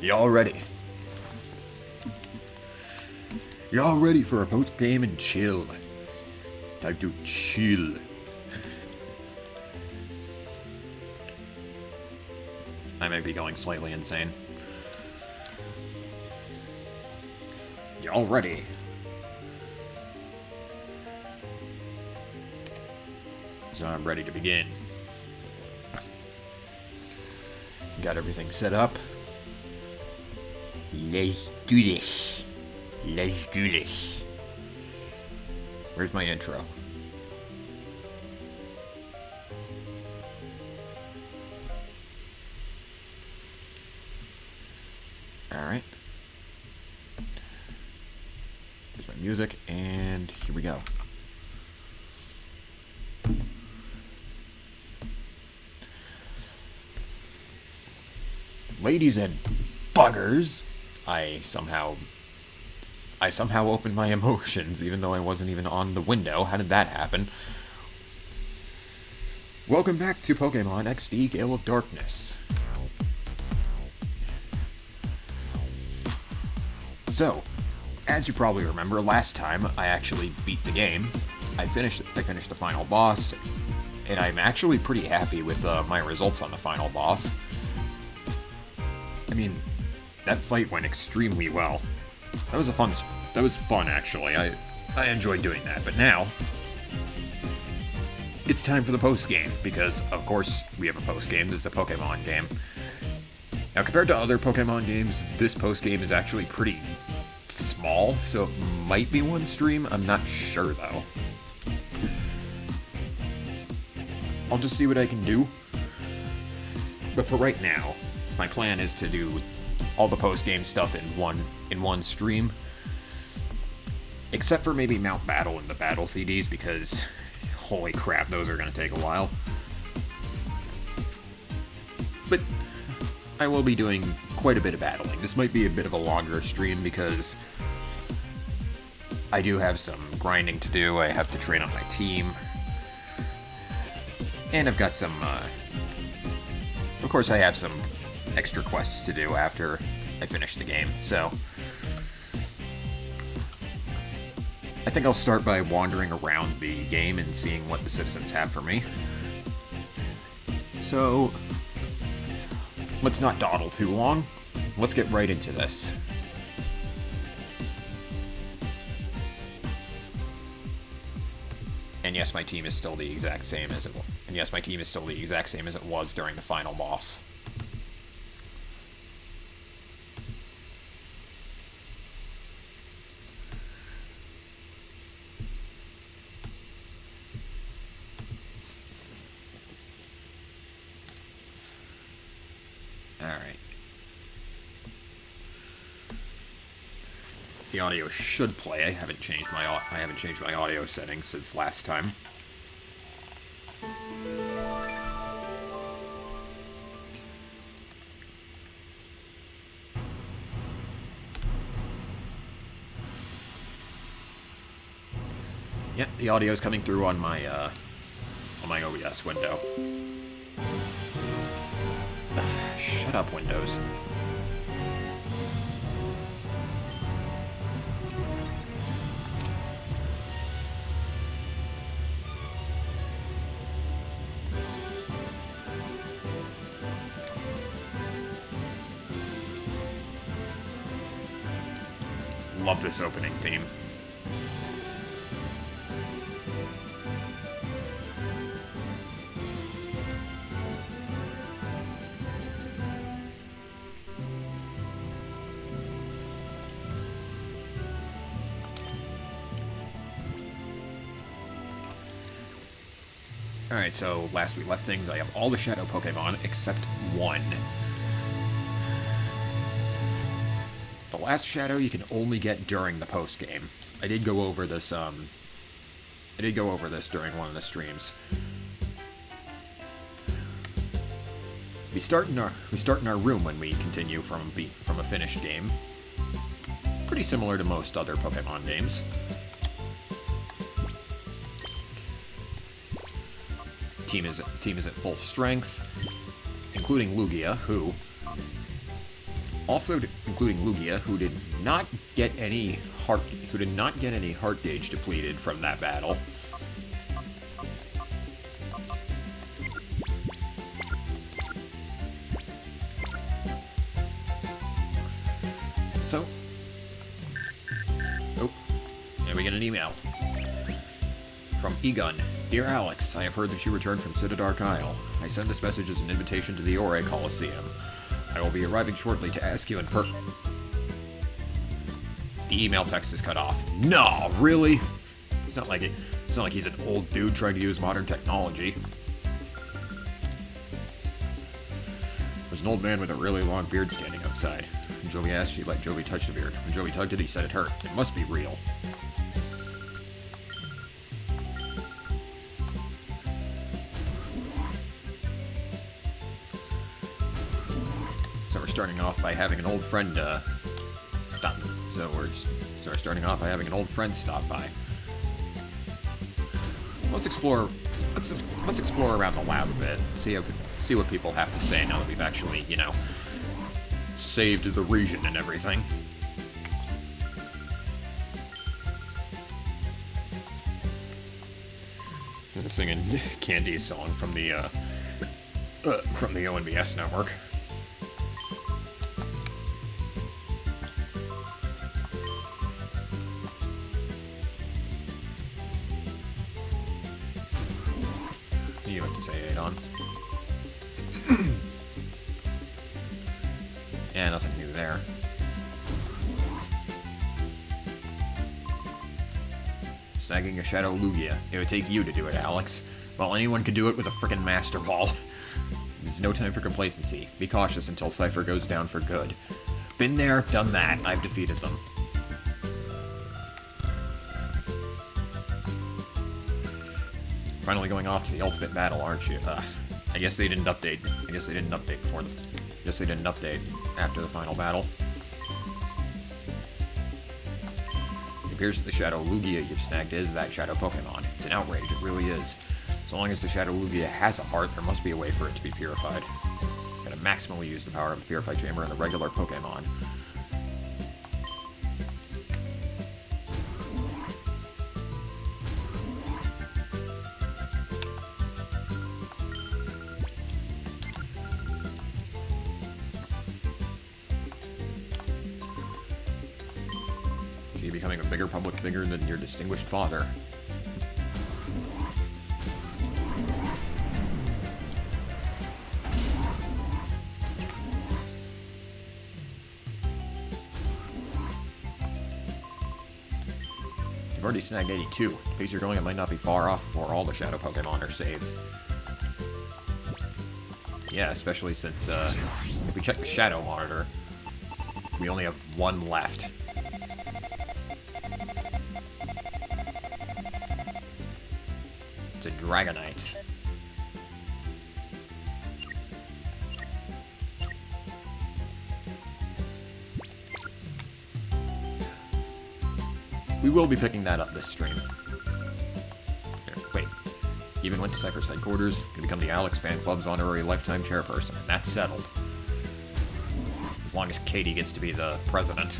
Y'all ready? Y'all ready for a post-game and chill? Time to chill. I might be going slightly insane. Y'all ready? So I'm ready to begin. Got everything set up. Let's do this. Let's do this. Where's my intro? Alright. Here's my music, and here we go. Ladies and buggers, I somehow opened my emotions, even though I wasn't even on the window. How did that happen? Welcome back to Pokemon XD Gale of Darkness. So, as you probably remember, last time I actually beat the game. I finished the final boss, and I'm actually pretty happy with my results on the final boss. I mean, that fight went extremely well. That was fun actually. I enjoyed doing that. But now it's time for the post game, because of course we have a post game. This is a Pokemon game. Now, compared to other Pokemon games, this post game is actually pretty small, so it might be one stream. I'm not sure though. I'll just see what I can do. But for right now, my plan is to do all the post-game stuff in one stream, except for maybe Mount Battle and the Battle CDs, because holy crap, those are going to take a while. But I will be doing quite a bit of battling. This might be a bit of a longer stream because I do have some grinding to do. I have to train up my team, and I've got some of course I have some extra quests to do after I finish the game, so I think I'll start by wandering around the game and seeing what the citizens have for me. So let's not dawdle too long. Let's get right into this. And yes, my team is still the exact same as it was. And yes, my team is still the exact same as it was during the final boss. Alright. The audio should play. I haven't changed my audio settings since last time. Yeah, the audio is coming through on my OBS window. Shut up, Windows. Love this opening theme. Alright, so last we left things, I have all the Shadow Pokemon except one. The last Shadow you can only get during the post-game. I did go over this during one of the streams. We start in our room when we continue from a finished game. Pretty similar to most other Pokemon games. team is at full strength, including Lugia, who did not get any heart gauge depleted from that battle. So, oh, and we get an email from Egon. Dear Alex, I have heard that you returned from Citadark Isle. I send this message as an invitation to the Orre Coliseum. I will be arriving shortly to ask you in The email text is cut off. No, really? It's not like he's an old dude trying to use modern technology. There's an old man with a really long beard standing outside. When Joey asked, she let Joey touch the beard. When Joey tugged it, he said it hurt. It must be real. So we're starting off by having an old friend stop. So we're starting off by having an old friend stop by. Let's explore around the lab a bit. See what people have to say now that we've actually, you know, saved the region and everything. And singing Candy's song from the ONBS network. You have to say Adon. Yeah, nothing new there. Snagging a Shadow Lugia. It would take you to do it, Alex. Well, anyone could do it with a frickin' Master Ball. There's no time for complacency. Be cautious until Cipher goes down for good. Been there, done that. I've defeated them. Finally going off to the ultimate battle, aren't you? I guess they didn't update. I guess they didn't update after the final battle. It appears that the Shadow Lugia you've snagged is that Shadow Pokemon. It's an outrage, it really is. So long as the Shadow Lugia has a heart, there must be a way for it to be purified. Gotta maximally use the power of the Purify Chamber in the regular Pokemon. See, becoming a bigger public figure than your distinguished father. You've already snagged 82. The pace you're going, it might not be far off before all the Shadow Pokemon are saved. Yeah, especially since, if we check the Shadow Monitor, we only have one left. It's a Dragonite. We will be picking that up this stream. Here, wait. Even went to Cipher's headquarters to become the Alex Fan Club's honorary lifetime chairperson, and that's settled. As long as Katie gets to be the president.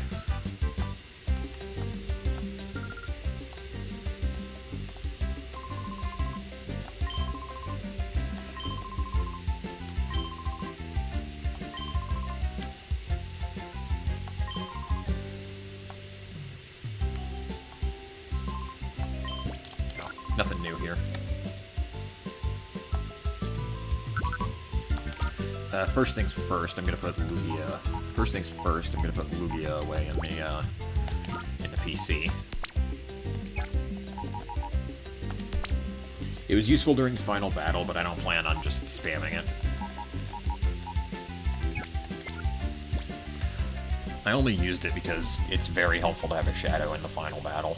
Nothing new here. First things first, I'm gonna put Lugia. First things first, I'm gonna put Lugia away in the PC. It was useful during the final battle, but I don't plan on just spamming it. I only used it because it's very helpful to have a shadow in the final battle.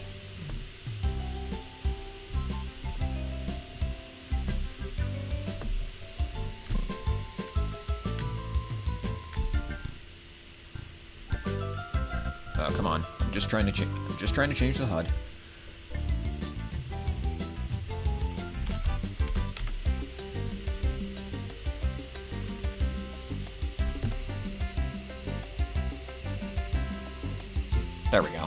Oh, come on. I'm just trying to change the HUD. There we go.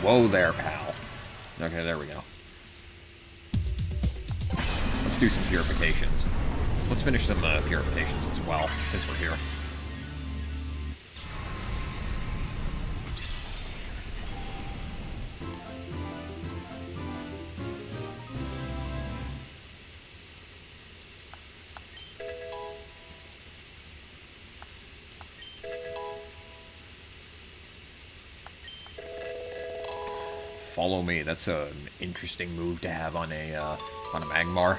Whoa there, pal. Okay, there we go. Let's do some purifications. Let's finish some purifications as well, since we're here. Follow me. That's an interesting move to have on a Magmar.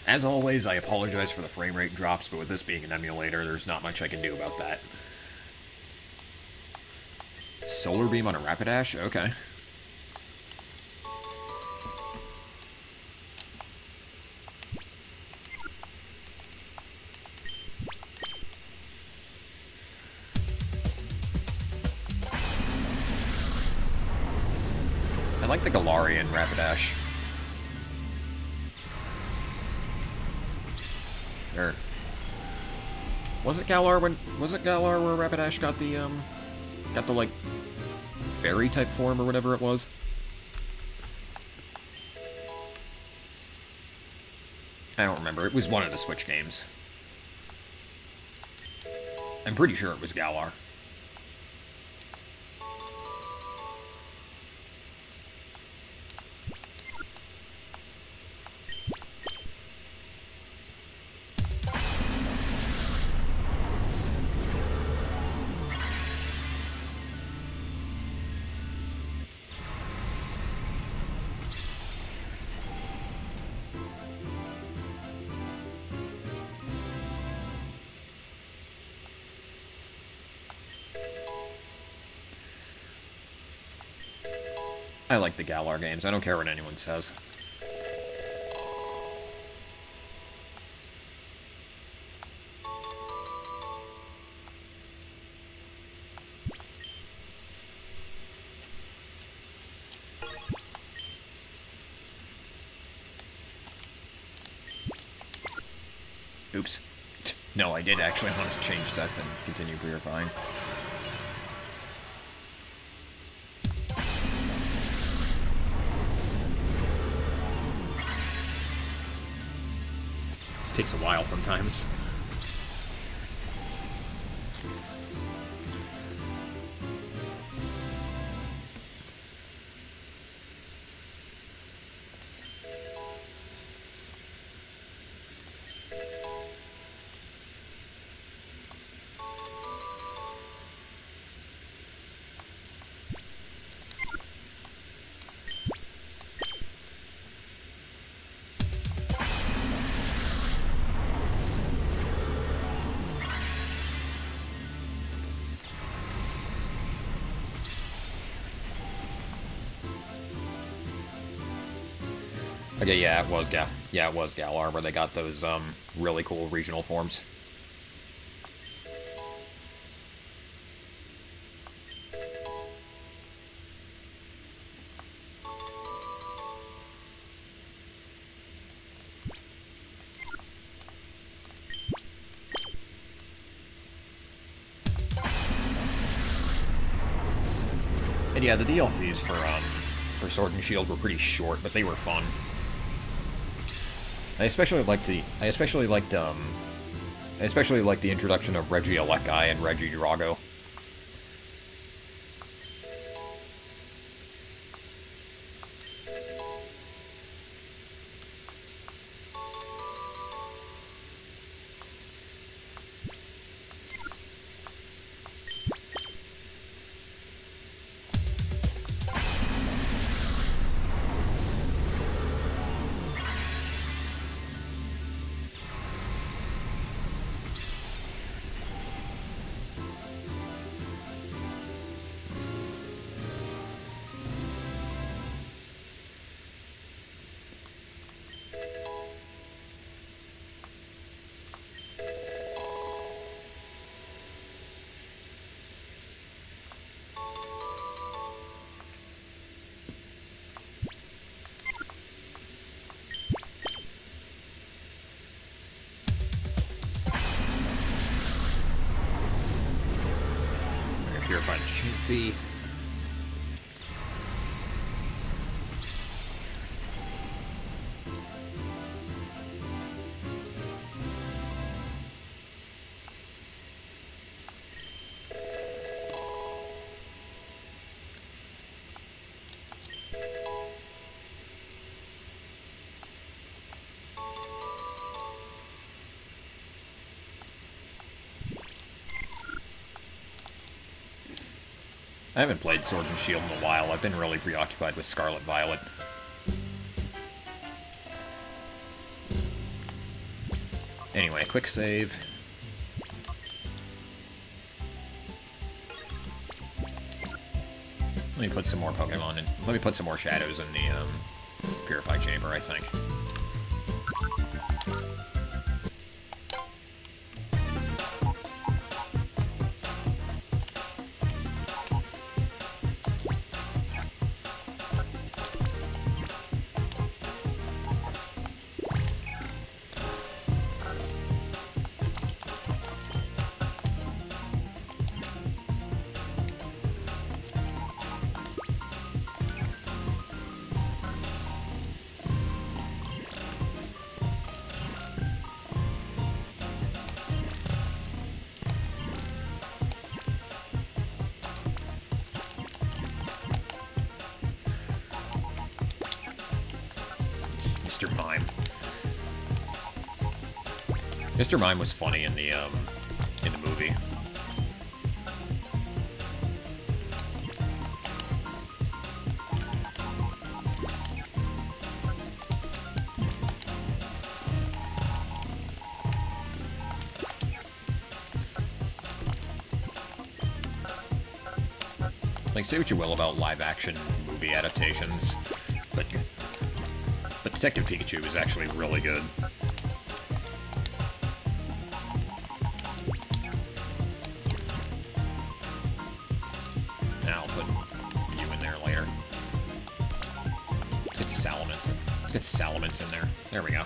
As always, I apologize for the frame rate drops, but with this being an emulator, there's not much I can do about that. Solar Beam on a Rapidash? Okay. I like the Galarian Rapidash. Or was it Galar when where Rapidash got the like fairy type form or whatever it was? I don't remember. It was one of the Switch games. I'm pretty sure it was Galar. I like the Galar games. I don't care what anyone says. Oops. No, I did actually want to change sets and continue purifying. This takes a while sometimes. Okay, yeah, it was Galar where they got those really cool regional forms. And yeah, the DLCs for Sword and Shield were pretty short, but they were fun. I especially liked the introduction of Regieleki and Regidrago. find Chintzy. I haven't played Sword and Shield in a while. I've been really preoccupied with Scarlet Violet. Anyway, quick save. Let me put some more Pokemon in. Let me put some more shadows in the Purify Chamber, I think. Mr. Mime. Mr. Mime was funny in the movie. Like, say what you will about live-action movie adaptations, but Detective Pikachu is actually really good. Now I'll put you in there later. Let's get Salamence. Let's get Salamence in there. There we go.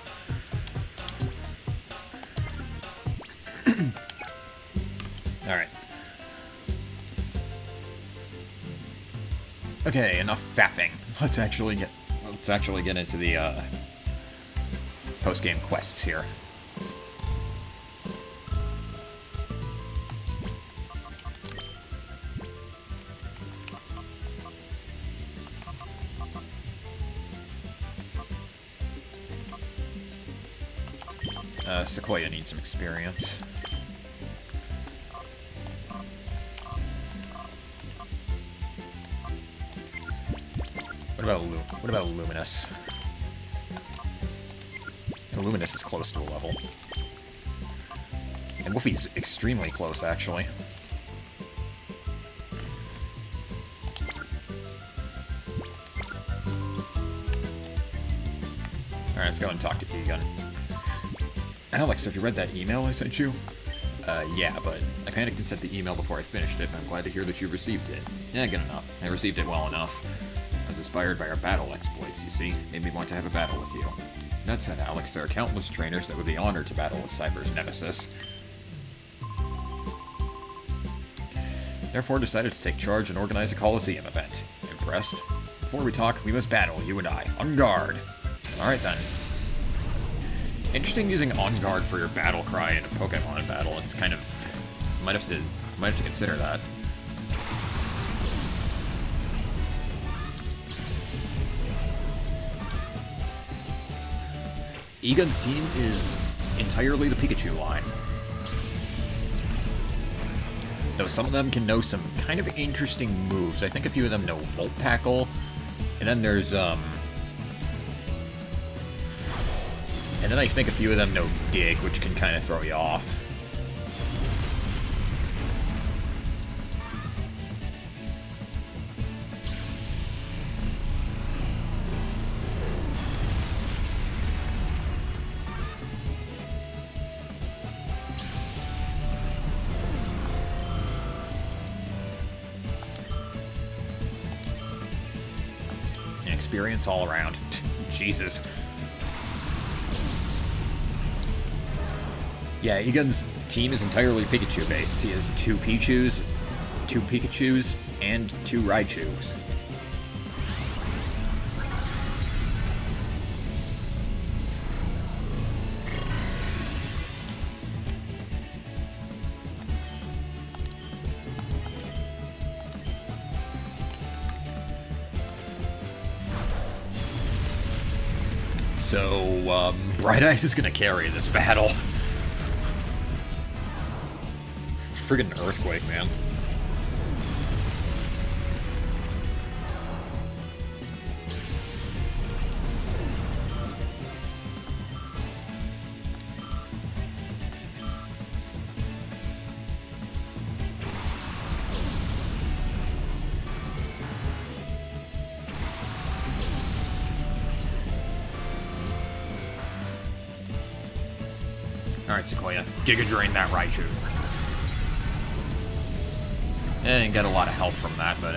Alright. Okay, enough faffing. Let's actually get into the post-game quests here. Sequoia needs some experience. What about Luminous? Luminous is close to a level. And Woofy's extremely close, actually. Alright, let's go and talk to Egon. Alex, have you read that email I sent you? Yeah, but I panicked and sent the email before I finished it, and I'm glad to hear that you received it. Yeah, good enough. I received it well enough. I was inspired by our battle exploits, you see. Made me want to have a battle with you. That said, Alex, there are countless trainers that would be honored to battle with Cipher's nemesis. Therefore, decided to take charge and organize a Coliseum event. Impressed? Before we talk, we must battle, you and I. On guard! Alright then. Interesting using on guard for your battle cry in a Pokemon battle. It's kind of... might have to consider that. Egon's team is entirely the Pikachu line. Though some of them can know some kind of interesting moves. I think a few of them know Volt Tackle, and then there's, and then I think a few of them know Dig, which can kind of throw you off. Experience all around. Jesus. Yeah, Egon's team is entirely Pikachu-based. He has 2 Pichus, 2 Pikachus and 2 Raichus. So, Bright Eyes is gonna carry this battle. Friggin' Earthquake, man. Alright, Sequoia. Giga Drain that Raichu. Ain't got a lot of health from that, but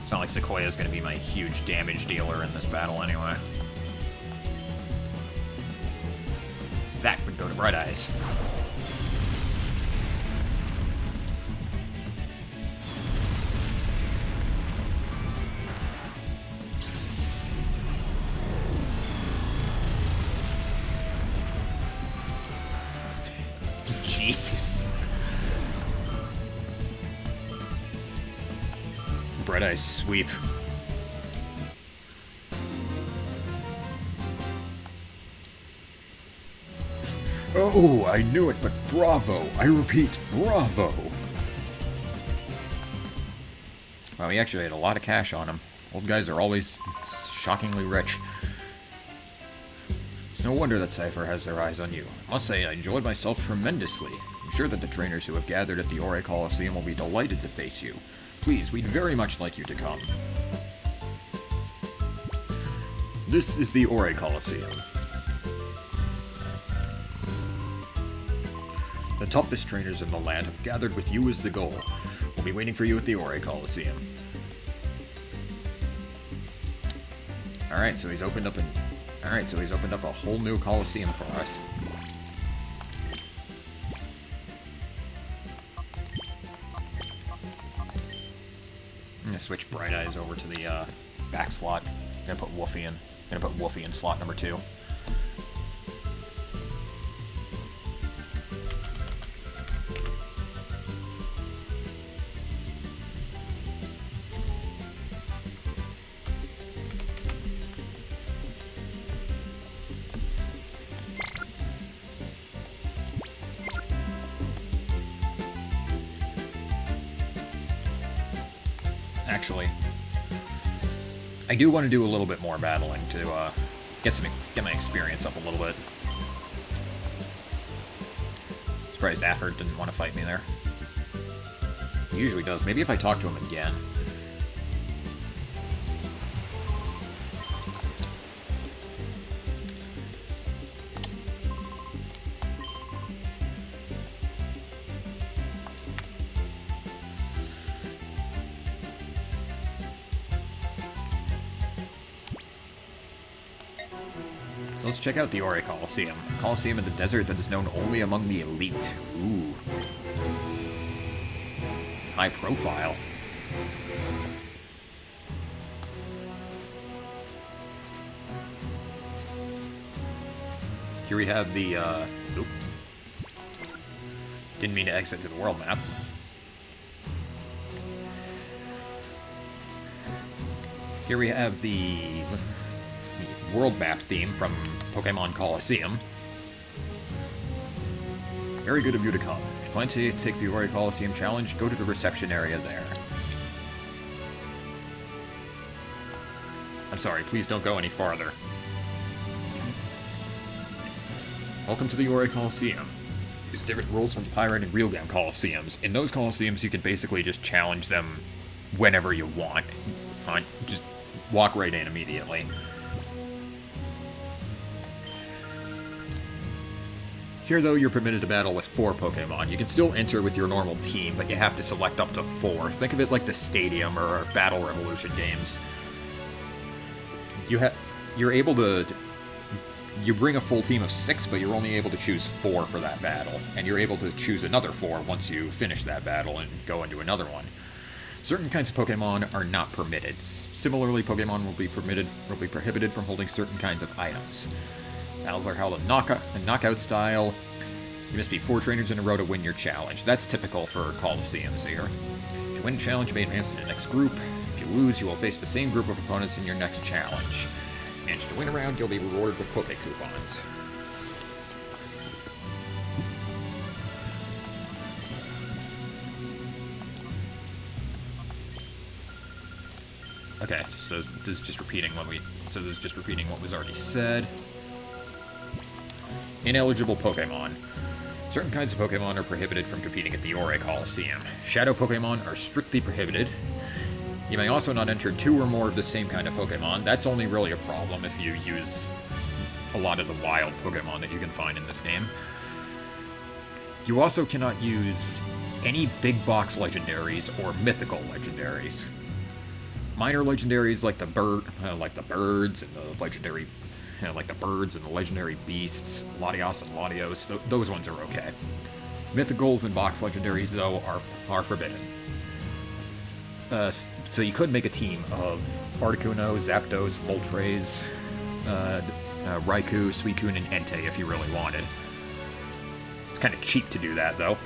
It's not like Sequoia's gonna be my huge damage dealer in this battle anyway. That would go to Bright Eyes. Jeez. Bright Eyes sweep. Oh, I knew it, but bravo. I repeat, bravo. Wow, he actually had a lot of cash on him. Old guys are always shockingly rich. It's no wonder that Cipher has their eyes on you. I must say, I enjoyed myself tremendously. I'm sure that the trainers who have gathered at the Orre Coliseum will be delighted to face you. Please, we'd very much like you to come. This is the Orre Coliseum. The toughest trainers in the land have gathered with you as the goal. We'll be waiting for you at the Orre Coliseum. Alright, so he's opened up a whole new Coliseum for us. I'm gonna switch Bright Eyes over to the back slot. Gonna put Woofy in slot number 2. Actually, I do want to do a little bit more battling to get my experience up a little bit. Surprised Afford didn't want to fight me there. He usually does. Maybe if I talk to him again. So let's check out the Orre Coliseum. A Coliseum in the desert that is known only among the elite. Ooh. High profile. Here we have the, oop. Didn't mean to exit to the world map. Here we have the world map theme from Pokemon Coliseum. Very good of you to come. If you plan to take the Orre Coliseum challenge, go to the reception area there. I'm sorry, please don't go any farther. Welcome to the Orre Coliseum. There's different rules from the Pirate and Real Game Coliseums. In those Coliseums, you can basically just challenge them whenever you want. Just walk right in immediately. Here, though, you're permitted to battle with 4 Pokemon. You can still enter with your normal team, but you have to select up to 4. Think of it like the Stadium or Battle Revolution games. You're able to you bring a full team of 6, but you're only able to choose 4 for that battle, and you're able to choose another 4 once you finish that battle and go into another one. Certain kinds of Pokemon are not permitted. Similarly, Pokemon will be prohibited from holding certain kinds of items. Battles are held in knockout style. You must be 4 trainers in a row to win your challenge. That's typical for Coliseums here. To win a challenge, you may advance to the next group. If you lose, you will face the same group of opponents in your next challenge. Manage to win a round, you'll be rewarded with Poke Coupons. Okay, so this is just repeating what was already said. Ineligible Pokemon. Certain kinds of Pokemon are prohibited from competing at the Orre Coliseum. Shadow Pokemon are strictly prohibited. You may also not enter 2 or more of the same kind of Pokemon. That's only really a problem if you use a lot of the wild Pokemon that you can find in this game. You also cannot use any big box legendaries or mythical legendaries. Minor legendaries like the birds and the legendary, legendary beasts, Latios and Latios, those ones are okay. Mythicals and box legendaries, though, are forbidden. So you could make a team of Articuno, Zapdos, Moltres, Raikou, Suicune, and Entei if you really wanted. It's kind of cheap to do that, though.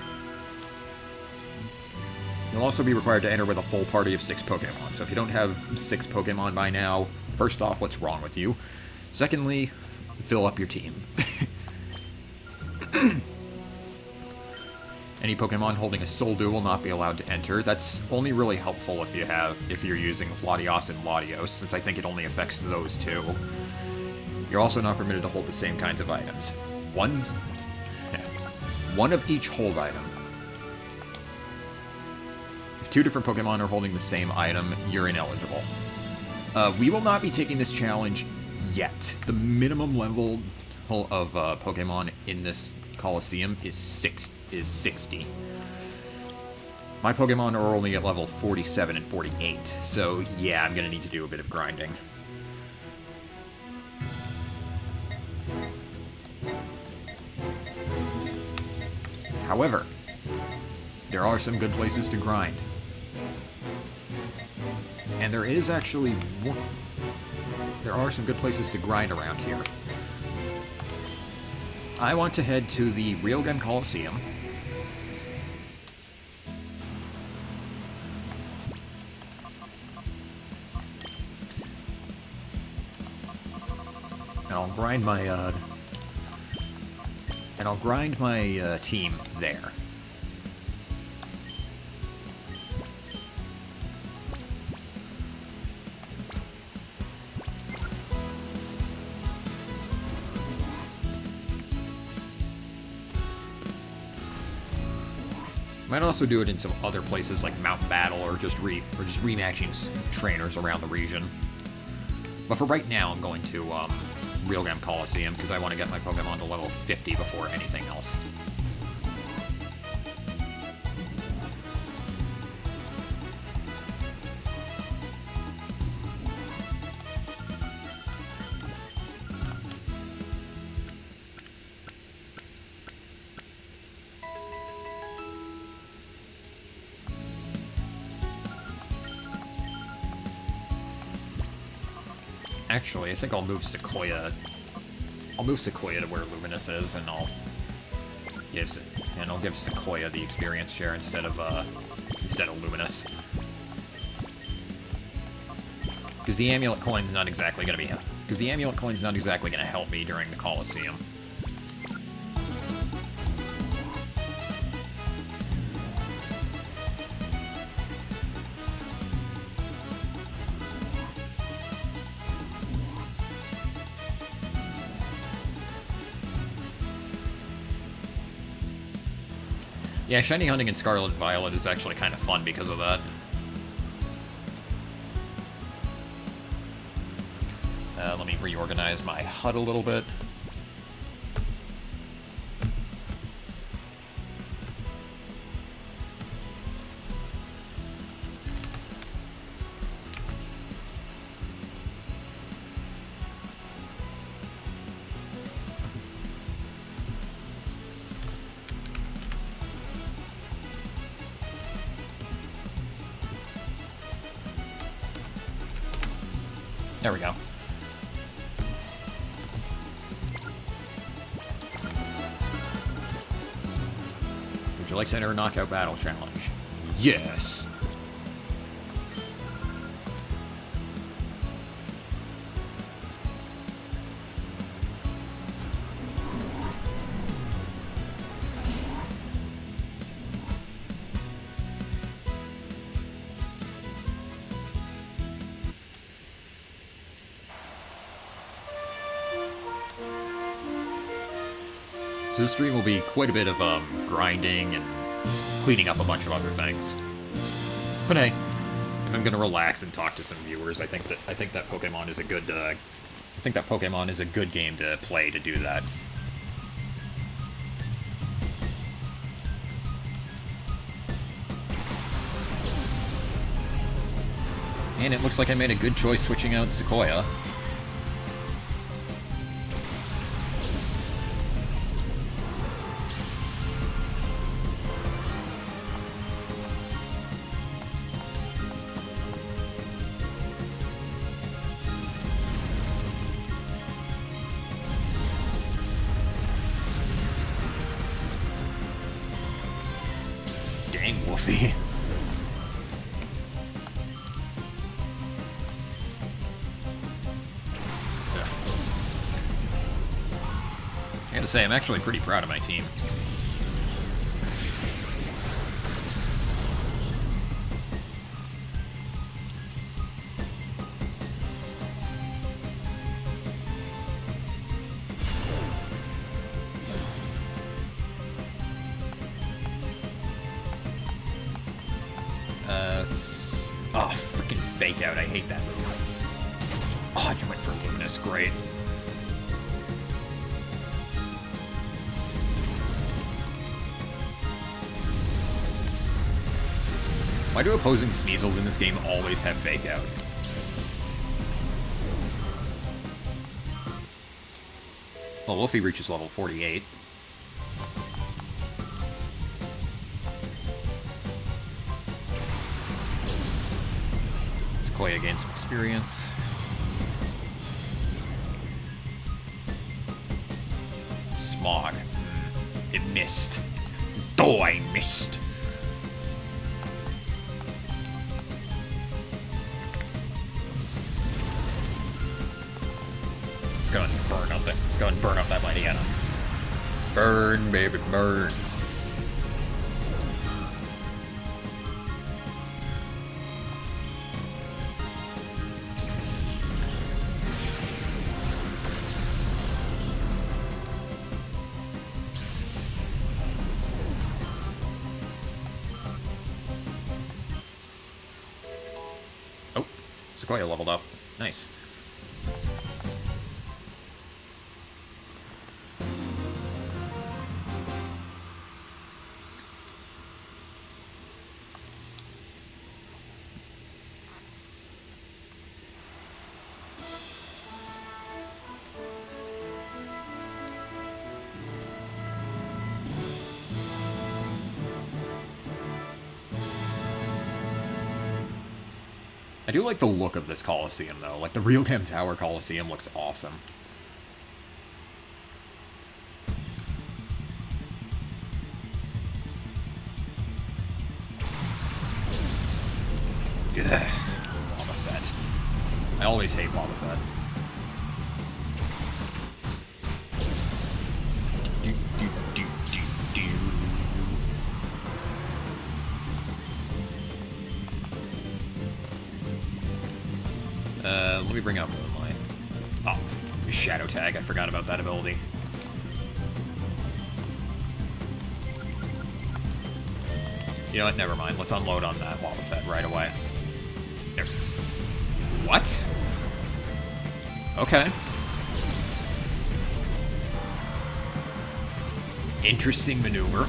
You'll also be required to enter with a full party of 6 Pokemon, so if you don't have 6 Pokemon by now, first off, what's wrong with you? Secondly, fill up your team. Any Pokemon holding a Soldew will not be allowed to enter. That's only really helpful if you're using Latios and Latios, since I think it only affects those 2. You're also not permitted to hold the same kinds of items. One of each hold item. If 2 different Pokemon are holding the same item, you're ineligible. We will not be taking this challenge yet. The minimum level of Pokemon in this Coliseum is 60. My Pokemon are only at level 47 and 48, so yeah, I'm gonna need to do a bit of grinding. However, there are some good places to grind. And there are some good places to grind around here. I want to head to the Ryogen Coliseum. And I'll grind my team there. Might also do it in some other places like Mount Battle or just rematching trainers around the region. But for right now, I'm going to Ryogen Coliseum because I want to get my Pokemon to level 50 before anything else. Actually, I think I'll move Sequoia. I'll move Sequoia to where Luminous is, and I'll give Sequoia the experience share instead of Luminous. Because the Amulet Coin's not exactly gonna help me during the Coliseum. Yeah, shiny hunting in Scarlet Violet is actually kind of fun because of that. Let me reorganize my HUD a little bit. There we go. Would you like to enter a knockout battle challenge? Yes. So this stream will be quite a bit of grinding and cleaning up a bunch of other things. But hey, if I'm gonna relax and talk to some viewers, I think that Pokémon is a good Pokémon is a good game to play to do that. And it looks like I made a good choice switching out Sequoia. Wolfie. I gotta say, I'm actually pretty proud of my team. Oh, freaking fake out. I hate that move. Oh, you went for Luminous. Great. Why do opposing Sneasels in this game always have fake out? Well, Wolfie reaches level 48. Sequoia gains some experience. Smog. It missed. Oh, I missed. Let's go and burn up it. Let's go and burn up that Mighty Enema. Burn, baby, burn. Sequoia leveled up. Nice. I do like the look of this Coliseum, though. Like, the Real Cam Tower Coliseum looks awesome. Ugh. Lava Fett. I always hate Lava Fett. Let me bring up Moonlight. Oh, Shadow Tag. I forgot about that ability. You know what? Never mind. Let's unload on that Lava Fett right away. There. What? Okay. Interesting maneuver.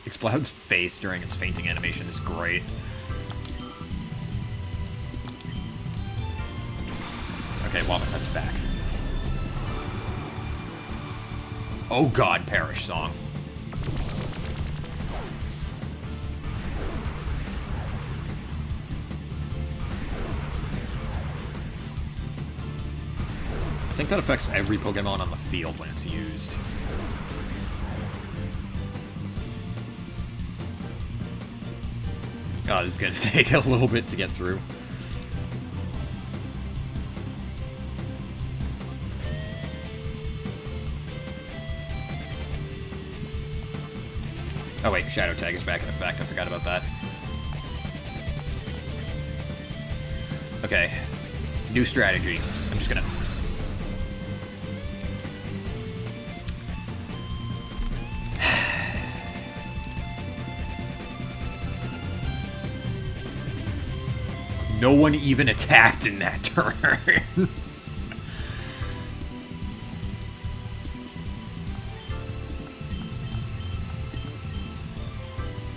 Exploud's face during its fainting animation is great. Okay, Wobbuffet's back. Oh god, Perish Song. I think that affects every Pokemon on the field when it's used. Oh, this is gonna take a little bit to get through. Oh wait, Shadow Tag is back in effect. I forgot about that. Okay. New strategy. I'm just gonna... No one even attacked in that turn.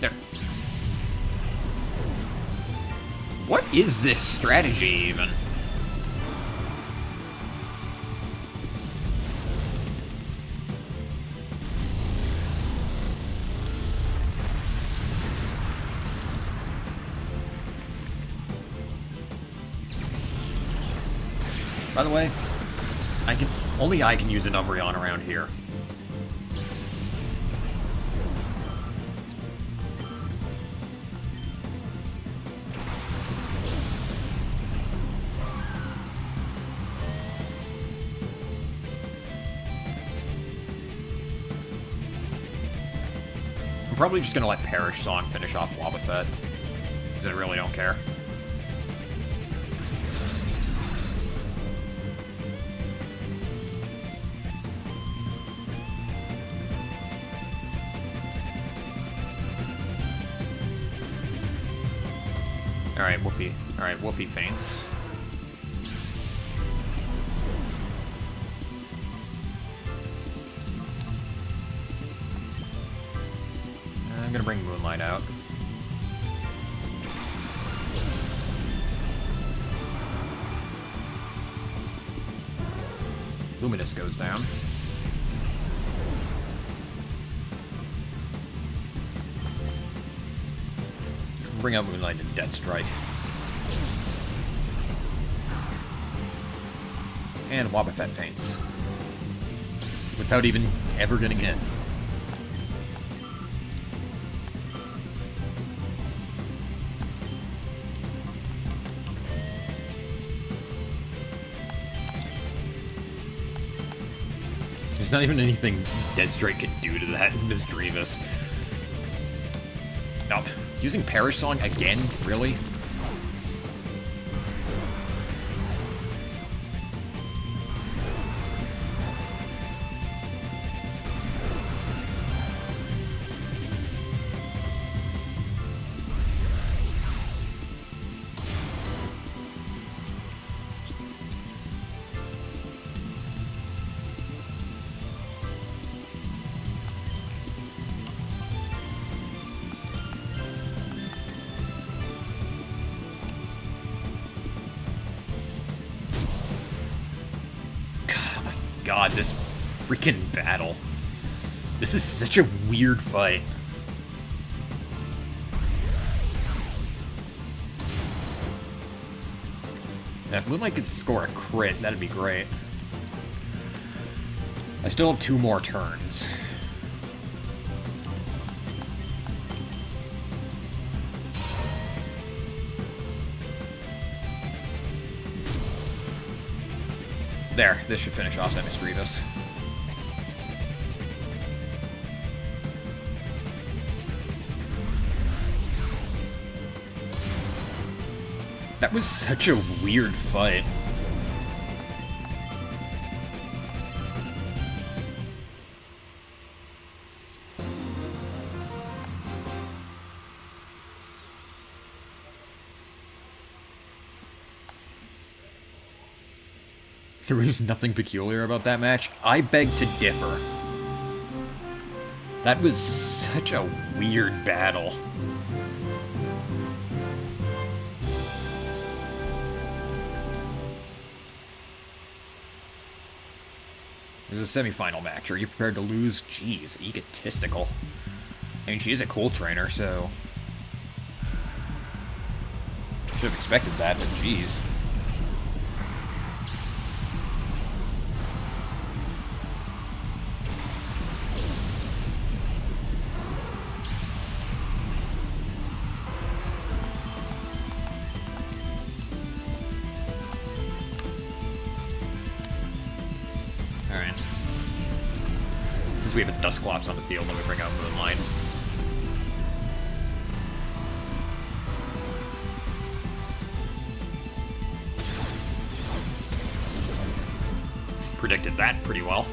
There. What is this strategy even? By the way, only I can use an Umbreon around here. I'm probably just gonna let Perish Song finish off Wobbuffet, because I really don't care. Alright, Woofy. Alright, Woofy faints. I'm gonna bring Moonlight out. Luminous goes down. Bring out Moonlight and Dead Strike. And Wobbuffet faints. Without even ever getting hit. There's not even anything Dead Strike can do to that Misdreavus. No. Using Perish Song again? Really? God, this freaking battle. This is such a weird fight. Now, if Moonlight could score a crit, that'd be great. I still have 2 more turns. There, this should finish off that Misdreavus. That was such a weird fight. There was nothing peculiar about that match. I beg to differ. That was such a weird battle. This is a semi-final match. Are you prepared to lose? Jeez, egotistical. I mean, she is a cool trainer, so... should have expected that, but jeez. Alright. Since we have a Dusclops on the field, let me bring out Moonlight. Predicted that pretty well.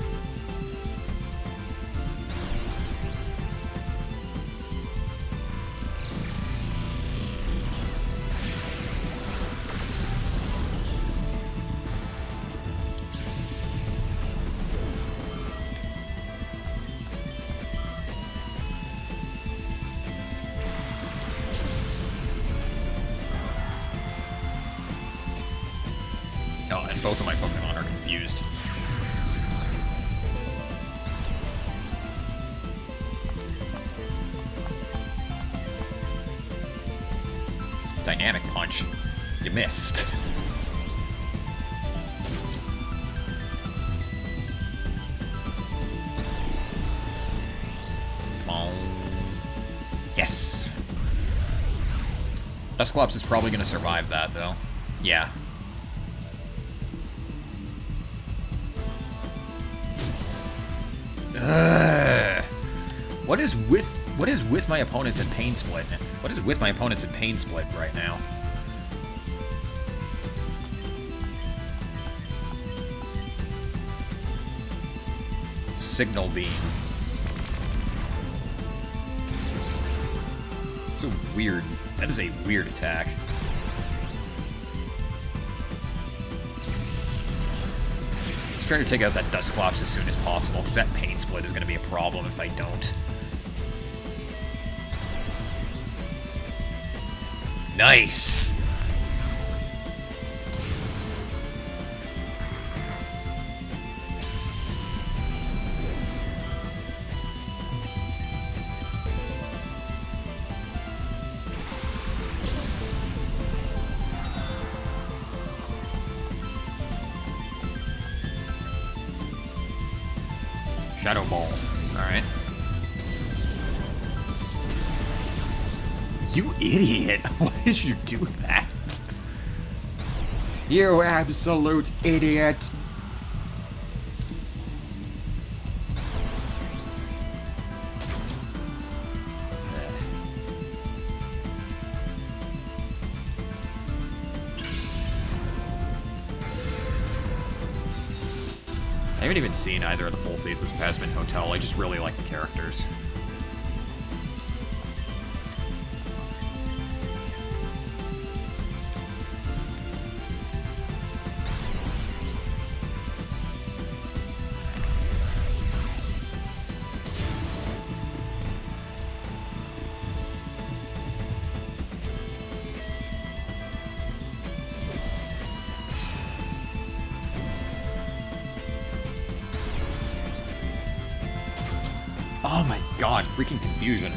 Oh, and both of my Pokemon are confused. Dynamic Punch. You missed. Come on. Yes. Dusclops is probably going to survive that, though. Yeah. What is with my opponents in Pain Split? What is with my opponents in Pain Split right now? Signal Beam. It's a weird... that is a weird attack. Let's try to take out that Dusclops as soon as possible, because that Pain Split is going to be a problem if I don't. Nice! Shadow Ball. Alright. You idiot! Why did you do that? You absolute idiot! I haven't even seen either of the full seasons of Hazbin Hotel. I just really like the characters. Oh my god, freaking confusion.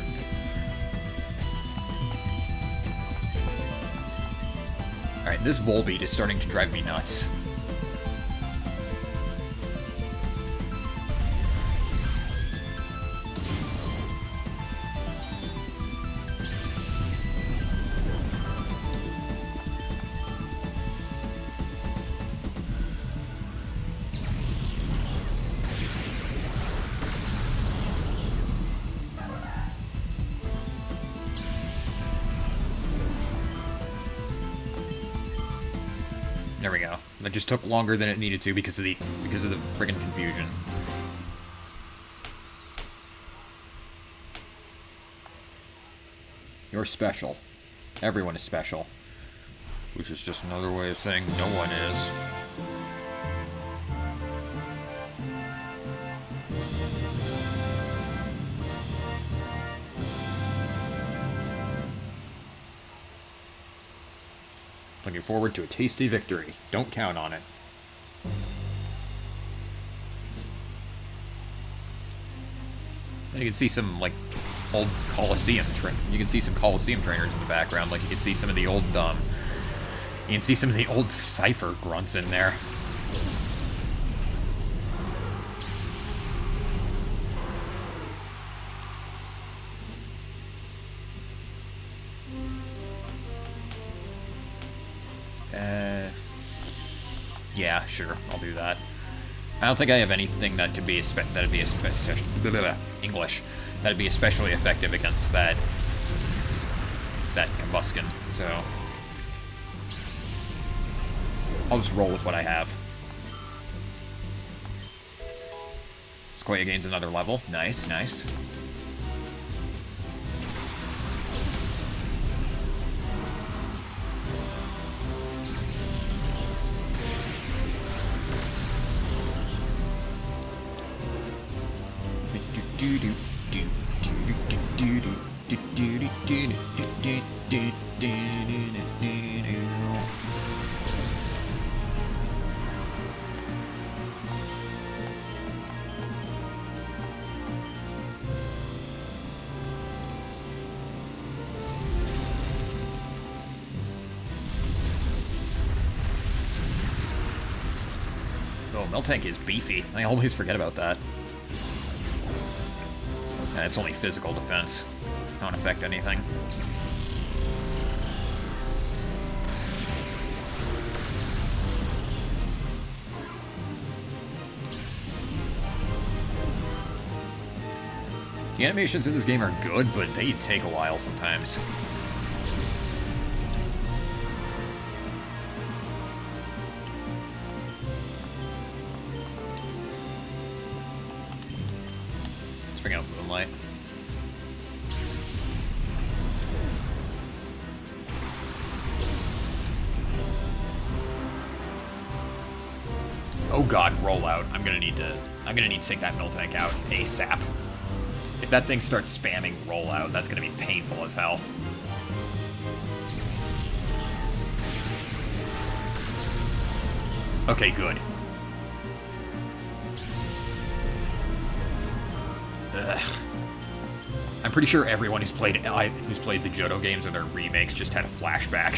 Alright, this Volbeat is starting to drive me nuts. There we go. That just took longer than it needed to because of the friggin' confusion. You're special. Everyone is special. Which is just another way of saying no one is. Looking forward to a tasty victory. Don't count on it. And you can see some, like, old Coliseum... You can see some Coliseum trainers in the background. Like, you can see some of the old, You can see some of the old Cipher grunts in there. Yeah, sure, I'll do that. I don't think I have anything that could be English. That'd be especially effective against that Combuskin. So I'll just roll with what I have. Sequoia gains another level. Nice, nice. Oh, Miltank is beefy. I always forget about that. And it's only physical defense. Don't affect anything. The animations in this game are good, but they take a while sometimes. Let's bring out Moonlight. Oh god, rollout. I'm gonna need to take that Miltank out ASAP. If that thing starts spamming rollout, that's gonna be painful as hell. Okay, good. Ugh. I'm pretty sure everyone who's played the Johto games or their remakes just had a flashback.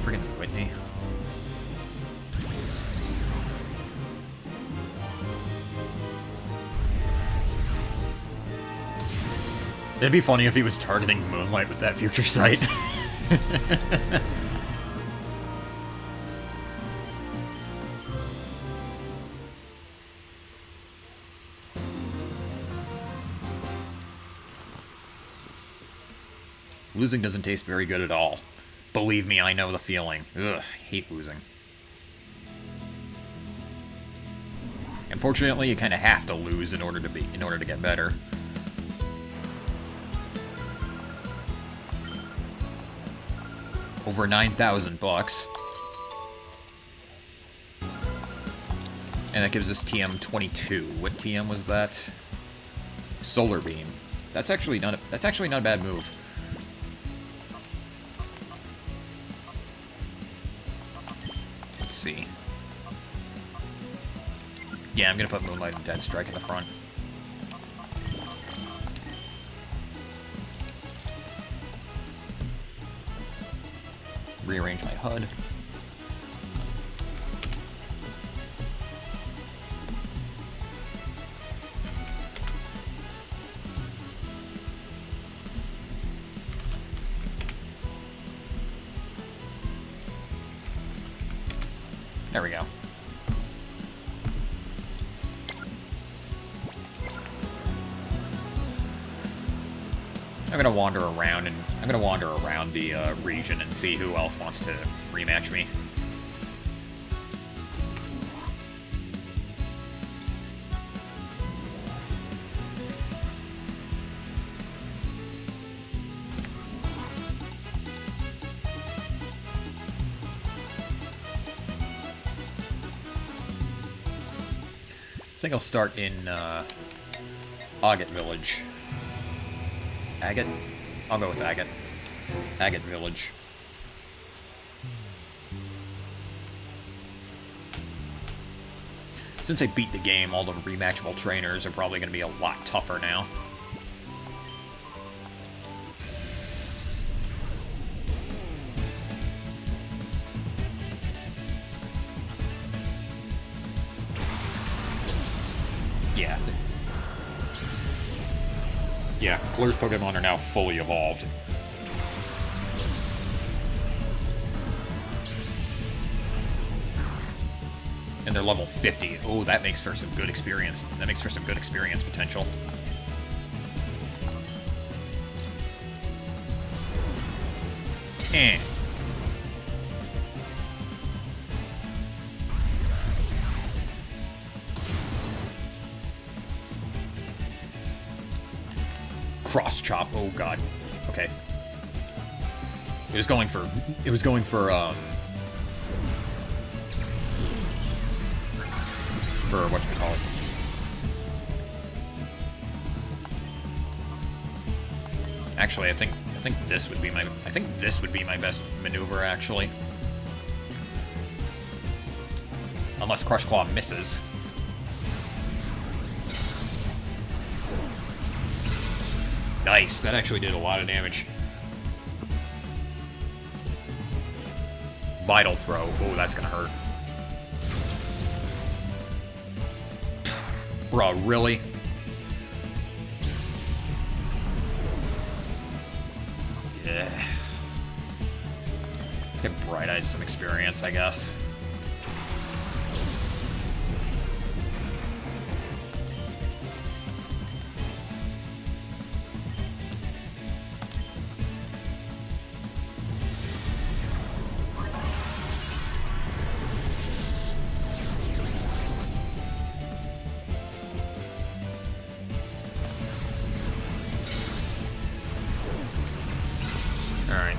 Friggin' Whitney. It'd be funny if he was targeting Moonlight with that future sight. Losing doesn't taste very good at all. Believe me, I know the feeling. Ugh, hate losing. Unfortunately, you kind of have to lose in order to get better. Over 9,000 bucks. And that gives us TM22. What TM was that? Solar Beam. That's actually not a bad move. Let's see. Yeah, I'm gonna put Moonlight and Dead Strike in the front. Rearrange my HUD. There we go. I'm gonna wander around the region and see who else wants to rematch me. I think I'll start in Auget Village. Agate? I'll go with Agate. Agate Village. Since I beat the game, all the rematchable trainers are probably going to be a lot tougher now. Yeah. Yeah, Claire's Pokemon are now fully evolved. And they're level 50. Oh, that makes for some good experience. That makes for some good experience potential. Eh. Cross chop. Oh god. Okay. It was going for whatchamacallit. Actually, I think this would be my best maneuver, actually. Unless Crush Claw misses. Nice, that actually did a lot of damage. Vital Throw. Oh, that's gonna hurt. Bruh, really? Yeah. Let's get Bright Eyes some experience, I guess.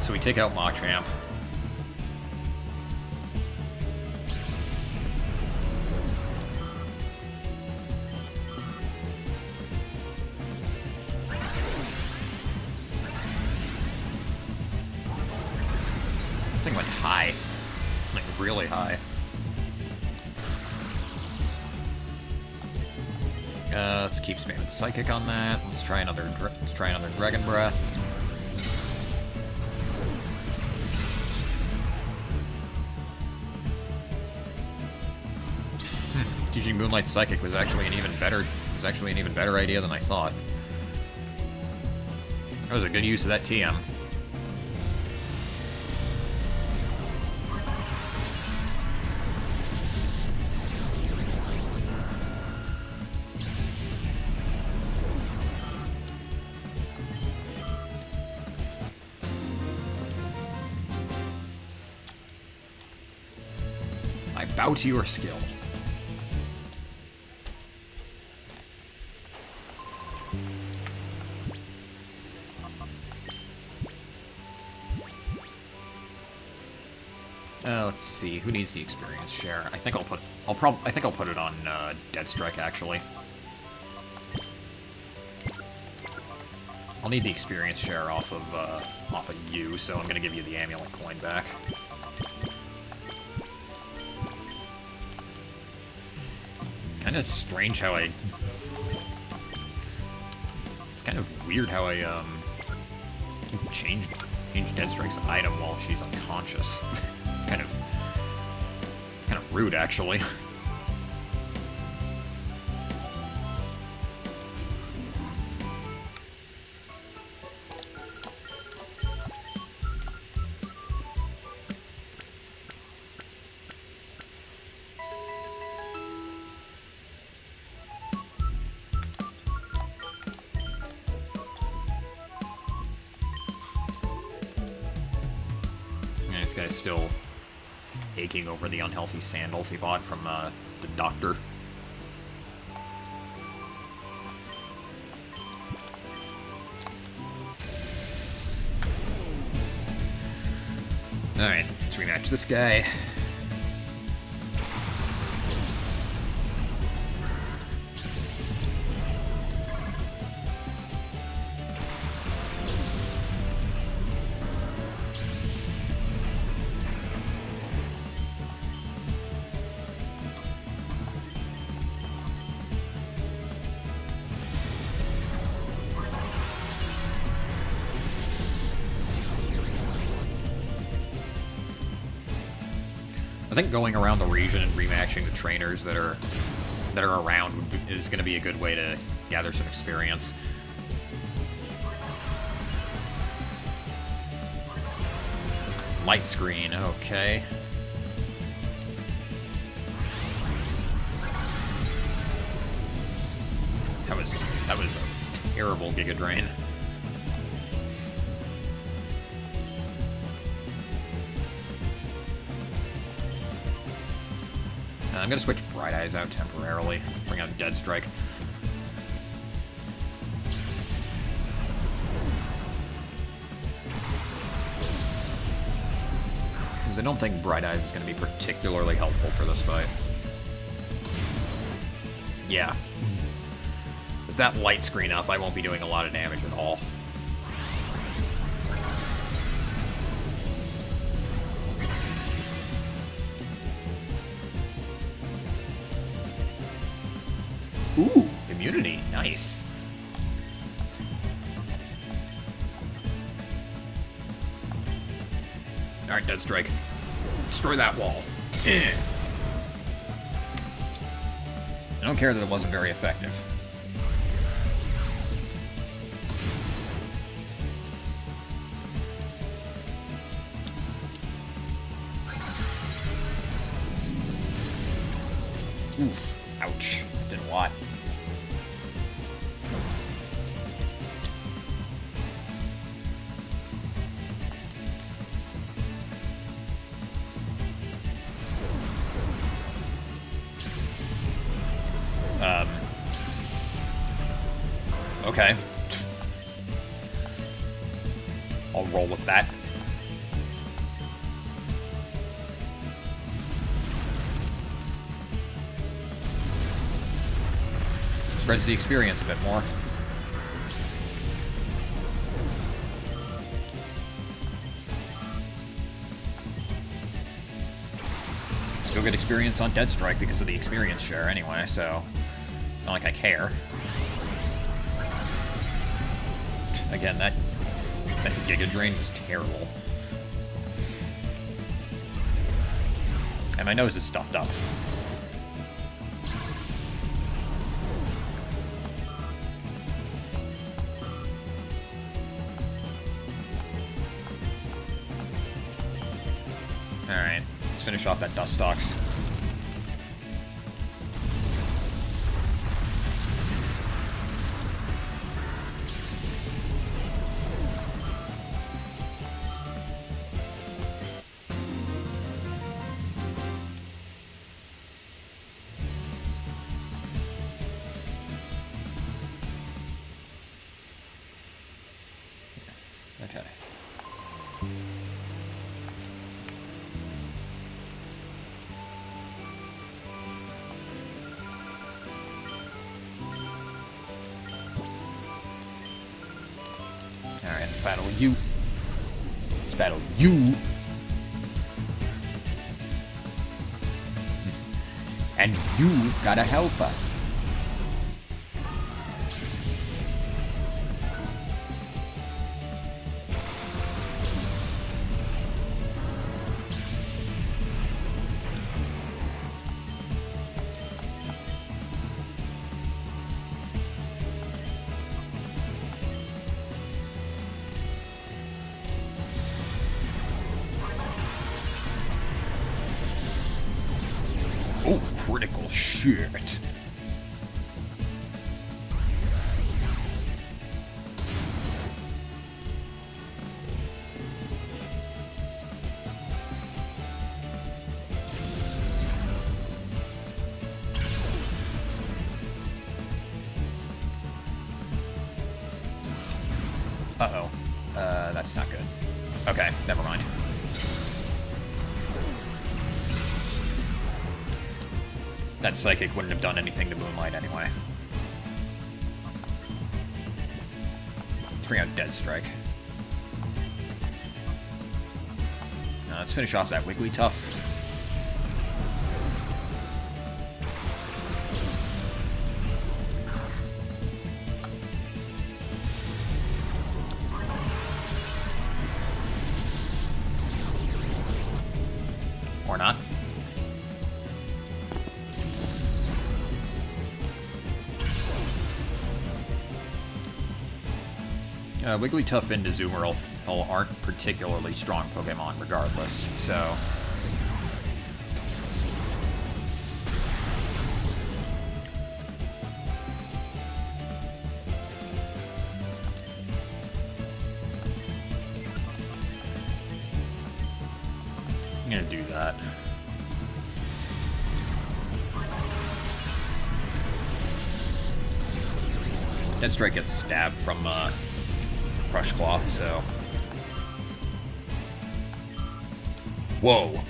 So we take out Machamp. That thing went high. Like, really high. Let's keep spamming Psychic on that. Let's try another Dragon Breath. Teaching Moonlight Psychic was actually an even better idea than I thought. That was a good use of that TM. I bow to your skill. Let's see, who needs the experience share? I think I'll put it on Deadstrike, actually. I'll need the experience share off of you, so I'm gonna give you the amulet coin back. Kinda strange how it's kind of weird how I changed Deadstrike's item while she's unconscious. It's kind of rude, actually. Yeah, this guy's still aching over the unhealthy sandals he bought from the doctor. Alright, let's rematch this guy. think going around the region and rematching the trainers that are around is going to be a good way to gather some experience. Light screen, okay. That was a terrible Giga Drain. I'm gonna switch Bright Eyes out temporarily. Bring out Dead Strike. Because I don't think Bright Eyes is gonna be particularly helpful for this fight. Yeah. With that light screen up, I won't be doing a lot of damage at all. Ooh, immunity. Nice. Alright, Dead Strike. Destroy that wall. I don't care that it wasn't very effective. Oof. Ouch. Did a lot. Okay. I'll roll with that. Spreads the experience a bit more. Still get experience on Dead Strike because of the experience share anyway, so not like I care. Again, that Giga Drain was terrible. And my nose is stuffed up. Alright, let's finish off that Dustox. Okay. Alright, let's battle you. Let's battle you. And you gotta help us. Oh, critical shit. Uh-oh. That's not good. Okay, never mind. That Psychic wouldn't have done anything to Moonlight anyway. Let's bring out Dead Strike. Now let's finish off that Wigglytuff. Or not. Wigglytuff and Azumarill aren't particularly strong Pokemon regardless, so... I'm gonna do that. Deathstrike gets stabbed from Crush Claw, so... Whoa!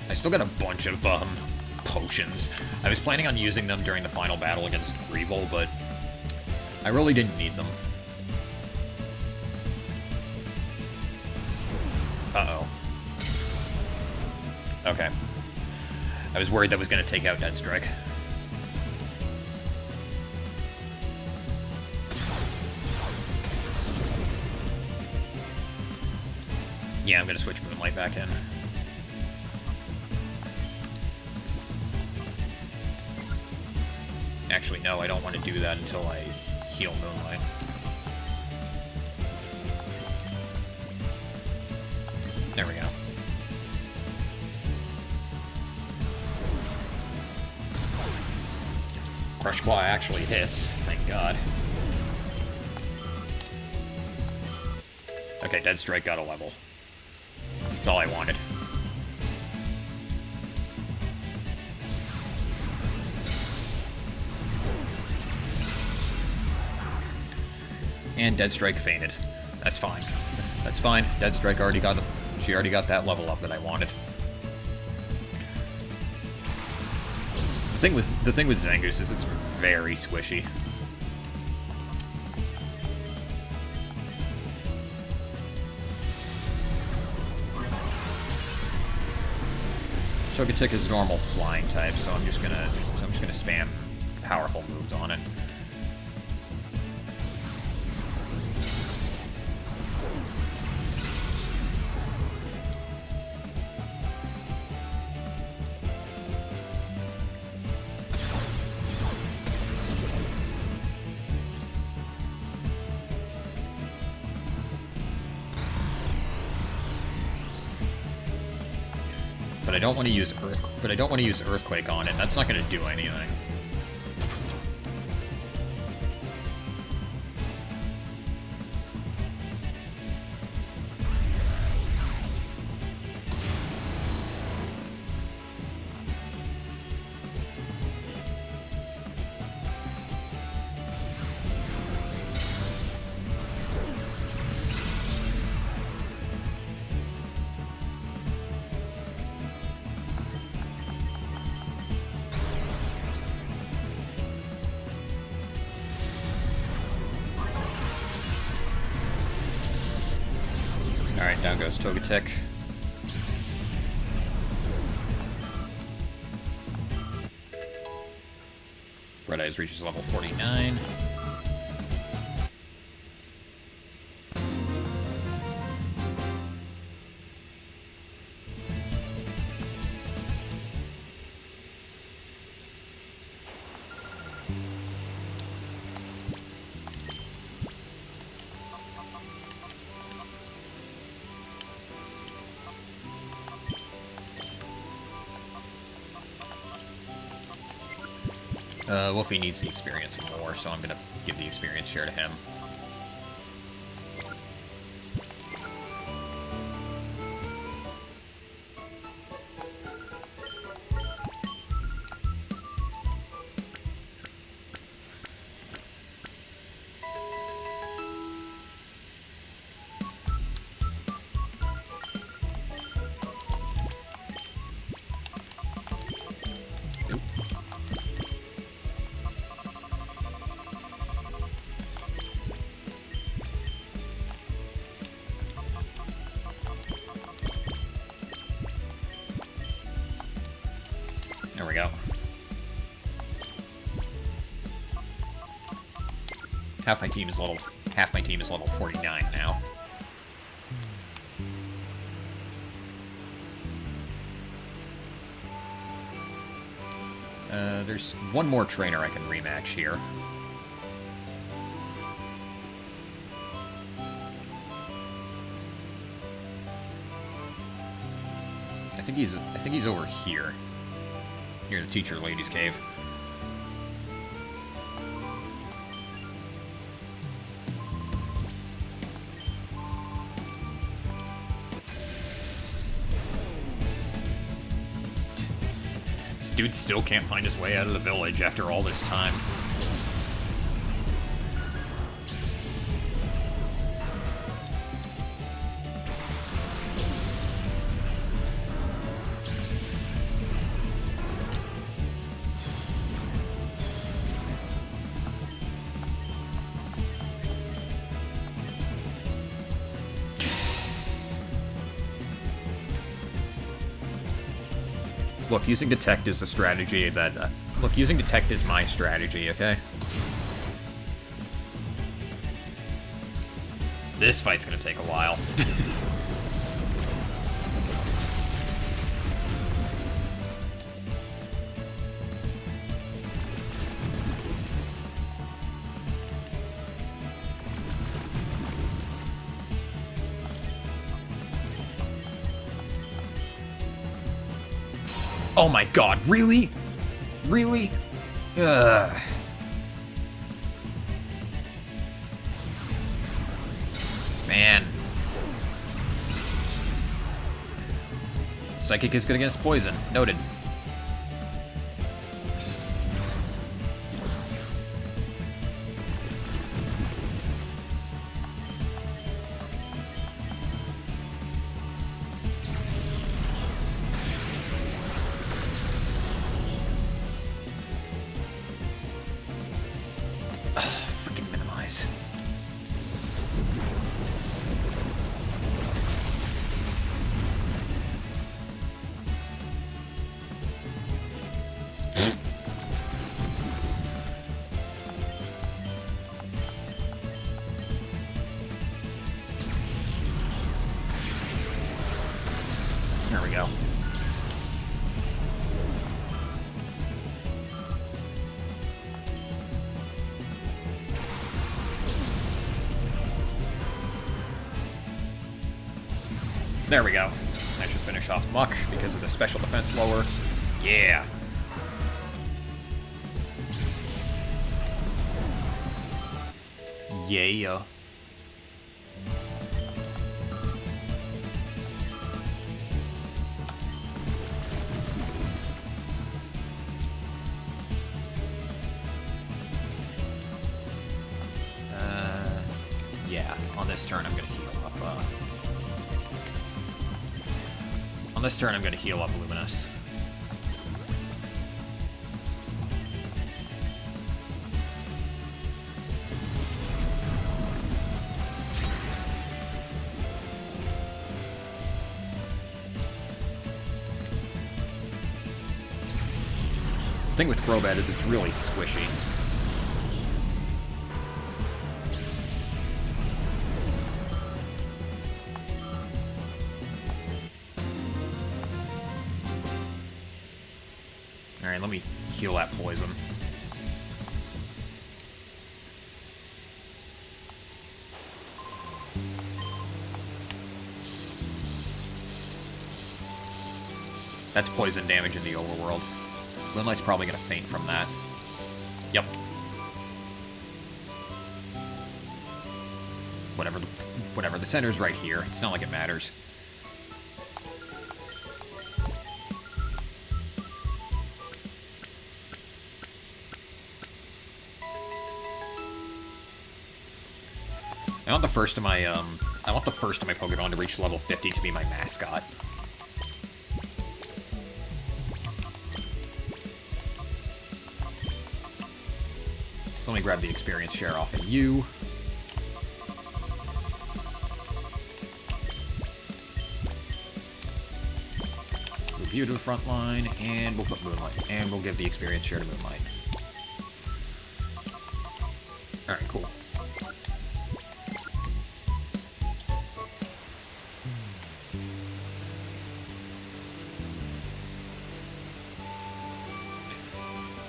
I still got a bunch of potions. I was planning on using them during the final battle against Greevil, but I really didn't need them. Uh-oh. Okay. I was worried that was going to take out Deathstrike. Yeah, I'm going to switch Moonlight back in. Actually, no, I don't want to do that until I heal Moonlight. There we go. Crush Claw actually hits, thank God. Okay, Deathstrike got a level. That's all I wanted. And Deathstrike fainted. That's fine. That's fine. Deathstrike already got... She already got that level up that I wanted. The thing with Zangoose is it's very squishy. Togetic is normal flying type, so I'm just gonna spam powerful moves on it. I don't want to use Earthquake on it. That's not going to do anything. Alright, down goes Togetic. Red Eyes reaches level 49. Wolfie needs the experience more, so I'm gonna give the experience share to him. There we go. Half my team is level 49 now. There's one more trainer I can rematch here. I think he's over here, near the teacher lady's cave. Dude still can't find his way out of the village after all this time. Look, using Detect is a strategy that... look, using Detect is my strategy, okay? This fight's gonna take a while. Oh my god, really? Really? Ugh. Man. Psychic is good against poison. Noted. There we go. There we go. That should finish off Muck because of the special defense lower. Yeah. Yeah. Yeah, on this turn I'm gonna heal up, on this turn I'm gonna heal up Luminous. The thing with Crobat is it's really squishy. Alright, let me heal that poison. That's poison damage in the overworld. Moonlight's probably gonna faint from that. Yep. Whatever, the center's right here. It's not like it matters. I want the first of my Pokemon to reach level 50 to be my mascot. So let me grab the experience share off of you. Move you to the front line, and we'll put Moonlight. And we'll give the experience share to Moonlight. Alright, cool.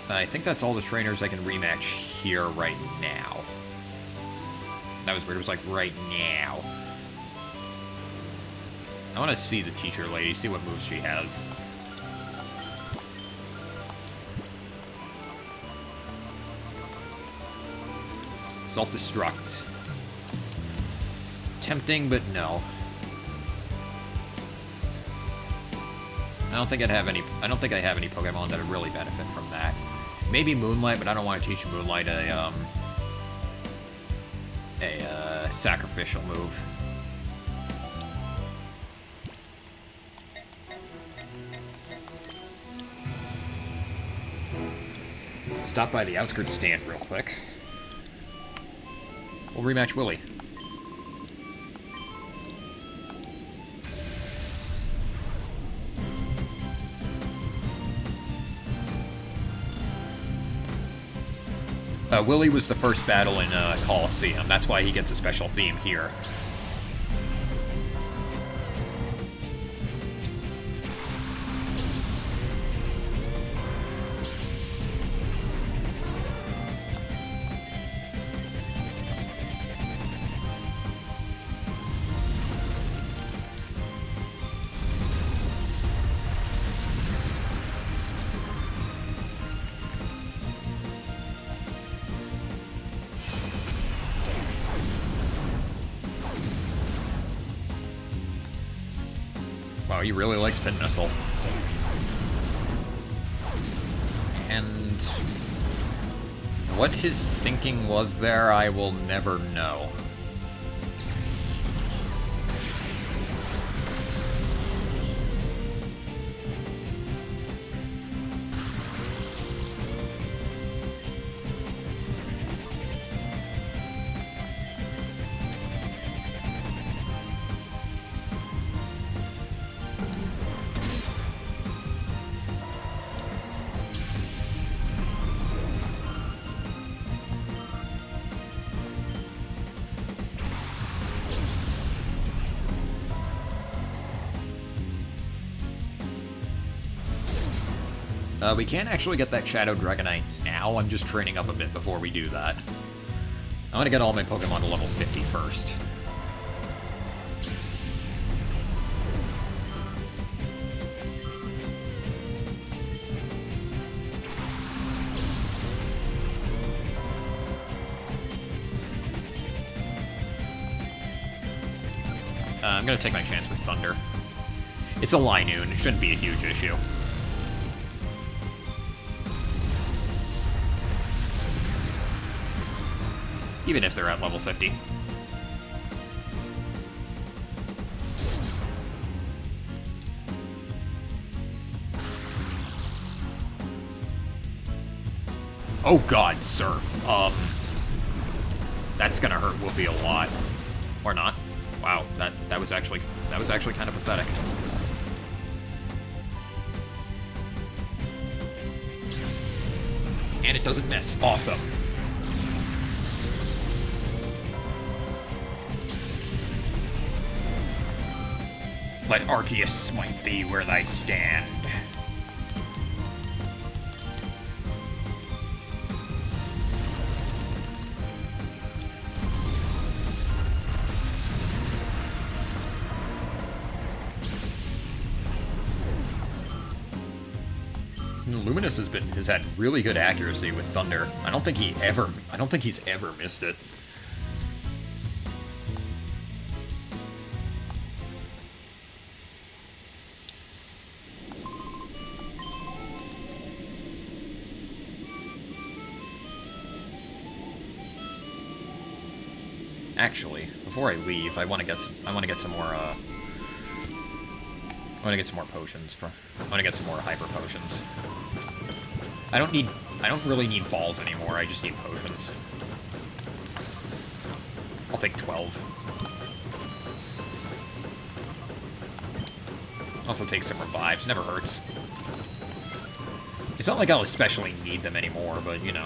I think that's all the trainers I can rematch here right now. That was weird. It was like, right now. I want to see the teacher lady, see what moves she has. Self-destruct. Tempting, but no. I don't think I have any Pokemon that would really benefit from that. Maybe Moonlight, but I don't want to teach Moonlight a sacrificial move. Stop by the outskirts stand real quick. We'll rematch Willy. Willy was the first battle in Coliseum. That's why he gets a special theme here. Wow, he really likes Pin Missile. And what his thinking was there, I will never know. We can't actually get that Shadow Dragonite now. I'm just training up a bit before we do that. I want to get all my Pokemon to level 50 first. I'm going to take my chance with Thunder. It's a Linoon. It shouldn't be a huge issue. Even if they're at level 50. Oh god, Surf. That's gonna hurt Woofy a lot. Or not. Wow, that was actually kind of pathetic. And it doesn't miss. Awesome. Let Arceus smite thee where thy stand. Luminous has had really good accuracy with Thunder. I don't think he's ever missed it. Actually, before I leave, I want to get some more potions I want to get some more hyper potions. I don't really need balls anymore. I just need potions. I'll take 12. Also take some revives, never hurts. It's not like I'll especially need them anymore, but, you know.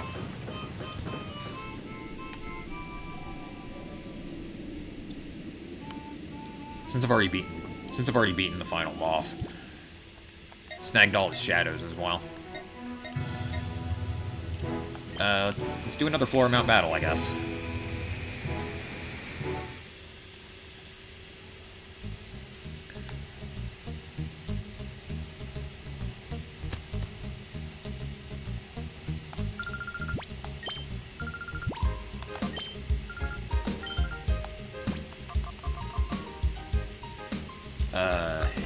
Since I've already beaten the final boss. Snagged all his shadows as well. Let's do another floor mount battle, I guess.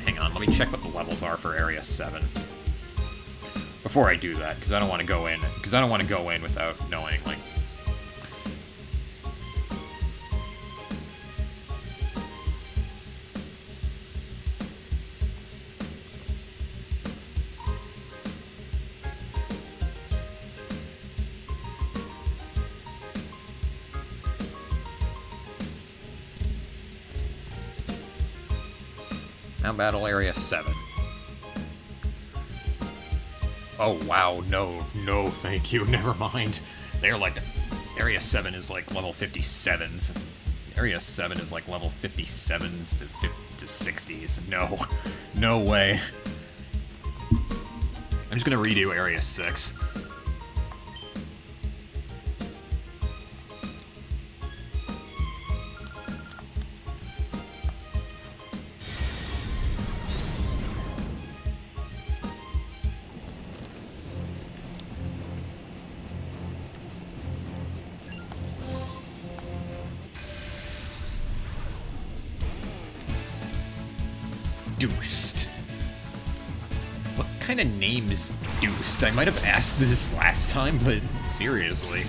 Hang on, let me check what the levels are for Area 7. Before I do that, because I don't want to go in, without knowing, like... Mount Battle Area 7. Oh, wow, no, thank you, never mind. They're like, Area 7 is like level 57s. Area 7 is like level 57s to 60s. No way. I'm just gonna redo Area 6. Deuced. What kind of name is Deuced? I might have asked this last time, but seriously.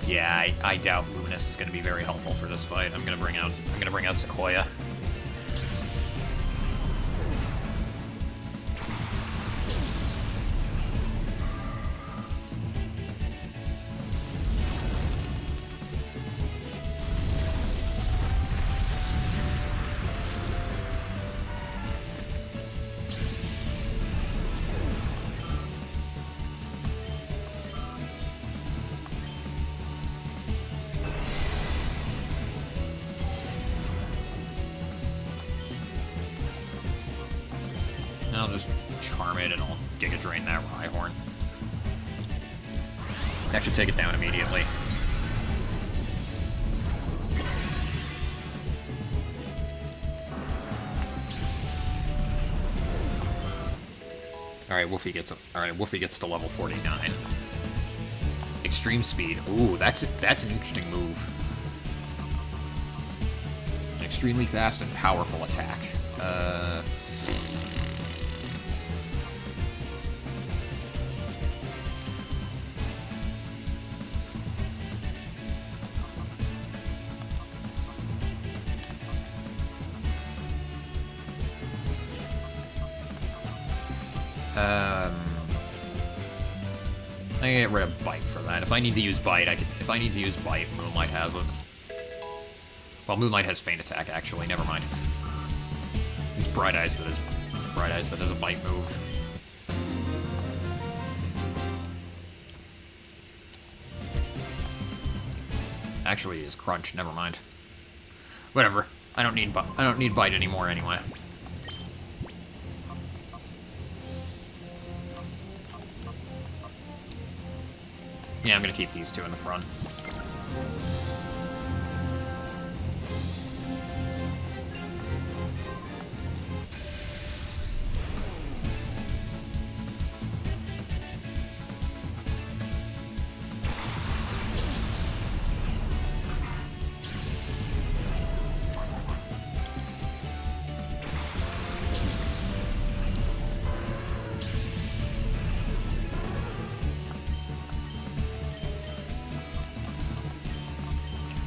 Yeah, I doubt Luminous is going to be very helpful for this fight. I'm gonna bring out Sequoia. I'll just charm it and I'll Giga Drain that Rhyhorn. That should take it down immediately. Alright, Wolfie gets to level 49. Extreme Speed. Ooh, that's an interesting move. An extremely fast and powerful attack. I can get rid of Bite for that. If I need to use Bite, if I need to use Bite, Moonlight has it. Well, Moonlight has Feint Attack, actually. Never mind. It's Bright Eyes that is a Bite move. Actually, it's Crunch. Never mind. Whatever. I don't need Bite anymore anyway. Yeah, I'm gonna keep these two in the front.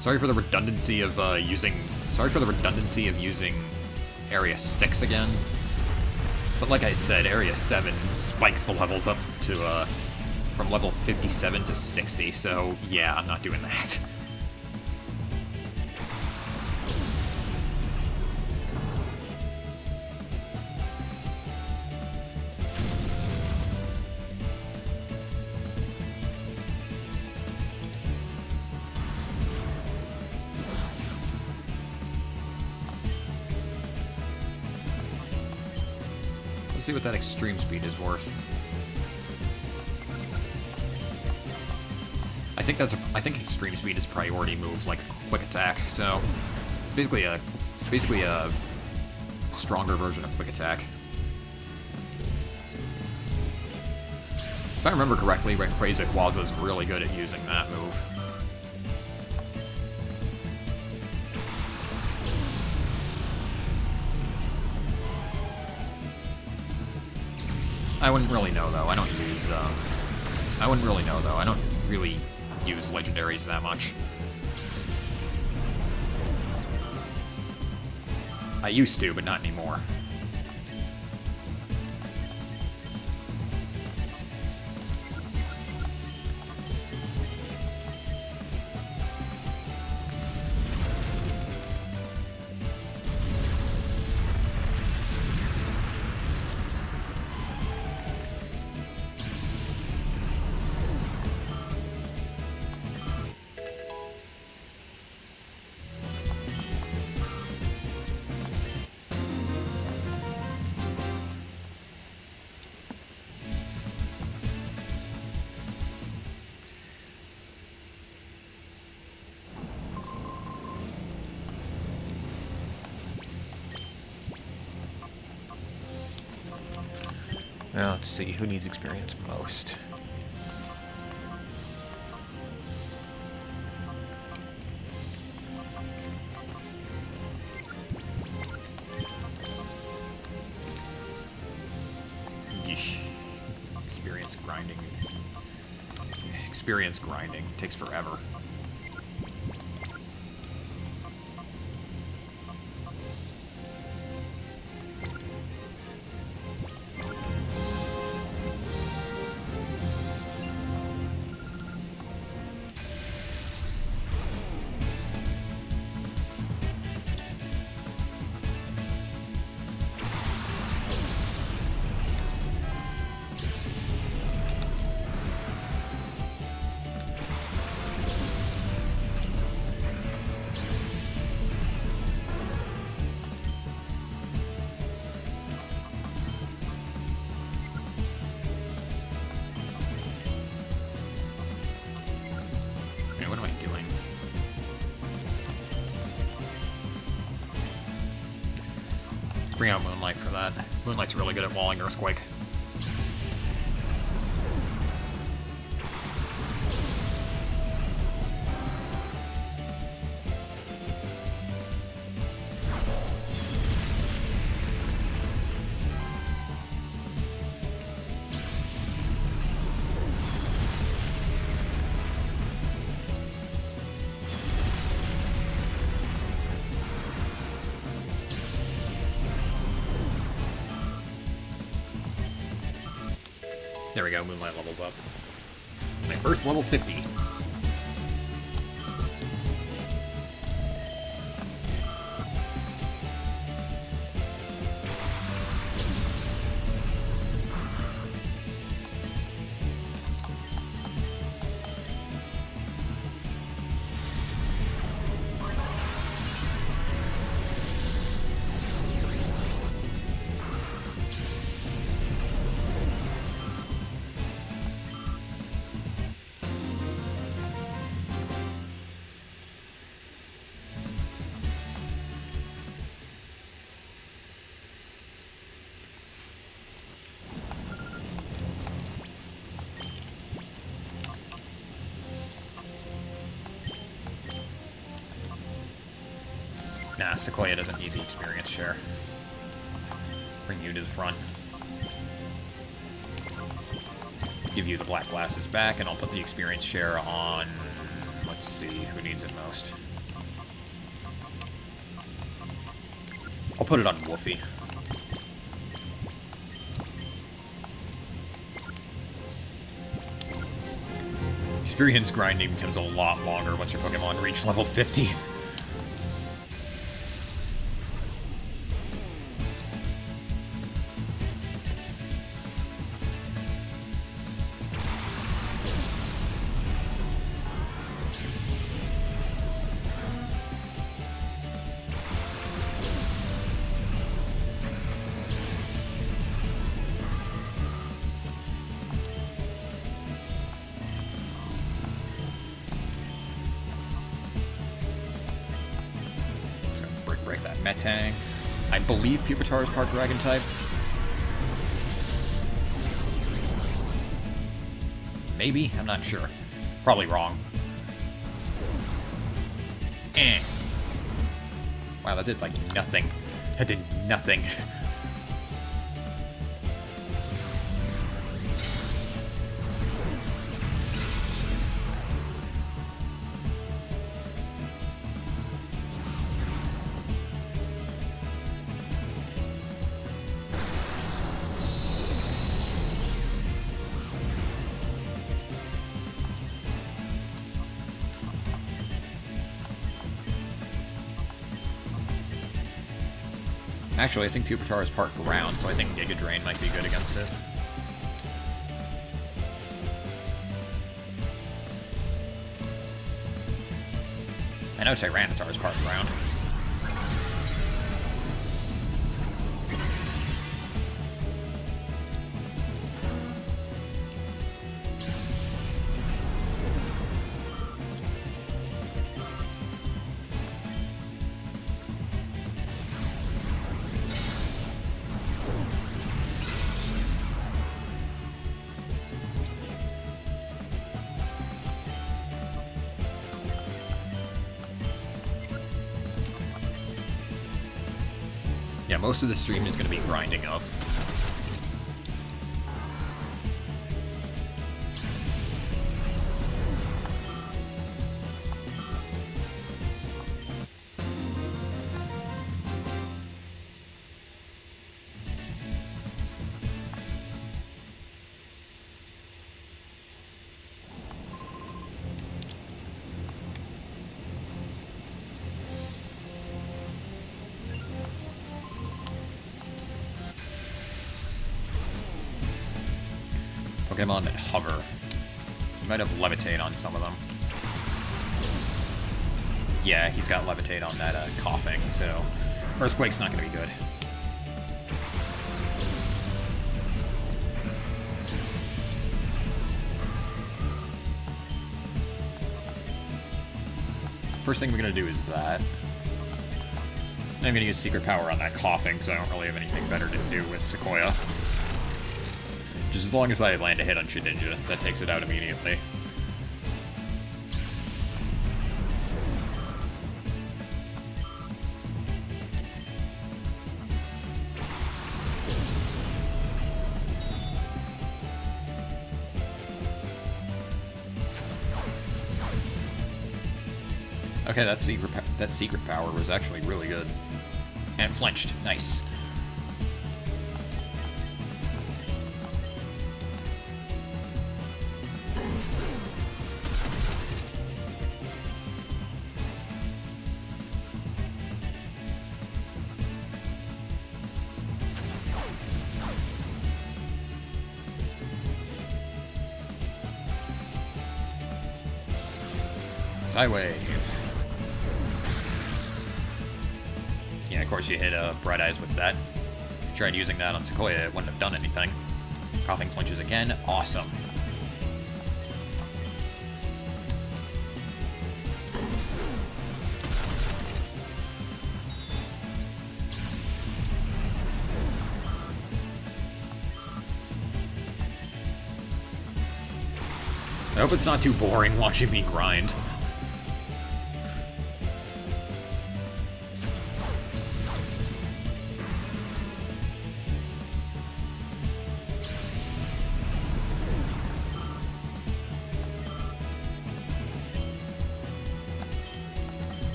Sorry for the redundancy of using Area 6 again. But like I said, Area 7 spikes the levels up to, from level 57 to 60, so yeah, I'm not doing that. Let's see what that extreme speed is worth. I think extreme speed is priority move, like quick attack. So basically a stronger version of quick attack. If I remember correctly, Rayquaza is really good at using that move. I wouldn't really know though. I don't really use legendaries that much. I used to, but not anymore. Now, let's see, who needs experience most? Yeesh. Experience grinding takes forever. Bring out Moonlight for that. Moonlight's really good at walling Earthquake. There we go, Moonlight levels up. My first level 50. Nah, Sequoia doesn't need the experience share. Bring you to the front. Give you the black glasses back, and I'll put the experience share on... Let's see, who needs it most. I'll put it on Woofy. Experience grinding becomes a lot longer once your Pokemon reach level 50. Metang. I believe Pupitar is part Dragon type. Maybe? I'm not sure. Probably wrong. Eh. Wow, that did like nothing. That did nothing. Actually, I think Pupitar is part ground, so I think Giga Drain might be good against it. I know Tyranitar is part ground. Yeah, most of the stream is going to be grinding up. Pokemon that hover. You might have Levitate on some of them. Yeah, he's got Levitate on that coughing, so Earthquake's not going to be good. First thing we're going to do is that. And I'm going to use Secret Power on that coughing, because I don't really have anything better to do with Sequoia. Just as long as I land a hit on Shedinja, that takes it out immediately. Okay, that secret power was actually really good. And flinched. Nice. Sidewave. Yeah, of course you hit Bright Eyes with that. If you tried using that on Sequoia, it wouldn't have done anything. Coughing flinches again. Awesome. I hope it's not too boring watching me grind.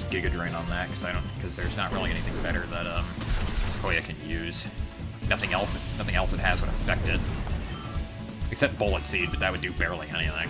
use Giga Drain on that because there's not really anything better that Sequoia can use. Nothing else it has would affect it. Except Bullet Seed, but that would do barely anything.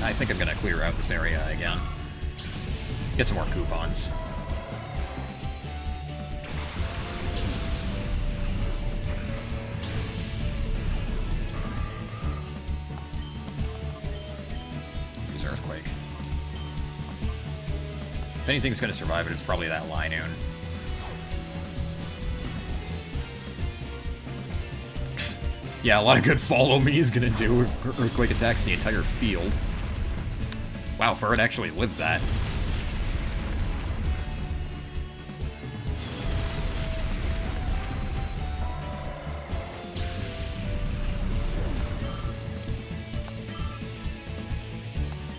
I think I'm gonna clear out this area again. Get some more coupons. Use Earthquake. If anything's gonna survive it, it's probably that Linoon. Yeah, a lot of good follow me is gonna do if Earthquake attacks the entire field. Wow, Furret actually lived that.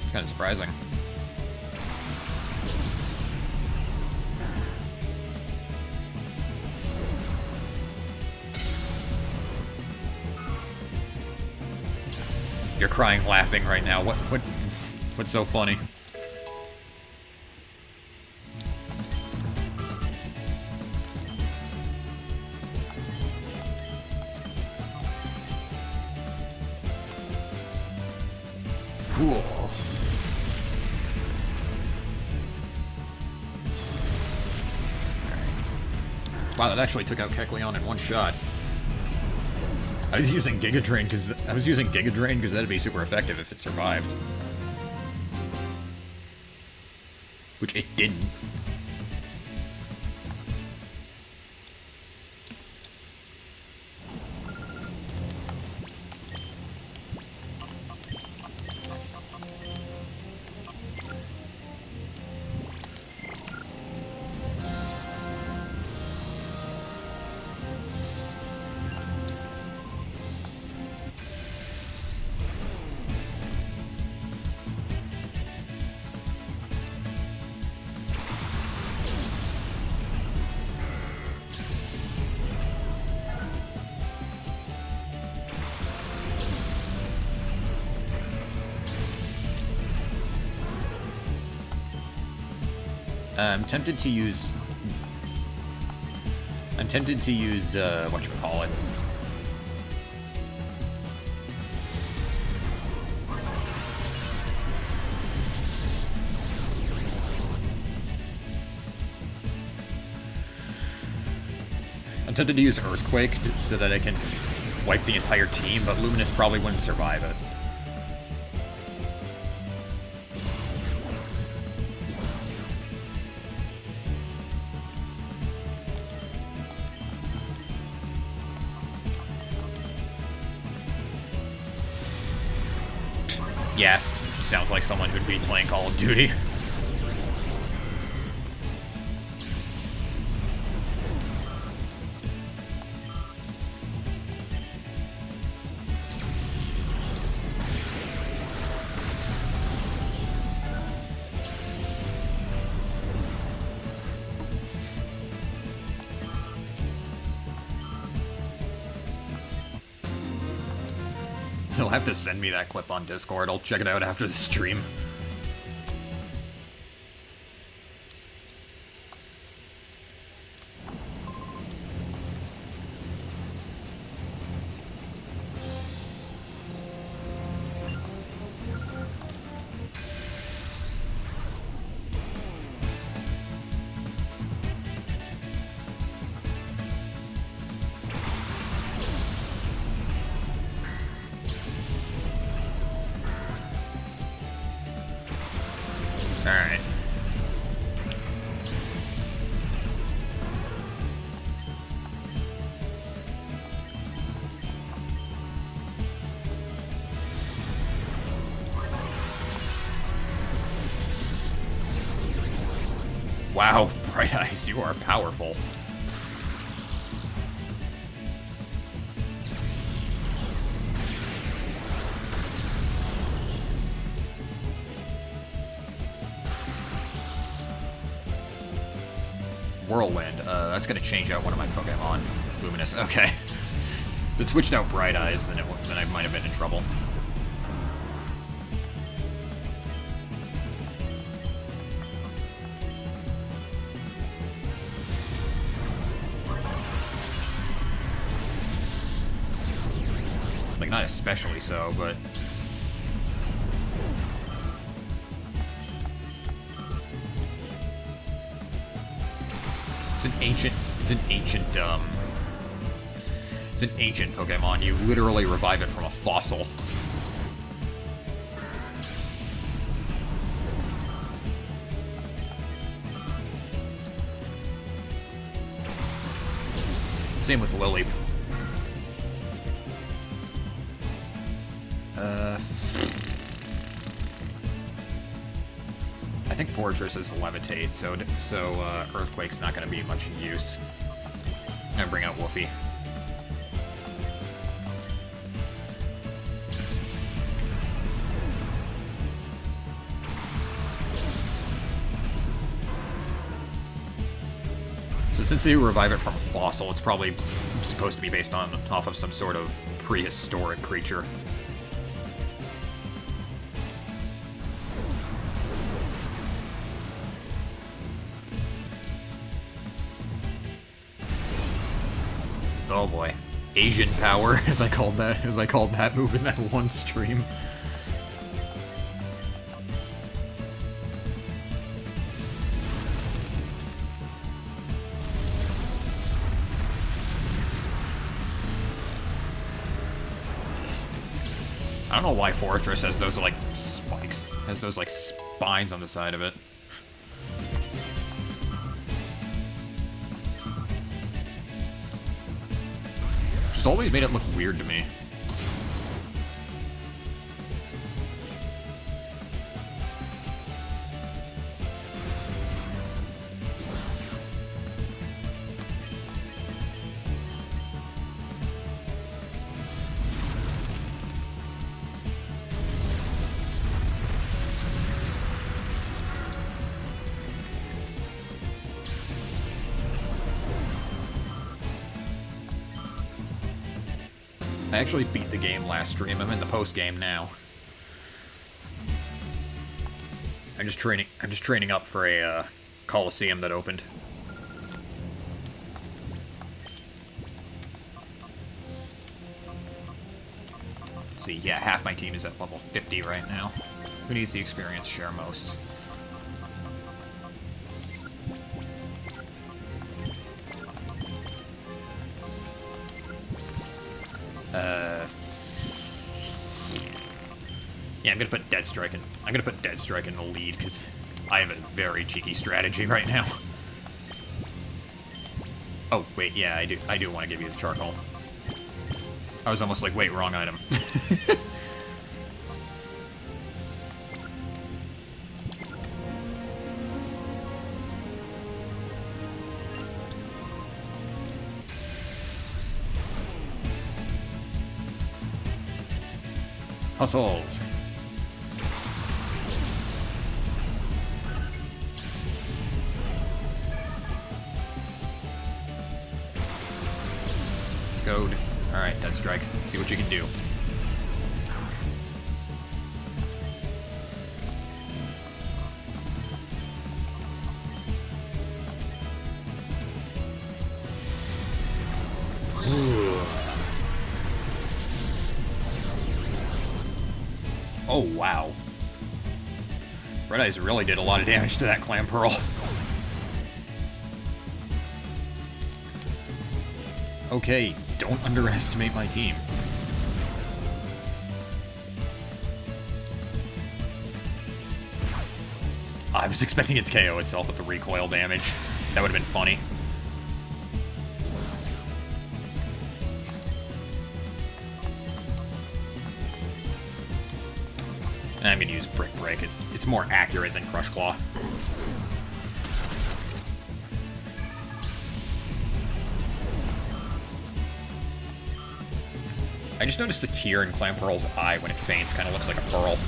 It's kind of surprising. You're crying laughing right now. What's so funny? Cool. Wow, that actually took out Kecleon in one shot. I was using Giga Drain because that'd be super effective if it survived. Which it didn't. I'm tempted to use whatchamacallit. I'm tempted to use Earthquake so that I can wipe the entire team, but Luminous probably wouldn't survive it. Yes, sounds like someone who'd be playing Call of Duty. You'll have to send me that clip on Discord. I'll check it out after the stream. Alright. Wow, Bright Eyes, you are powerful. Whirlwind. That's gonna change out one of my Pokemon. Luminous, okay. If it switched out Bright Eyes, then I might have been in trouble. Like, not especially so, but... It's an ancient Pokemon. You literally revive it from a fossil. Same with Lily. I think Fortress is Levitate, so Earthquake's not going to be much use. I'm going to bring out Woofy. So since they revive it from a fossil, it's probably supposed to be based off of some sort of prehistoric creature. Oh boy. Asian power, as I called that move in that one stream. I don't know why Fortress has those, like, spikes. Has those, like, spines on the side of it. It's always made it look weird to me. I actually beat the game last stream. I'm in the post-game now. I'm just training up for a Coliseum that opened. Let's see, yeah, half my team is at level 50 right now. Who needs the experience share most? Yeah, I'm gonna put Dead Strike in the lead because I have a very cheeky strategy right now. Oh wait, yeah, I do want to give you the charcoal. I was almost like, wait, wrong item. Hustle. Let's go. Alright, Dead Strike. See what you can do. Oh, wow. Red Eyes really did a lot of damage to that Clam Pearl. Okay, don't underestimate my team. I was expecting it to KO itself with the recoil damage. That would have been funny. And I'm gonna use Brick Break. It's more accurate than Crush Claw. I just noticed the tear in Clam Pearl's eye when it faints kind of looks like a pearl.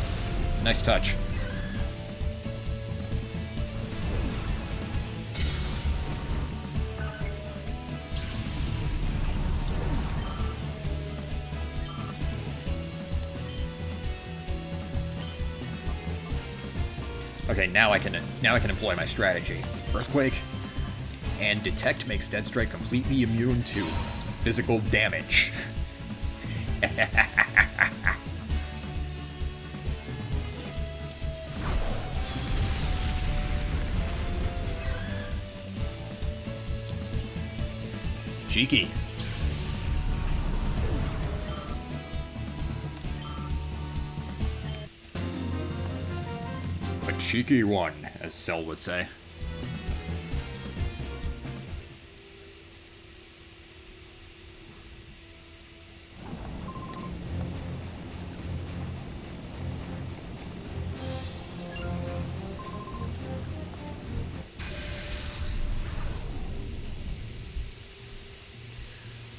Nice touch. Okay, now I can employ my strategy. Earthquake and Detect makes Deadstrike completely immune to physical damage. Cheeky. A cheeky one, as Cell would say.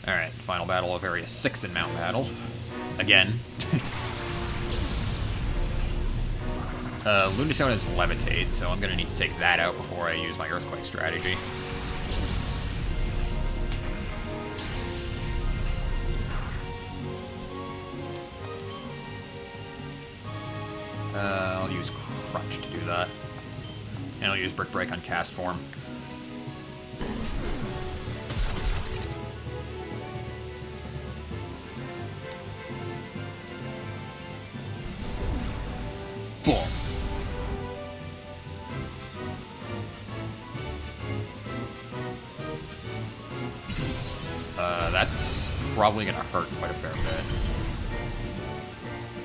Alright, final battle of Area 6 in Mount Battle. Again. Lunatone is Levitate, so I'm gonna need to take that out before I use my Earthquake strategy. I'll use Crutch to do that. And I'll use Brick Break on Cast Form. Boom. That's probably gonna hurt quite a fair bit.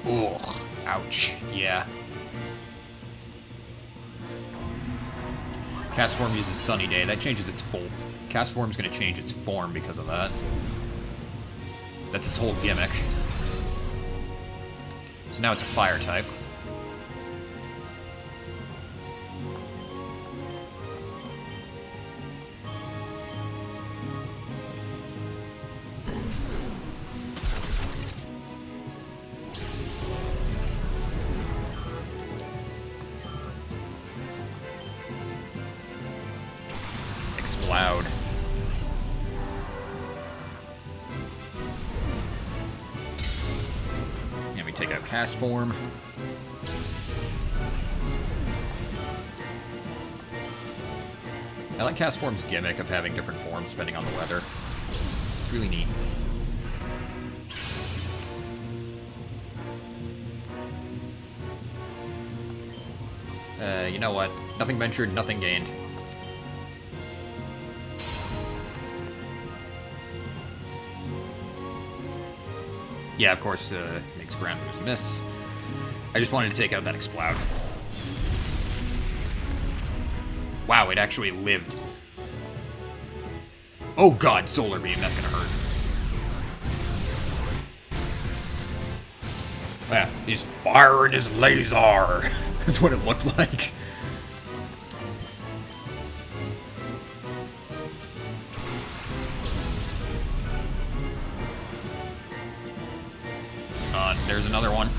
Ugh. Ouch. Yeah. Cast Form uses Sunny Day. That changes its full. Cast Form's gonna change its form because of that. That's its whole gimmick. So now it's a Fire type. Explode. And we take out Cast Form. I like Cast Form's gimmick of having different forms depending on the weather. It's really neat. You know what? Nothing ventured, nothing gained. Yeah, of course, makes ground moves miss. I just wanted to take out that Explode. Wow, it actually lived. Oh god, Solar Beam, that's gonna hurt. Yeah, he's firing his laser. That's what it looked like. There's another one.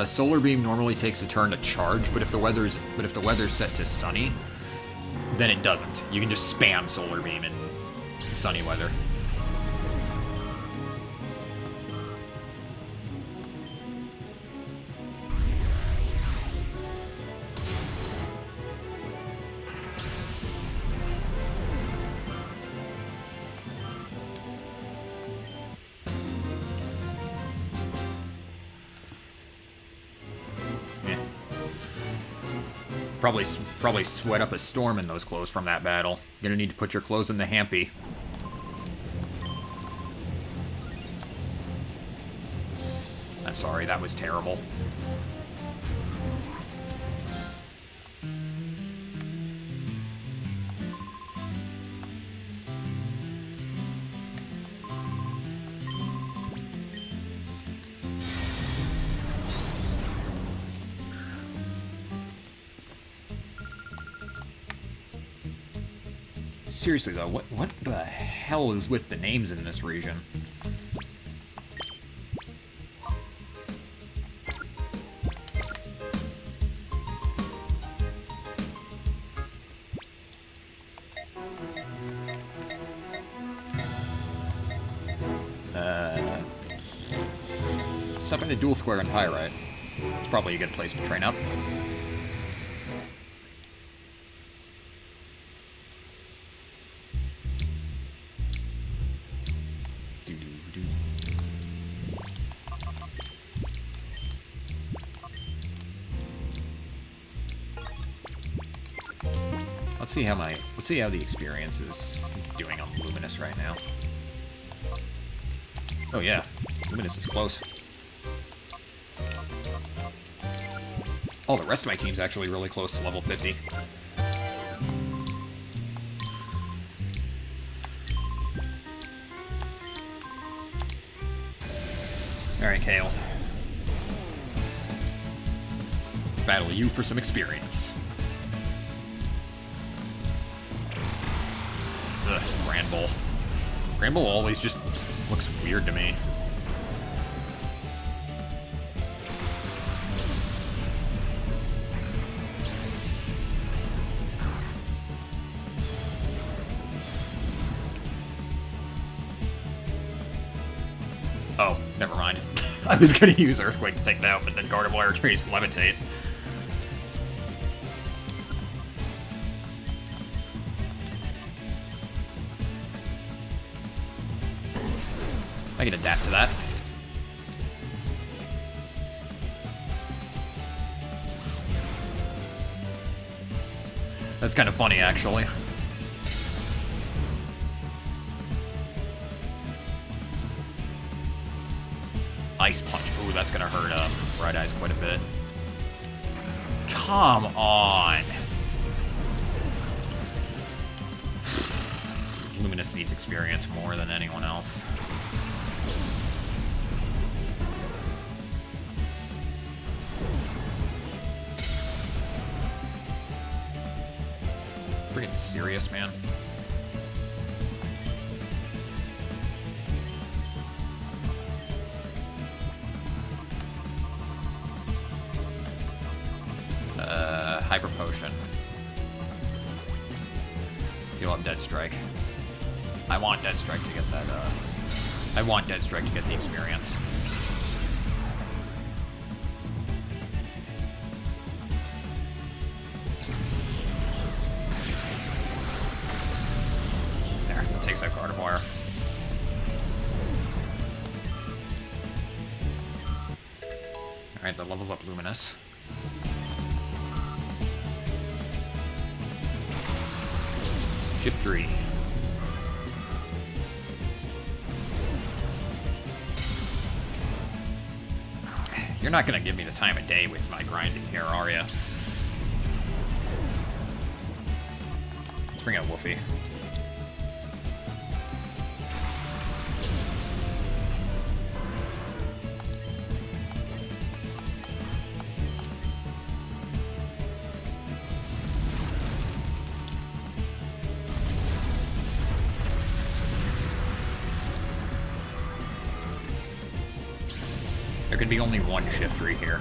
Solar Beam normally takes a turn to charge, but if the weather's set to sunny, then it doesn't. You can just spam Solar Beam in sunny weather. Probably sweat up a storm in those clothes from that battle. You're gonna need to put your clothes in the hampy. I'm sorry, that was terrible. Seriously though, what the hell is with the names in this region? Stop in the dual square and Pyrite. It's probably a good place to train up. Let's see how the experience is doing on Luminous right now. Oh yeah, Luminous is close. Oh, the rest of my team's actually really close to level 50. Alright, Gale. Battle you for some experience. Ugh, Granbull. Granbull always just looks weird to me. Oh, never mind. I was gonna use Earthquake to take that out, but then Gardevoir tries to Levitate. I can adapt to that. That's kind of funny, actually. Ice Punch. Ooh, that's gonna hurt Bright Eyes quite a bit. Come on! Luminous needs experience more than anyone else. Freaking serious, man. Hyper Potion. You'll have Dead Strike. I want Dead Strike to get that, I want Dead Strike to get the experience. There, takes that Gardevoir. Alright, that levels up Luminous. Shift 3. You're not gonna give me the time of day with my grinding here, are ya? Let's bring out Woofy. There could be only one Shiftry here.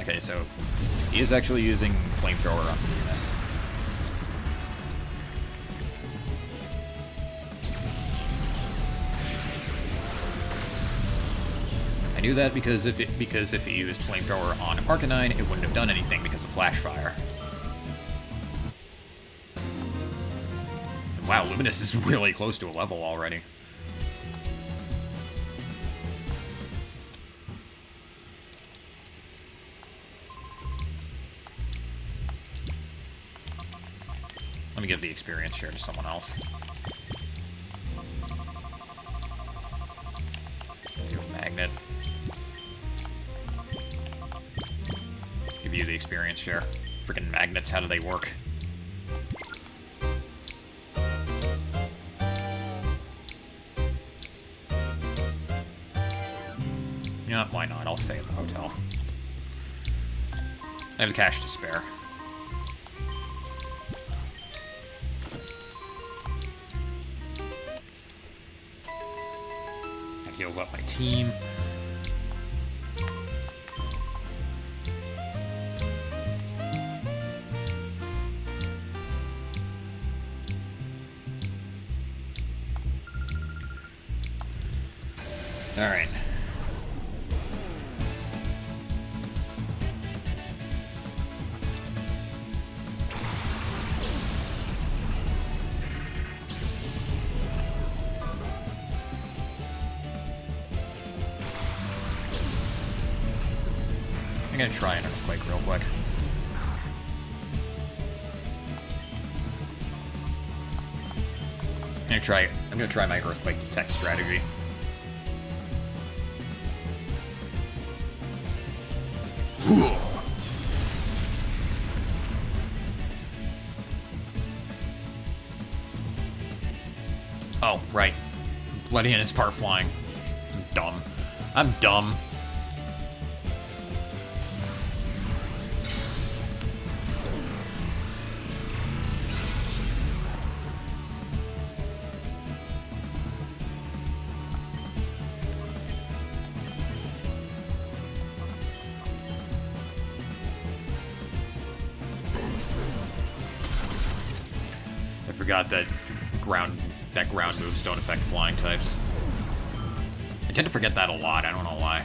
Okay, so he is actually using Flamethrower on Luminous. I knew that because if he used Flamethrower on Arcanine, it wouldn't have done anything because of Flash Fire. Wow, Luminous is really close to a level already. Let me give the experience share to someone else. Do a magnet. Give you the experience share. Freaking magnets, how do they work? You know what? Why not? I'll stay at the hotel. I have cash to spare. That heals up my team. All right. I'm gonna try an earthquake real quick. I'm gonna try my earthquake detect strategy. Oh, right. Letting in his part flying. I'm dumb. I'm dumb. I forgot that ground moves don't affect flying types. I tend to forget that a lot, I don't know why.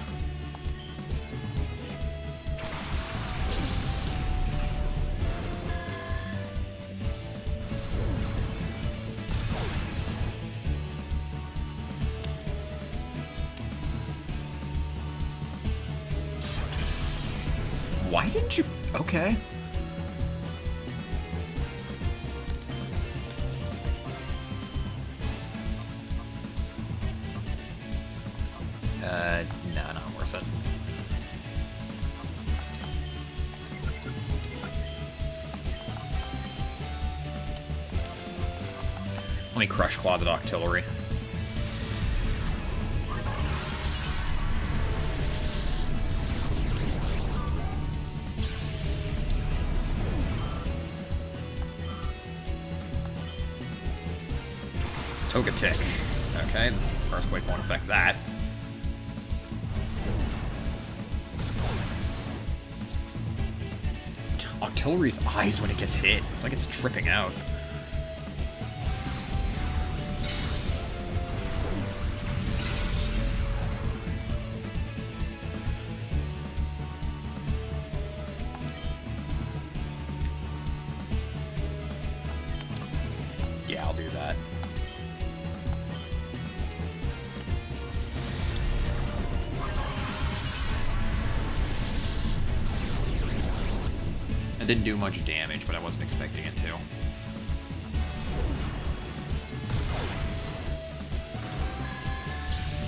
Why didn't you... Okay. No, not worth it. Let me Crush Claw the Octillery. Togetic. Okay, Earthquake won't affect that. Octillery's eyes when it gets hit. It's like it's tripping out. Yeah, I'll do that. It didn't do much damage, but I wasn't expecting it to.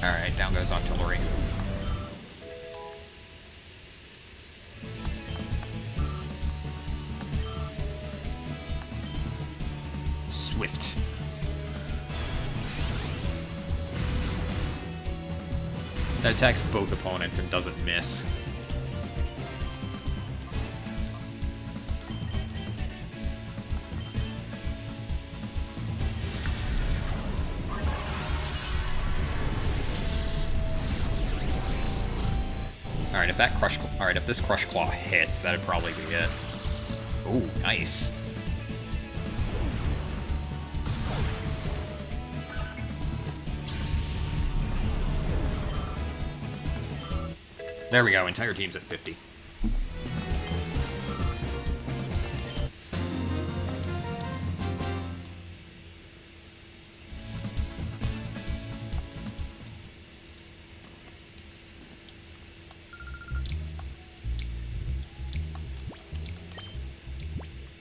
Alright, down goes Octillery. Swift. That attacks both opponents and doesn't miss. Alright, if this Crush Claw hits, that'd probably be it. Ooh, nice. There we go, entire team's at 50.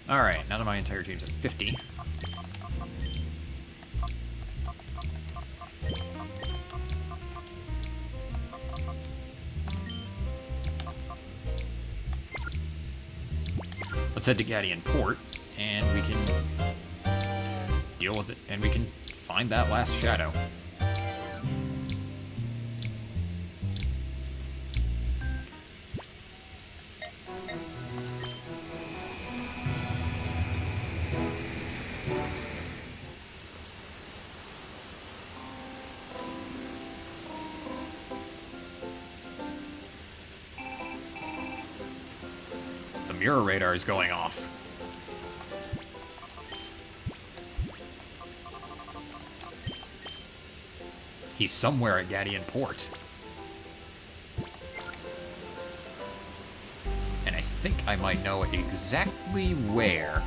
Alright, now that my entire team's at 50. Let's head to Gadian Port, and we can deal with it, and we can find that last shadow. mirror radar is going off. He's somewhere at Gadian Port. And I think I might know exactly where.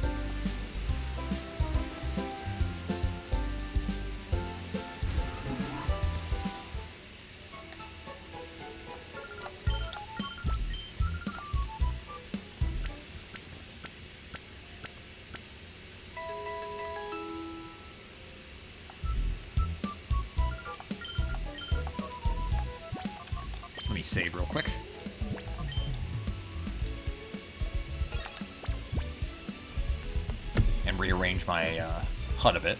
Let me save real quick. And rearrange my HUD a bit.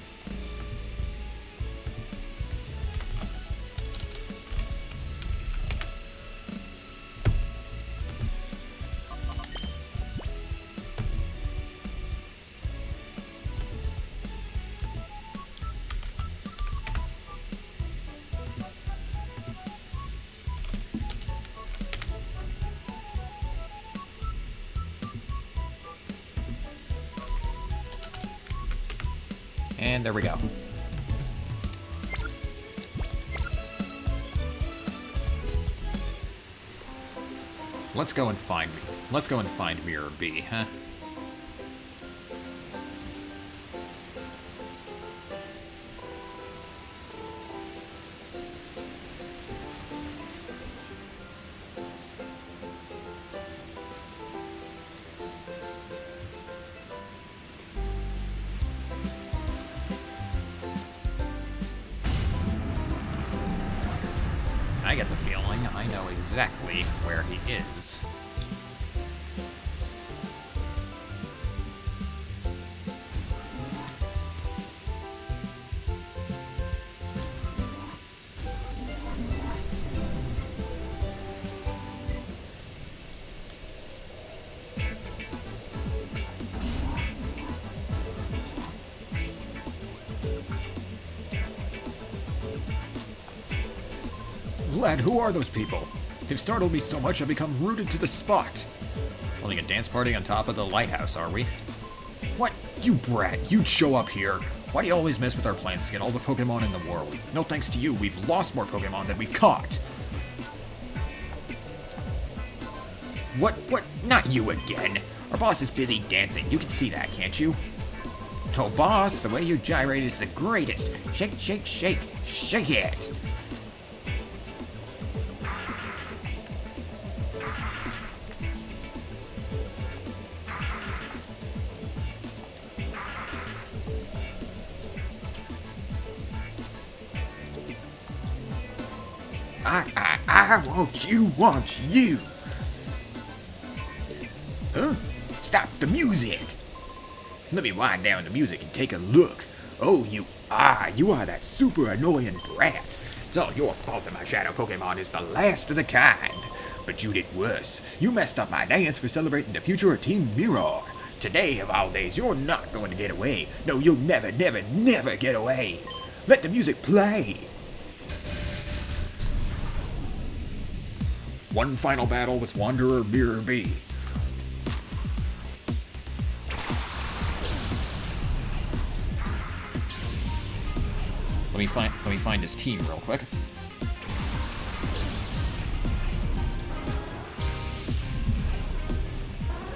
And there we go. Let's go and find Mirror B, huh? I get the feeling I know exactly where he is. Lad, who are those people? They've startled me so much I've become rooted to the spot. Holding a dance party on top of the lighthouse, are we? What? You brat, you'd show up here. Why do you always mess with our plans to get all the Pokémon in the world? No thanks to you, we've lost more Pokémon than we've caught. What? Not you again. Our boss is busy dancing. You can see that, can't you? Oh, boss, the way you gyrate is the greatest. Shake, shake, shake. Shake it. I want you. Huh? Stop the music. Let me wind down the music and take a look. Oh, you are that super annoying brat. It's all your fault that my shadow Pokemon is the last of the kind. But you did worse. You messed up my dance for celebrating the future of Team Mirror. Today, of all days, you're not going to get away. No, you'll never, never, never get away. Let the music play. One final battle with Wanderer Mirror B. Let me find his team real quick.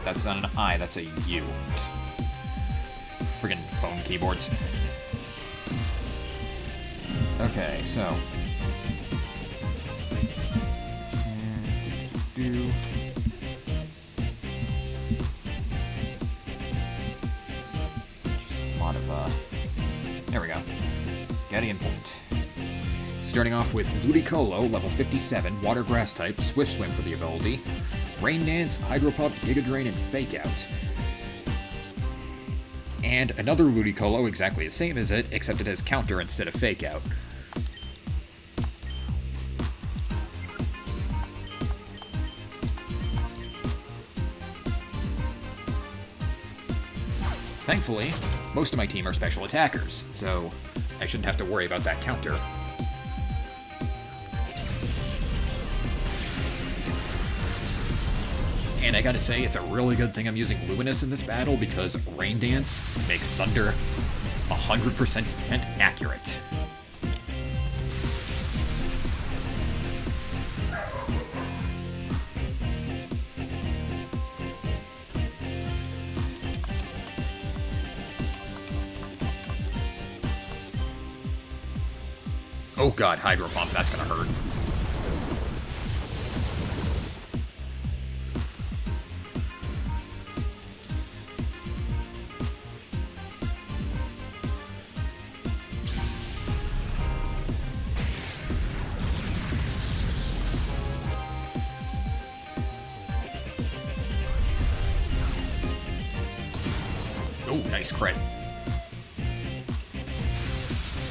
That's not an I, that's a U. Friggin' phone keyboards. Okay, so just a lot of there we go. Gadian Point. Starting off with Ludicolo, level 57, Water Grass type, Swift Swim for the ability, Rain Dance, Hydro Pump, Giga Drain, and Fake Out. And another Ludicolo, exactly the same as it, except it has Counter instead of Fake Out. Thankfully, most of my team are special attackers, so I shouldn't have to worry about that counter. And I gotta say, it's a really good thing I'm using Luminous in this battle because Rain Dance makes Thunder 100% accurate. Oh god, Hydro Pump, that's gonna hurt. Oh, nice crit.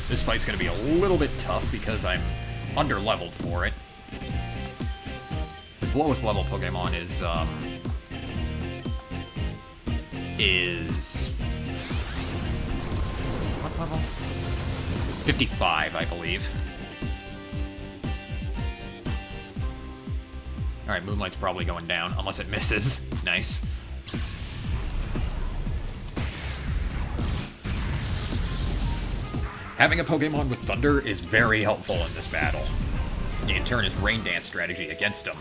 This fight's gonna be a little bit tough because I'm under-leveled for it. His lowest level Pokemon is... what level? 55, I believe. Alright, Moonlight's probably going down, unless it misses. Nice. Having a Pokemon with Thunder is very helpful in this battle. You can turn his Rain Dance strategy against him.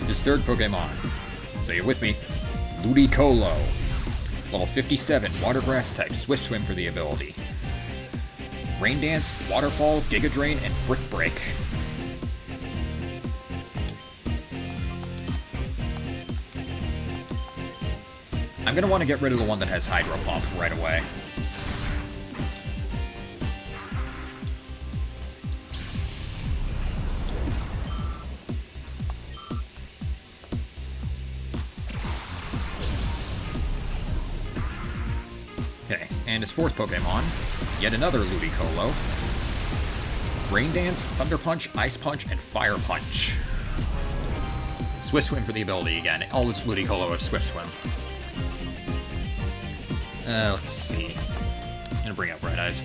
His third Pokemon, say it with me, Ludicolo. Level 57, Water Grass type, Swift Swim for the ability. Rain Dance, Waterfall, Giga Drain, and Brick Break. I'm going to want to get rid of the one that has Hydro Pump right away. Okay, and his fourth Pokemon, yet another Ludicolo. Rain Dance, Thunder Punch, Ice Punch, and Fire Punch. Swift Swim for the ability again. All this Ludicolo have Swift Swim. Let's see. I'm gonna bring out Bright Eyes.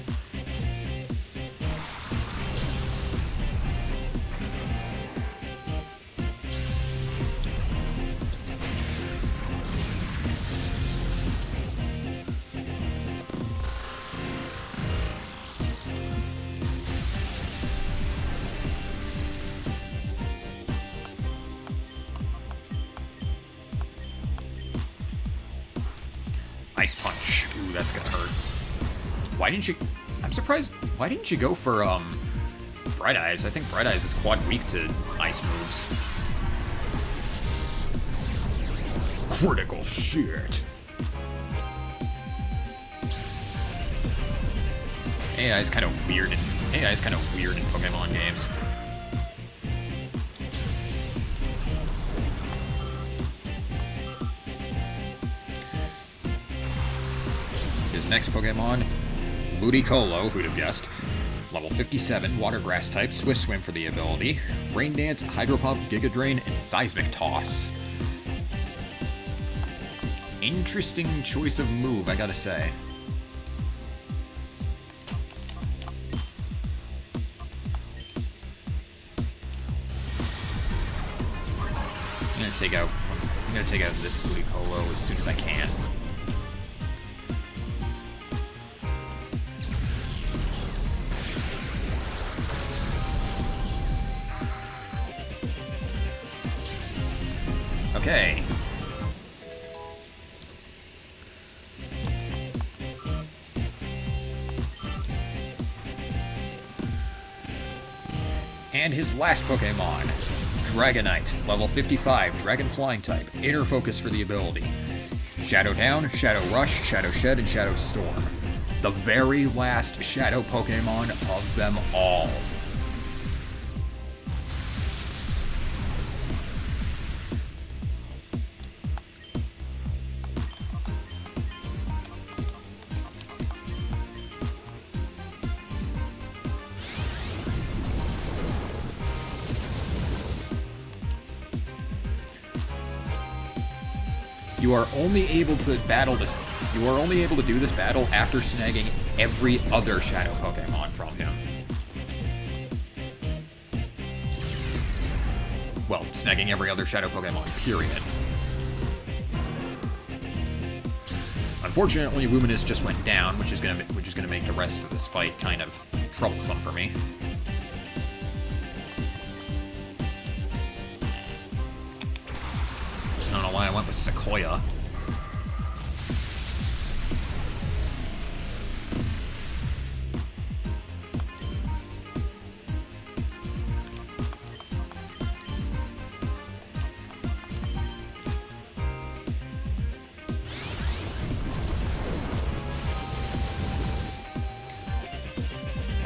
Ice Punch. Ooh, that's gonna hurt. Why didn't you... I'm surprised. Why didn't you go for, Bright Eyes? I think Bright Eyes is quad weak to ice moves. Critical shit. AI is kind of weird in Pokemon games. His next Pokemon, Ludicolo, who'd have guessed. Level 57, Water Grass type, Swift Swim for the ability. Rain Dance, Hydro Pump, Giga Drain, and Seismic Toss. Interesting choice of move, I gotta say. I'm gonna take out this Ludicolo as soon as I can. Okay. And his last Pokemon, Dragonite, level 55, Dragon Flying type, Inner Focus for the ability. Shadow Down, Shadow Rush, Shadow Shed, and Shadow Storm. The very last Shadow Pokemon of them all. You are only able to battle this. You are only able to do this battle after snagging every other Shadow Pokemon from him. Well, snagging every other Shadow Pokemon, period. Unfortunately, Luminous just went down, which is gonna make the rest of this fight kind of troublesome for me. I don't know why I went with Sequoia.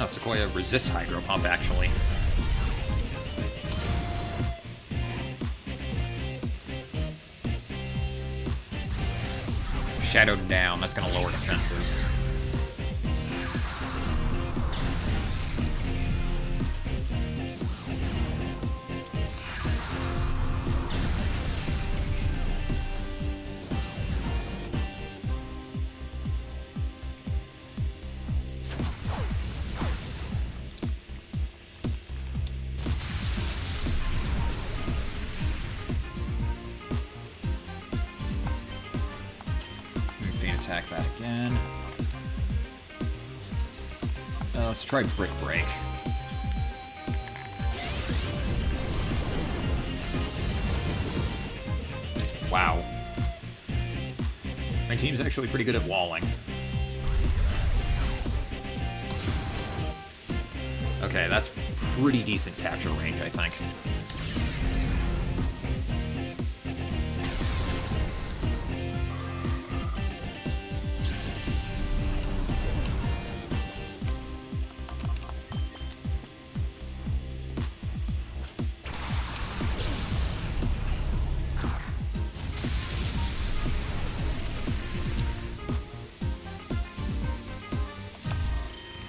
Oh, Sequoia resists Hydro Pump, actually. Shadowed down, that's gonna lower defenses. Attack that again. Let's try Brick Break. Wow. My team's actually pretty good at walling. Okay, that's pretty decent capture range, I think.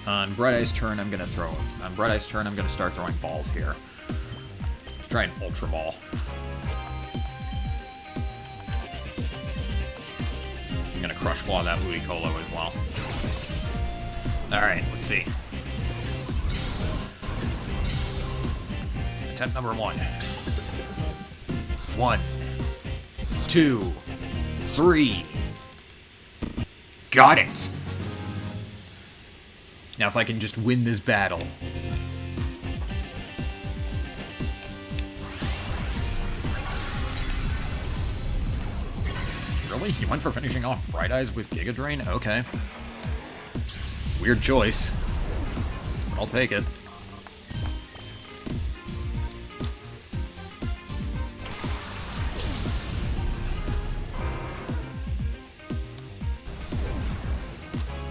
On Bright Eye's turn, I'm gonna start throwing balls here. Let's try an Ultra Ball. I'm gonna Crush Claw that Ludicolo as well. Alright, let's see. Attempt number 1. 1, 2, 3. Got it! Now if I can just win this battle. Really? You went for finishing off Bright Eyes with Giga Drain? Okay. Weird choice. But I'll take it.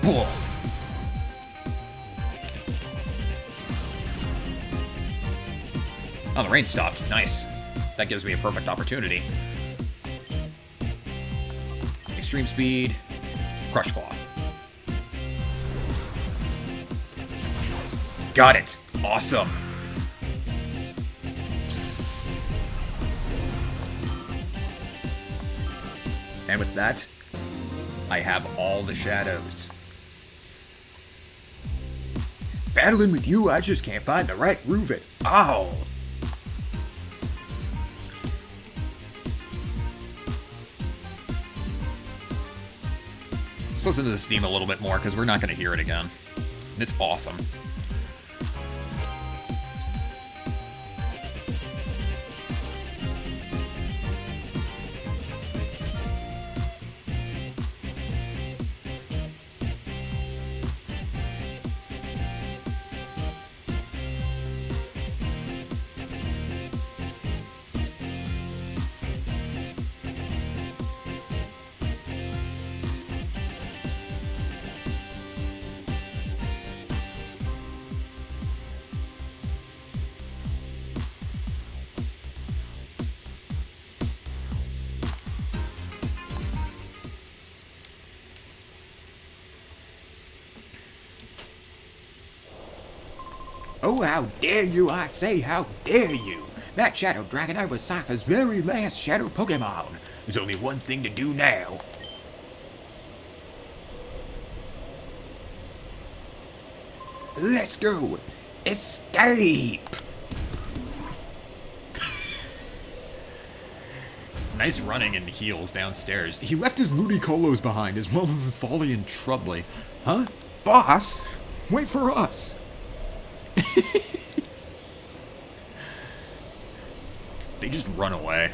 Whoa. Oh, the rain stopped. Nice. That gives me a perfect opportunity. Extreme Speed. Crush Claw. Got it. Awesome. And with that, I have all the shadows. Battling with you, I just can't find the right groove at all. Let's listen to this theme a little bit more, because we're not going to hear it again. And it's awesome. Oh, how dare you, I say, how dare you! That Shadow Dragonite was Cipher's very last Shadow Pokémon. There's only one thing to do now. Let's go! Escape! Nice running in the heels downstairs. He left his Ludicolo's behind, as well as his Folly and Trudley. Huh? Boss? Wait for us! They just run away.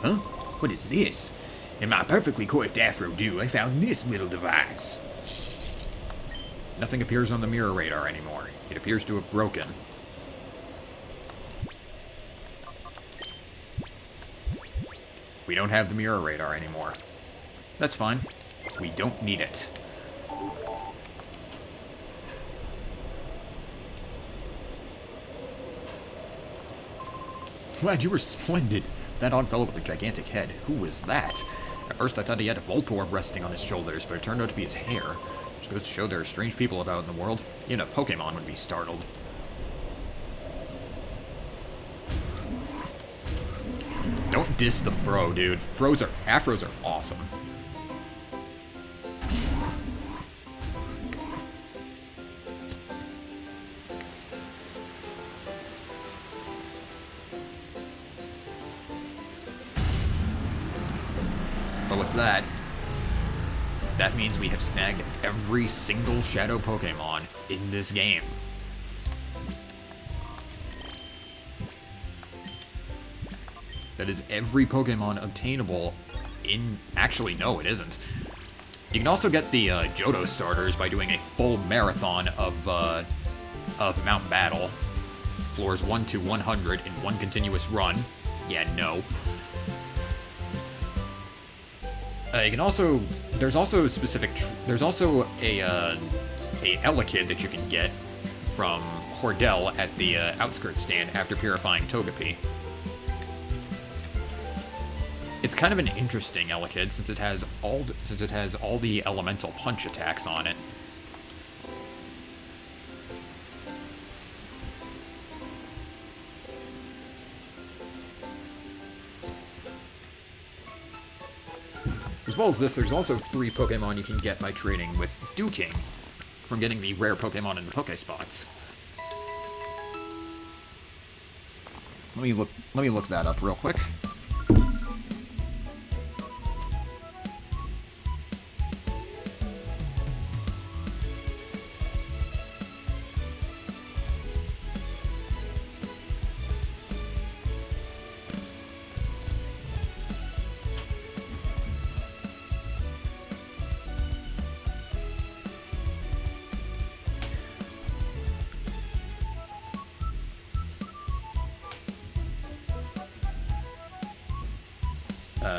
Huh? What is this? In my perfectly coiffed afro do, I found this little device. Nothing appears on the mirror radar anymore. It appears to have broken. We don't have the mirror radar anymore. That's fine. We don't need it. Glad you were splendid. That odd fellow with the gigantic head. Who was that? At first I thought he had a Voltorb resting on his shoulders, but it turned out to be his hair. Just goes to show there are strange people about in the world. Even a Pokémon would be startled. Don't diss the fro, dude. Afros are awesome. But with that means we have snagged every single Shadow Pokémon in this game. That is every Pokemon obtainable in... Actually, no, it isn't. You can also get the Johto starters by doing a full marathon of Mountain Battle. Floors 1 to 100 in one continuous run. Yeah, no. You can also... There's also a specific... There's also a Elekid that you can get from Hordell at the Outskirts stand after purifying Togepi. It's kind of an interesting Elekid since it has all the elemental punch attacks on it. As well as this, there's also 3 Pokemon you can get by trading with Duking from getting the rare Pokemon in the Pokespots. Let me look that up real quick.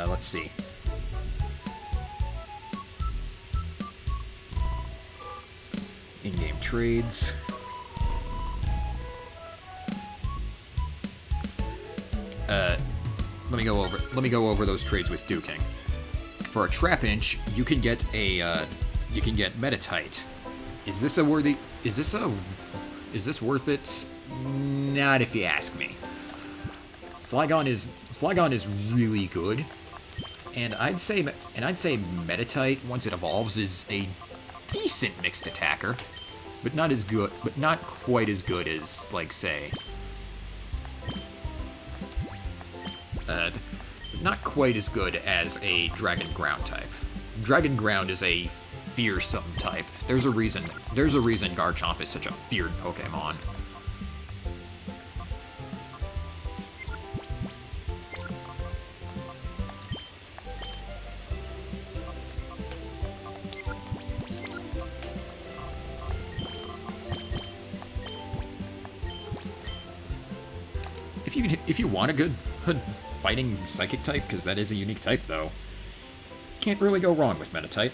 Let's see. In-game trades. Let me go over those trades with Duking. For a Trapinch, you can get Metatite. Is this worth it? Not if you ask me. Flygon is really good. And I'd say Metatite, once it evolves, is a decent mixed attacker, but not quite as good as, like, say, not quite as good as a Dragon Ground type. Dragon Ground is a fearsome type. There's a reason Garchomp is such a feared Pokemon. If you want a good fighting psychic type, because that is a unique type, though, can't really go wrong with Metatite.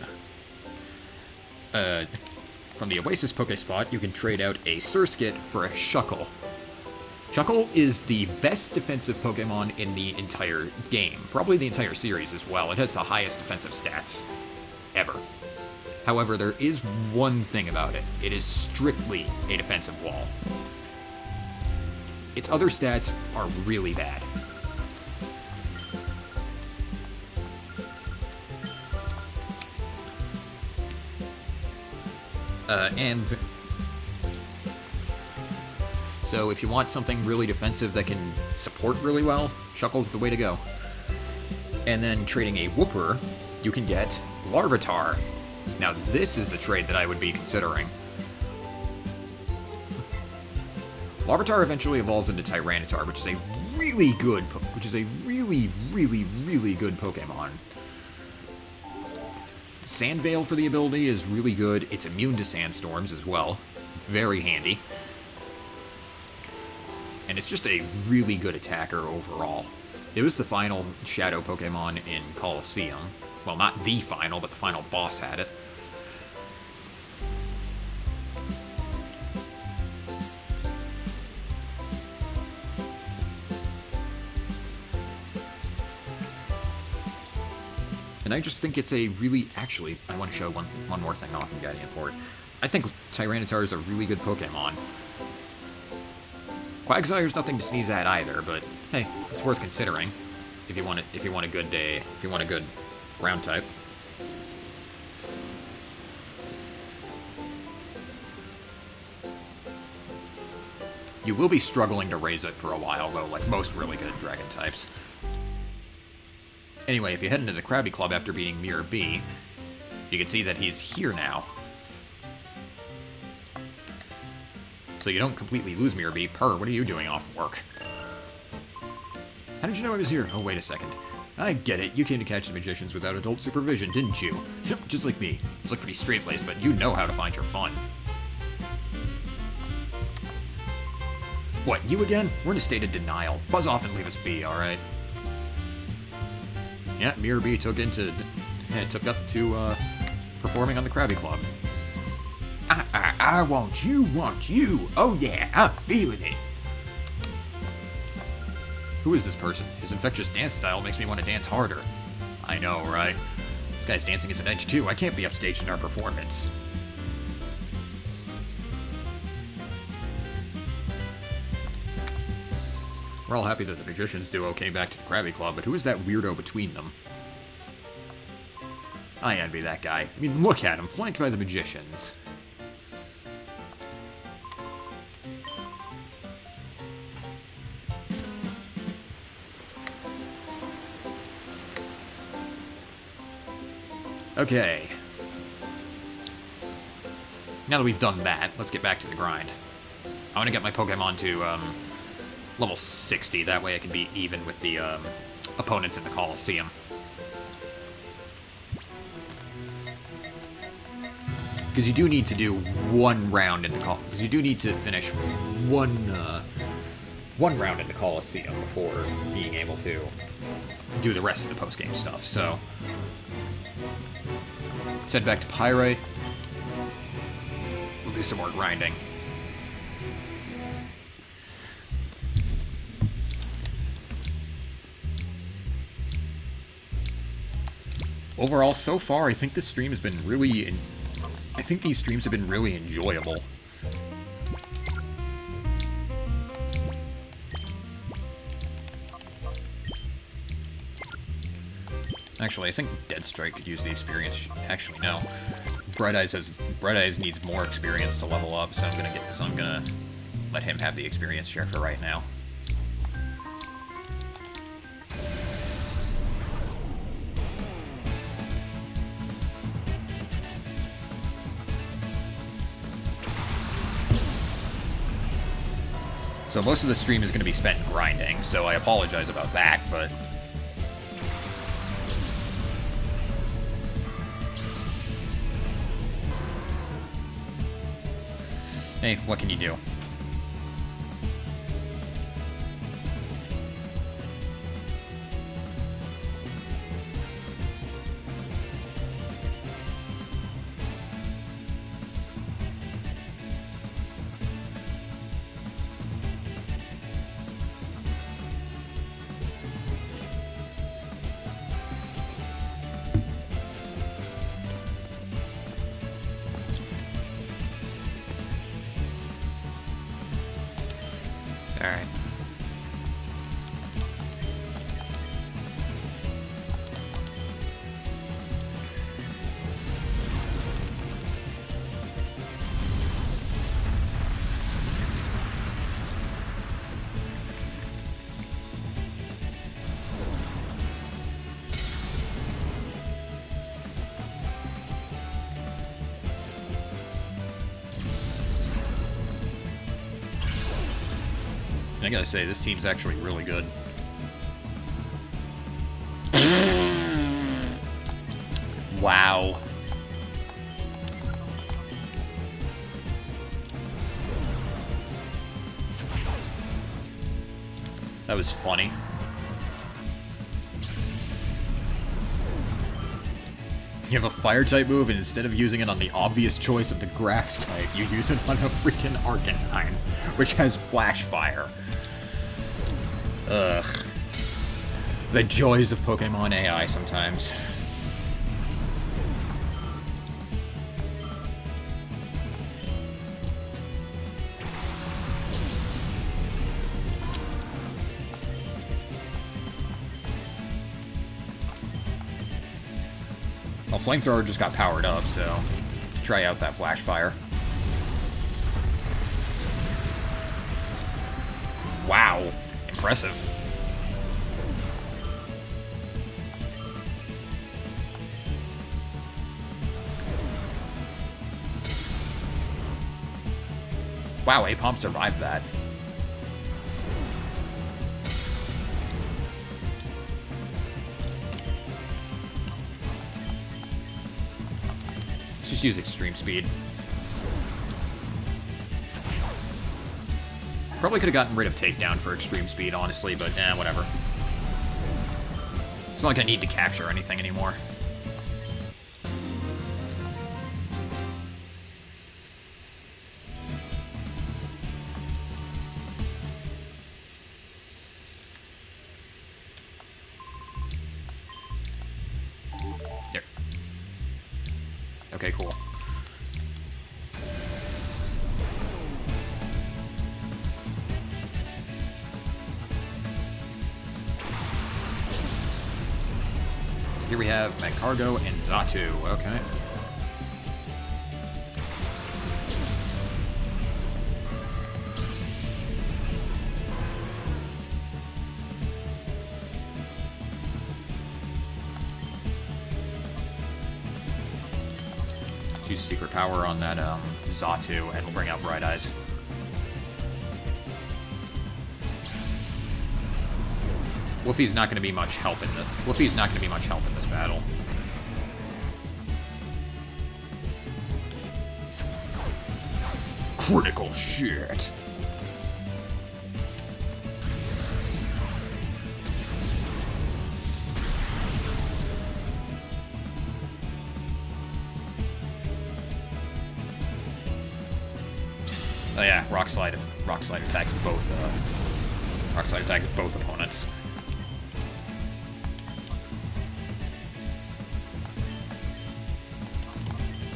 From the Oasis Pokespot, you can trade out a Surskit for a Shuckle. Shuckle is the best defensive Pokemon in the entire game, probably the entire series as well. It has the highest defensive stats ever. However, there is one thing about it. It is strictly a defensive wall. its other stats are really bad. So if you want something really defensive that can support really well, Shuckle's the way to go. And then trading a Whooper, you can get Larvitar. Now this is a trade that I would be considering. Larvitar eventually evolves into Tyranitar, which is a really good Pokemon. Sandveil for the ability is really good. It's immune to sandstorms as well. Very handy. And it's just a really good attacker overall. It was the final Shadow Pokemon in Colosseum. Well, not the final, but the final boss had it. And I just think it's a really... Actually, I want to show one more thing off in Guardian Port. I think Tyranitar is a really good Pokemon. Quagsire's nothing to sneeze at either, but hey, it's worth considering if you want a good day, if you want a good ground type. You will be struggling to raise it for a while, though, like most really good dragon types. Anyway, if you head into the Krabby Club after beating Mirror B, you can see that he's here now. So you don't completely lose Mirror B. Purr, what are you doing off work? How did you know I was here? Oh, wait a second. I get it. You came to catch the magicians without adult supervision, didn't you? Just like me. You look pretty straight-laced, but you know how to find your fun. What, you again? We're in a state of denial. Buzz off and leave us be, alright? Yeah, Mirror B took up to performing on the Krabby Club. I want you. Oh yeah, I'm feeling it. Who is this person? His infectious dance style makes me want to dance harder. I know, right? This guy's dancing is an edge too. I can't be upstaged in our performance. We're all happy that the Magicians duo came back to the Krabby Club, but who is that weirdo between them? I envy that guy. I mean, look at him, flanked by the Magicians. Okay. Now that we've done that, let's get back to the grind. I want to get my Pokemon to, level 60, that way I can be even with the, opponents in the Colosseum. Because you do need to do one round in the because you do need to finish one round in the Colosseum before being able to do the rest of the post-game stuff, so... Let's head back to Pyrite. We'll do some more grinding. Overall, so far, I think this stream has been really... I think these streams have been really enjoyable. Actually, I think Deadstrike could use the experience. Actually, no. Bright Eyes needs more experience to level up, so I'm gonna let him have the experience share for right now. So most of the stream is going to be spent grinding, so I apologize about that, but... Hey, what can you do? Alright. I gotta say, this team's actually really good. Wow. That was funny. You have a fire-type move, and instead of using it on the obvious choice of the grass type, you use it on a freaking Arcanine, which has Flash Fire. Ugh. The joys of Pokemon AI sometimes. Well, Flamethrower just got powered up, so let's try out that Flash Fire. Wow. Impressive. Wow, Apom survived that. Just use Extreme Speed. Probably could have gotten rid of Takedown for Extreme Speed, honestly, but whatever. It's not like I need to capture anything anymore. There. Okay, cool. Here we have Magcargo and Xatu. Okay. Use Secret Power on that Xatu, and we'll bring out Bright Eyes. Woofie's not going to be much help in this battle. Critical shit. Oh yeah, Rock Slide attacks both. Rock Slide attacks both opponents.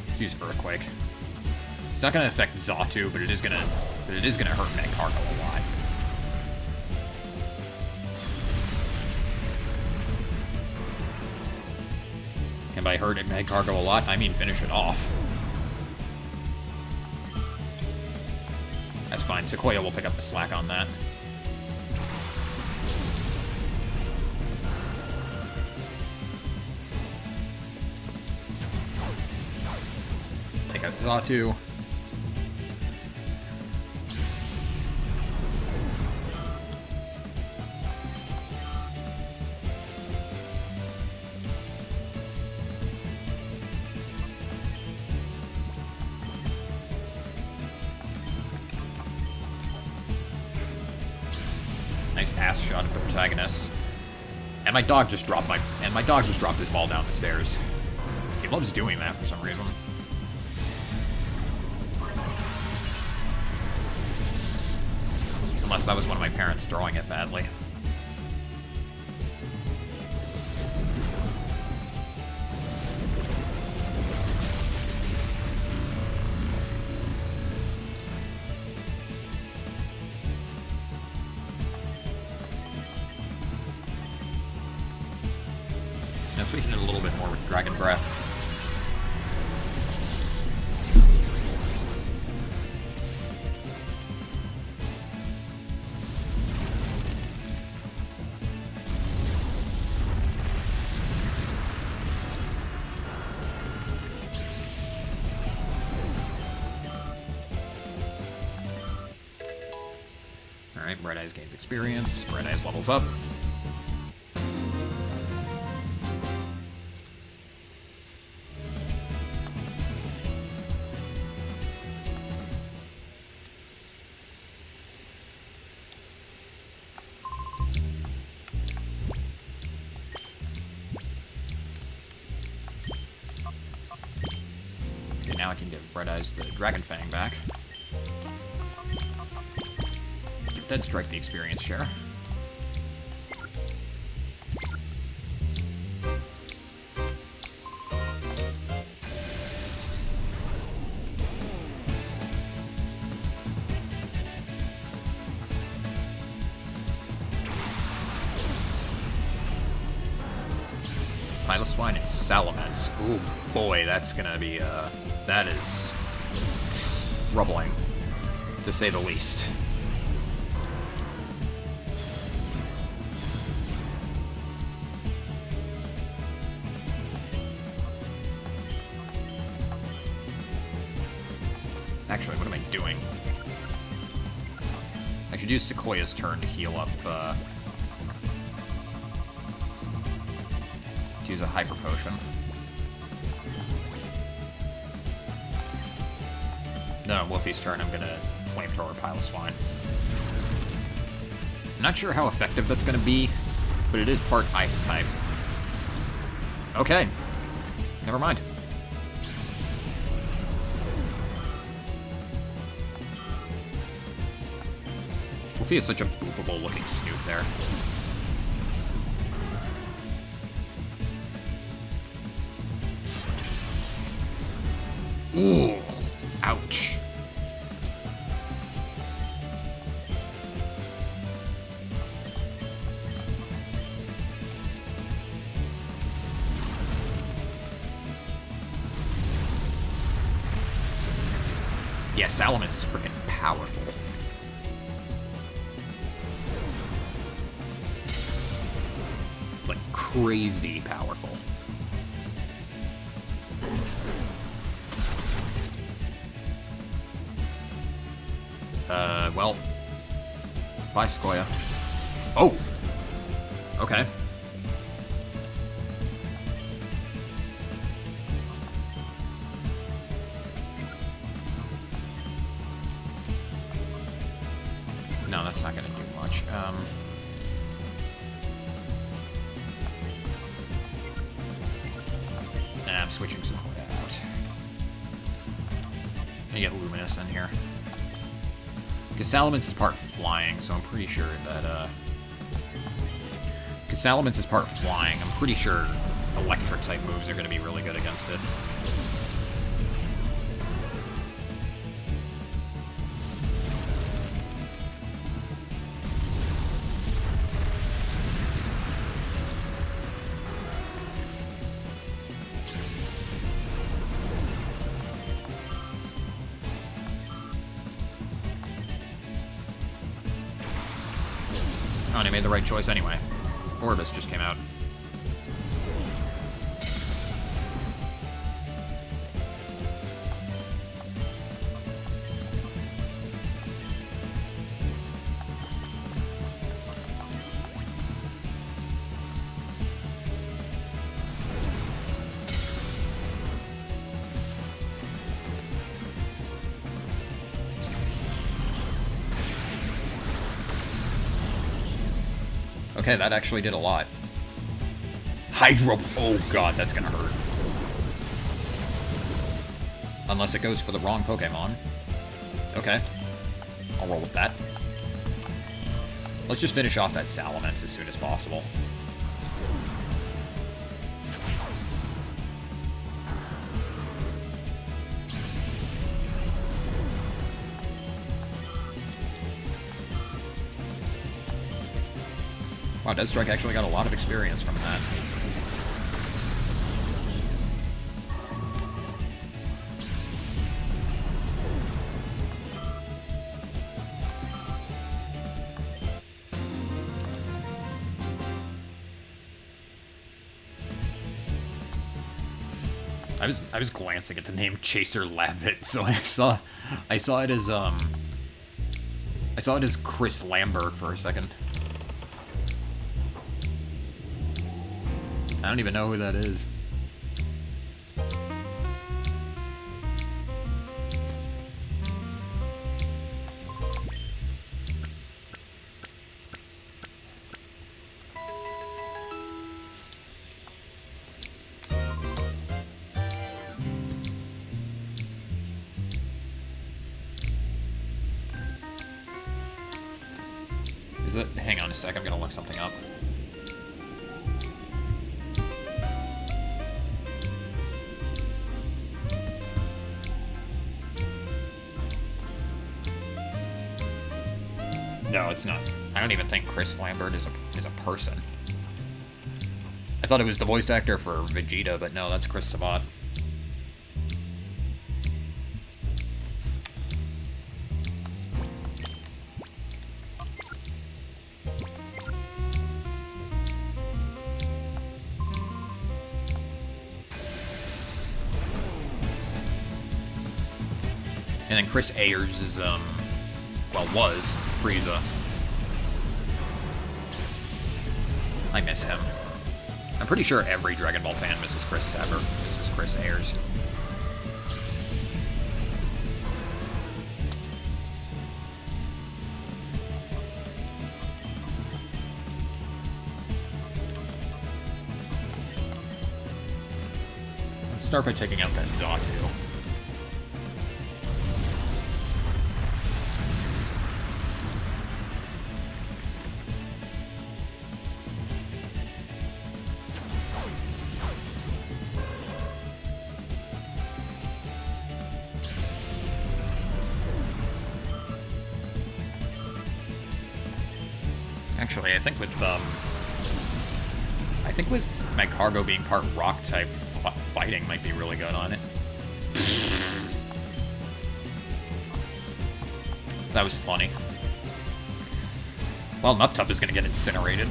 Let's use Earthquake. It's not gonna affect Xatu, but it is gonna hurt Magcargo a lot. And by hurt Magcargo a lot, I mean finish it off. That's fine. Sequoia will pick up the slack on that. Take out Xatu. Nice ass shot at the protagonist. And my dog just dropped his ball down the stairs. He loves doing that for some reason. Unless that was one of my parents throwing it badly. Let's weaken it a little bit more with Dragon Breath. Alright, Bright Eyes gains experience, Bright Eyes levels up. Okay, now I can give Bright Eyes the Dragon Fang back. Give Dead Strike the experience share. Piloswine and Salamence. Ooh, boy, that's gonna be, that is troubling, to say the least. Actually, what am I doing? I should use Sequoia's turn to heal up, use a Hyper Potion. Then on Wolfie's turn, I'm gonna Flamethrower Piloswine. I'm not sure how effective that's gonna be, but it is part Ice type. Okay. Never mind. Wolfie is such a boopable looking snoot there. Ooh, ouch. Yeah, Salamence is freaking powerful. Like, crazy powerful. Well. Bye, Sequoia. Oh! Okay. No, that's not gonna do much. I'm switching Sequoia out. Gonna get Luminous in here. Because Salamence is part flying, so I'm pretty sure that, because Salamence is part flying, I'm pretty sure electric-type moves are going to be really good against it. Oh, and I made the right choice anyway. Orbis just came out. Okay, that actually did a lot. Hydro... Oh god, that's gonna hurt. Unless it goes for the wrong Pokemon. Okay. I'll roll with that. Let's just finish off that Salamence as soon as possible. Wow, Deathstrike actually got a lot of experience from that. I was glancing at the name Chaser Labbit, so I saw it as I saw it as Chris Lambert for a second. I don't even know who that is. Is it? Hang on a sec, I'm gonna look something up. No, it's not. I don't even think Chris Lambert is a person. I thought it was the voice actor for Vegeta, but no, that's Chris Sabat. And then Chris Ayers is, well, was Frieza. I miss him. I'm pretty sure every Dragon Ball fan misses Chris Sever. This is Chris Ayers. Let's start by taking out that Zatu. Actually, I think with my cargo being part rock type, fighting might be really good on it. That was funny. Well, Nuptup is gonna get incinerated.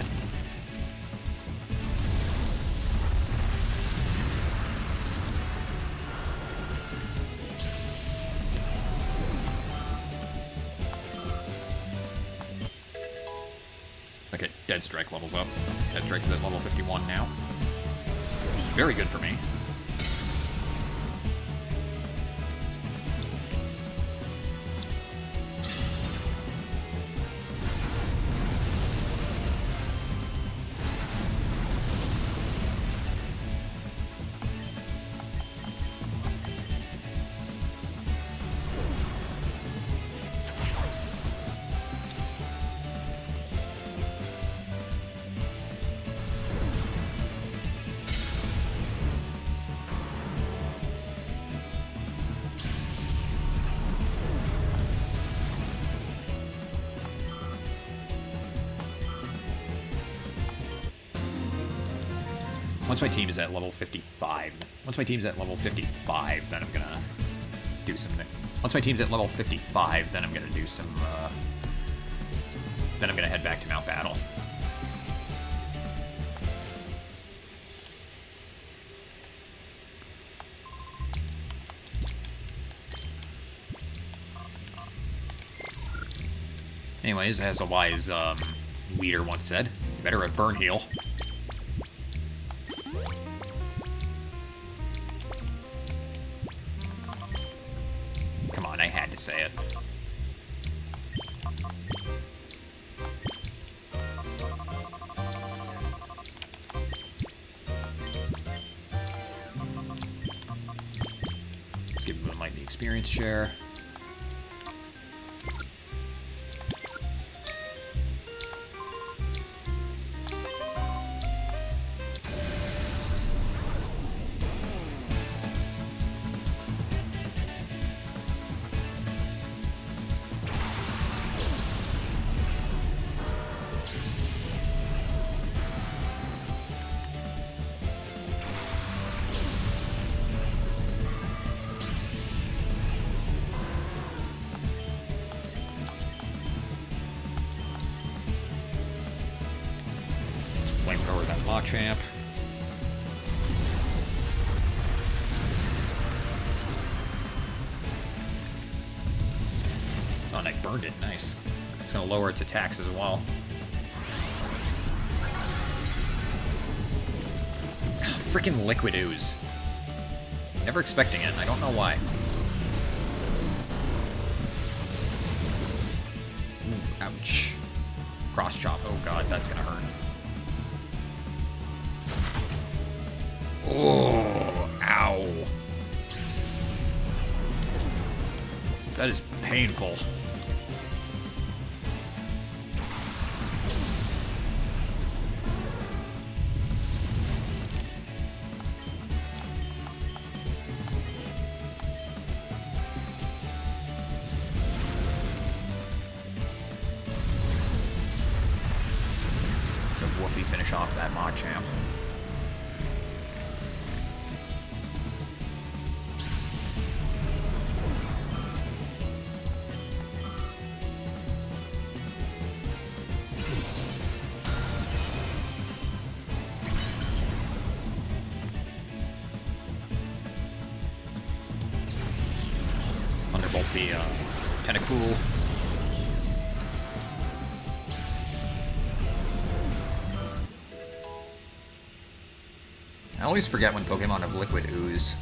Okay, Dead Strike levels up. Dead Strike is at level 51 now. Very good for me. Once my team is at level 55, then I'm gonna do some. Once my team's at level 55, then I'm gonna do some. Then I'm gonna head back to Mount Battle. Anyways, as a wise leader once said, you better have Burn Heal. Come on, I had to say it. Let's give him a mighty experience share. Flamethrower that Machamp. Oh, and I burned it. Nice. It's gonna lower its attacks as well. Freaking Liquid Ooze. Never expecting it. I don't know why. Ooh, ouch. Cross chop. Oh god, that's gonna hurt. Oh, ow. That is painful. So Woofy finish off that Machamp. Thunderbolt the Tentacool. I always forget when Pokemon have Liquid Ooze.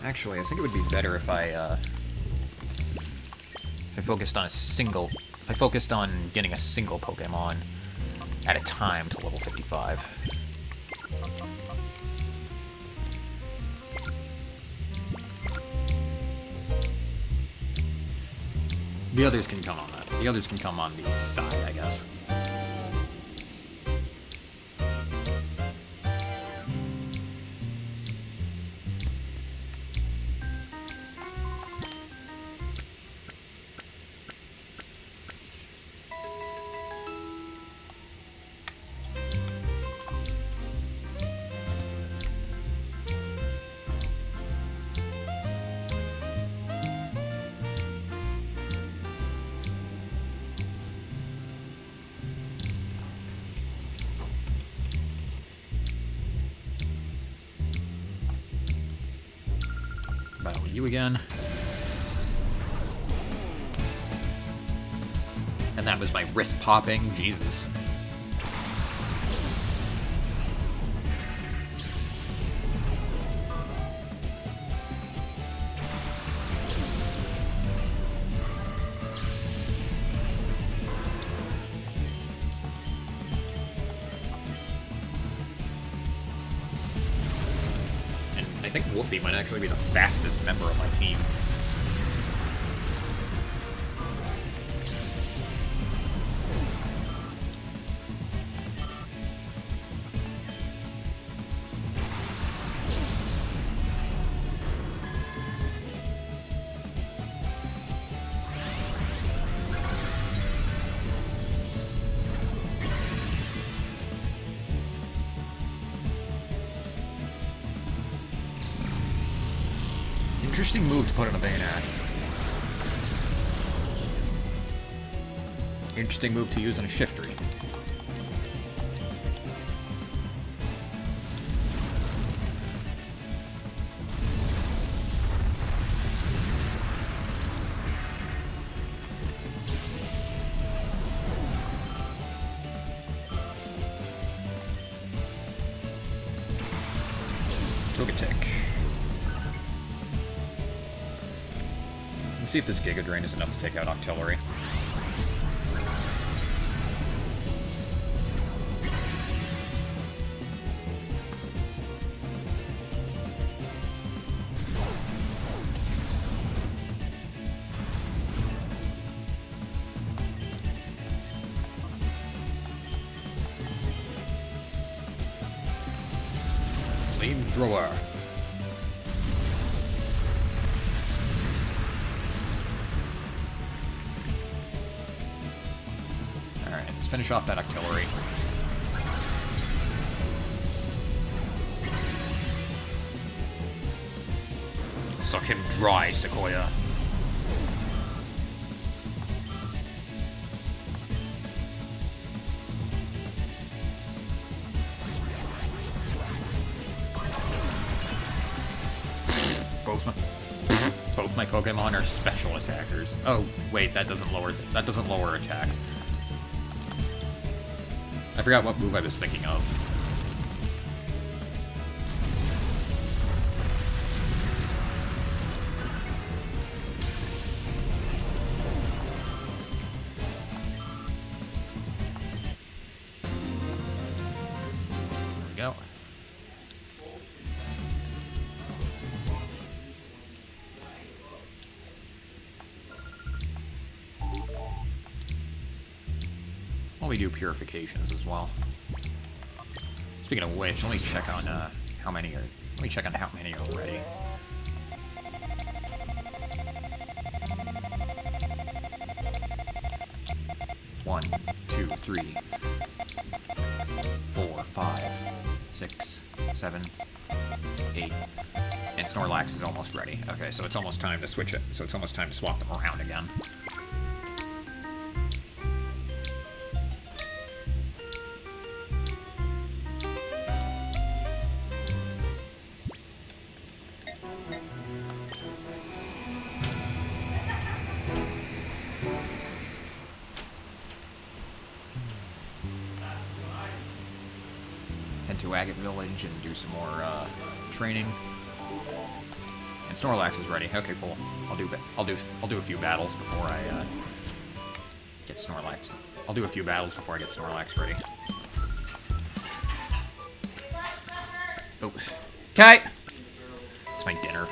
Actually, I think it would be better if I focused on if I focused on getting a single Pokemon at a time to level 55. The others can come on that. The others can come on the side, I guess. Battle you again. And that was my wrist popping. Jesus. I think Woofy might actually be the fastest member of my team. Interesting move to put in a fanart. Interesting move to use on a Shiftry. Togetic. Let's see if this Giga Drain is enough to take out Octillery. Flamethrower. Alright, let's finish off that Octillery. Suck him dry, Sequoia. Both my Pokemon are special attackers. Oh, wait, that doesn't lower attack. I forgot what move I was thinking of. There we go. We do purifications as well. Speaking of which, let me check on how many are ready. One, 2, 3, 4, 5, 6, 7, 8. And Snorlax is almost ready. Okay, so it's almost time to switch it. So it's almost time to swap them around again. To Agate Village and do some more training. And Snorlax is ready. Okay, cool. I'll do a few battles before I get Snorlax. I'll do a few battles before I get Snorlax ready. Oh, okay. It's my dinner.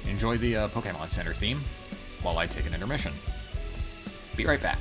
Enjoy the Pokemon Center theme while I take an intermission. Be right back.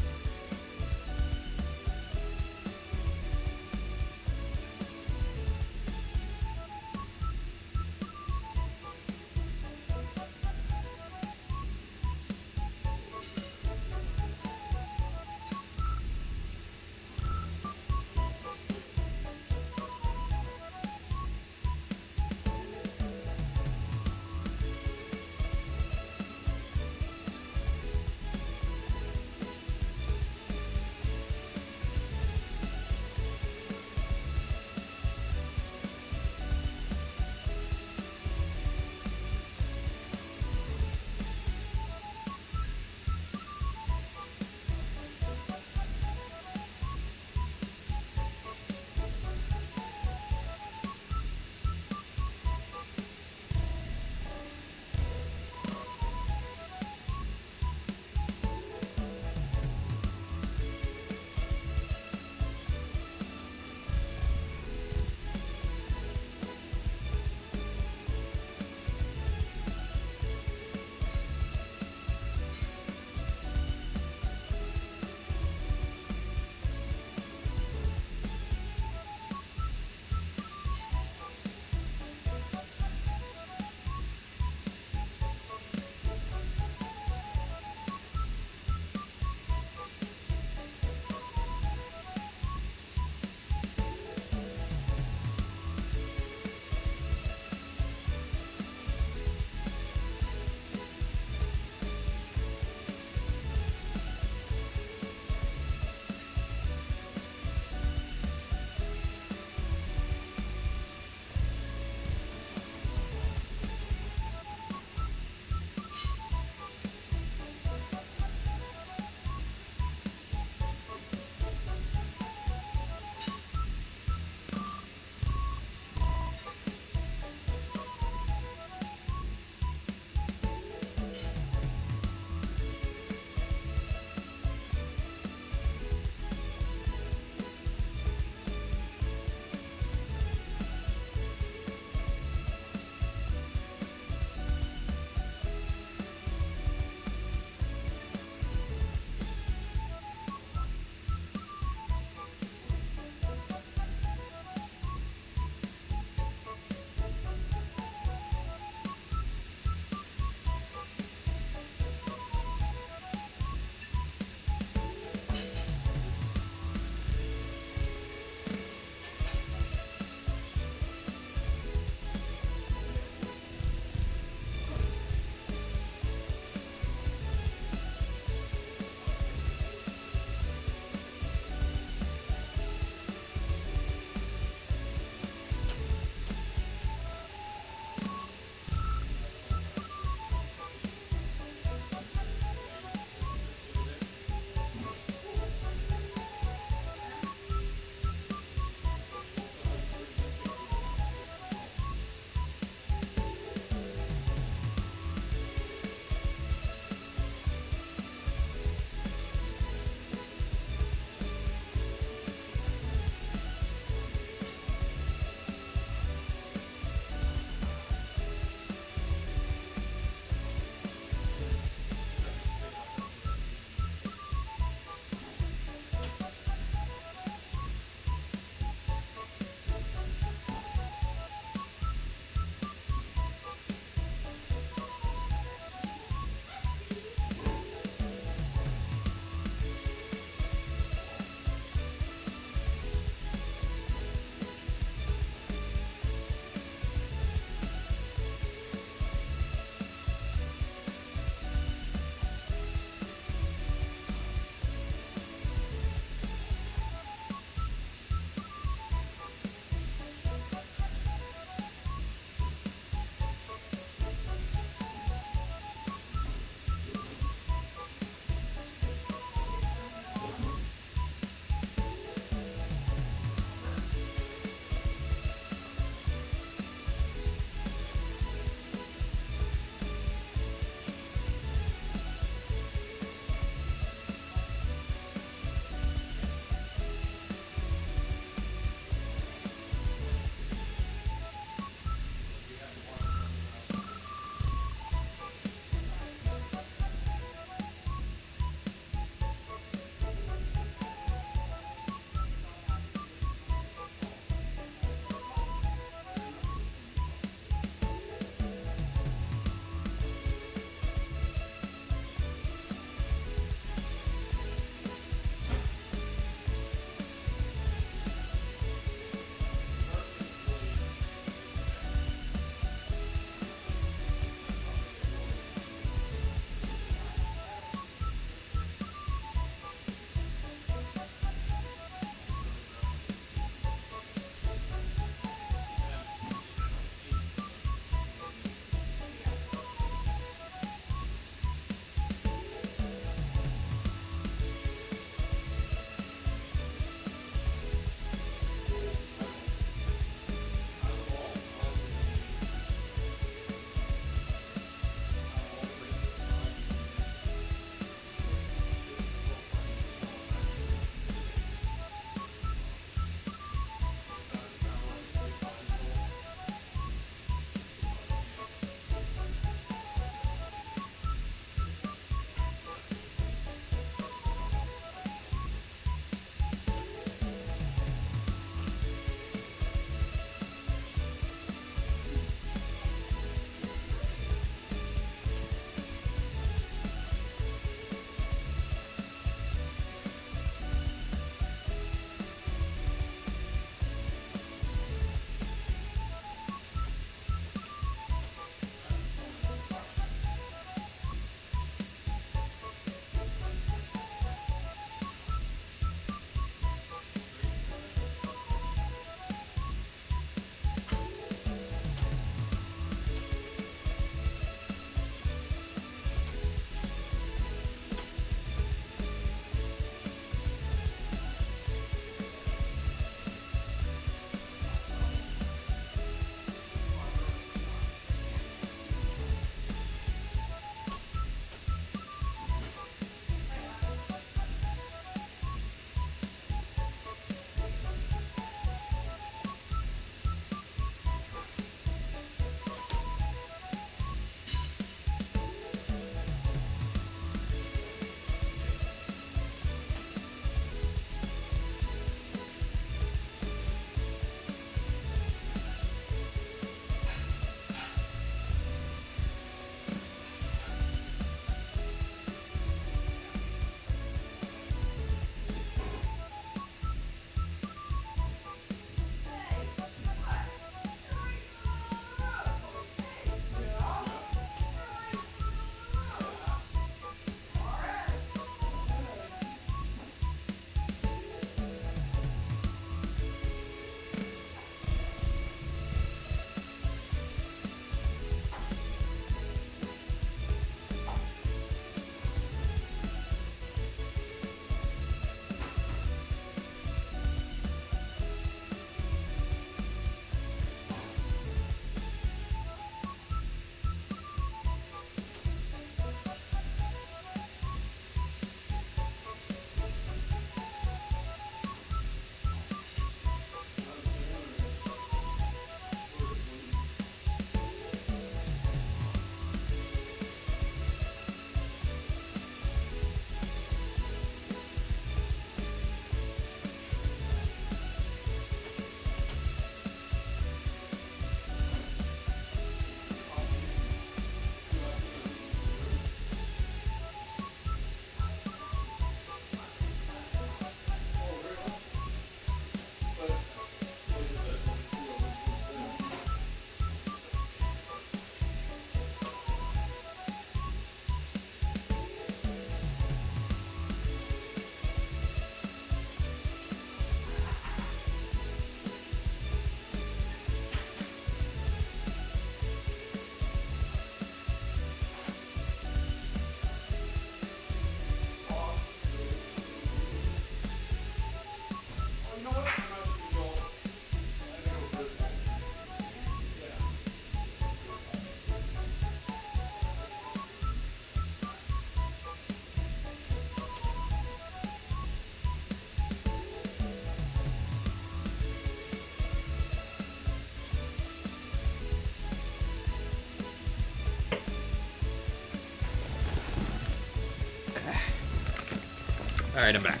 Alright, I'm back.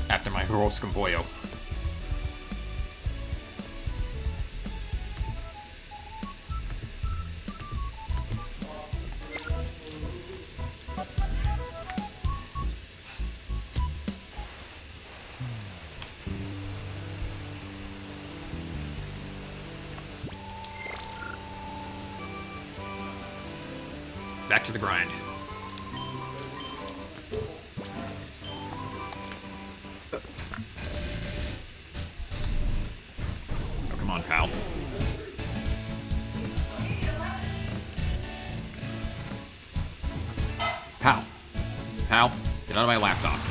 After my Rose Campoyo. Back to the grind. Oh, come on, pal. Pal. Pal, get out of my laptop.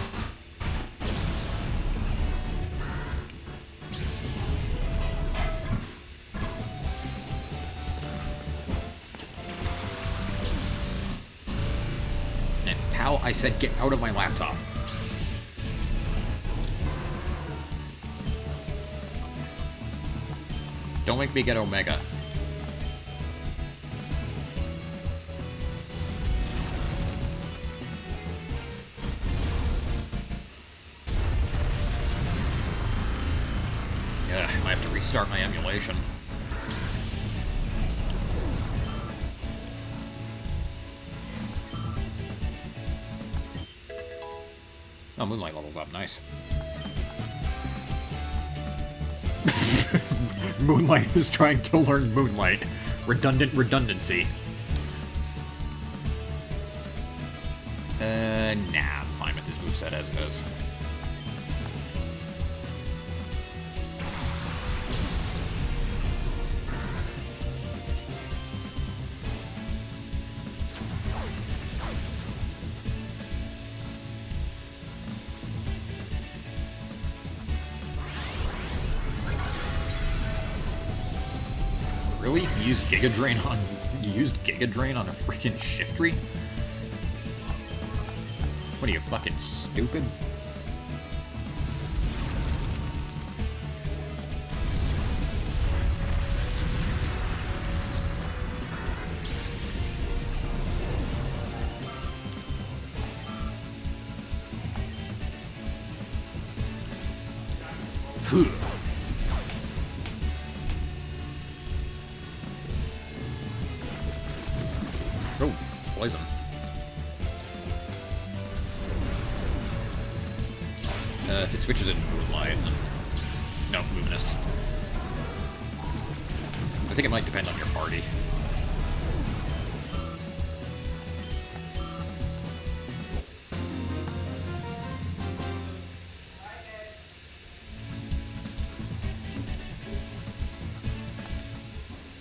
I said get out of my laptop. Don't make me get Omega. Yeah, I might have to restart my emulation. Oh, Moonlight level's up. Nice. Moonlight is trying to learn Moonlight. Redundancy. Nah, I'm fine with this moveset as it is. Really? You used Giga Drain on a freaking Shiftry? What are you, fucking stupid? Oh, poison. If it switches in Moonlight, no, Luminous. I think it might depend on your party.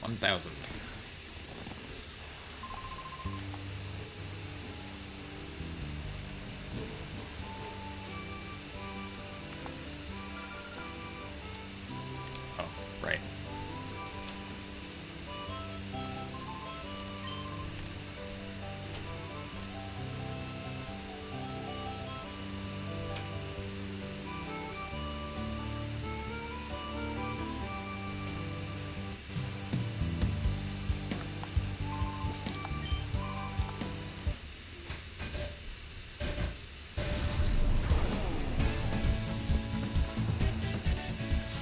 $1,000. Oh, right.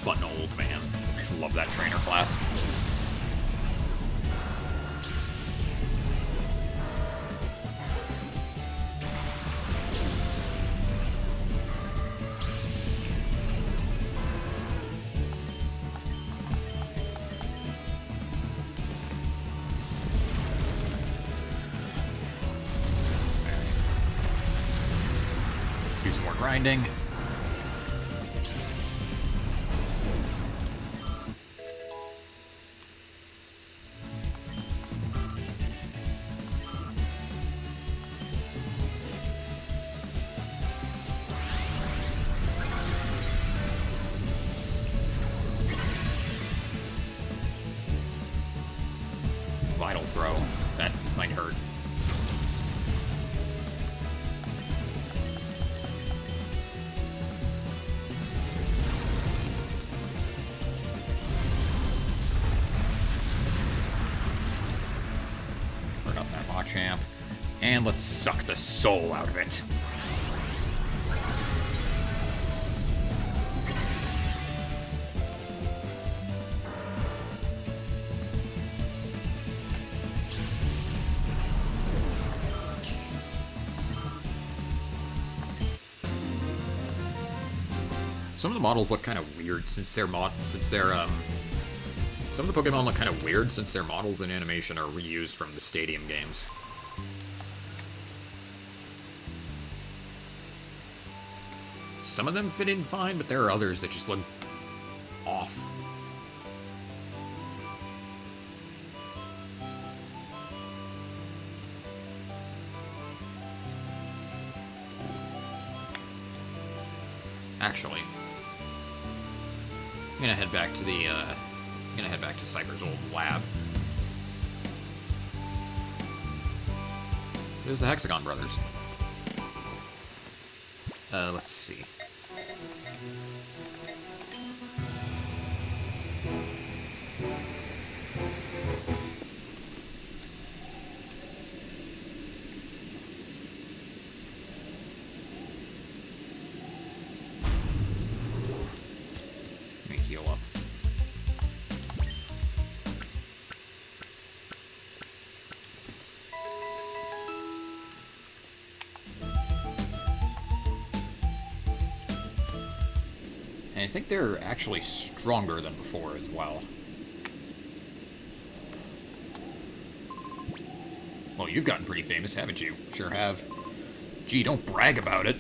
Fun old man. I love that trainer class. Do some more grinding. Vital throw. That might hurt. Burn up that Machamp. And let's suck the soul out of it. Some of the models look kind of weird since their some of the Pokemon look kind of weird since their models and animation are reused from the Stadium games. Some of them fit in fine, but there are others that just look off. Actually, I'm gonna head back to the Cipher's old lab. There's the Hexagon brothers. Let's see. Let me heal up. And I think they're actually stronger than before as well. Well, you've gotten pretty famous, haven't you? Sure have. Gee, don't brag about it.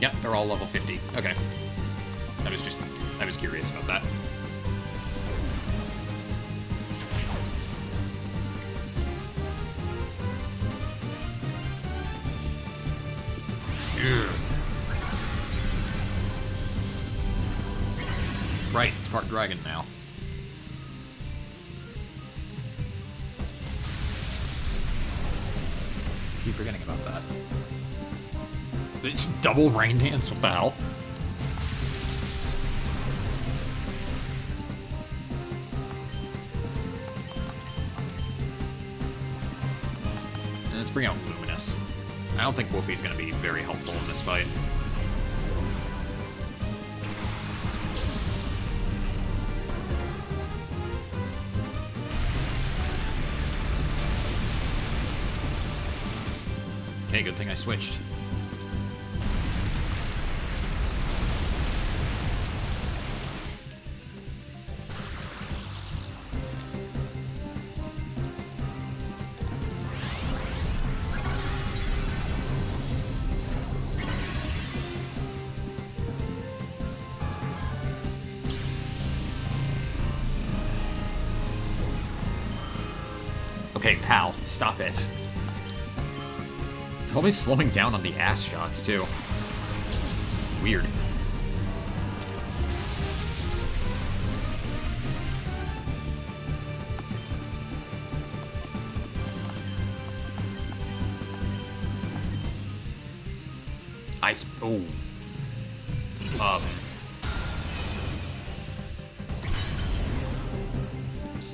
Yep, they're all level 50. Okay. I was curious about that. Ugh. Right, it's part dragon now. Keep forgetting about that. It's double rain dance, what the hell? And let's bring out Luminous. I don't think Wolfie's gonna be very helpful in this fight. Okay, good thing I switched. Okay, pal, stop it. It's always slowing down on the ass shots, too. Weird. Oh.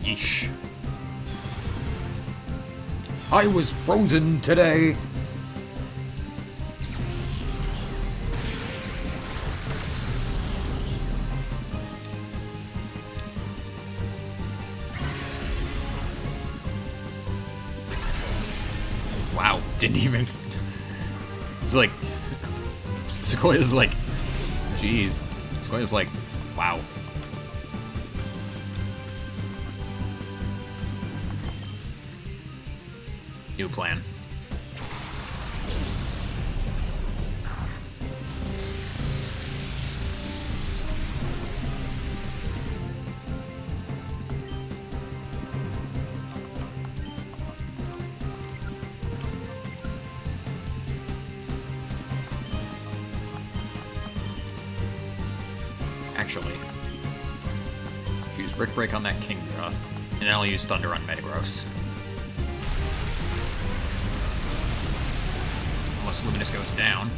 Yeesh. I was frozen today. Wow, didn't even... It's like... Sequoia's like... Jeez. Sequoia's like... Wow. New plan. Actually, use Brick Break on that Kingdra, and then I'll use Thunder on Metagross. Unless Luminous goes down.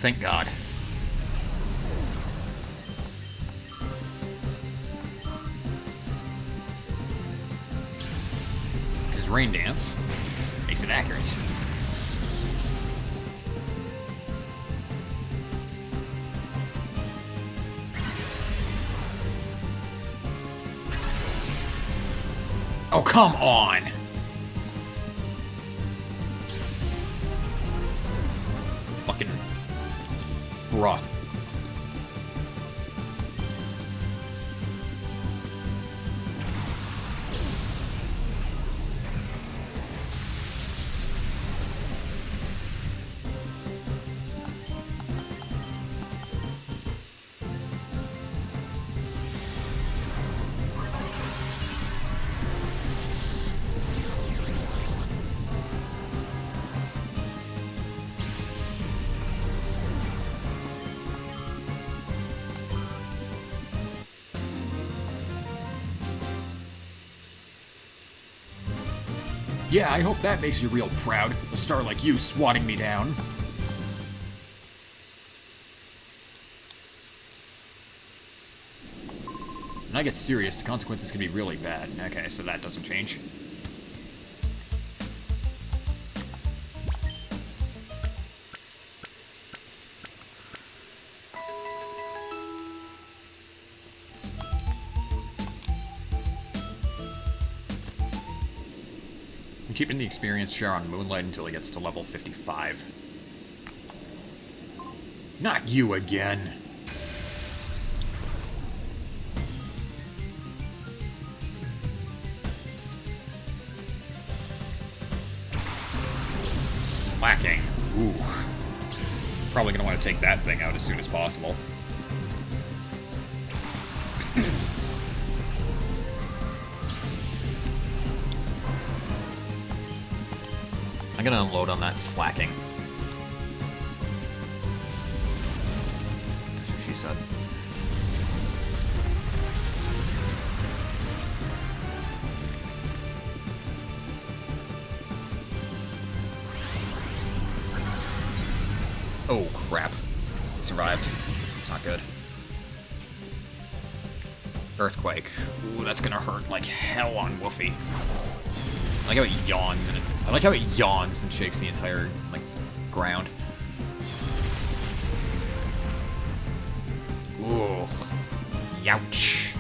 Thank God. Rain Dance makes it accurate. Oh, come on! Fucking... bruh. Yeah, I hope that makes you real proud. A star like you swatting me down. When I get serious, the consequences can be really bad. Okay, so that doesn't change. I'm keeping the experience share on Moonlight until he gets to level 55. Not you again. Slacking. Ooh. Probably gonna want to take that thing out as soon as possible. I'm gonna unload on that slacking. That's what she said. Oh, crap. Survived. It's not good. Earthquake. Ooh, that's gonna hurt like hell on Woofy. I like how it yawns and I like how it yawns and shakes the entire, like, ground. Ooh. Youch.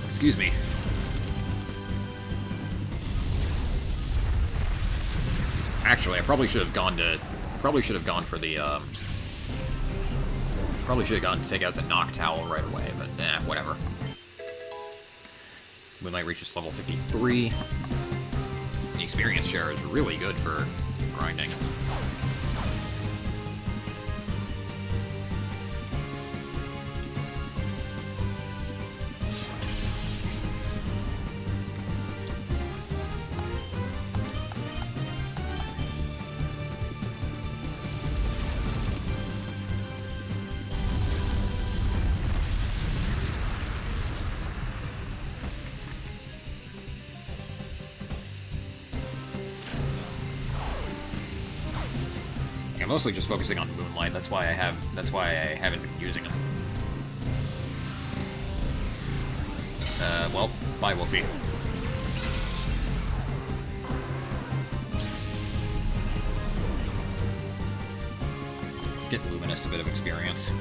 Excuse me. Actually, I probably should have gone to... Probably should have gone for the, Probably should have gone to take out the Knock Towel right away, but whatever. Moonlight reaches level 53. The experience share is really good for grinding. I'm mostly just focusing on Moonlight. That's why I haven't been using them. Well, bye, Wolfie. Let's get Luminous a bit of experience.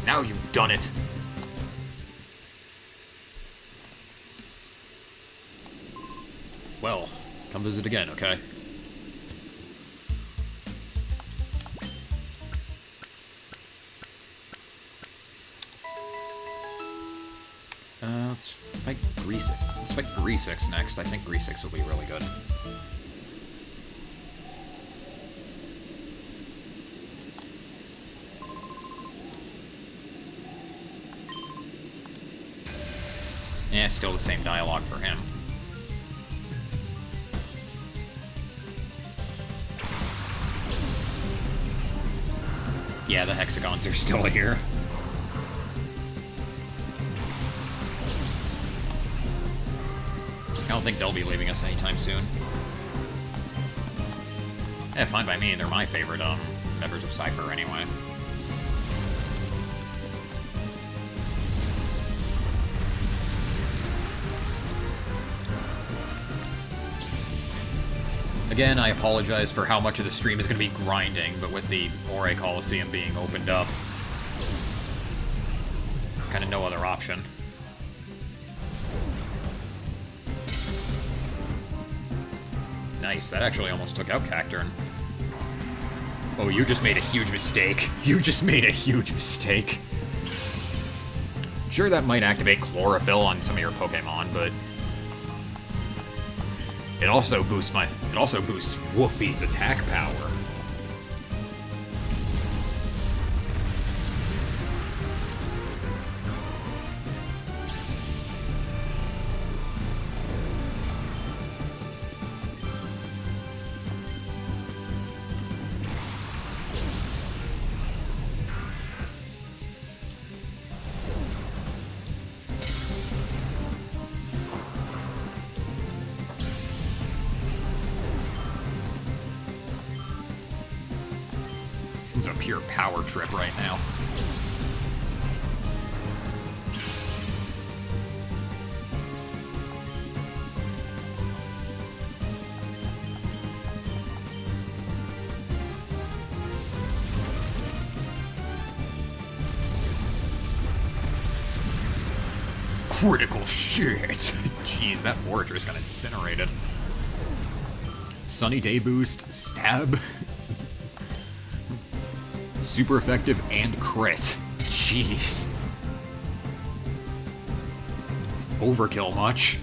Now you've done it. Well, come visit again, okay? Let's fight Greasix. Let's fight Greasix next. I think Greasix will be really good. Eh, still the same dialogue for him. Yeah, the hexagons are still here. I don't think they'll be leaving us anytime soon. Eh, fine by me. They're my favorite, members of Cipher anyway. Again, I apologize for how much of the stream is going to be grinding, but with the Orre Coliseum being opened up, there's kind of no other option. Nice, that actually almost took out Cacturn. Oh, you just made a huge mistake. You just made a huge mistake. Sure, that might activate Chlorophyll on some of your Pokemon, but it also boosts Woofy's attack power. It's a pure power trip right now. Critical shit! Jeez, that Fortress got incinerated. Sunny Day boost, stab. Super effective and crit. Jeez. Overkill much.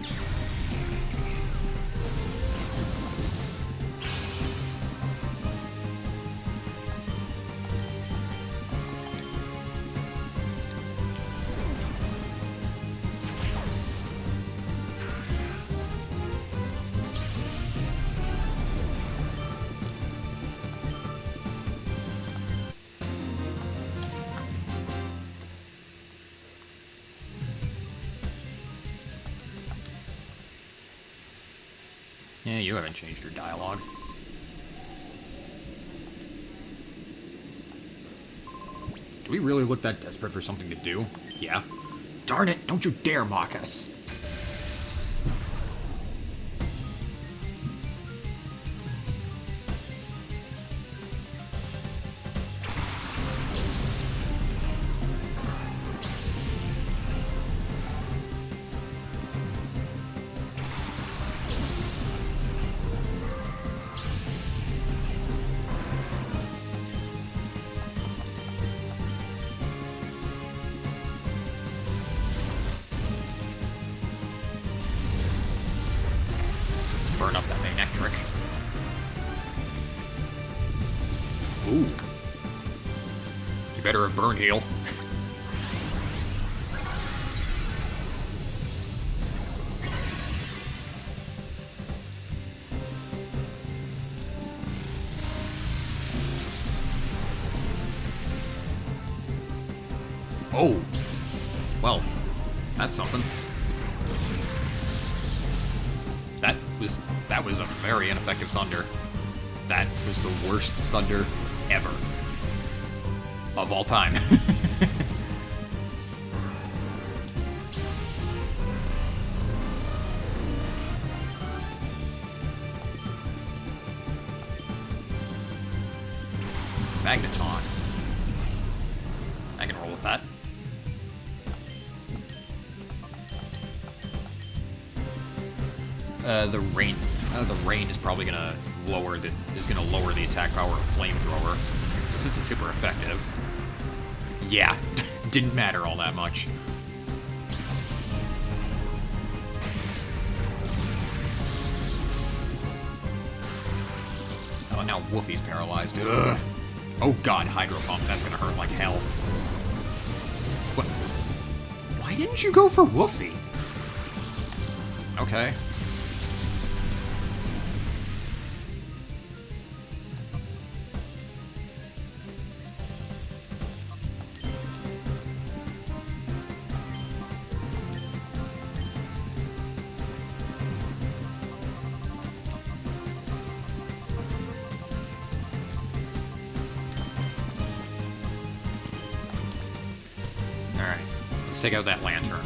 Yeah, you haven't changed your dialogue. Do we really look that desperate for something to do? Yeah. Darn it, don't you dare mock us. Burn up that Magnetric. Ooh. You better have Burn Heal. Oh. Well, that's something. That was a very ineffective Thunder. That was the worst Thunder ever. Of all time. Magneton. I can roll with that. The rain is probably gonna lower the attack power of Flamethrower, since it's super effective. Yeah, didn't matter all that much. Oh, now Woofy's paralyzed. Ugh. Oh god, Hydro Pump, that's gonna hurt like hell. What? Why didn't you go for Woofy? Okay. Alright, let's take out that lantern.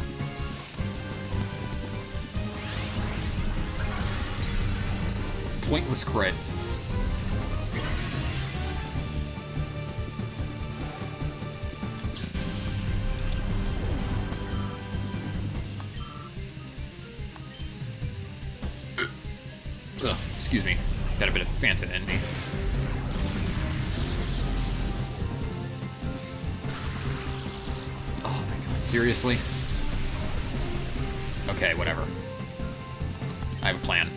Pointless crit. Ugh, excuse me. Got a bit of Fanta in me. Oh my god, seriously? Okay, whatever. I have a plan.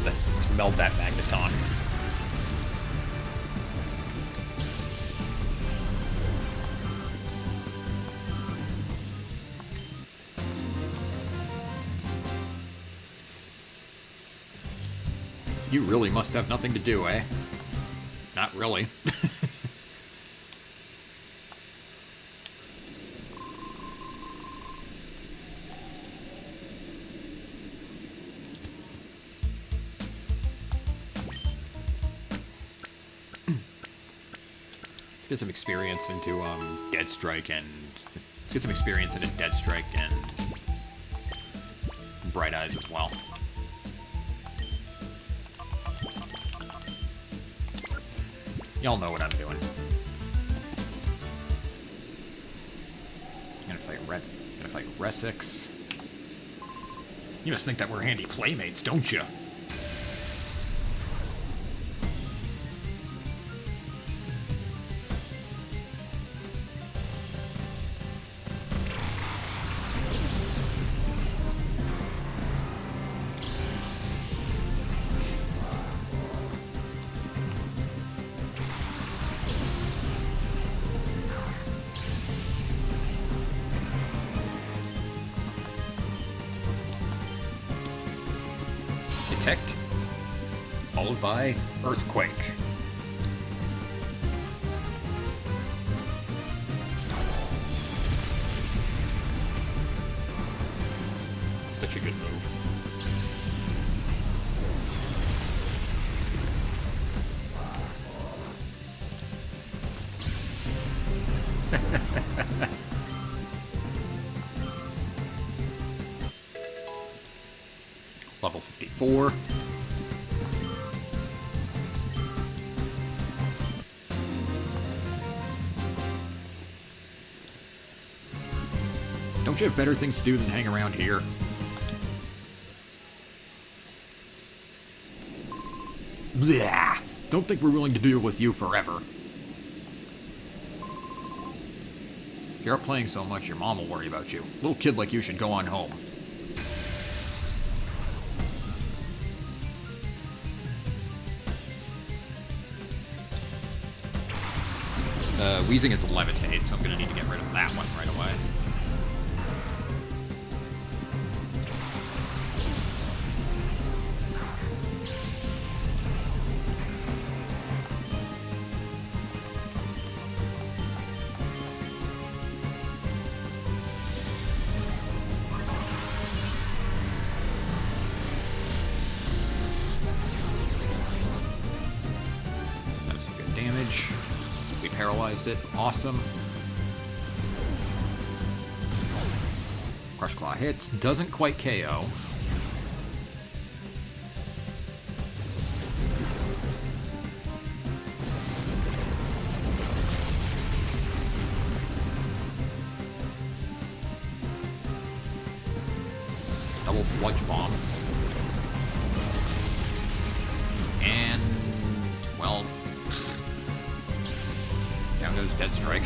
Let's meld that magneton. You really must have nothing to do, eh? Not really. Get some experience into Dead Strike and let's get some experience into Dead Strike and Bright Eyes as well. Y'all know what I'm doing. Gonna fight Resix. You must think that we're handy playmates, don't you? Detect, followed by Earthquake. Such a good move. Level 54. Don't you have better things to do than hang around here? Blah! Don't think we're willing to deal with you forever. If you're out playing so much, your mom will worry about you. Little kid like you should go on home. Wheezing is a levitate, so I'm gonna need to get rid of that one right away. That was some good damage. We paralyzed it. Awesome. Crush Claw hits. Doesn't quite KO. Double Sludge Bomb. And, well, down goes Dead Strike.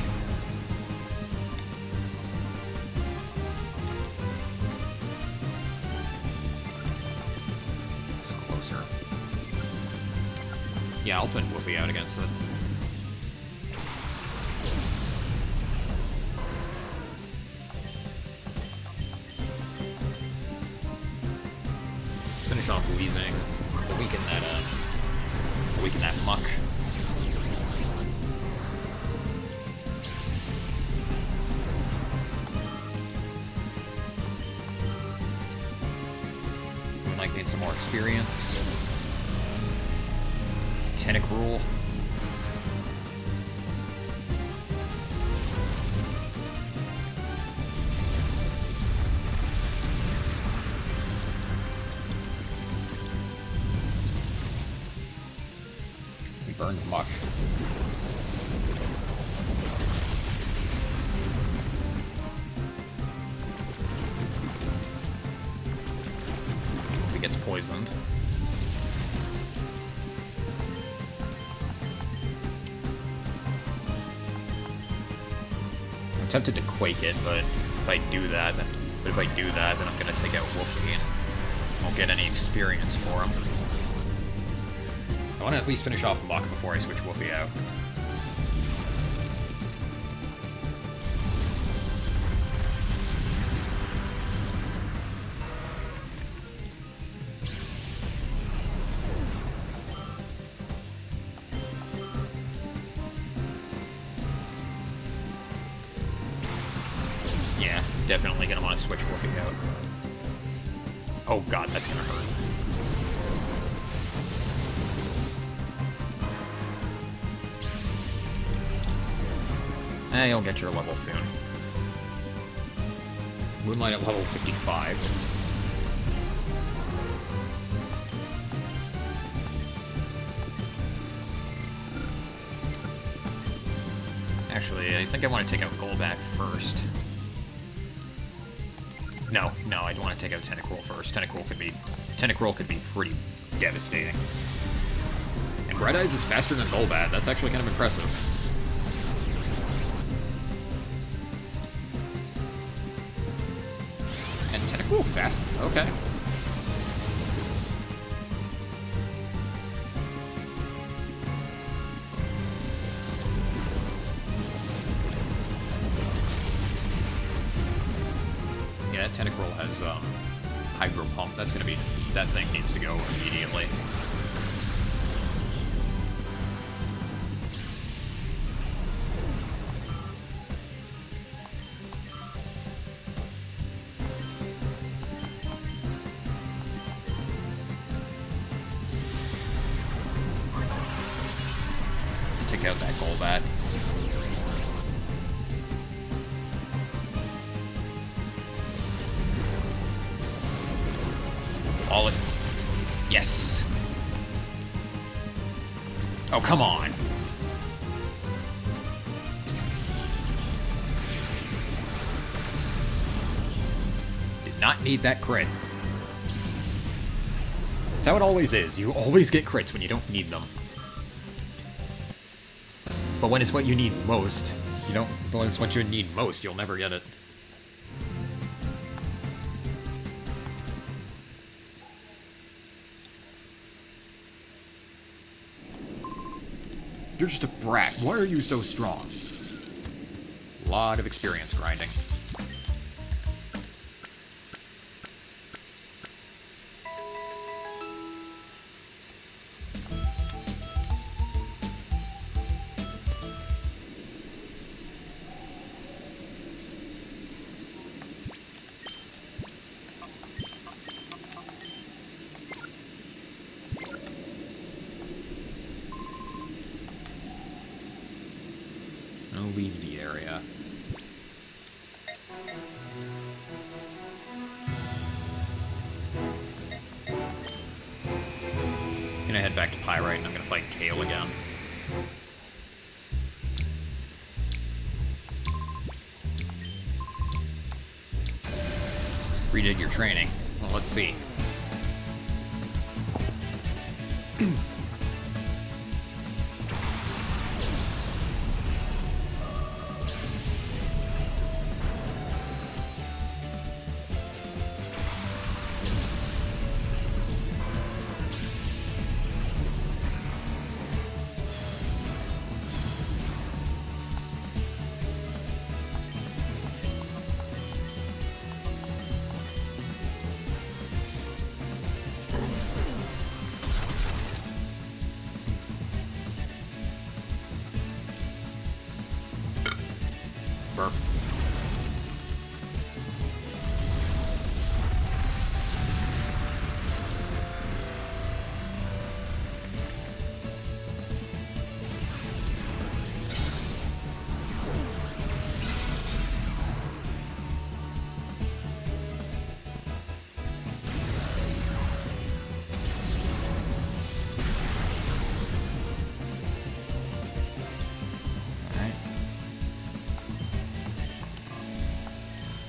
Closer. Yeah, I'll send Woofy out against it. Let's finish off Wheezing. Weaken that muck. We might gain some more experience. Tentacruel. We burned muck. If he gets poisoned. I'm tempted to Quake it, but if I do that, then I'm gonna take out Woofy and won't get any experience for him. I want to at least finish off Muck before I switch Woofy out. Yeah, definitely gonna want to switch Woofy out. Oh god, that's gonna hurt. You'll get your level soon. Moonlight at level 55. Actually, I think I want to take out Golbat first. No, I want to take out Tentacruel first. Tentacruel could be pretty devastating. And Bright Eyes is faster than Golbat. That's actually kind of impressive. And Tentacruel's fast. Okay. Yeah, Tentacruel has Hydro Pump. That's gonna be, that thing needs to go immediately. Take out that Golbat. All it. Yes. Oh, come on. Did not need that crit. That's how it always is. You always get crits when you don't need them. But when it's what you need most, you don't. But when it's what you need most, you'll never get it. You're just a brat. Why are you so strong? A lot of experience grinding. I'll leave the area. I'm gonna head back to Pyrite and I'm gonna fight Gale again. Redid your training. Well, let's see. Burp.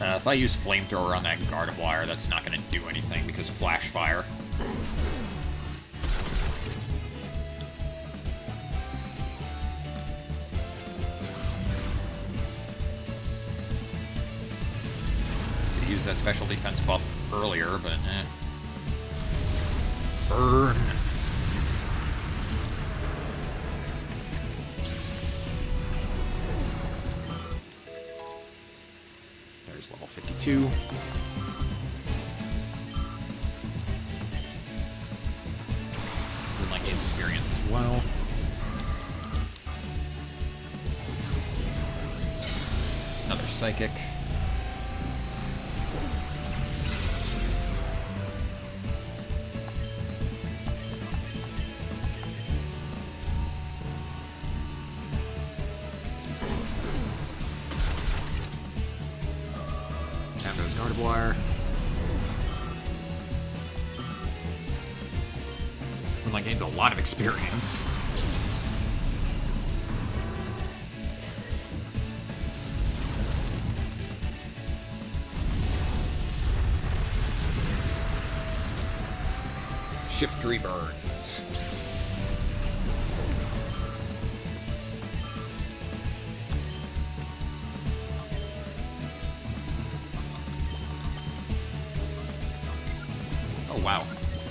If I use Flamethrower on that Gardevoir, that's not going to do anything because Flash Fire. Could use that special defense buff earlier, but Burn! Level 52. Moonlight gains experience as well. Another Psychic. Gardevoir. Moonlight gains a lot of experience. Shiftry Burns. Wow,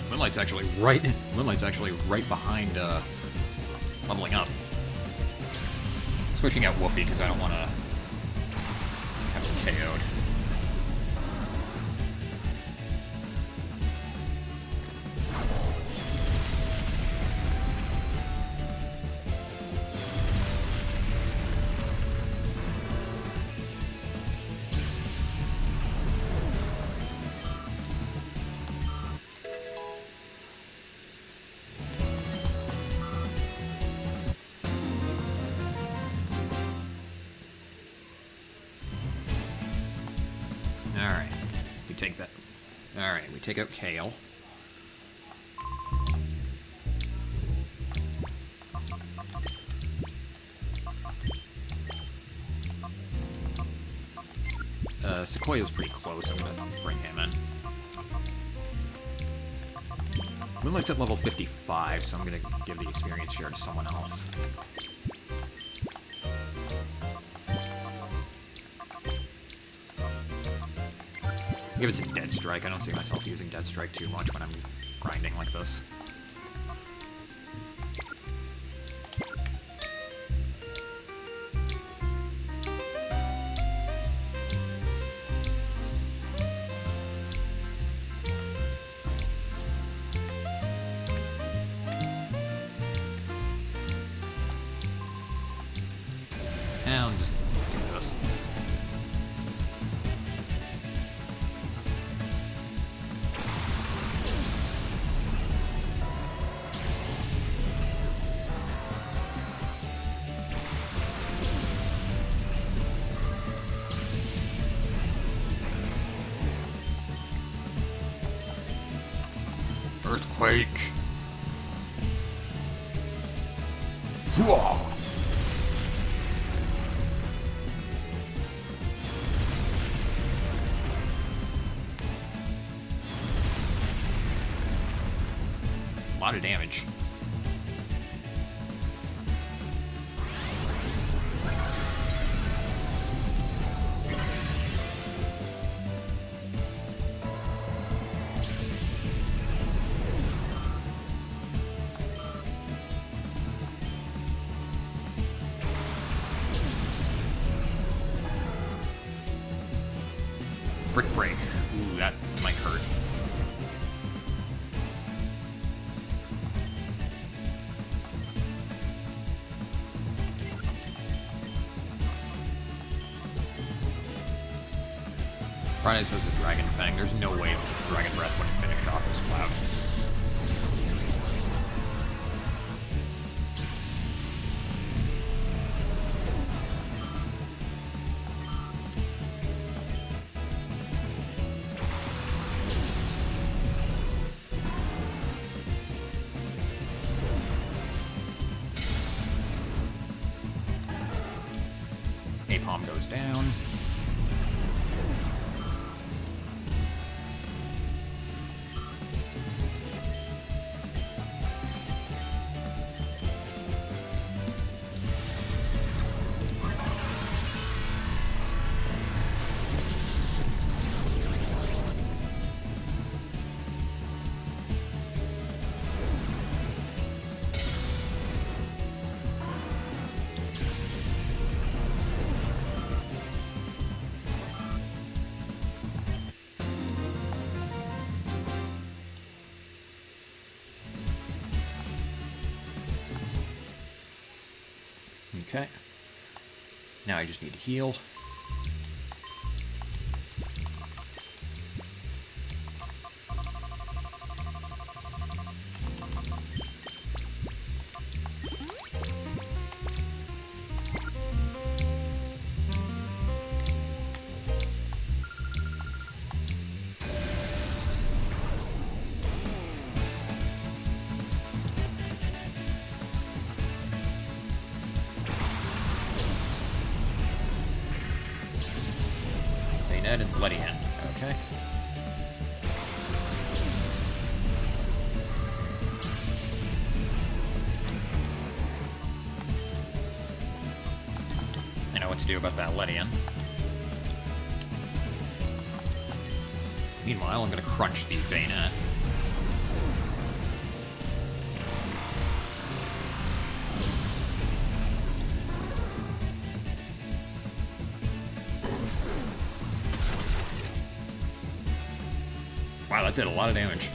Moonlight's actually right behind leveling up. Switching out Woofy because I don't want to have him KO'd. Alright, we take that. Alright, we take out Gale. Sequoia's pretty close, I'm gonna bring him in. Moonlight's at level 55, so I'm gonna give the experience share to someone else. Give it to Dead Strike. I don't see myself using Dead Strike too much when I'm grinding like this. And I'll just do this. Earthquake. Whoa. A lot of damage. Brick Break. Ooh, that might hurt. Bright Eyes has a Dragon Fang. There's no way this Dragon Breath wouldn't finish off this Cloud. Napalm goes down. Okay. Now I just need to heal. And Bloody End. Okay. I know what to do about that Ledian. Meanwhile, I'm going to crunch the Bayonet. Wow, that did a lot of damage.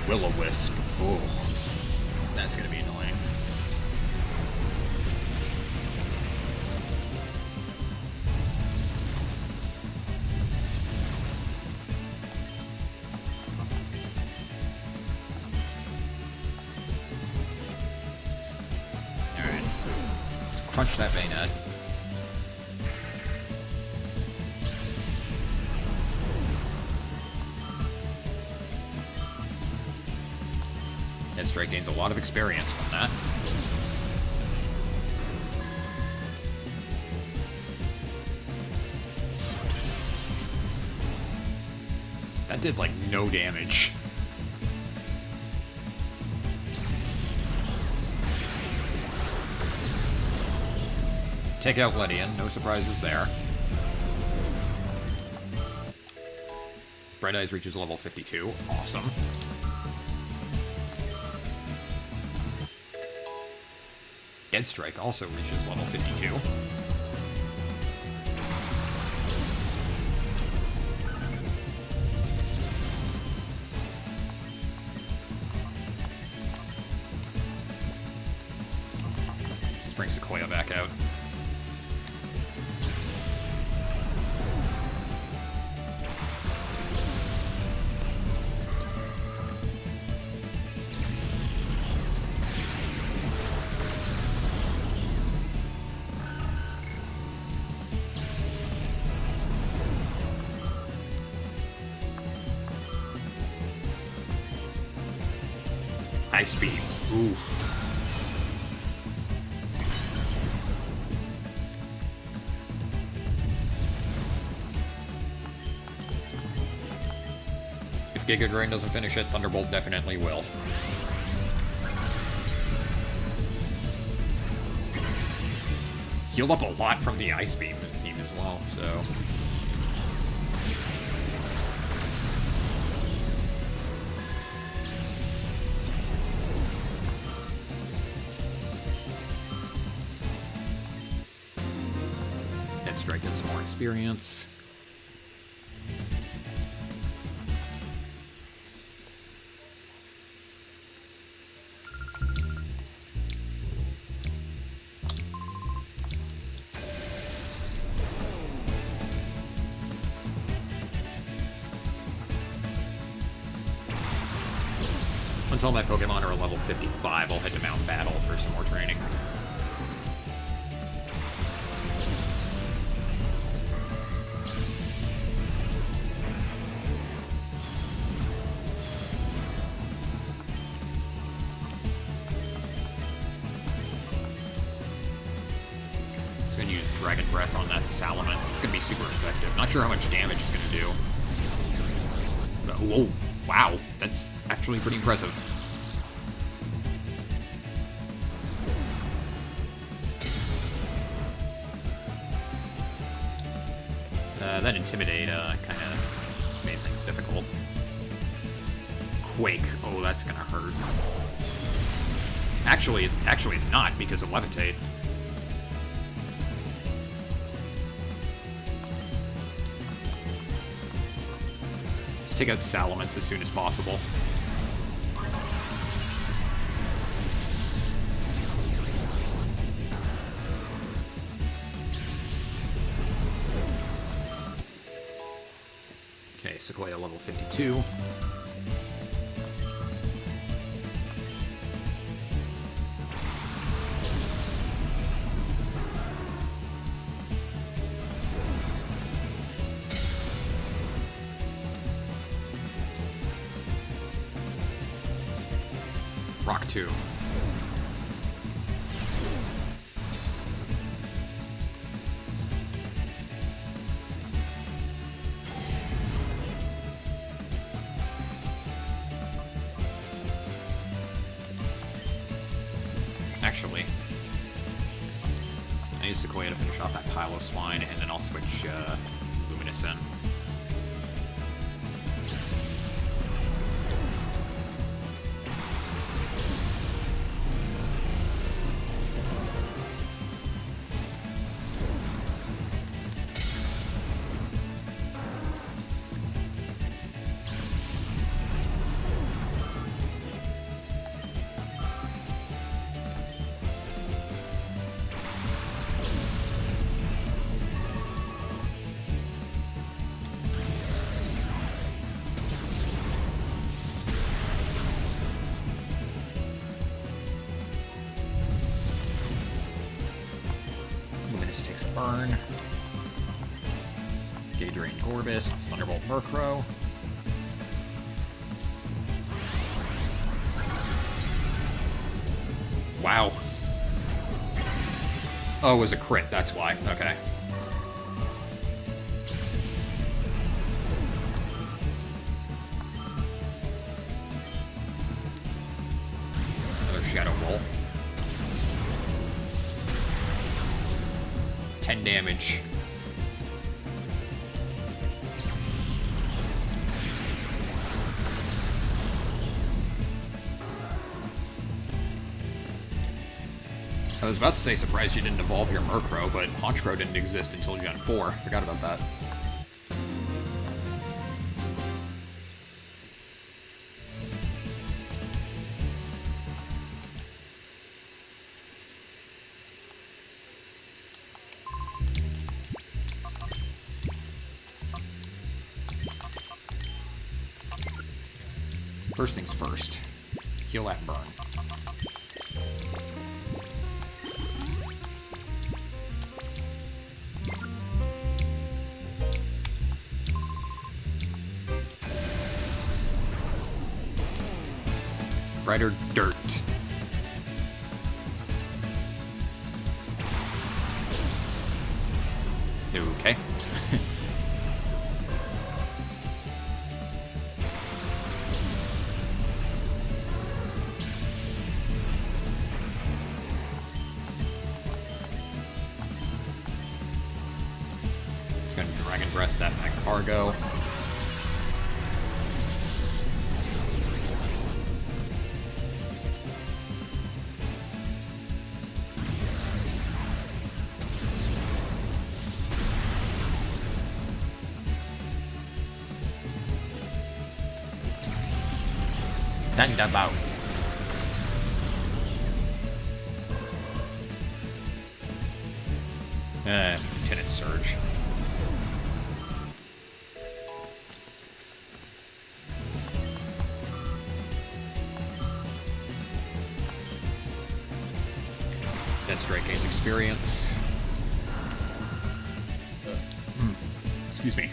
Will-O-Wisp. Oh, that's gonna be annoying. Crunch that Bayonet. Deathstrike gains a lot of experience from that. That did, like, no damage. Take out Ledian, no surprises there. Bright Eyes reaches level 52, awesome. Deadstrike also reaches level 52. Let's bring Sequoia back out. Ice Beam. Oof. If Giga Drain doesn't finish it, Thunderbolt definitely will. Healed up a lot from the Ice Beam as well, so... Deadstrike gets some more experience. Once all my Pokemon are level 55, I'll head to Mount Battle for some more training. Dragon Breath on that Salamence. It's going to be super effective. Not sure how much damage it's going to do. But, whoa, wow, that's actually pretty impressive. That Intimidate kind of made things difficult. Quake, oh, that's going to hurt. Actually, it's not because of Levitate. Take out Salamence as soon as possible. Okay, Sequoia level 52. Rock 2. Actually, I need Sequoia to finish off that pile of swine, and then I'll switch Luminous in. Burn. Gadrain Gorbis, Thunderbolt Murkrow. Wow. Oh, it was a crit, that's why. Okay. Another Shadow Roll. 10 damage. I was about to say surprised you didn't evolve your Murkrow, but Honchkrow didn't exist until Gen 4. Forgot about that. First things first, heal that burn. Brighter dirt. Okay. Gonna Dragon Breath that Cargo. Thunderbolt. Lieutenant Surge. Dead Strike gains experience. Excuse me.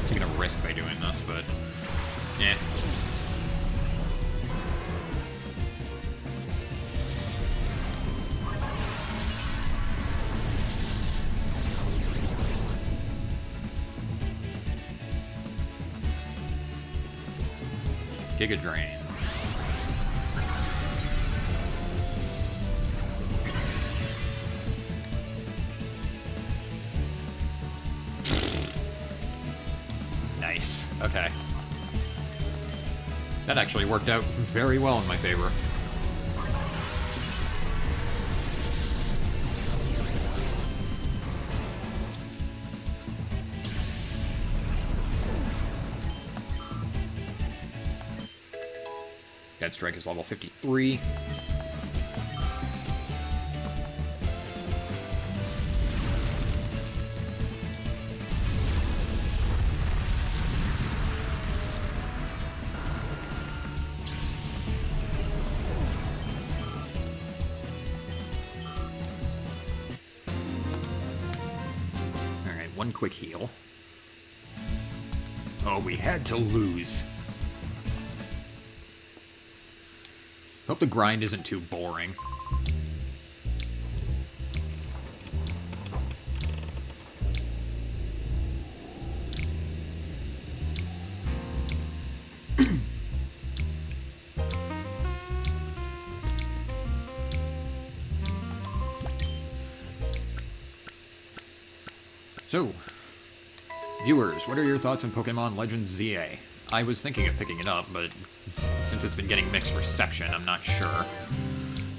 Taking a risk by doing this, but yeah. Giga Drain. Nice. Okay. That actually worked out very well in my favor. Dead Strike is level 53. Alright, one quick heal. Oh, we had to lose. Hope the grind isn't too boring. So, viewers, what are your thoughts on Pokemon Legends ZA? I was thinking of picking it up, but since it's been getting mixed reception, I'm not sure.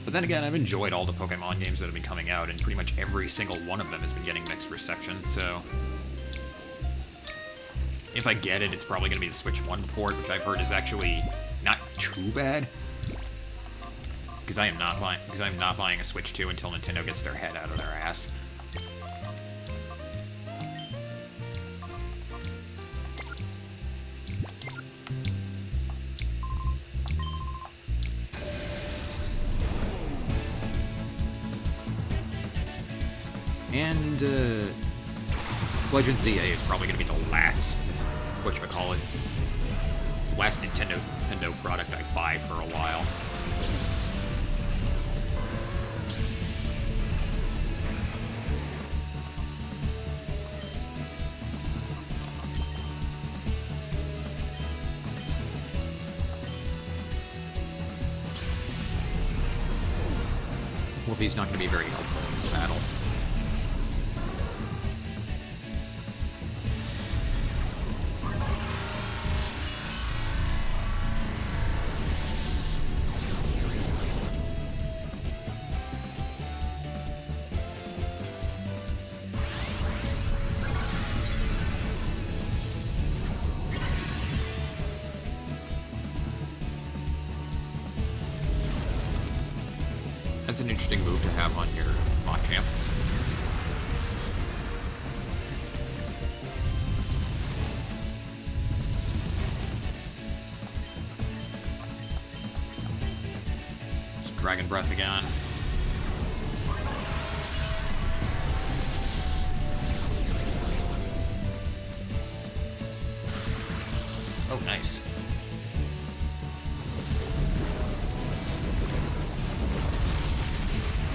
But then again, I've enjoyed all the Pokemon games that have been coming out, and pretty much every single one of them has been getting mixed reception, so... if I get it, it's probably going to be the Switch 1 port, which I've heard is actually not too bad. Because I'm not buying a Switch 2 until Nintendo gets their head out of their ass. And, Legends ZA is probably going to be the last, whatchamacallit, last Nintendo product I buy for a while. Wolfie's not going to be very helpful in this battle. That's an interesting move to have on your Machamp. Just Dragon Breath again. Oh, nice.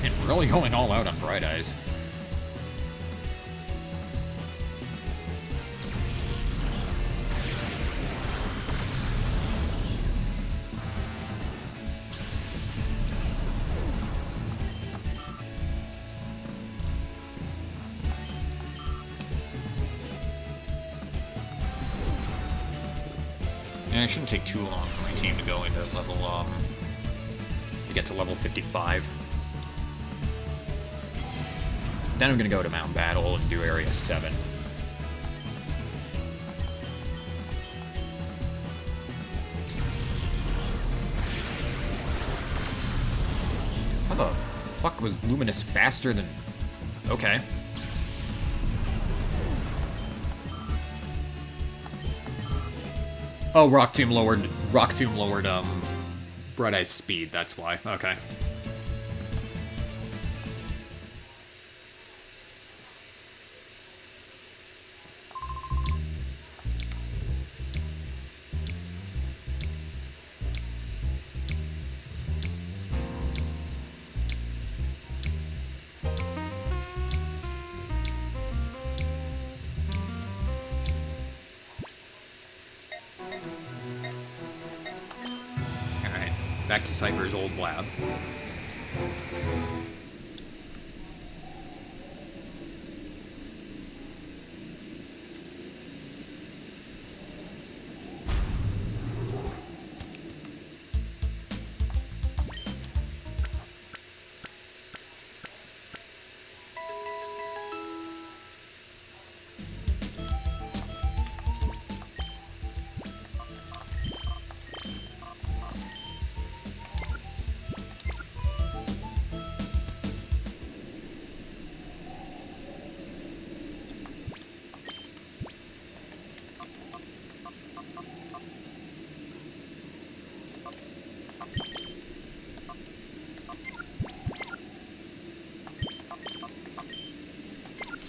And really going all out on Bright Eyes. And it shouldn't take too long for my team to go into level, to get to level 55. Then I'm going to go to Mountain Battle and do Area 7. How the fuck was Luminous faster than... Okay. Oh, Rock Tomb lowered Bright Eye's speed, that's why. Okay. Back to Cipher's old lab.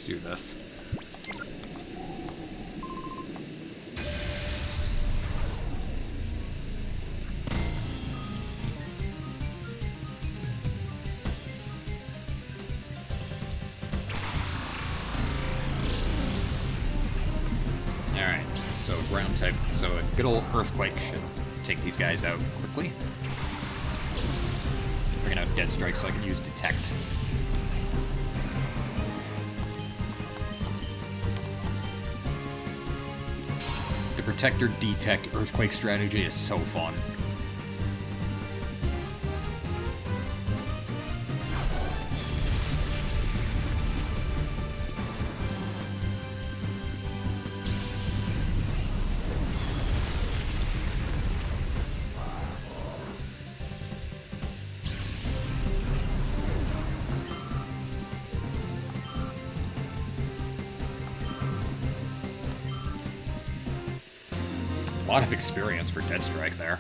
Do this. Alright, so ground type, so a good old Earthquake should take these guys out quickly. We're gonna have Dead Strike so I can use Detect. Protector Detect Earthquake strategy is so fun. A lot of experience for Dead Strike there.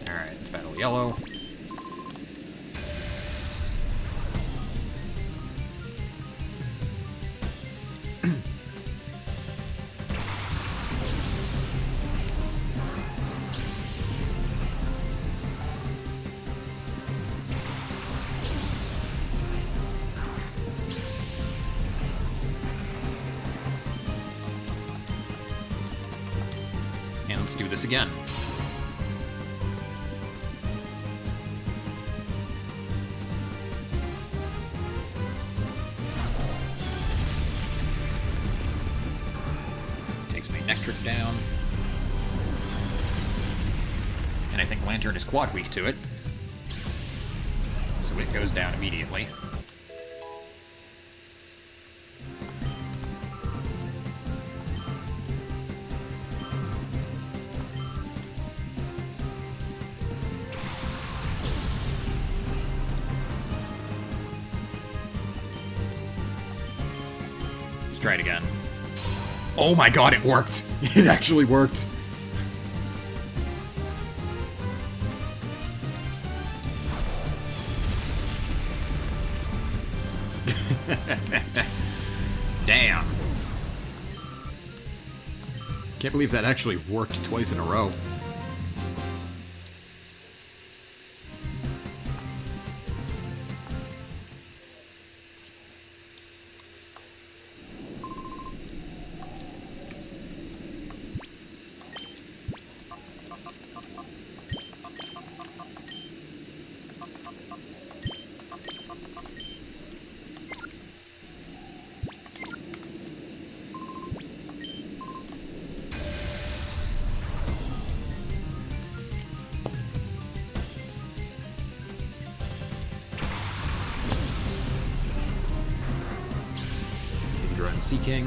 Alright, let's battle yellow. Let's do this again. Takes my Nectric down. And I think Lantern is quad weak to it. So it goes down immediately. Try it again. Oh my god, it worked! It actually worked! Damn. Can't believe that actually worked twice in a row. Seeking.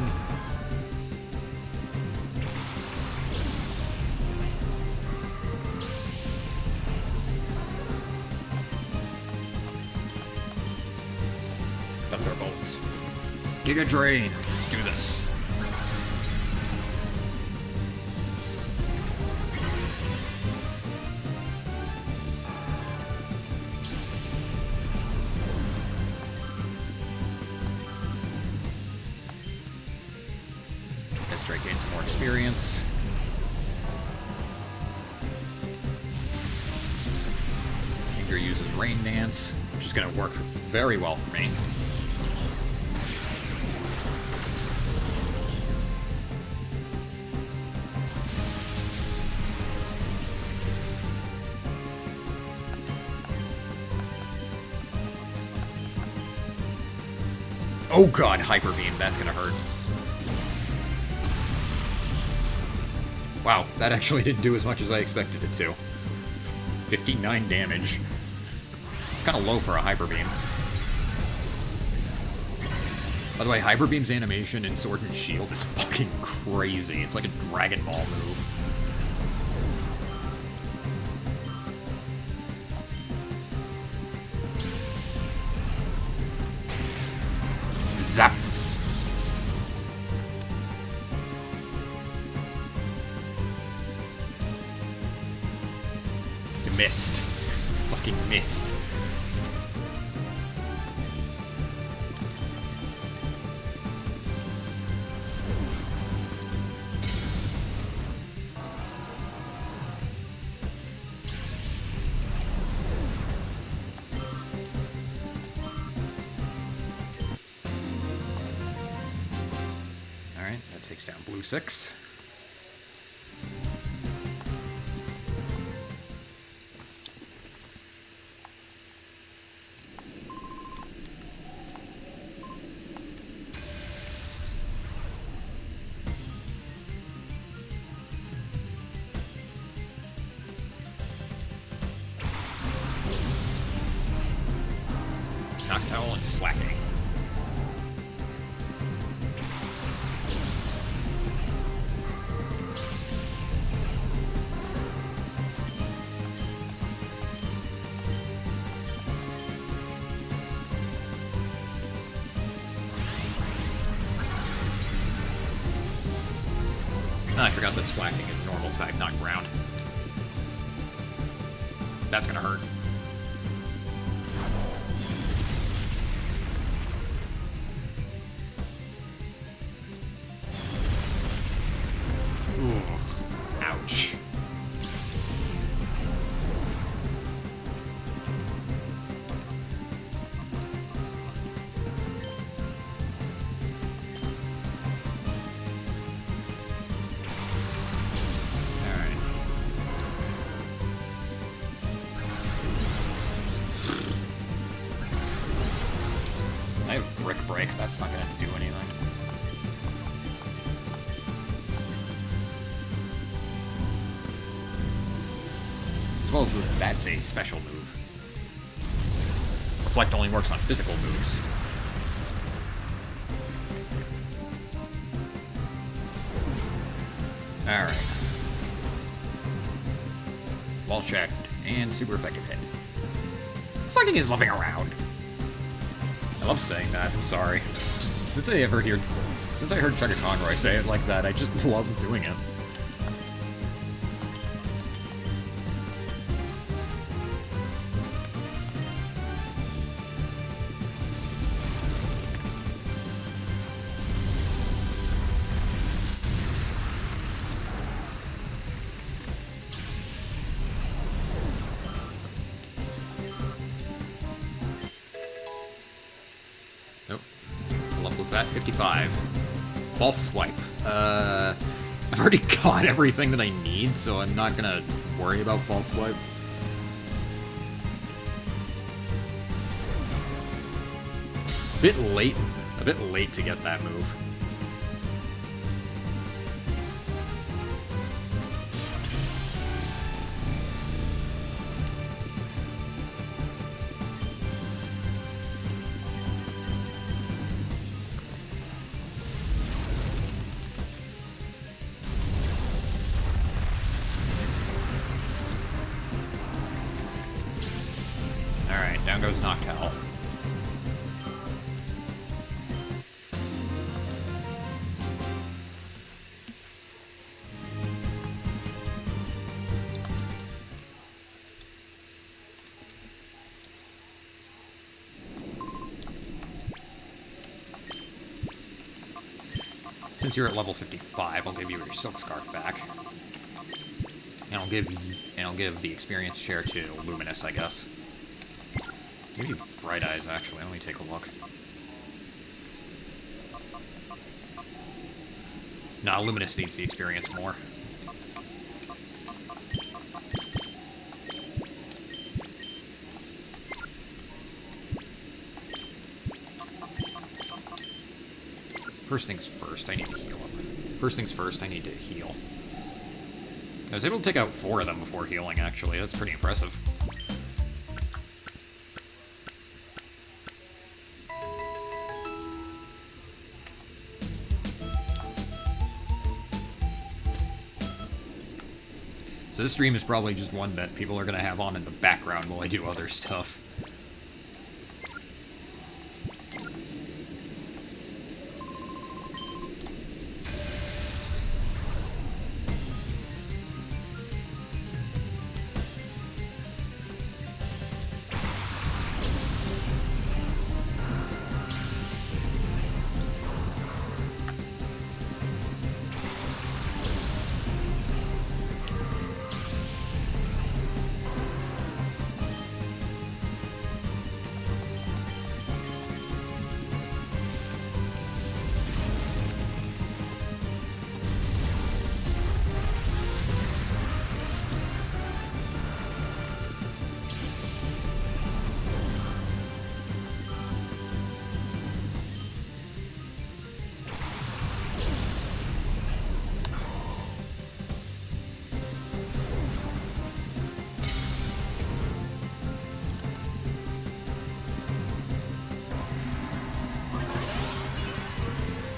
Giga Drain. Let's do this. Let's try to gain some more experience. Kinger uses Rain Dance, which is going to work very well for me. Oh god, Hyper Beam, that's gonna hurt. Wow, that actually didn't do as much as I expected it to. 59 damage. It's kind of low for a Hyper Beam. By the way, Hyper Beam's animation in Sword and Shield is fucking crazy. It's like a Dragon Ball move. Zap! You missed. Fucking missed. Takes down Blue 6. Noctowl and Slacking. I forgot that Slacking is normal type, not ground. That's gonna hurt. Ooh, ouch. I have Brick Break, that's not gonna do anything. As well as this, that's a special move. Reflect only works on physical moves. Alright. Wall checked, and super effective hit. Sucking is loving around. I love saying that, I'm sorry. Since I heard Chugga Conroy say it like that, I just love doing it. Nope. What level was that? 55. False Swipe. I've already got everything that I need, so I'm not gonna worry about False Swipe. A bit late to get that move. Alright, down goes Noctowl. Since you're at level 55, I'll give you your Silk Scarf back. And I'll give the experience share to Luminous, I guess. Maybe Bright Eyes, actually. Let me take a look. Nah, Luminous needs the experience more. First things first, I need to heal him. First things first, I need to heal. I was able to take out 4 of them before healing, actually. That's pretty impressive. So this stream is probably just one that people are going to have on in the background while I do other stuff.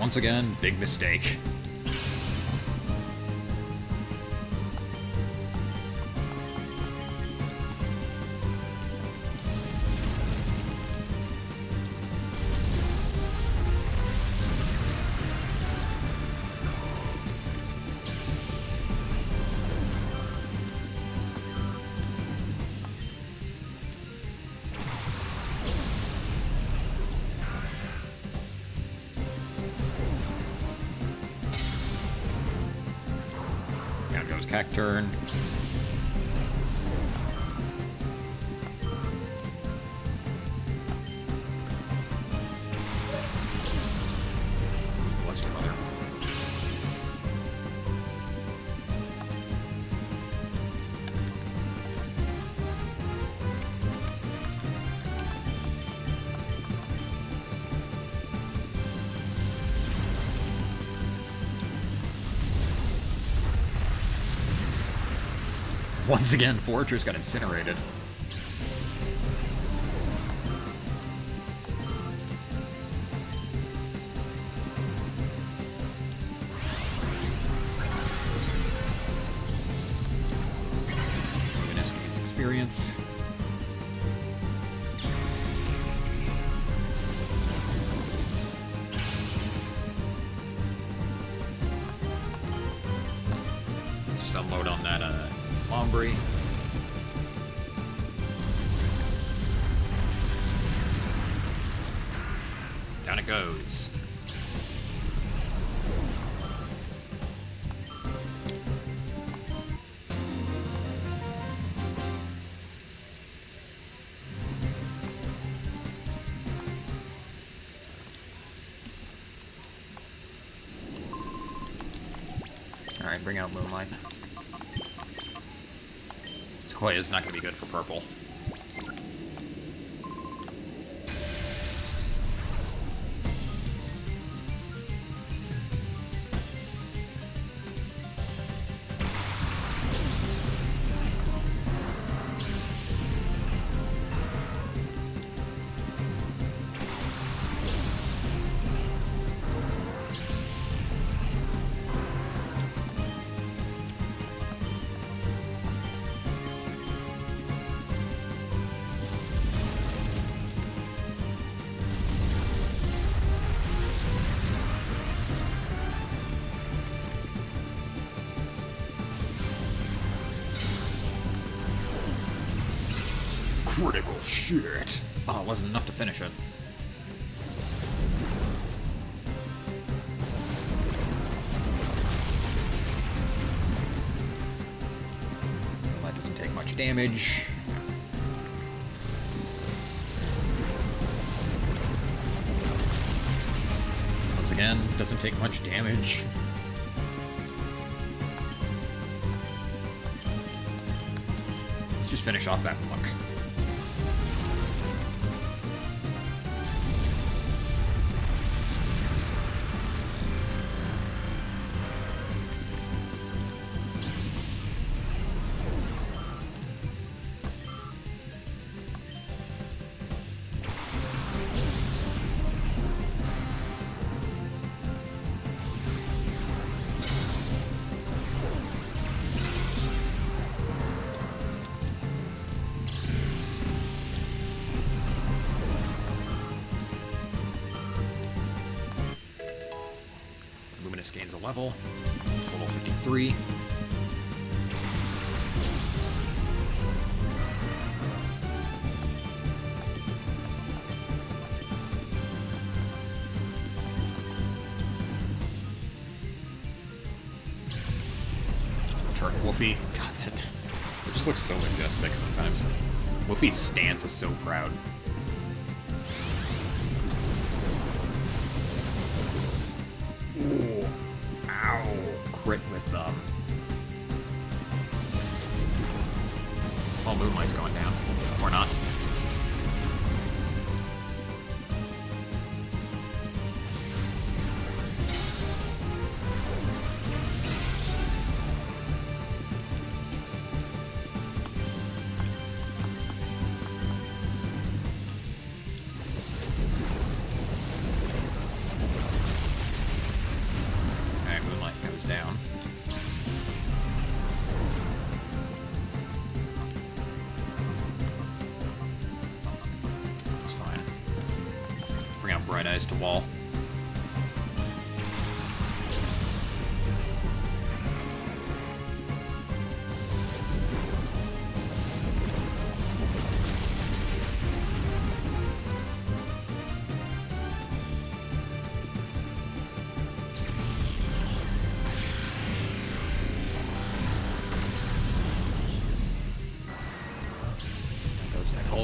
Once again, big mistake. Turn. Bless your mother. Once again, Fortress got incinerated. Luminous gains experience. Just unload on that, Ombre. Down it goes. Alright, bring out Moonlight. Sequoia is not going to be good for purple. Critical shit. Oh, it wasn't enough to finish it. much damage. Once again, doesn't take much damage. Let's just finish off that monk. Gains a level. It's level 53. Turret Wolfie. God, that it just looks so majestic sometimes. Wolfie's stance is so proud. Ooh. Ow. Crit with, Oh, Moonlight's going down. Or not. Down. It's fine. Bring out Bright Eyes to wall.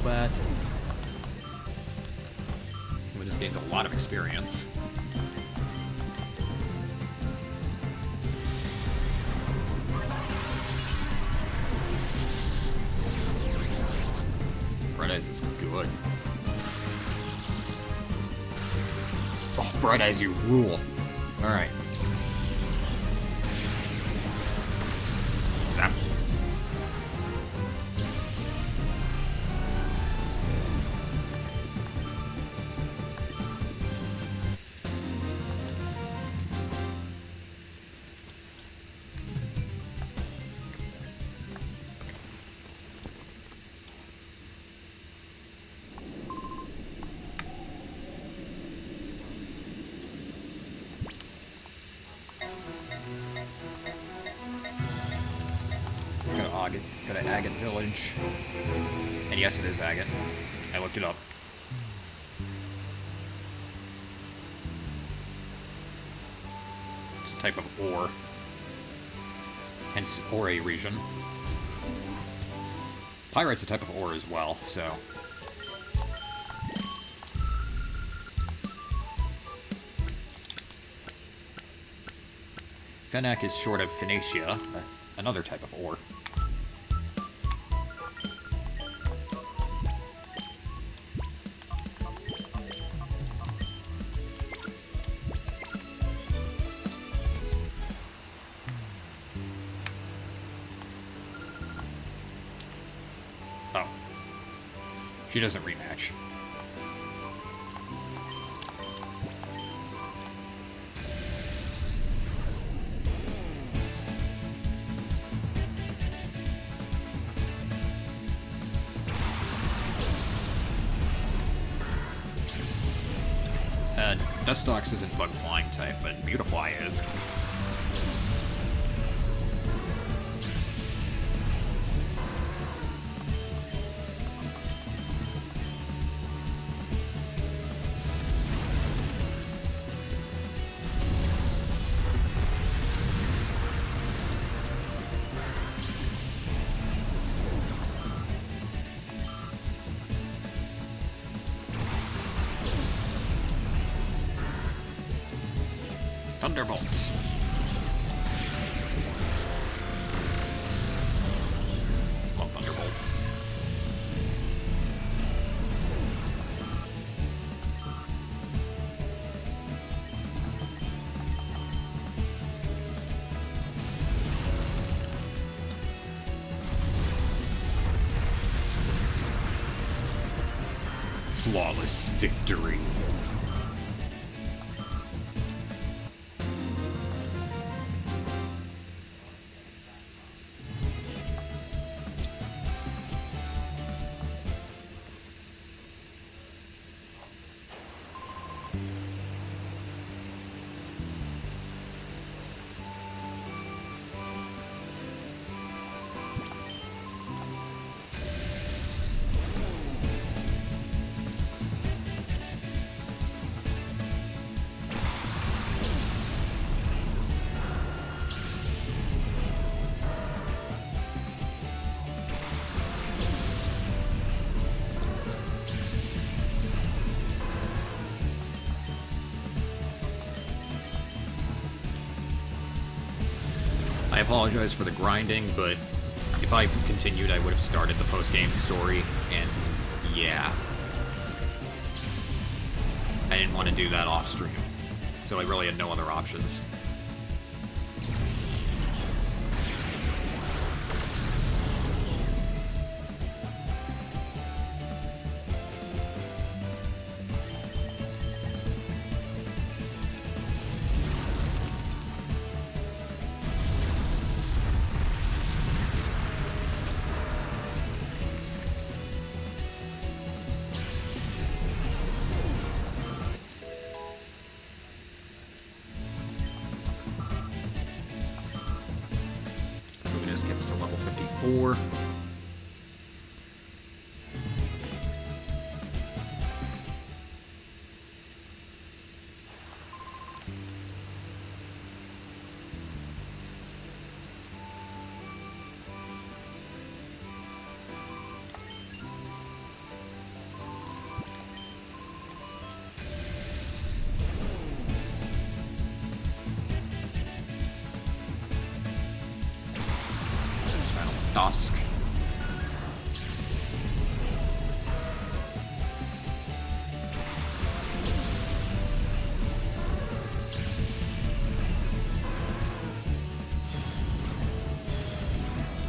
That. He just gains a lot of experience. Bright Eyes is good. Oh, Bright Eyes, you rule. Alright. Zap. Go to Agate Village. And yes, it is Agate. I looked it up. It's a type of ore. Hence, Orre region. Pyrite's a type of ore as well, so... Fanart is short of Phoenicia, another type of ore. Oh. She doesn't rematch. Dustox isn't bug flying type, but Beautifly is. Thunderbolt. Love Thunderbolt. Flawless victory. I apologize for the grinding, but if I continued, I would have started the post-game story, and yeah. I didn't want to do that off-stream, so I really had no other options. Gets to level 54. Dusk.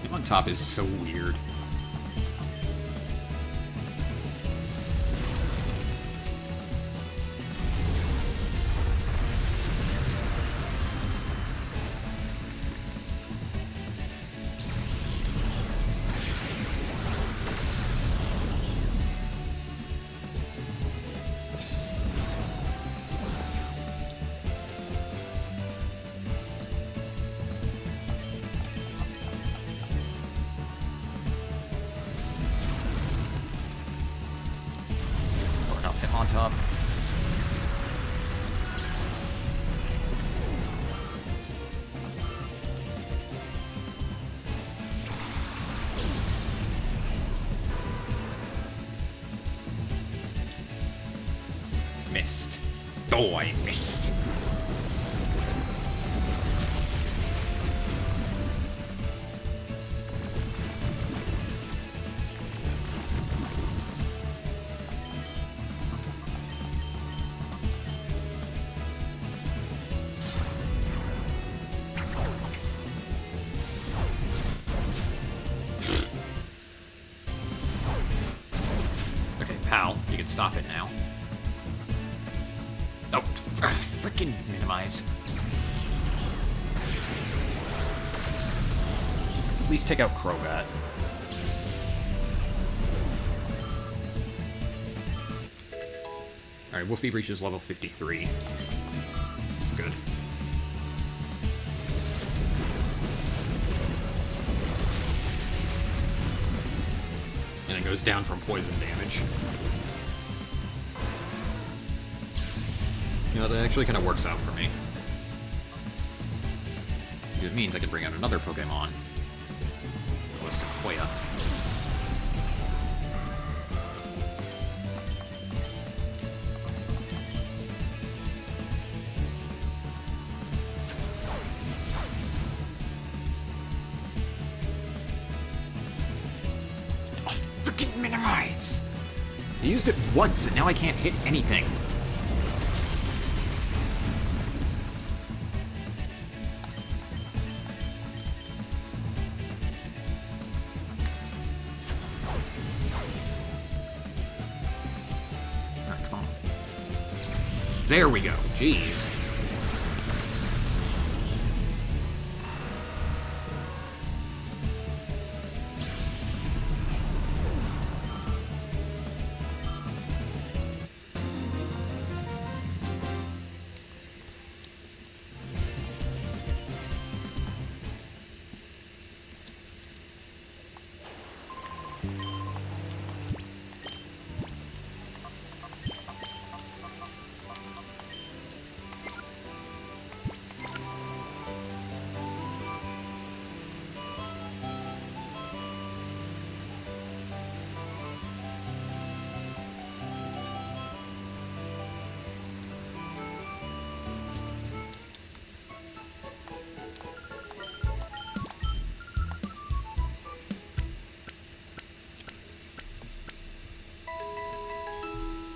Him on top is so weird. On top. Missed. Oh, I missed. Pal, you can stop it now. Oh, frickin' minimize. At least take out Crobat. Alright, Woofy reaches level 53. That's good. And it goes down from poison damage. You know, that actually kind of works out for me. It means I can bring out another Pokemon. With Sequoia. used it once, and now I can't hit anything. Ah, come on. There we go. Jeez.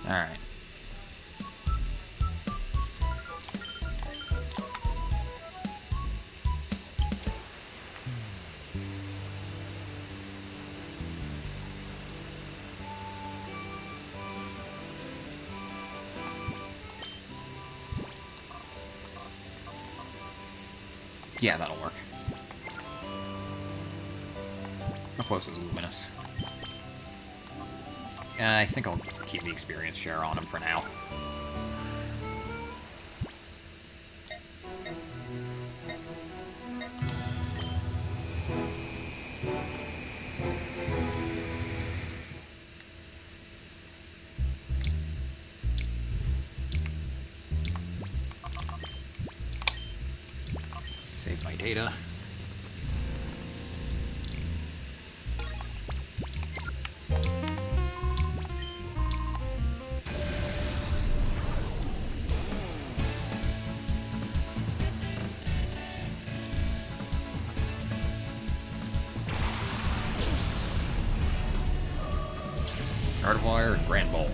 Alright. Yeah, that'll work. How close is Luminous? I think I'll keep the experience share on him for now. Save my data. Gardevoir and Grand Bowl.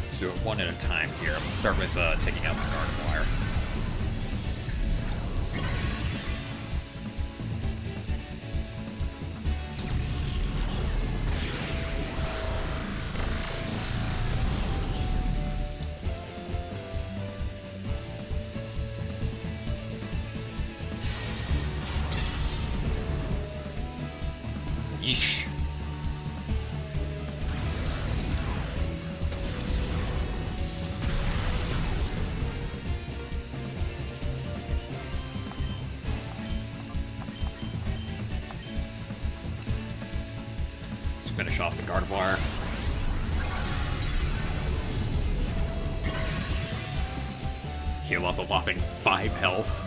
Let's do it one at a time here. I'm going to start with taking out the Gardevoir. Yeesh. Let's finish off the Gardevoir. Heal up a whopping 5 health.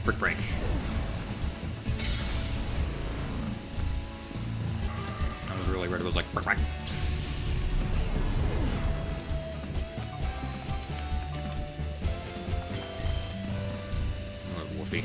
Brick break. I was really worried. It was like brick break. Oh, woofy.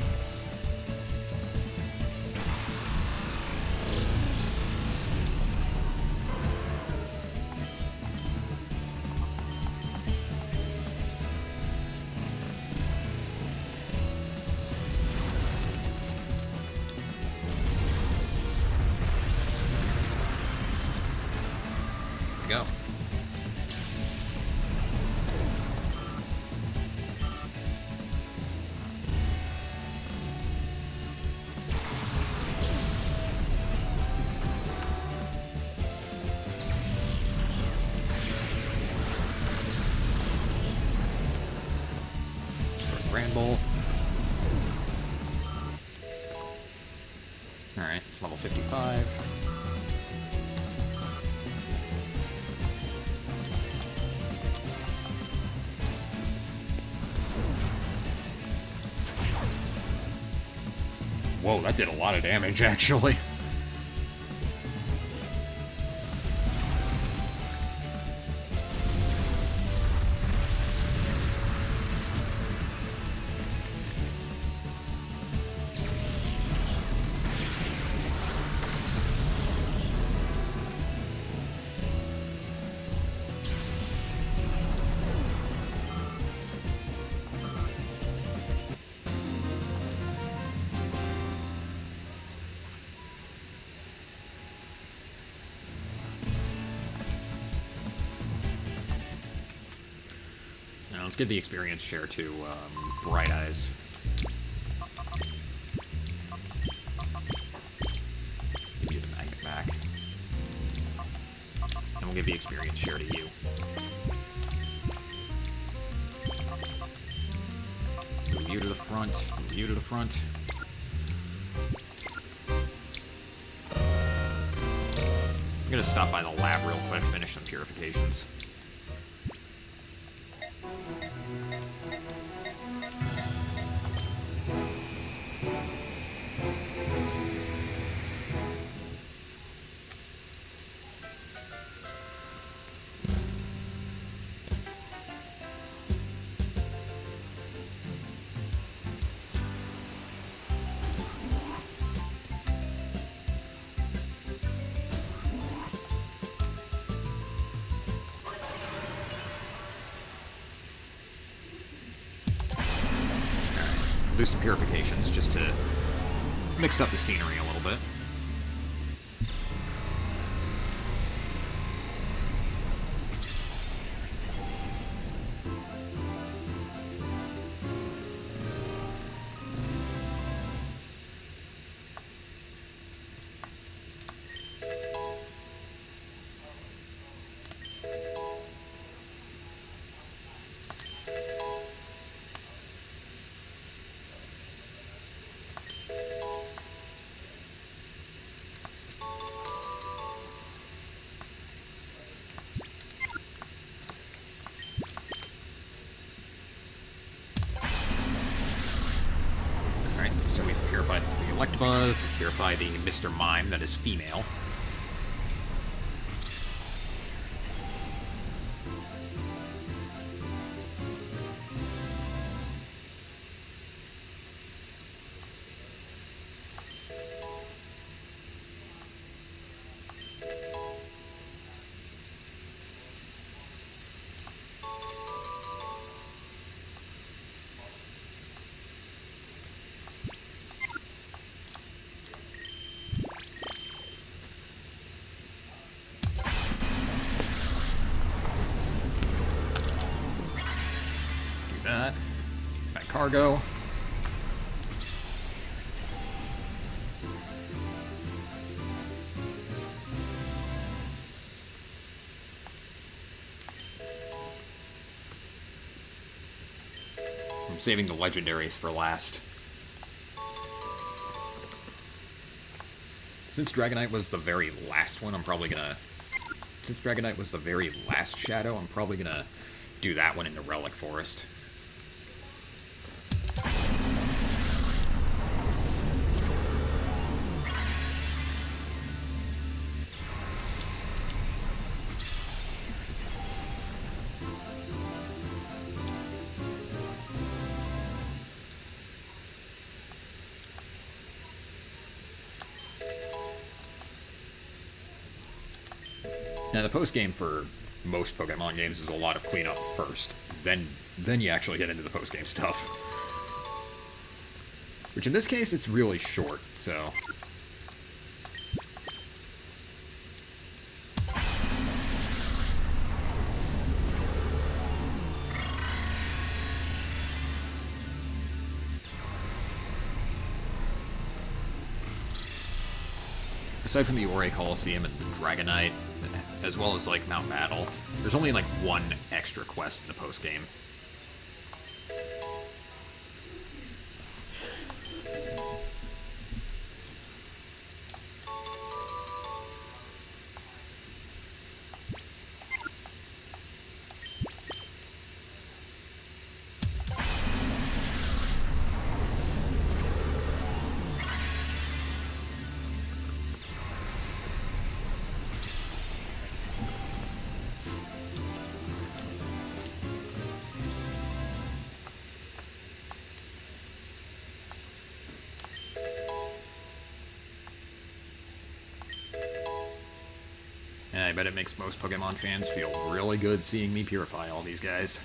Go. scramble. Alright, level 55. Whoa, that did a lot of damage, actually. Let's give the experience share to Bright Eyes. Give you the magnet back. And we'll give the experience share to you. Move you to the front. Move you to the front. I'm gonna stop by the lab real quick, finish some purifications. Do some purifications just to mix up the scenery a little bit. So we've purified the Electabuzz, let's purify the Mr. Mime that is female. Cargo. I'm saving the legendaries for last. Since Dragonite was the very last one, I'm probably gonna... Since Dragonite was the very last Shadow, I'm probably gonna do that one in the Relic Forest. Now, the post-game for most Pokemon games is a lot of cleanup first. Then you actually get into the post-game stuff. Which in this case, it's really short, so... Aside from the Orre Coliseum and the Dragonite, as well as, like, Mount Battle, there's only, like, one extra quest in the post-game. I bet it makes most Pokemon fans feel really good seeing me purify all these guys.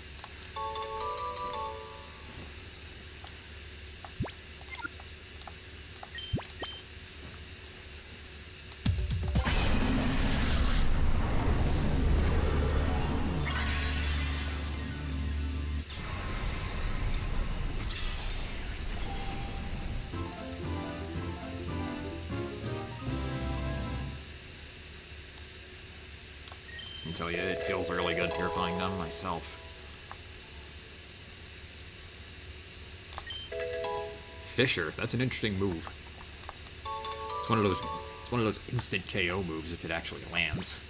I tell you, it feels really good purifying them myself. Fisher, that's an interesting move. It's one of those instant KO moves if it actually lands.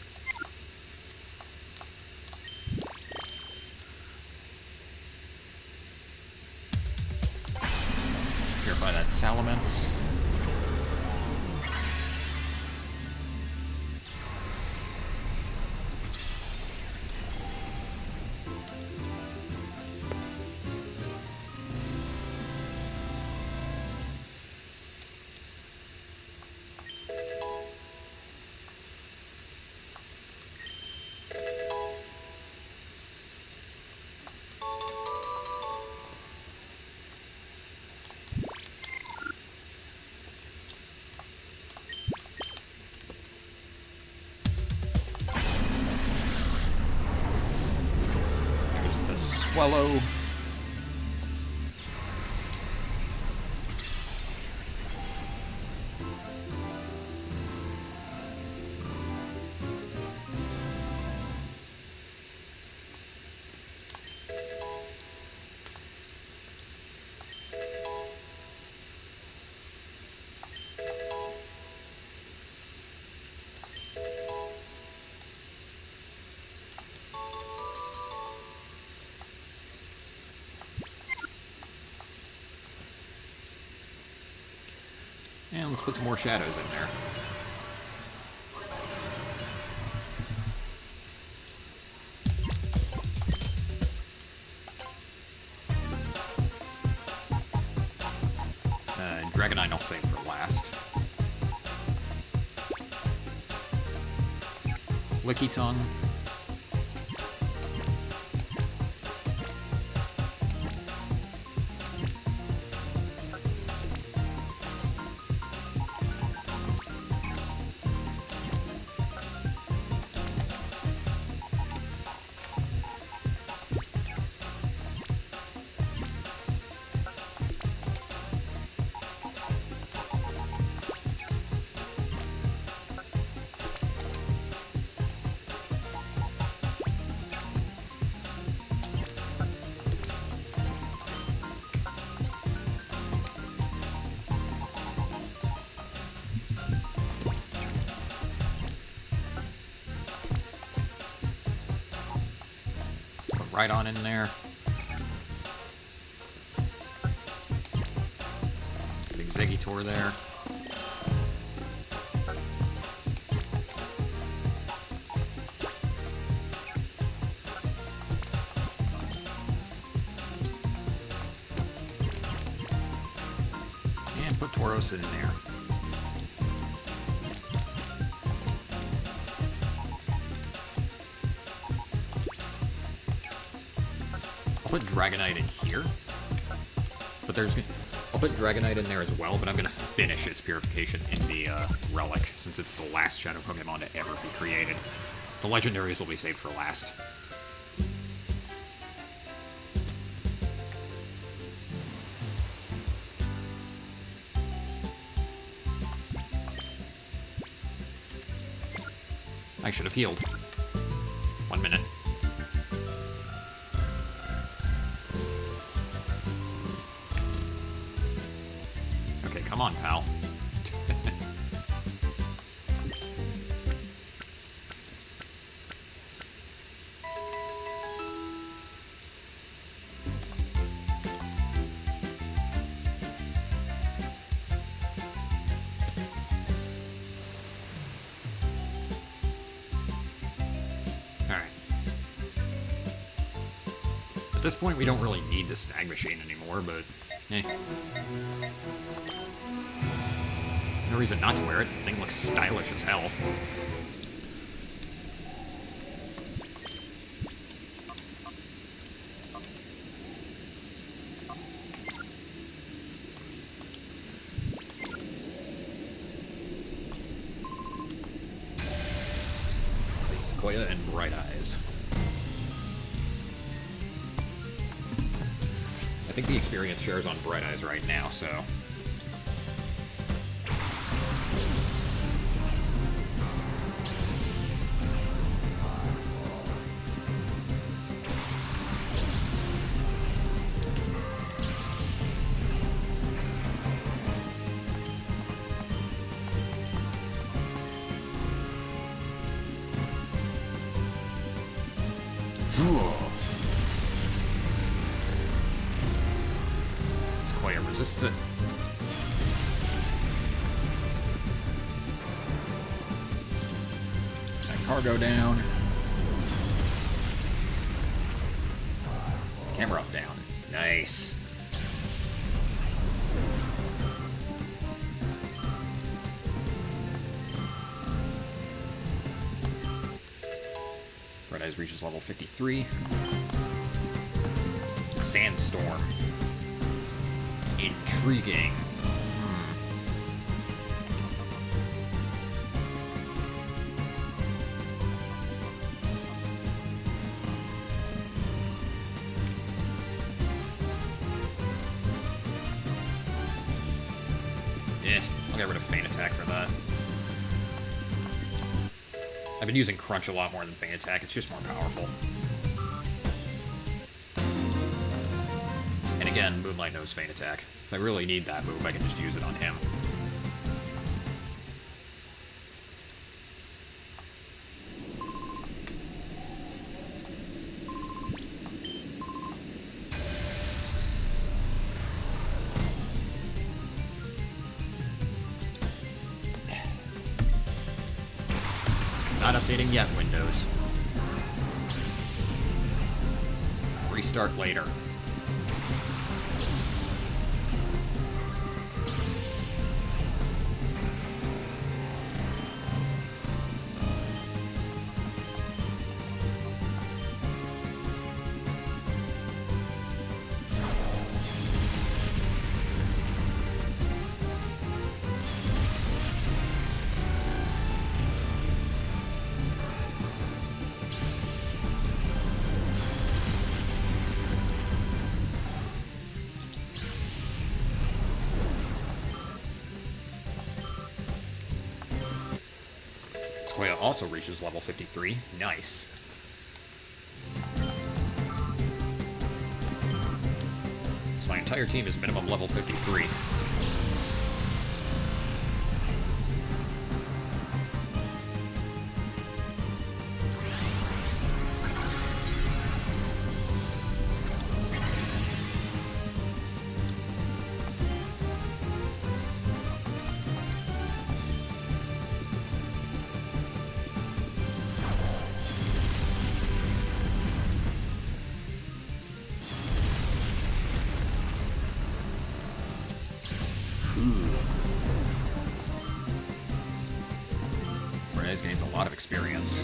Purify that Salamence. Swallow. And let's put some more shadows in there. Dragonite I'll save for last. Licky Tongue. Right on in there. Big Ziggytor there. And put Tauros in there. I'll put Dragonite in here, but I'll put Dragonite in there as well, but I'm going to finish its purification in the Relic, since it's the last Shadow Pokemon to ever be created. The Legendaries will be saved for last. I should have healed. 1 minute. Come on, pal. Alright. At this point, we don't really need the Snag Machine anymore, but eh. No reason not to wear it. The thing looks stylish as hell. Sequoia and Bright Eyes. I think the experience shares on Bright Eyes right now, so... Sequoia resists it. That cargo down. Camera up down. Nice. Red Eyes reaches level 53. Sandstorm. Intriguing. I'll get rid of Feint Attack for that. I've been using Crunch a lot more than Feint Attack, it's just more powerful. And again, Moonlight knows Feint Attack. If I really need that move, I can just use it on him. Not updating yet, Windows. Restart later. Sequoia also reaches level 53. Nice. So my entire team is minimum level 53. Reyes gains a lot of experience.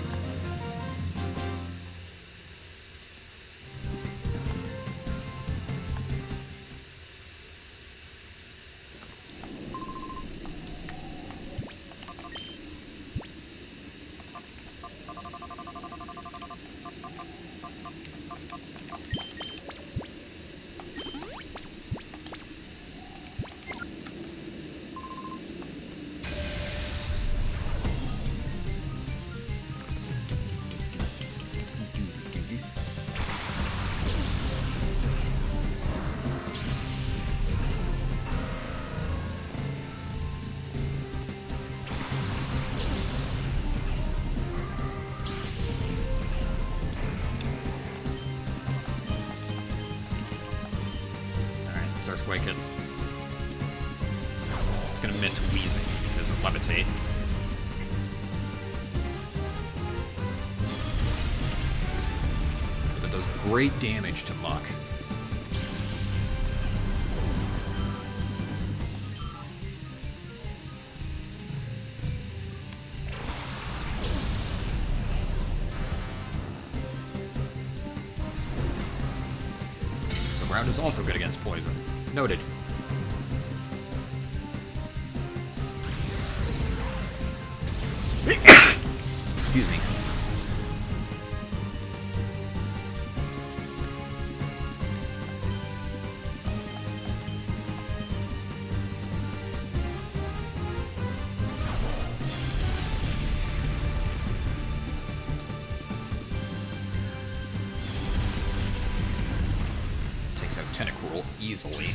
Earthquaking. It's gonna miss Wheezing because of Levitate. But that does great damage to Muck. So Ground is also good against poison. Noted. Excuse me. easily.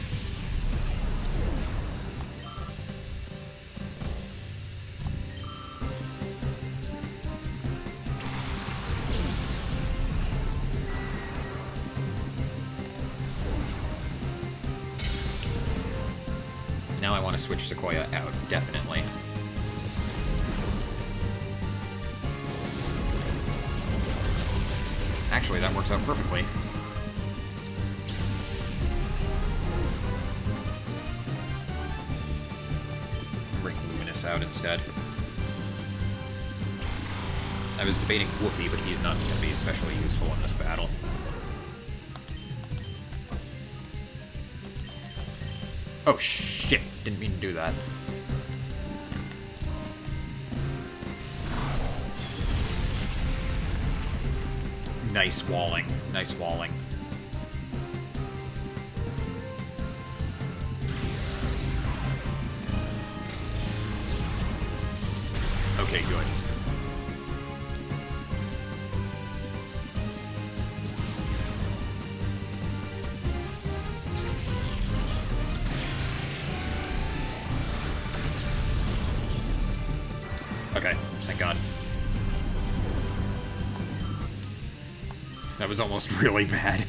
Now I want to switch Sequoia out, definitely. Actually, that works out perfectly. Bring Luminous out instead. I was debating Woofy, but he's not going to be especially useful in this battle. Oh shit, didn't mean to do that. Nice walling, nice walling. Okay, good. Okay, thank God. That was almost really bad.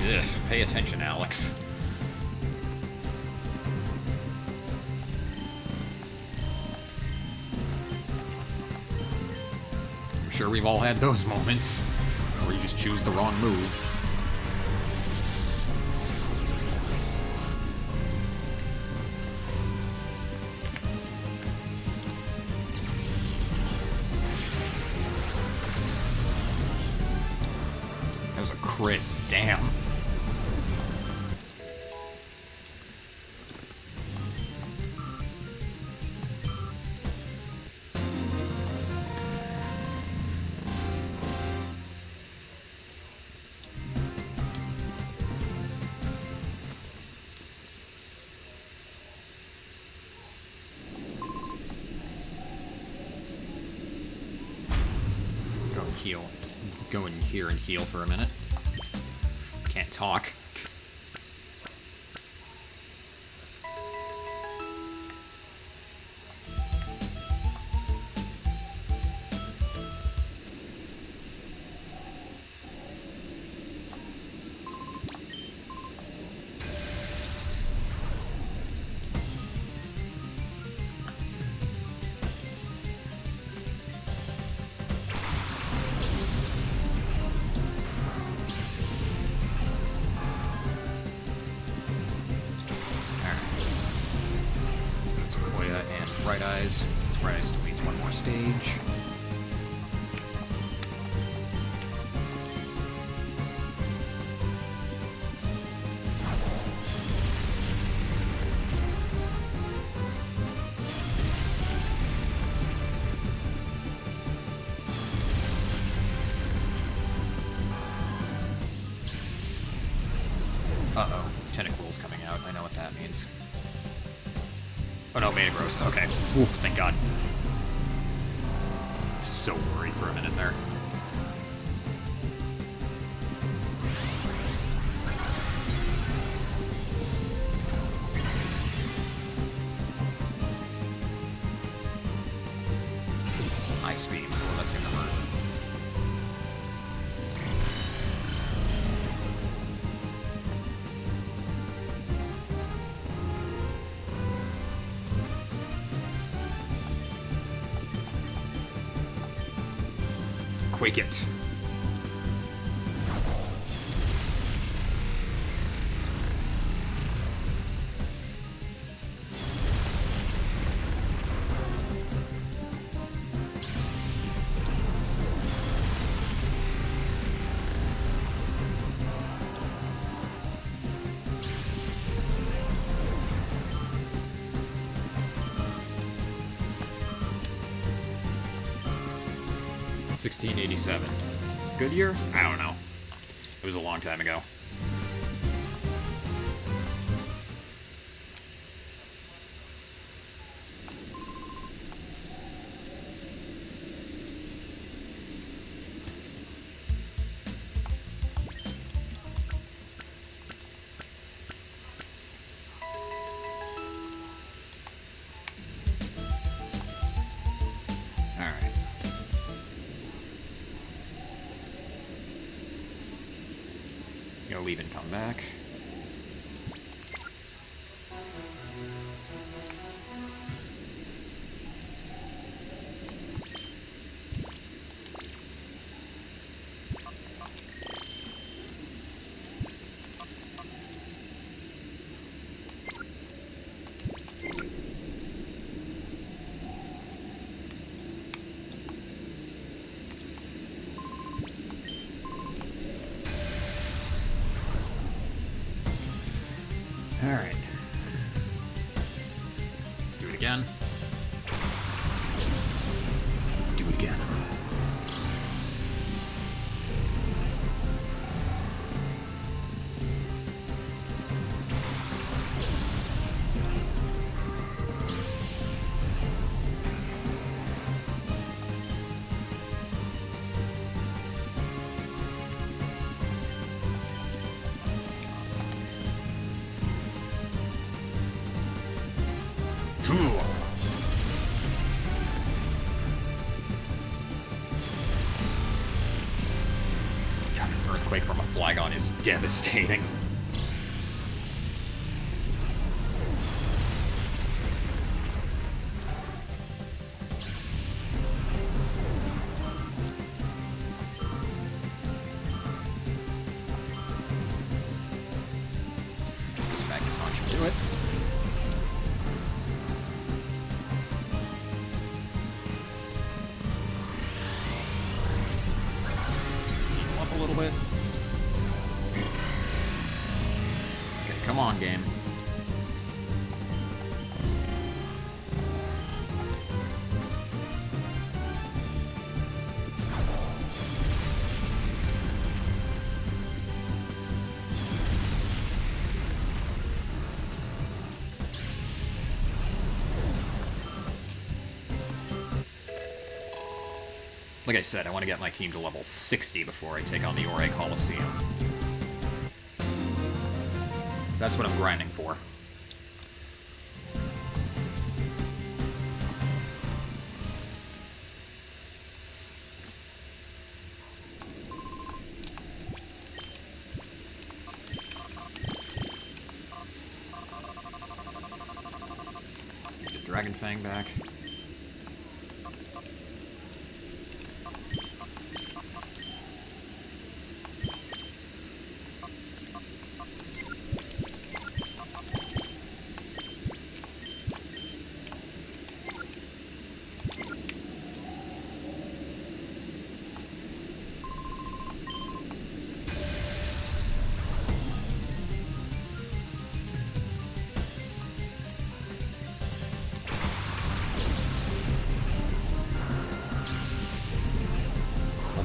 Ugh, pay attention, Alex. I'm sure we've all had those moments where you just choose the wrong move. Crit, damn. Go heal. Go in here and heal for a minute. Can't talk. Bright Eyes. Bright Eyes still needs one more stage. Uh-oh. Tentacruel's coming out. I know what that means. Oh no, Metagross. Okay. Ooh, thank God. So worried for a minute there. Ice Beam. Oh, that's gonna hurt. Quake it. $16.87. Good year? I don't know. It was a long time ago. Gonna leave and come back. Alright. Do it again. Do it again. God, an earthquake from a Flygon is devastating. This back is on should do it. A little bit. Okay, come on, game. Like I said, I want to get my team to level 60 before I take on the Orre Coliseum. That's what I'm grinding for. Get the Dragon Fang back.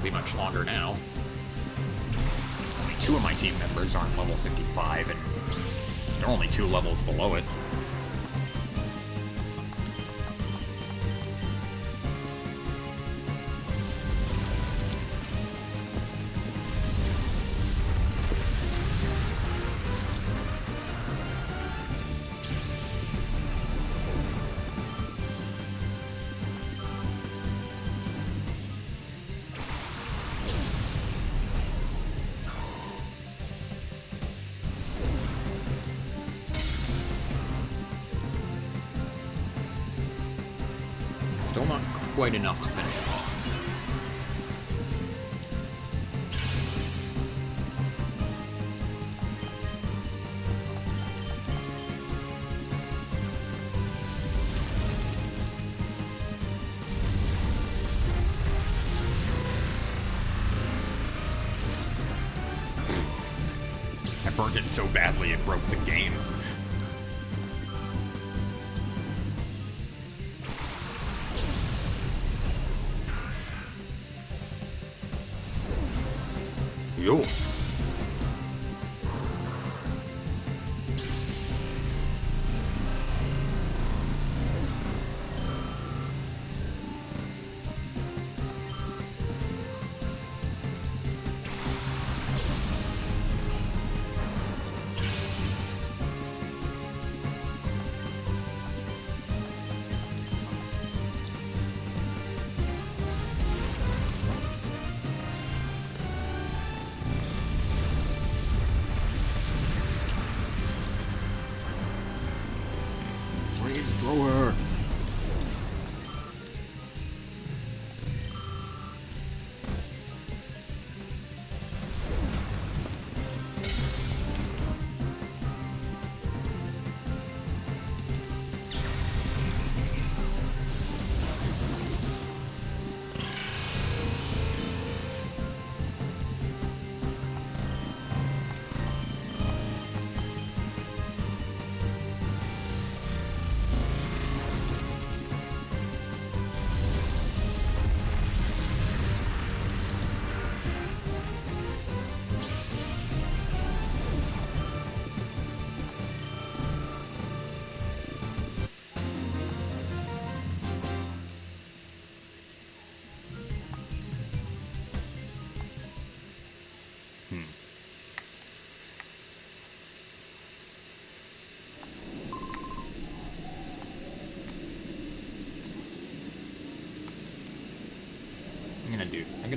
Be much longer now. Only 2 of my team members aren't level 55, and they're only 2 levels below it. Still not quite enough to finish it off. I burned it so badly it broke the game. Yo.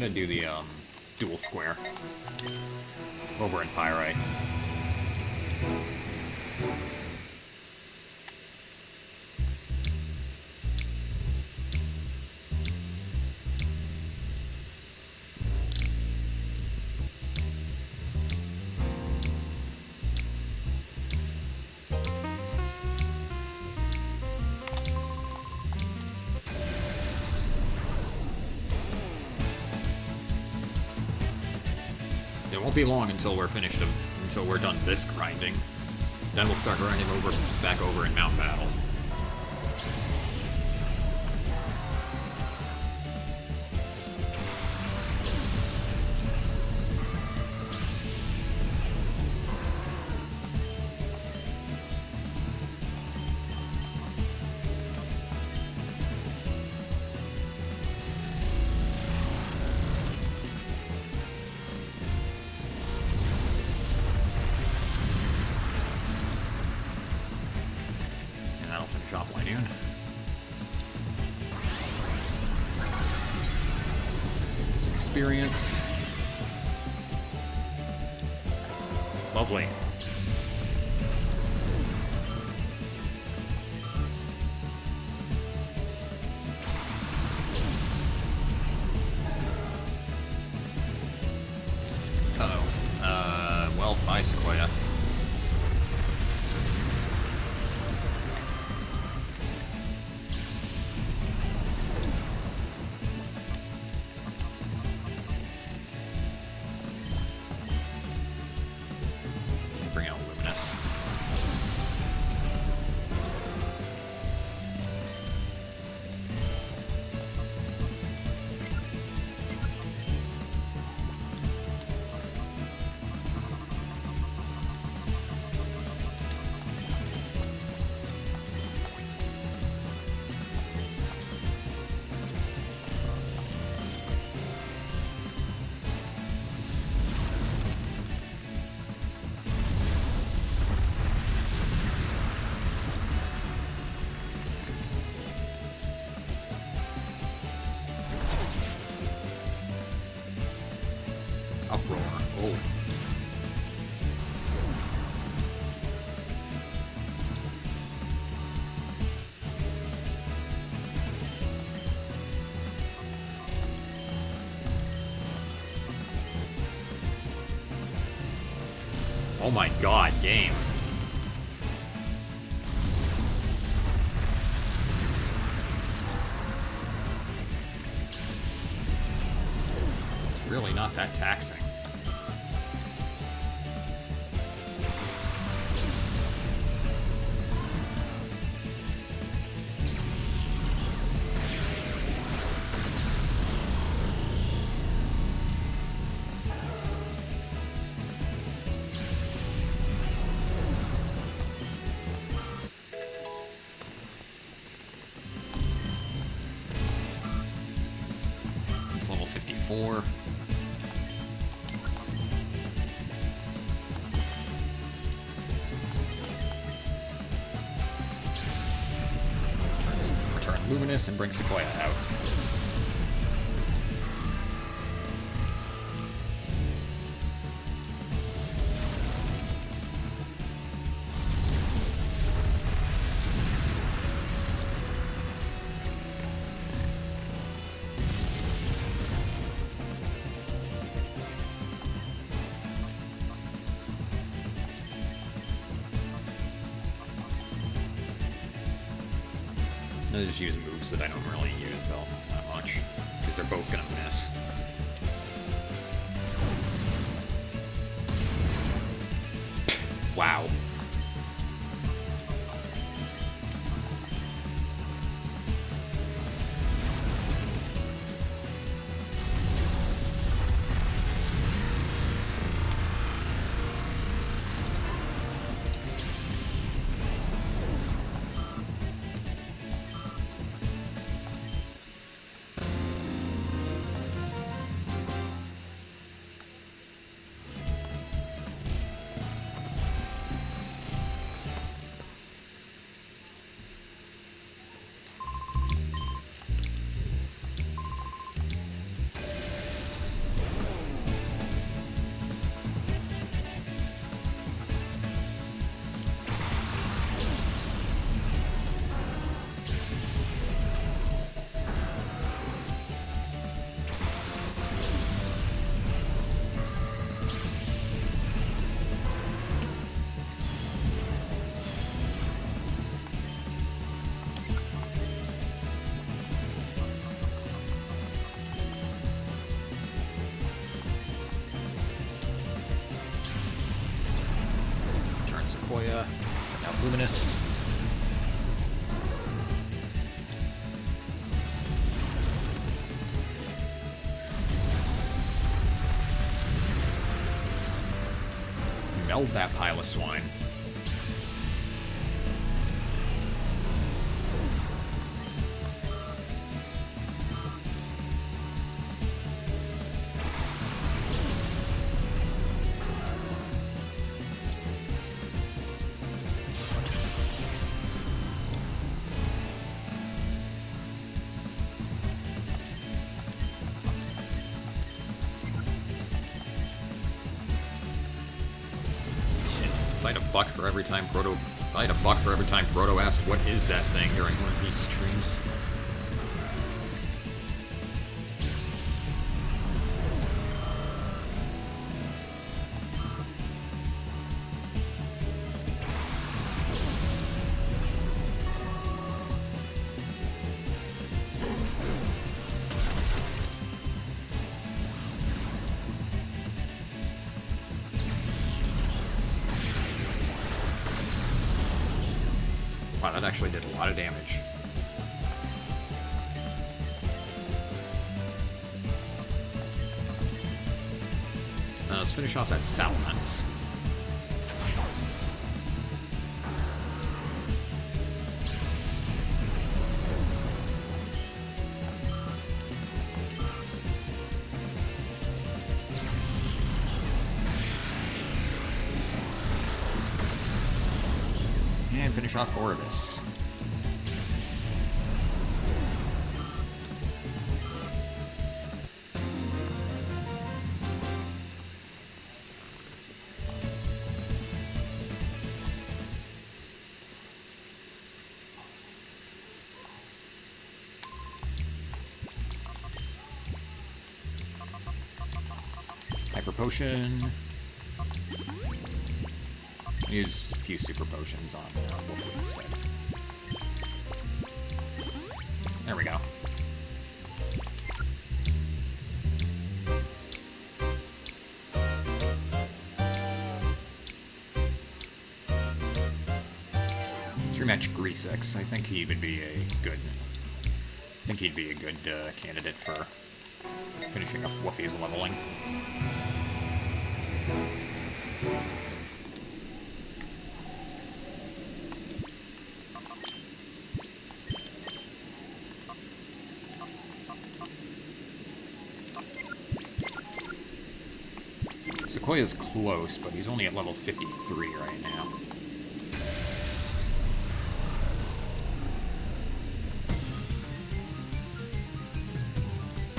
gonna do the dual square over in Pyrite. It won't be long until we're finished, until we're done this grinding. Then we'll start grinding back over in Mount Battle. Experience. Lovely. Uh-oh. Well, bye, Sequoia. Uproar. Oh. Oh my god, game. It's really not that taxing. Level 54. Return Luminous and bring Sequoia out. I just use moves that I don't really use, though, that much, because they're both gonna miss. Wow. Sequoia. Now Luminous. Meld that pile of swine. If I had a buck for every time Proto asked what is that thing during one of these streams. Wow, that actually did a lot of damage. Let's finish off that Salamence. And finish off Orvis. Hyper Potion. Use a few super potions on Wolfie instead. There we go. Let's rematch Greasix. I think he would be a good. I think he'd be a good candidate for finishing up Woofie's leveling. Sequoia's close, but he's only at level 53 right now.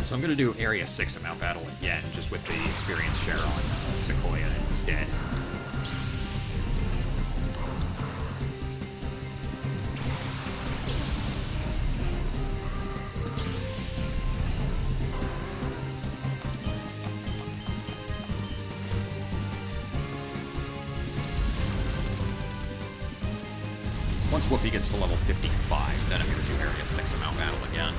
So I'm going to do Area 6 amount battle again, just with the experience share on Sequoia instead. Once Woofie gets to level 55, then I'm going to do Area 6 amount battle again.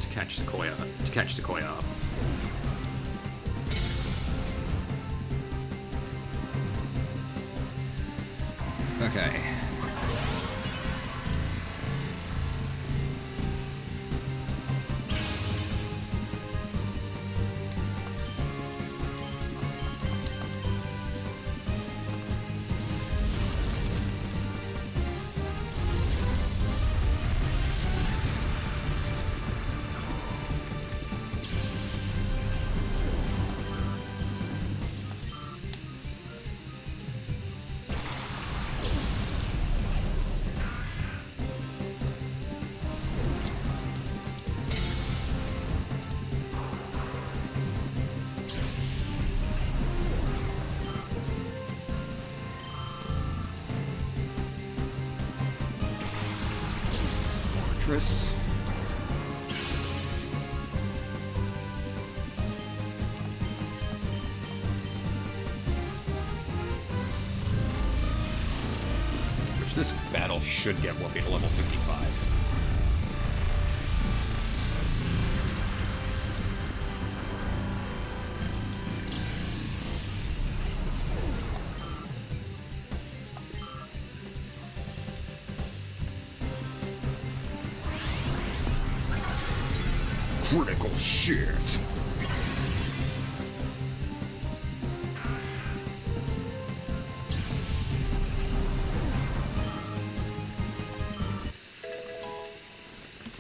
To catch Sequoia up. Okay. Fortress. finish this battle should get Wolfie to level 55. Critical shit.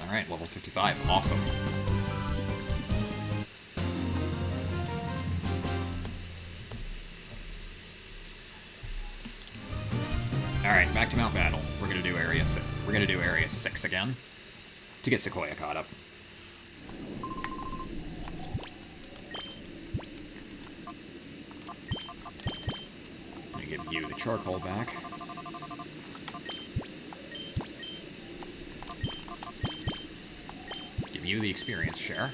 Alright, level 55. Awesome. Alright, back to Mount Battle. We're gonna do Area 6. We're gonna do Area 6 again to get Sequoia caught up. Give you the charcoal back. Give you the experience share.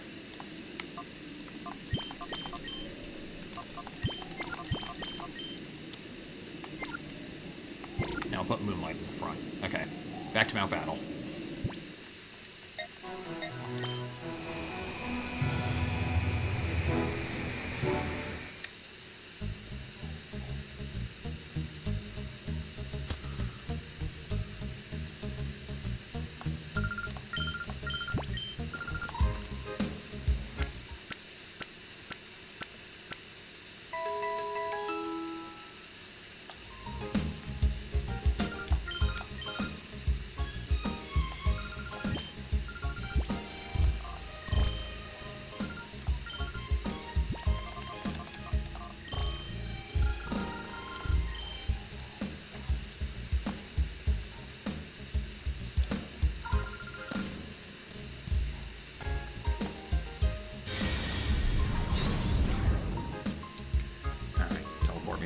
Now put Moonlight in the front. Okay, back to Mount Battle.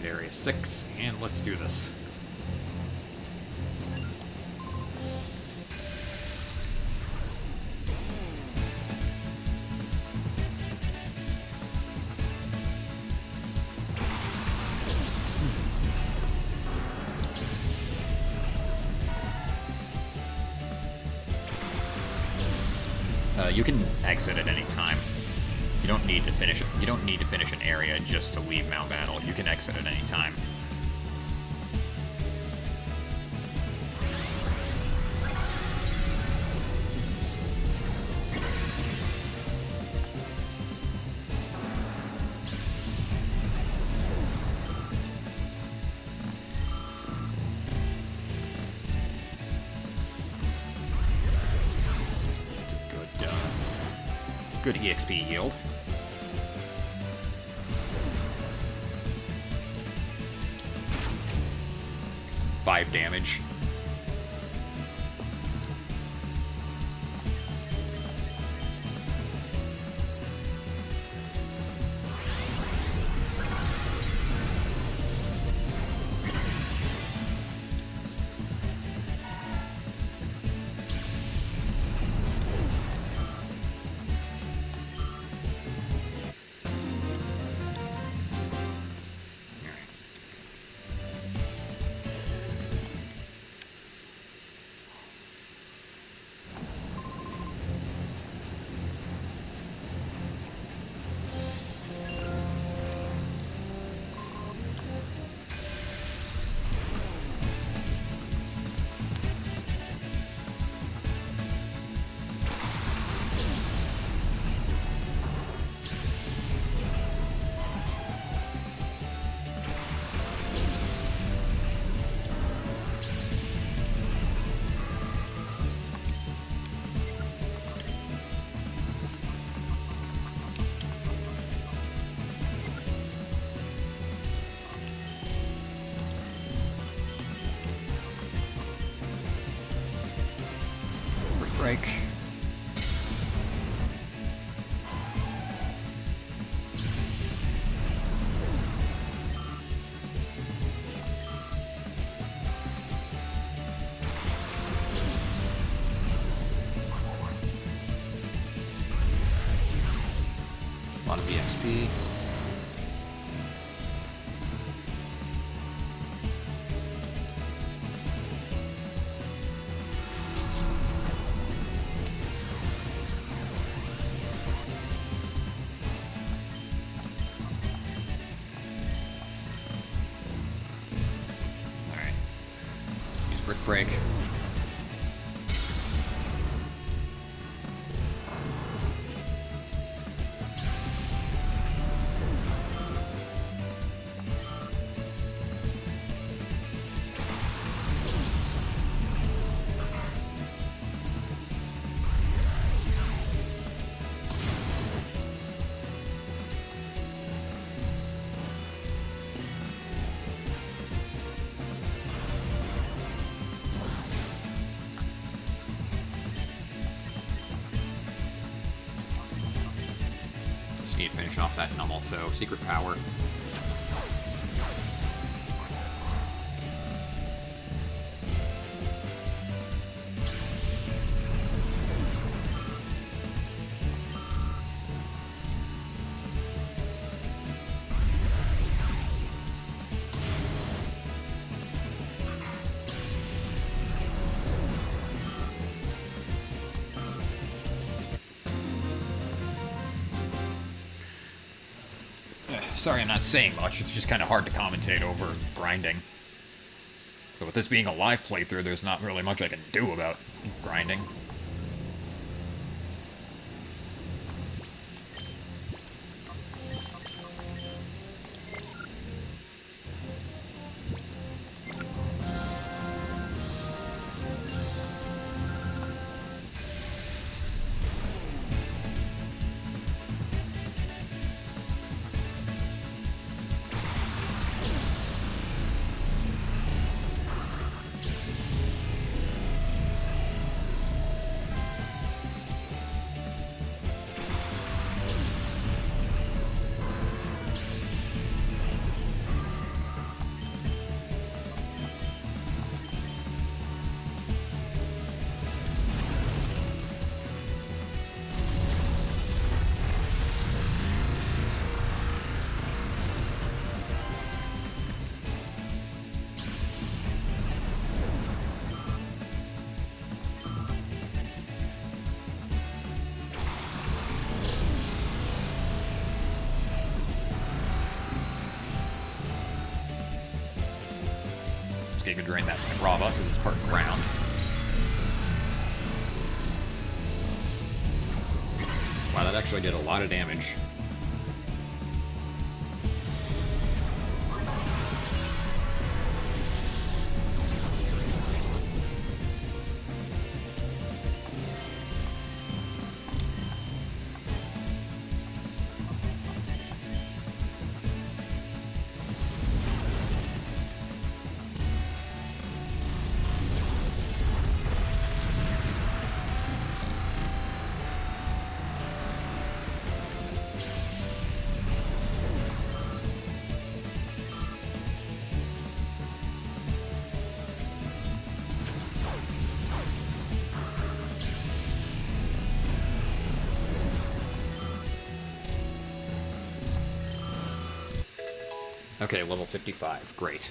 Area 6, and let's do this. You can exit at any time. You don't need to finish it. You don't need to finish an area just to leave Mount Battle. You can exit at any time. Good EXP yield. 5 damage. Break. A lot of EXP. Brick break. Need to finish off that num also. Secret power. Sorry I'm not saying much, it's just kind of hard to commentate over grinding. But with this being a live playthrough, there's not really much I can do about grinding. You can drain that Rava because it's part ground. Wow, that actually did a lot of damage. Okay, level 55. Great.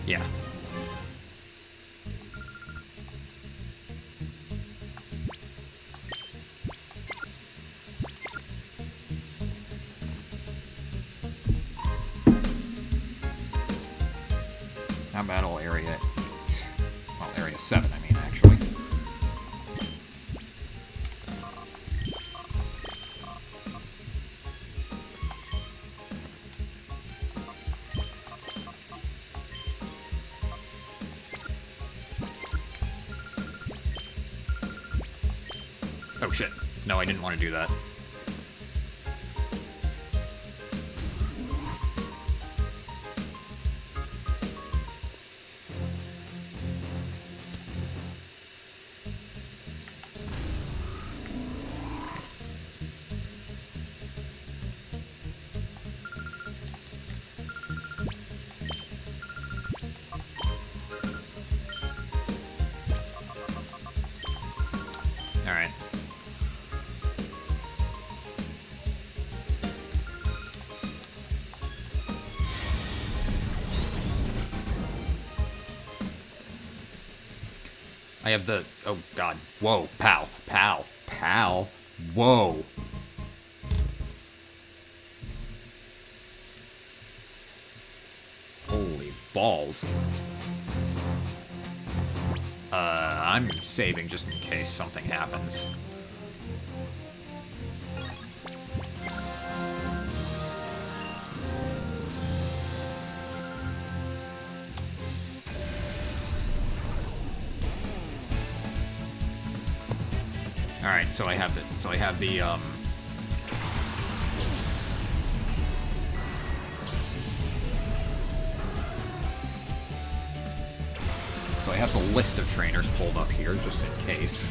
Yeah. Now battle area 8. Well, area 7, I mean, actually. Oh shit. No, I didn't want to do that. Alright. I have the... Oh, God. Whoa. Pal. Pal. Pal. Whoa. Holy balls. I'm saving just in case something happens. Alright, so I have the... So I have the, So I have the list of trainers pulled up here, just in case.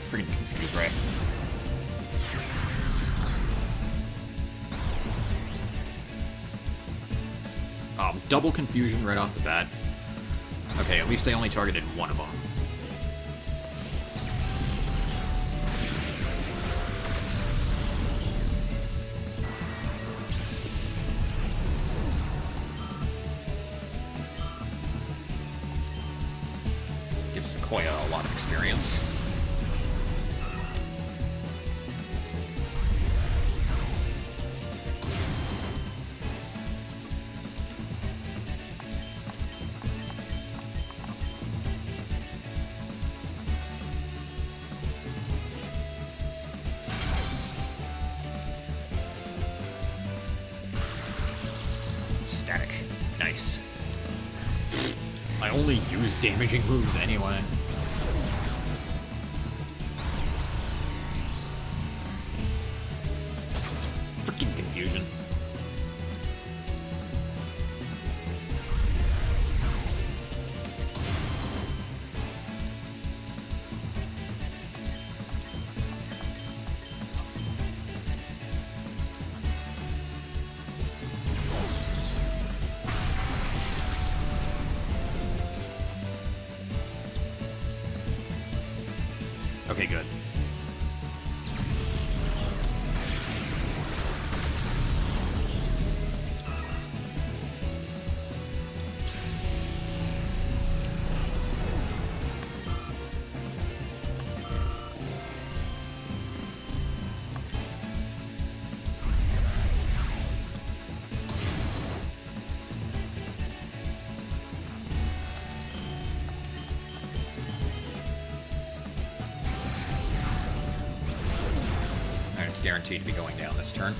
Freaking confused, right? Double confusion right off the bat. Okay, at least I only targeted one of them. Gives Sequoia a lot of experience. Static. Nice. I only use damaging moves anyway. Freaking confusion. Okay, good. Guaranteed to be going down this turn.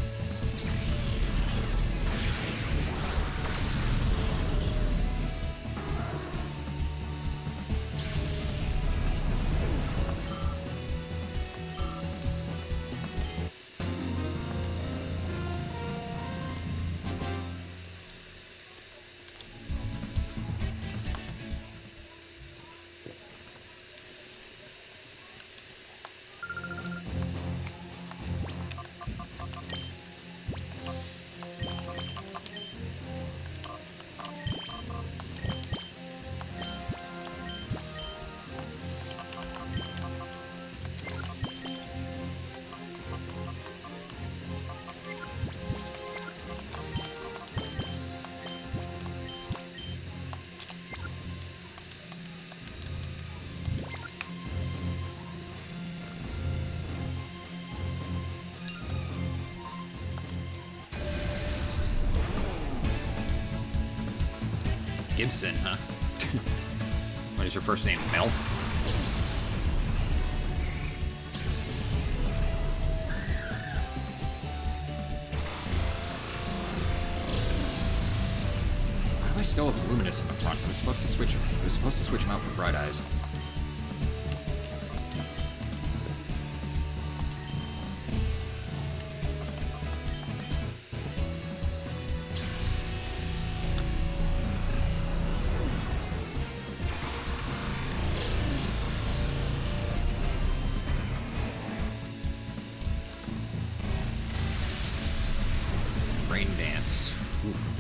Gibson, huh? What is your first name? Mel? Why do I still have Luminous in the front? I was supposed to switch him. I was supposed to switch him out for Bright Eyes. Oof.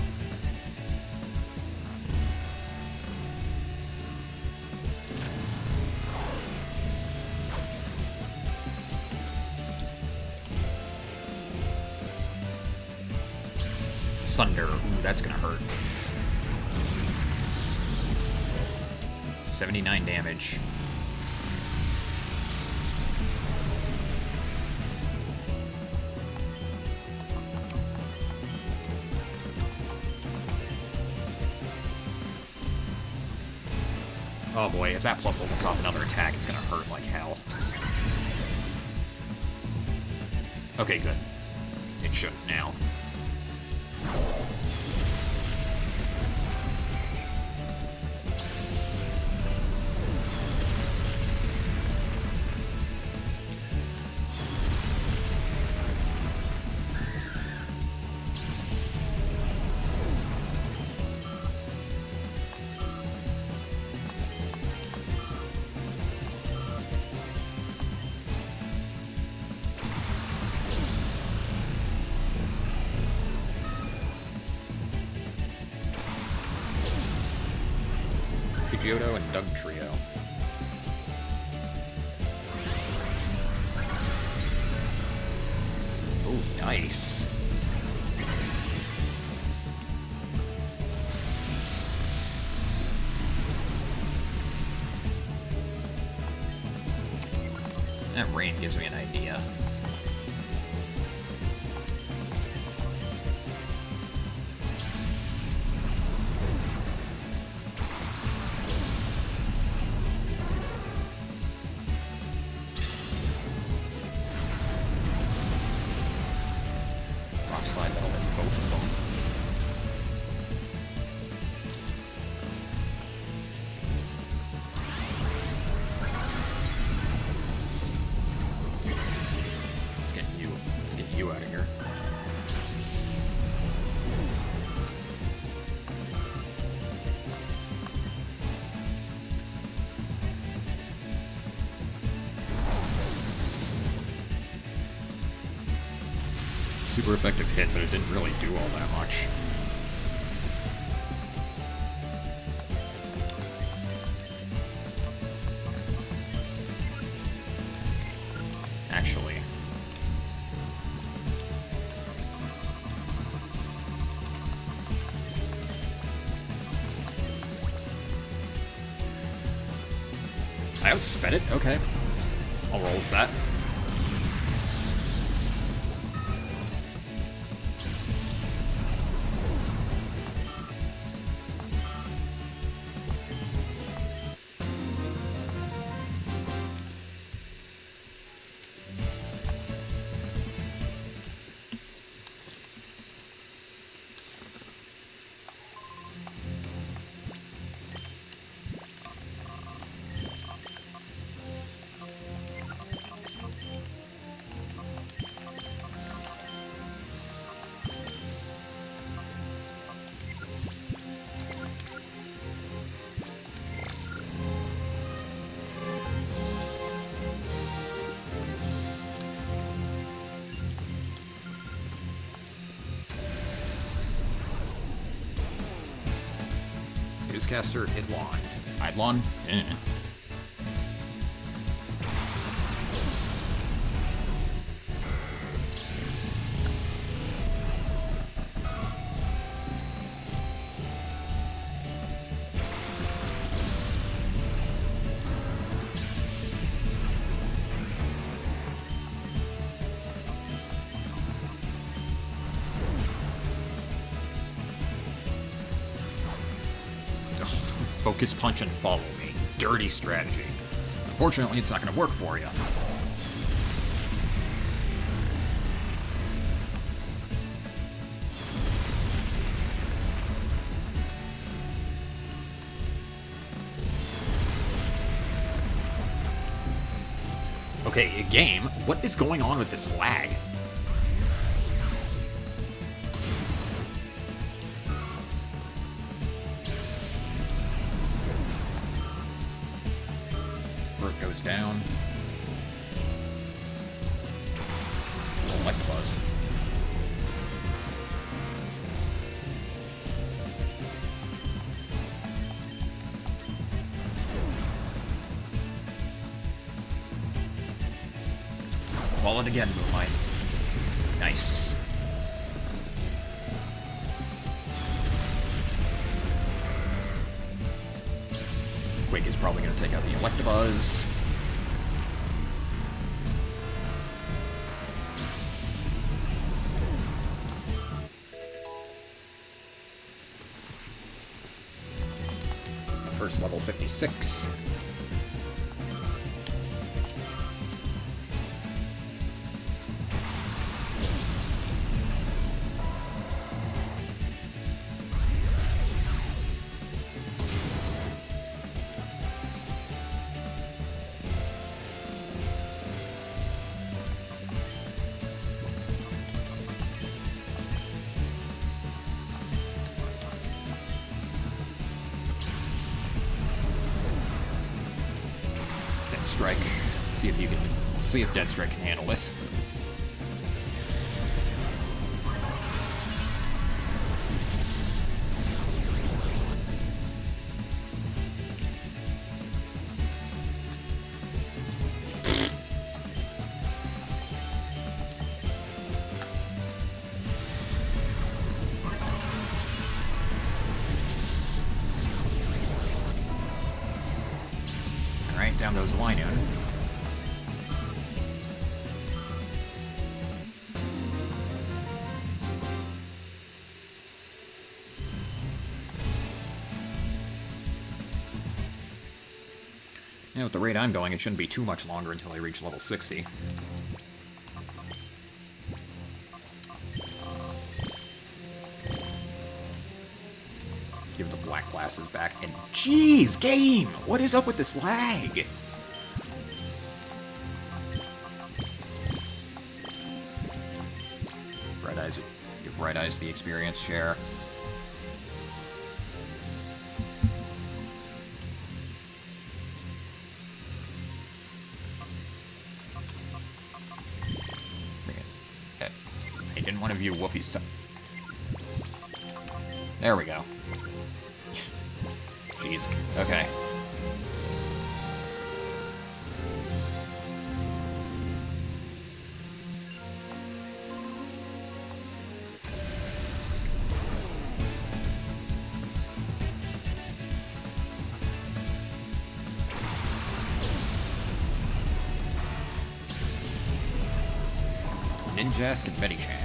Thunder. Ooh, that's gonna hurt. 79 damage. Oh boy, if that plus lets off another attack, it's gonna hurt like hell. Okay, good. It shouldn't now. Pidgeotto and Doug Trio. Oh, nice. That rain gives me an idea. Super effective hit, but it didn't really do all that much. Actually. I outsped it? Okay. I'll roll with that. Newscaster, Idlon. Idlon? Eh. Focus punch and follow me. Dirty strategy. Unfortunately, it's not going to work for you. Okay, game, what is going on with this lag? Goes down. Don't like the buzz. Fireball it again, Moonlight. Nice. Quake is probably going to take out the Electabuzz. First level 56. Strike. See if Dead Strike can handle this. Alright, down goes Linoon. With the rate I'm going, it shouldn't be too much longer until I reach level 60. Give the black glasses back, and jeez, game! What is up with this lag? Give Bright Eyes the experience share. I didn't want to view Woofy's son. There we go. Jeez. Okay. Ninjask and Medicham.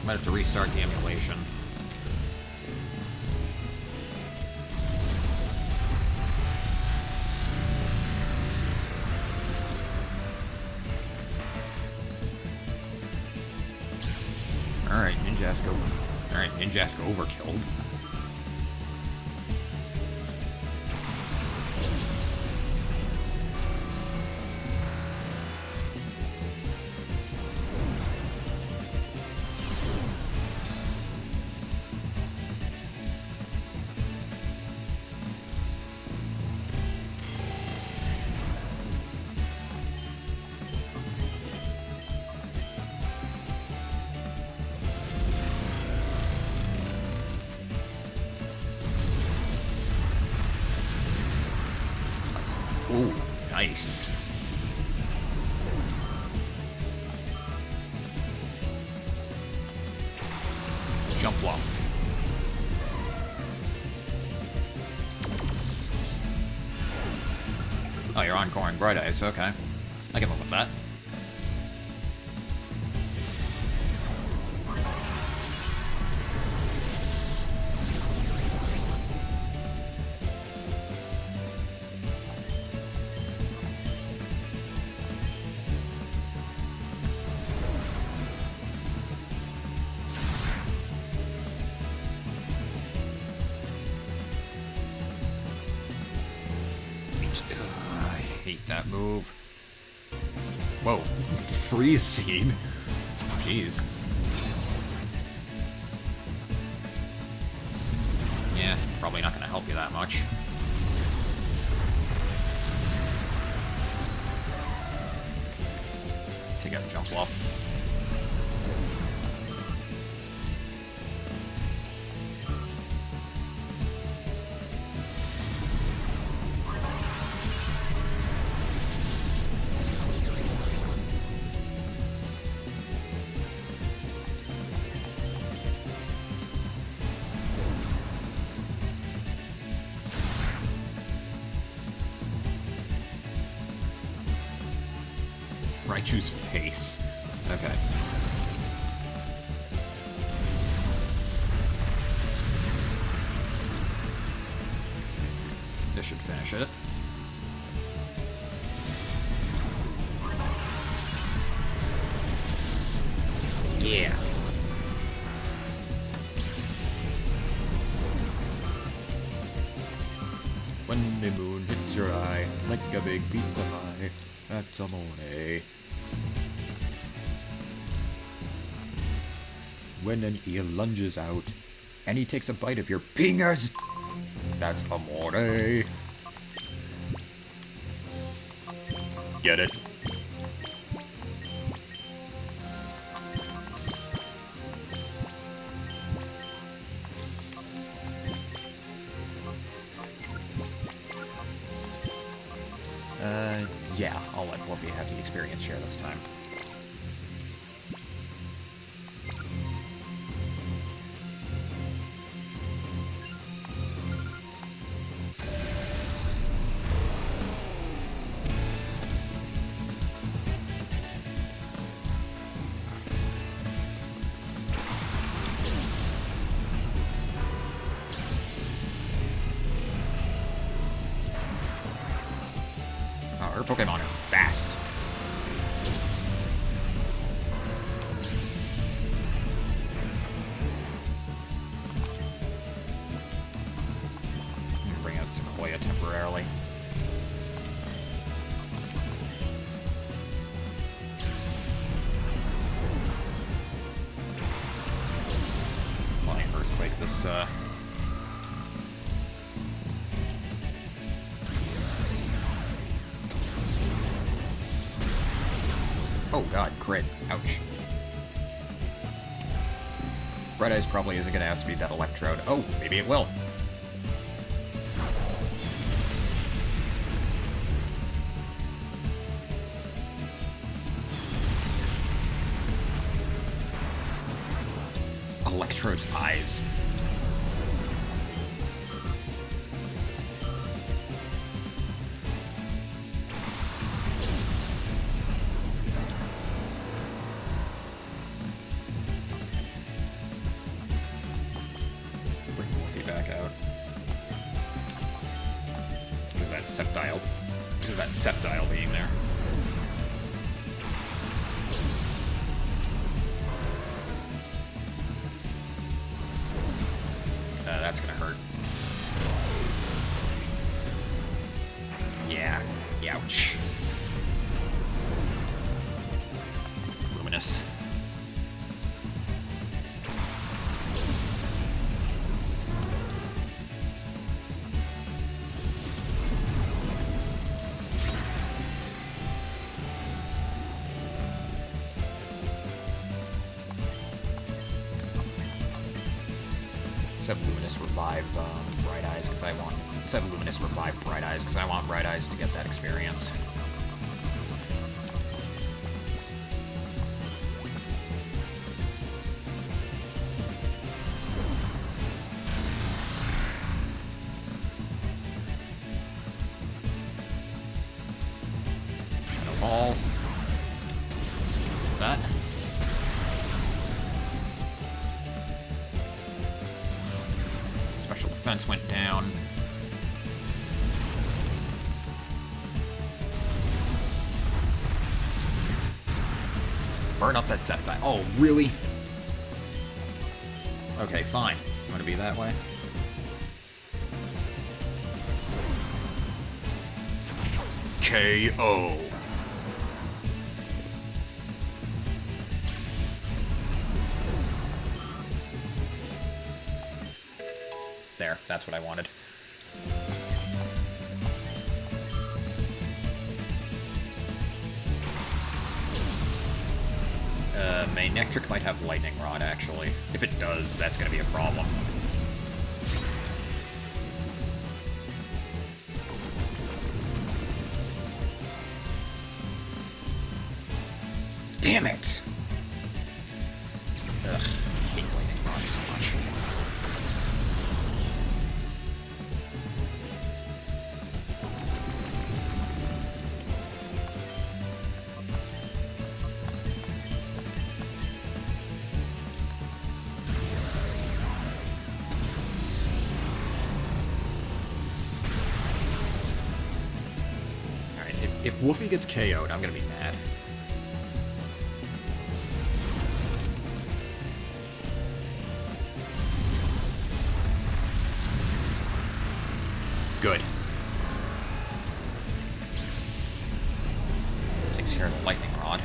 Might have to restart the emulation. Alright, Ninjask overkilled. Ooh, nice. Jump bluff. Oh, you're encoring Bright Eyes, okay. I can live with that. I hate that move. Whoa. Freeze Seed? Jeez. Yeah, probably not gonna help you that much. Take out Jump Bluff. Raichu's face. Okay. This should finish it. Yeah. When the moon hits your eye, like a big pizza pie, that's amore. When an eel lunges out, and he takes a bite of your fingers, that's amore. Get it? Yeah, I'll let Fluffy have the experience share this time. Our Pokemon are fast. Bring out Sequoia temporarily. Flying Earthquake this, Oh god, crit. Ouch. Bright Eyes probably isn't gonna outspeed that Electrode. Oh, maybe it will. Electrode's eyes. Sceptile. Look at that Sceptile being there. That's gonna hurt. Yeah. Ouch. Luminous. Let's have Luminous revive Bright Eyes because I want. Let's have Luminous revive Bright Eyes because I want Bright Eyes to get that experience. No ball. That. Special defense went down. Burn up that Sceptile. Oh, really? Okay, fine. You want to be that way? KO. there. That's what I wanted. Manectric might have Lightning Rod, actually. If it does, that's going to be a problem. Damn it! Ugh, I hate Lightning Rod so much. Alright, if Woofy gets KO'd, I'm gonna be mad. Good. Takes care of the Lightning Rod.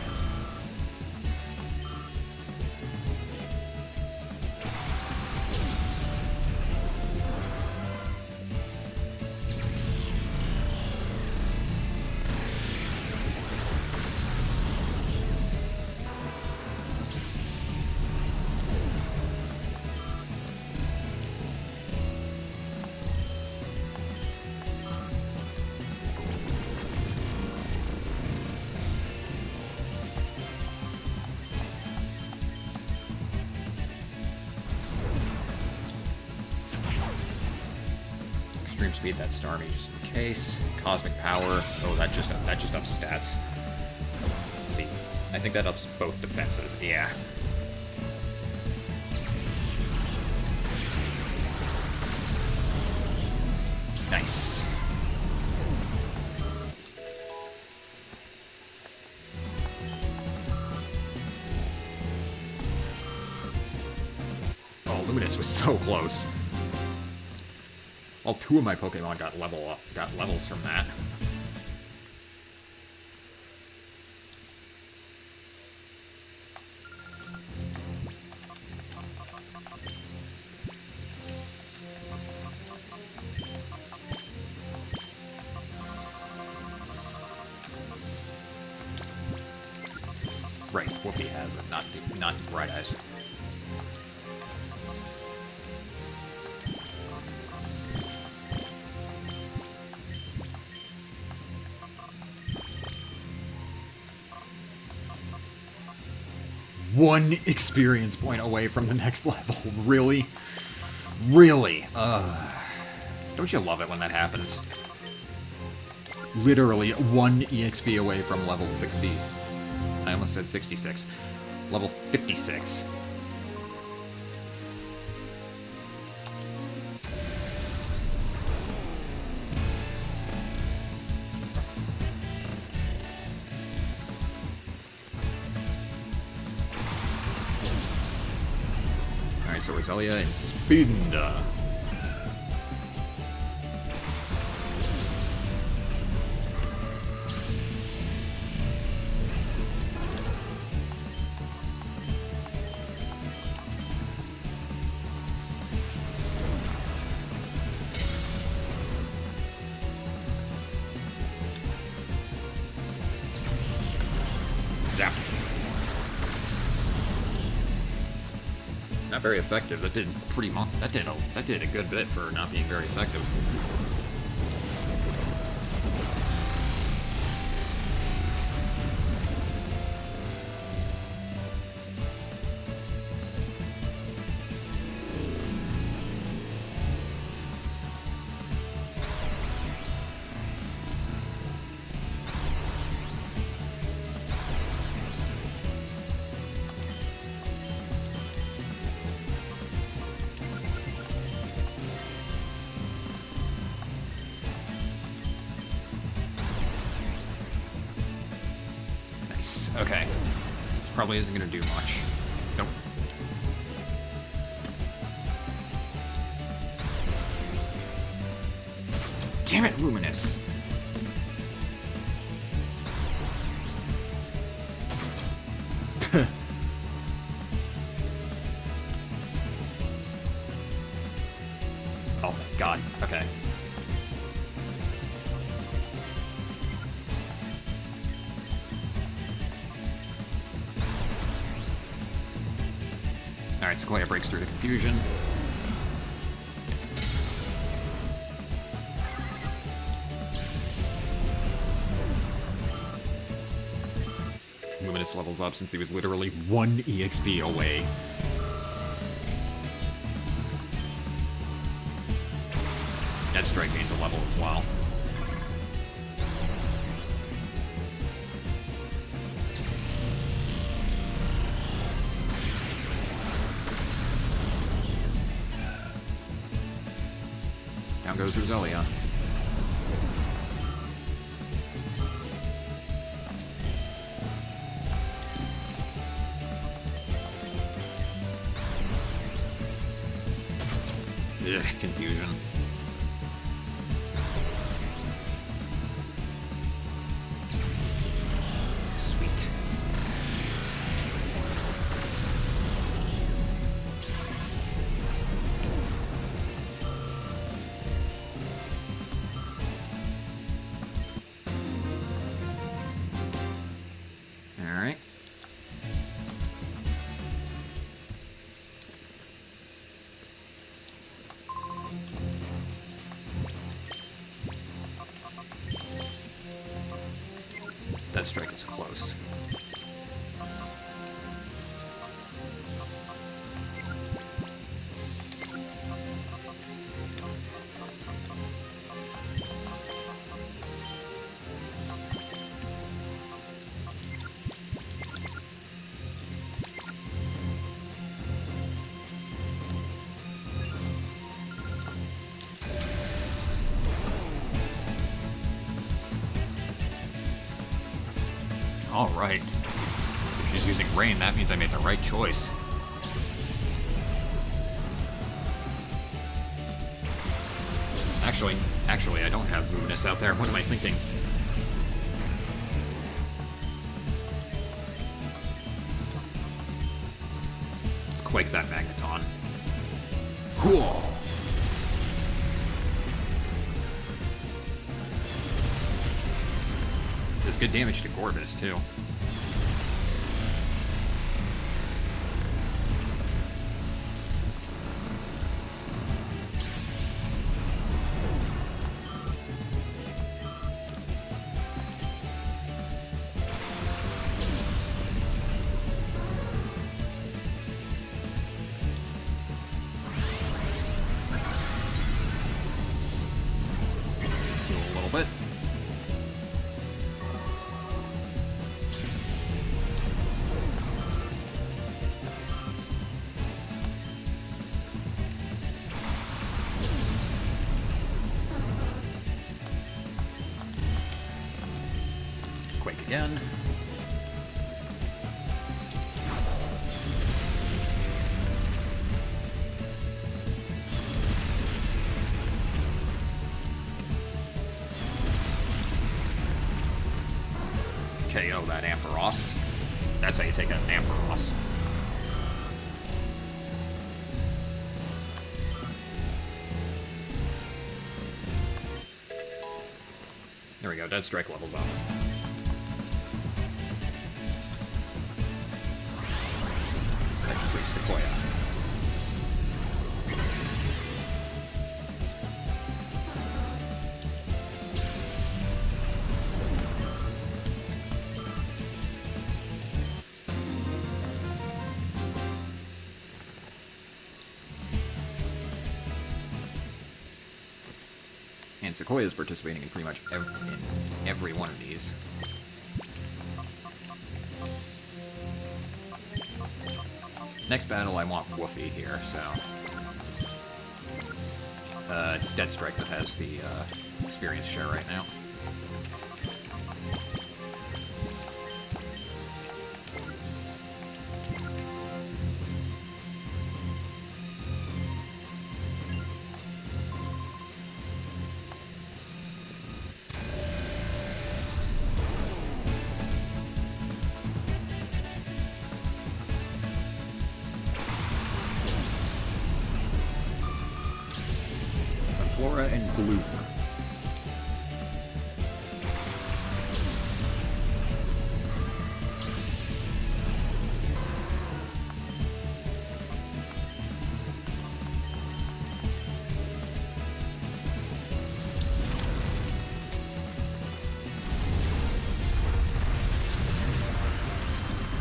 Extreme speed, that Starmie just in case. Cosmic power. Oh, that just ups stats. Let's see. I think that ups both defenses. Yeah. Nice. Oh, Luminous was so close. All two of my Pokemon got levels from that. Right, Woofy has it, not Bright Eyes. One experience point away from the next level. Really? Really? Don't you love it when that happens? Literally one EXP away from level 60. I almost said 66. Level 56. So Roselia and Spinda. Zap. Not very effective. That did pretty much. That did a good bit for not being very effective. Okay. This probably isn't going to do much. Nope. Damn it, Luminous! Oh. Okay. Alright, Sequoia breaks through the confusion. Luminous levels up since he was literally 1 EXP away. Dead Strike gains a level as well. Down goes Roselia. Ugh, confusion. Sweet. All right. That strike is close. Alright. If she's using rain, that means I made the right choice. Actually, I don't have Luminous out there. What am I thinking? Let's Quake that Magneton. Cool! Does good damage to Corvus, too. Heal a little bit. Quake again. KO that Ampharos. That's how you take out an Ampharos. There we go, Dead Strike levels up. That completes Sequoia. And Sequoia is participating in pretty much every one of these. Next battle, I want Woofy here, so... it's Dead Strike that has the experience share right now. Flora and Gloom.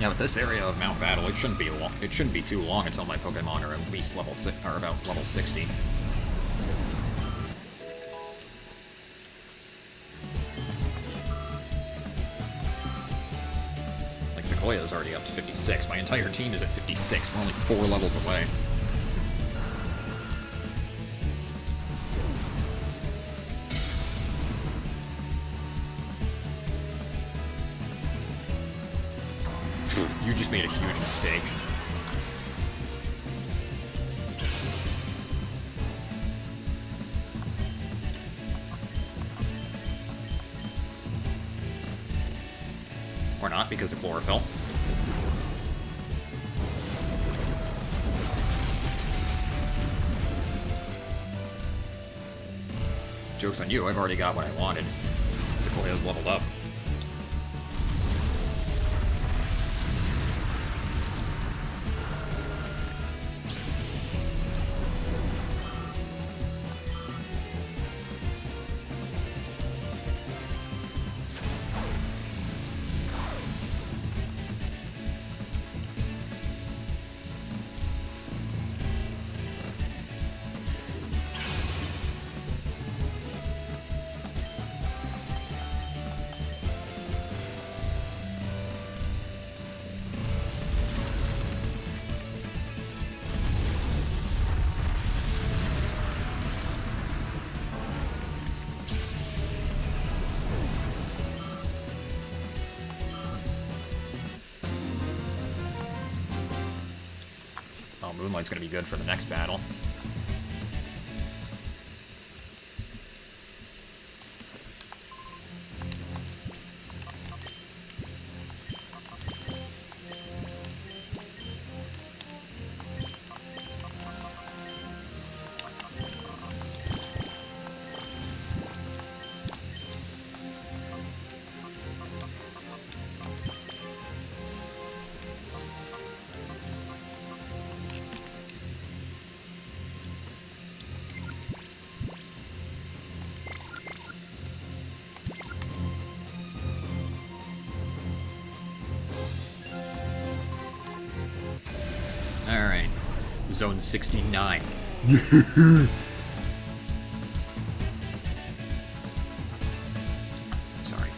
Yeah, with this area of Mount Battle, it shouldn't be long. It shouldn't be too long until my Pokemon are at least level about level 60. Like Sequoia's already up to 56. My entire team is at 56. We're only 4 levels away. You just made a huge mistake. Or not, because of chlorophyll. Joke's on you, I've already got what I wanted. Sequoia's leveled up. Moonlight's gonna be good for the next battle. Alright. Zone 69. Sorry.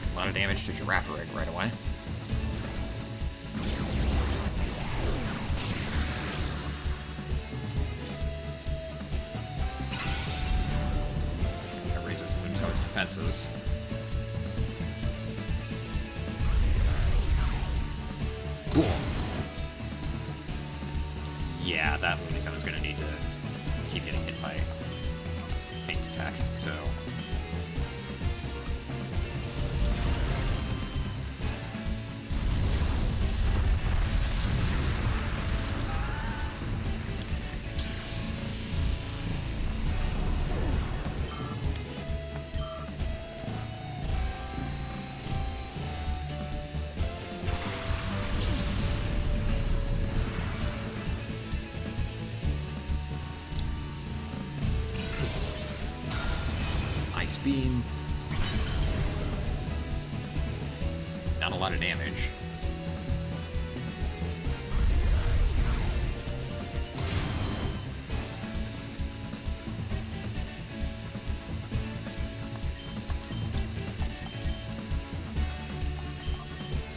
A lot of damage to Girafarig right away. That raises Lunato's defenses. Cool. Yeah, that Lunato's gonna need to keep getting hit by Faint attack, so... Beam. Not a lot of damage.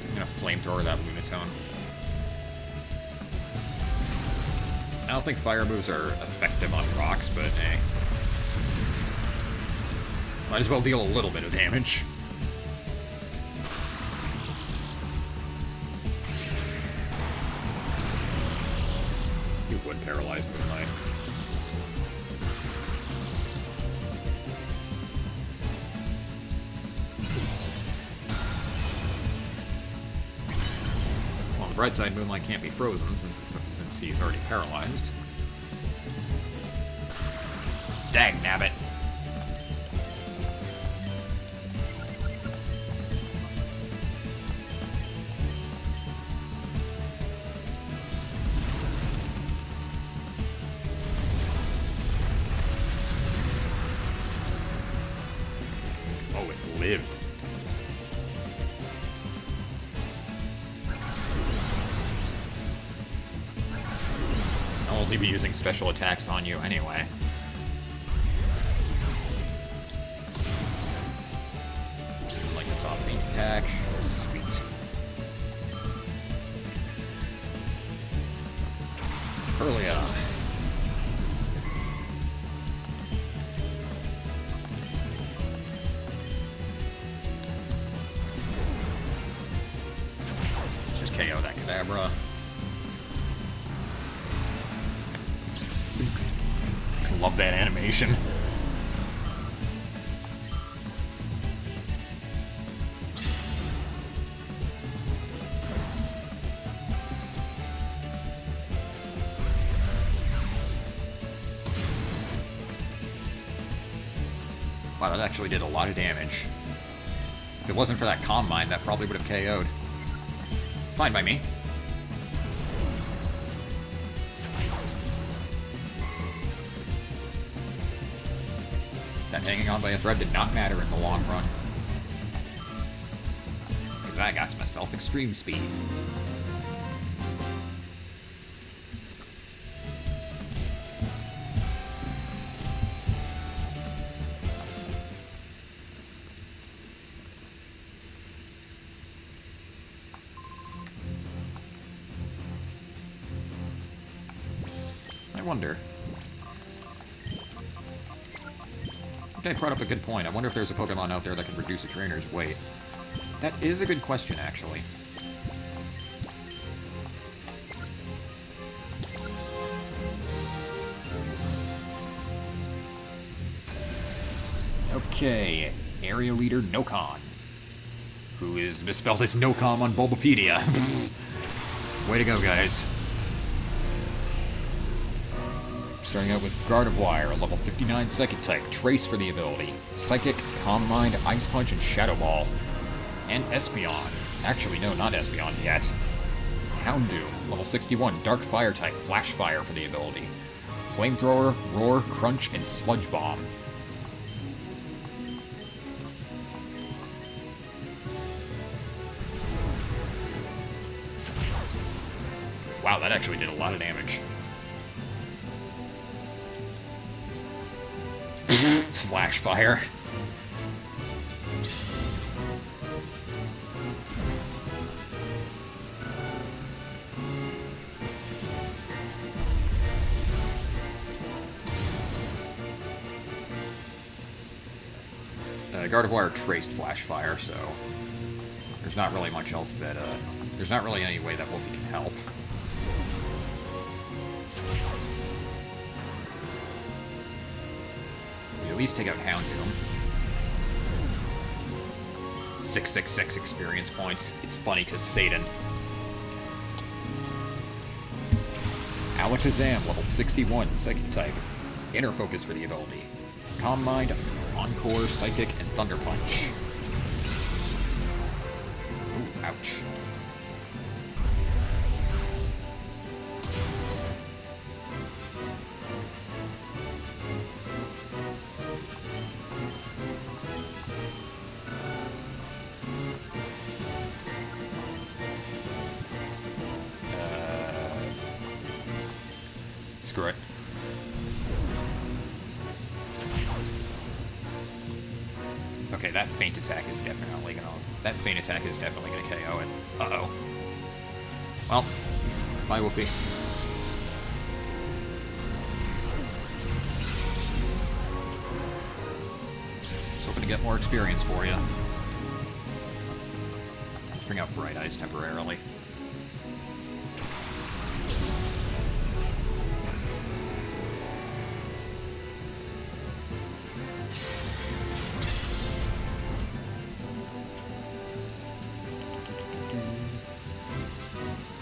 I'm gonna flamethrower that Lunatone. I don't think fire moves are effective on rocks, but hey. Might as well deal a little bit of damage. You would paralyze Moonlight. Well, on the bright side, Moonlight can't be frozen since he's already paralyzed. Dang nabbit. Oh, it lived. I'll only be using special attacks on you anyway. Attack. Sweet. Earlier. Let's just KO that Kadabra. Love that animation. Wow, that actually did a lot of damage. If it wasn't for that Calm Mind, that probably would have KO'd. Fine by me. That hanging on by a thread did not matter in the long run. Because I got myself extreme speed. Wonder. Okay, brought up a good point. I wonder if there's a Pokemon out there that can reduce a trainer's weight. That is a good question, actually. Okay, Area Leader Nokon, who is misspelled as Nocom on Bulbapedia. Way to go, guys. Starting out with Gardevoir, a level 59 Psychic type, Trace for the ability, Psychic, Calm Mind, Ice Punch, and Shadow Ball. And Espeon. Actually, no, not Espeon yet. Houndoom, level 61, Dark Fire type, Flash Fire for the ability, Flamethrower, Roar, Crunch, and Sludge Bomb. Wow, that actually did a lot of damage. Flash Fire. Gardevoir traced Flash Fire, so there's not really much else that, there's not really any way that Wolfie can help. We at least take out Houndoom. 666 experience points. It's funny because Satan. Alakazam, level 61, Psychic type. Inner Focus for the ability. Calm Mind, Encore, Psychic, and Thunder Punch. Ooh, ouch. Screw it. Okay, that feint attack is definitely gonna... That feint attack is definitely gonna KO it. Uh-oh. Well, bye, Wolfie. I was hoping to get more experience for you. Bring out Bright Eyes temporarily.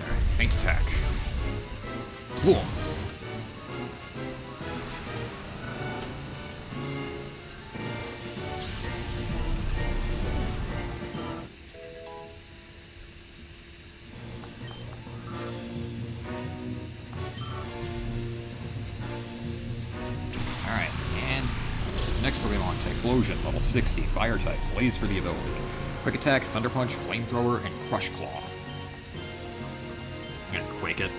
Alright, Faint Attack. Cool. Next Pokemon, Typhlosion, level 60, Fire type, Blaze for the ability. Quick Attack, Thunder Punch, Flamethrower, and Crush Claw. I'm gonna Quake it.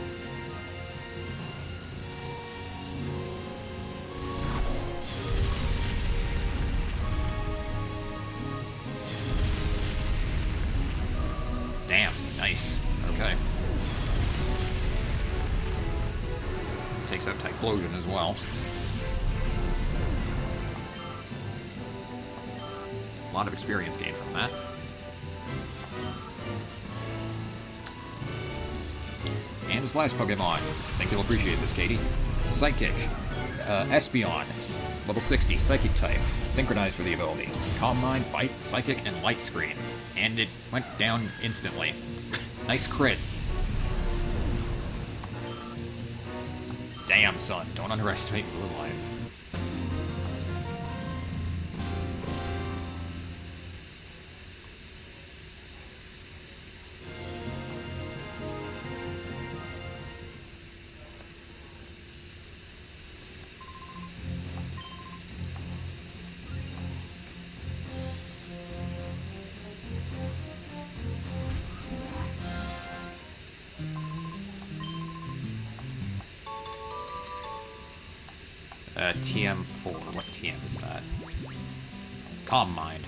Damn, nice. Okay. Takes out Typhlosion as well. A lot of experience gained from that. And his last Pokemon. I think you'll appreciate this, Katie. Psychic. Espeon. Level 60, Psychic type. Synchronized for the ability. Calm Mind, Bite, Psychic, and Light Screen. And it went down instantly. Nice crit. Damn, son. Don't underestimate Moonlight. TM4. What TM is that? Calm Mind.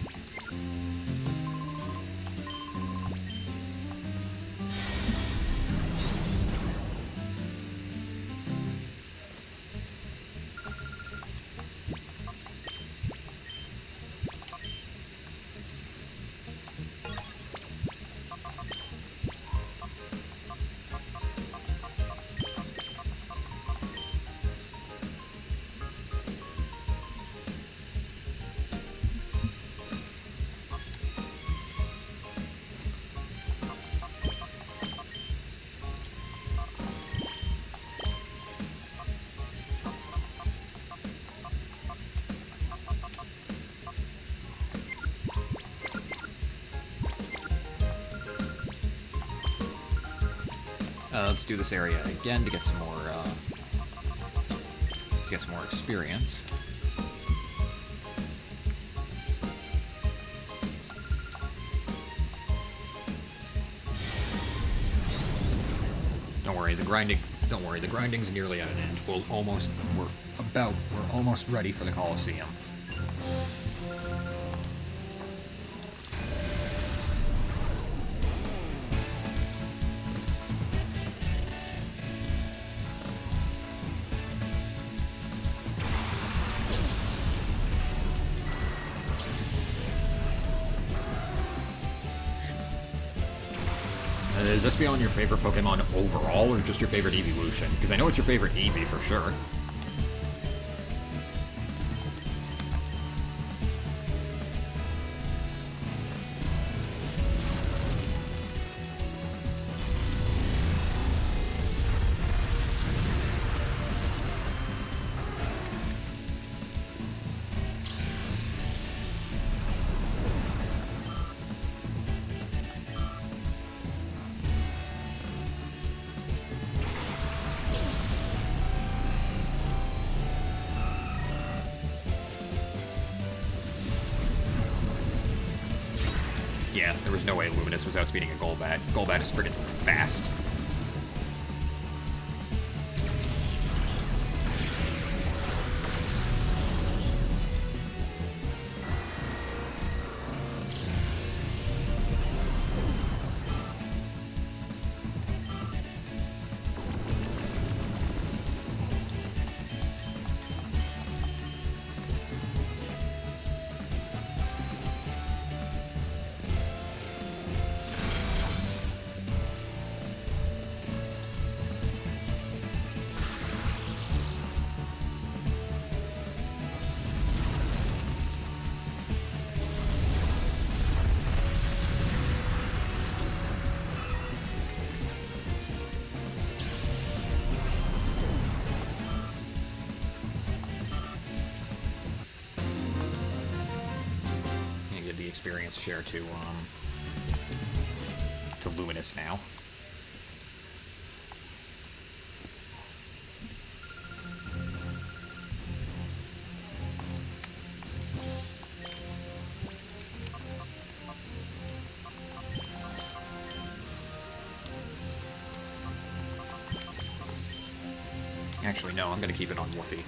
Let's do this area again to get some more experience. Don't worry, the grinding's nearly at an end. We're almost ready for the Coliseum. Is Espeon your favorite Pokemon overall, or just your favorite evolution? Because I know it's your favorite Eevee for sure. Yeah, there was no way Luminous was outspeeding a Golbat. Golbat is friggin' fast. experience share to Luminous now. Actually, no, I'm going to keep it on Woofy.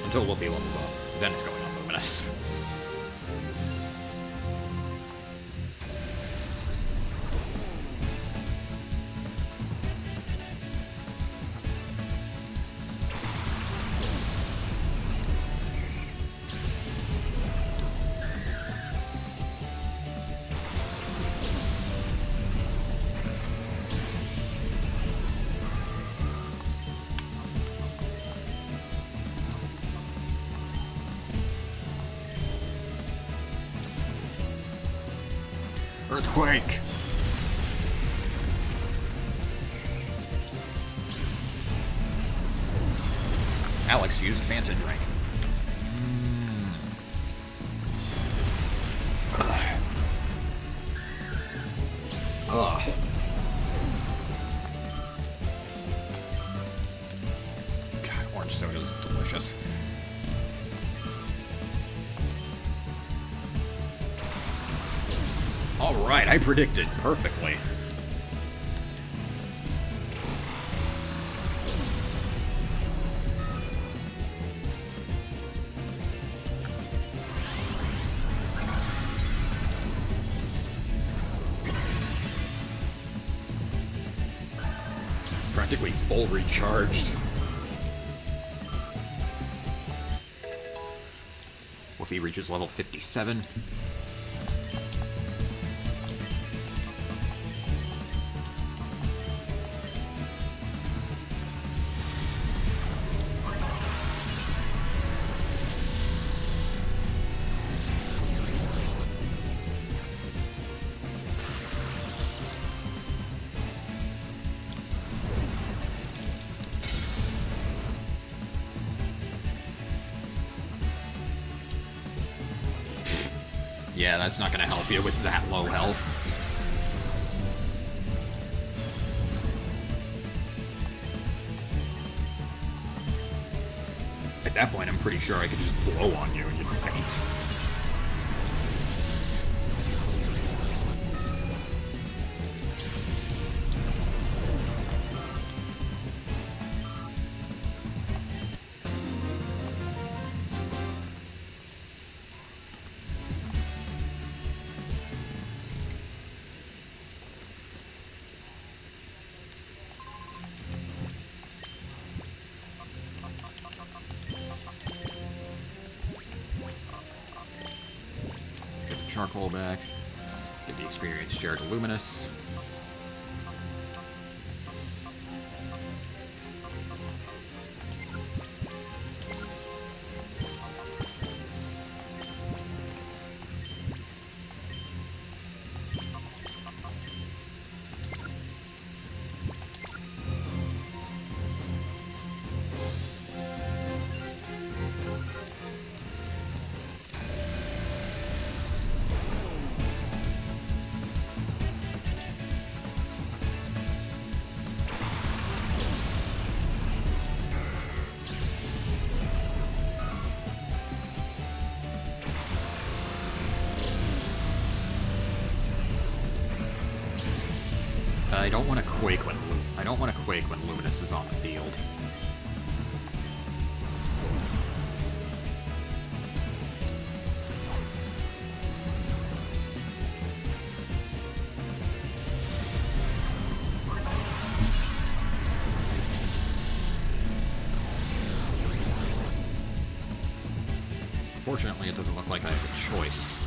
Until Woofy levels up. Then it's going on Luminous. Earthquake! Alex used Fanta drink. Ugh. God, orange soda is delicious. Alright, I predicted perfectly. Practically full recharged. Woofy reaches level 57. Yeah, that's not gonna help you with that low health. At that point, I'm pretty sure I could just blow on you and you'd faint. Charcoal back. Give the experience share to Luminous. I don't want to quake when Luminous is on the field. Fortunately, it doesn't look like I have a choice.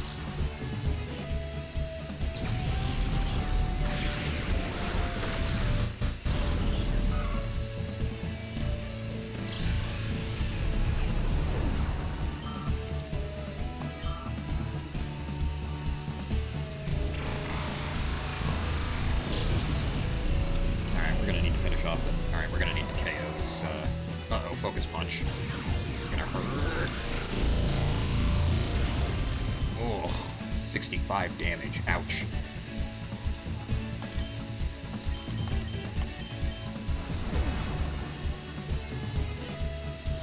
Alright, we're gonna need to KO this, uh-oh, Focus Punch. It's gonna hurt. Oh, 65 damage. Ouch.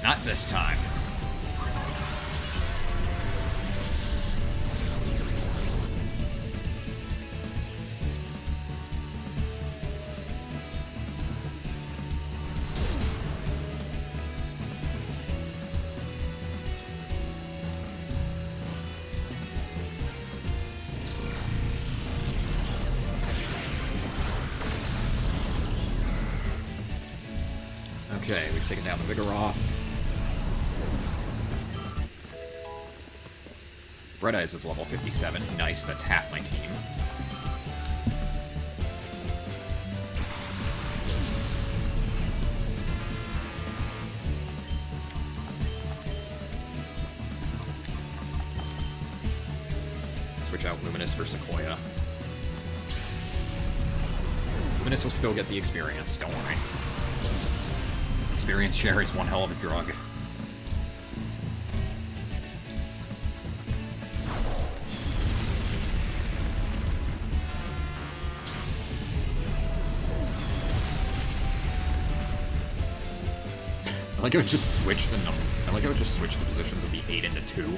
Not this time. Okay, we've taken down the Vigoroth. Red Eyes is level 57. Nice, that's half my team. Switch out Luminous for Sequoia. Luminous will still get the experience, don't worry. Experience share is one hell of a drug. I like how it just switched the number. I like how it just switched the positions of the 8 into 2.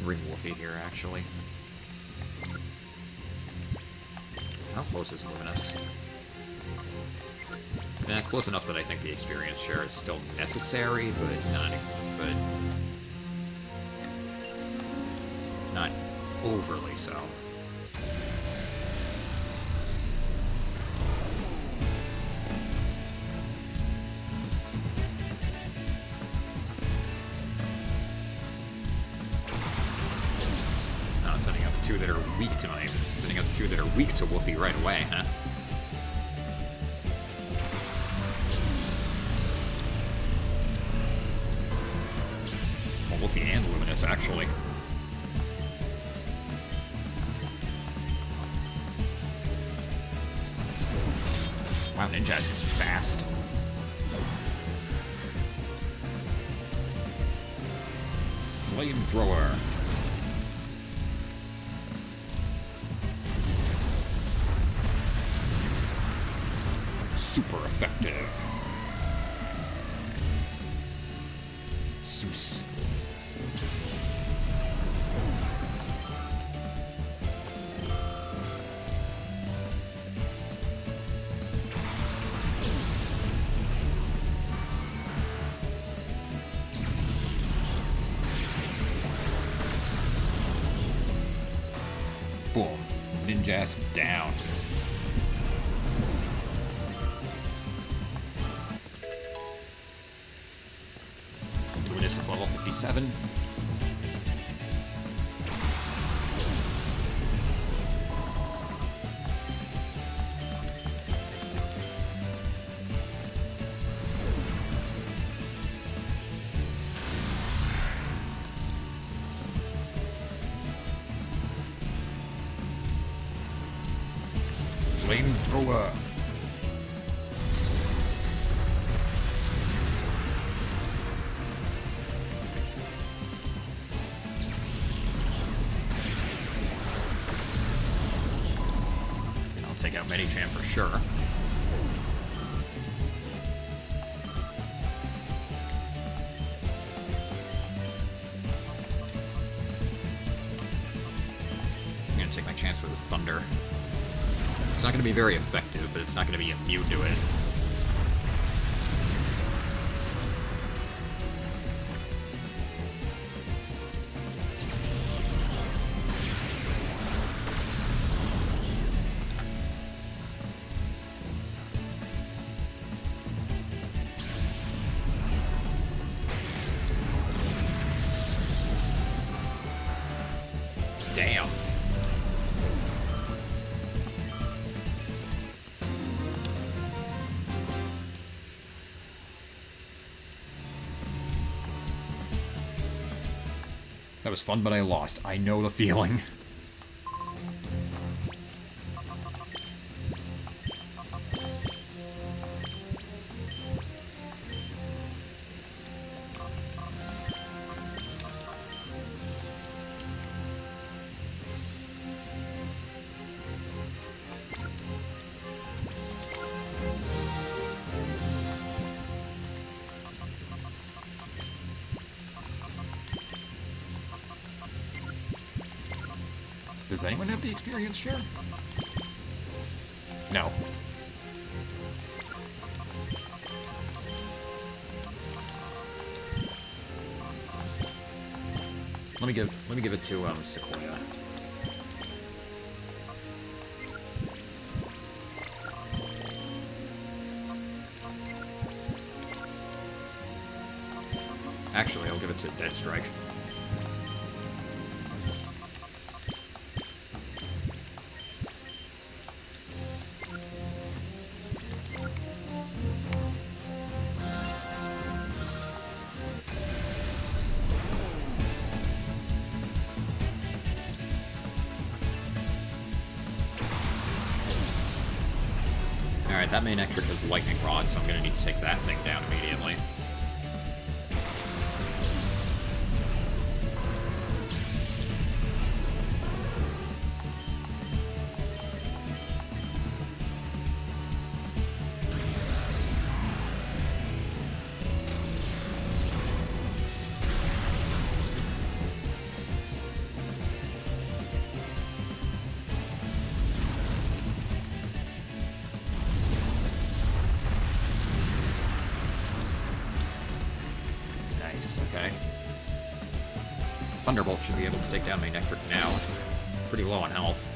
Ring Wolfie here, actually. How close is Luminous? Yeah, close enough that I think the experience share is still necessary, but not overly so. Sending out the two that are weak to my... Sending out the two that are weak to Wolfie right away, huh? Well, Wolfie and Luminous, actually. Wow, Ninjask is fast. Flamethrower. Super effective. Zeus. Boom. Ninjask down. Luminous is level 57. Flamethrower. I'll take out Medicham for sure. chance with Thunder. It's not going to be very effective, but it's not going to be immune to it. Damn. That was fun, but I lost. I know the feeling. Does anyone have the experience share? No. Let me give it to Sequoia. Actually, I'll give it to Deathstrike. Alright, that main extra does Lightning Rod, so I'm gonna need to take that thing down immediately. Okay. Thunderbolt should be able to take down my Nectric now. It's pretty low on health.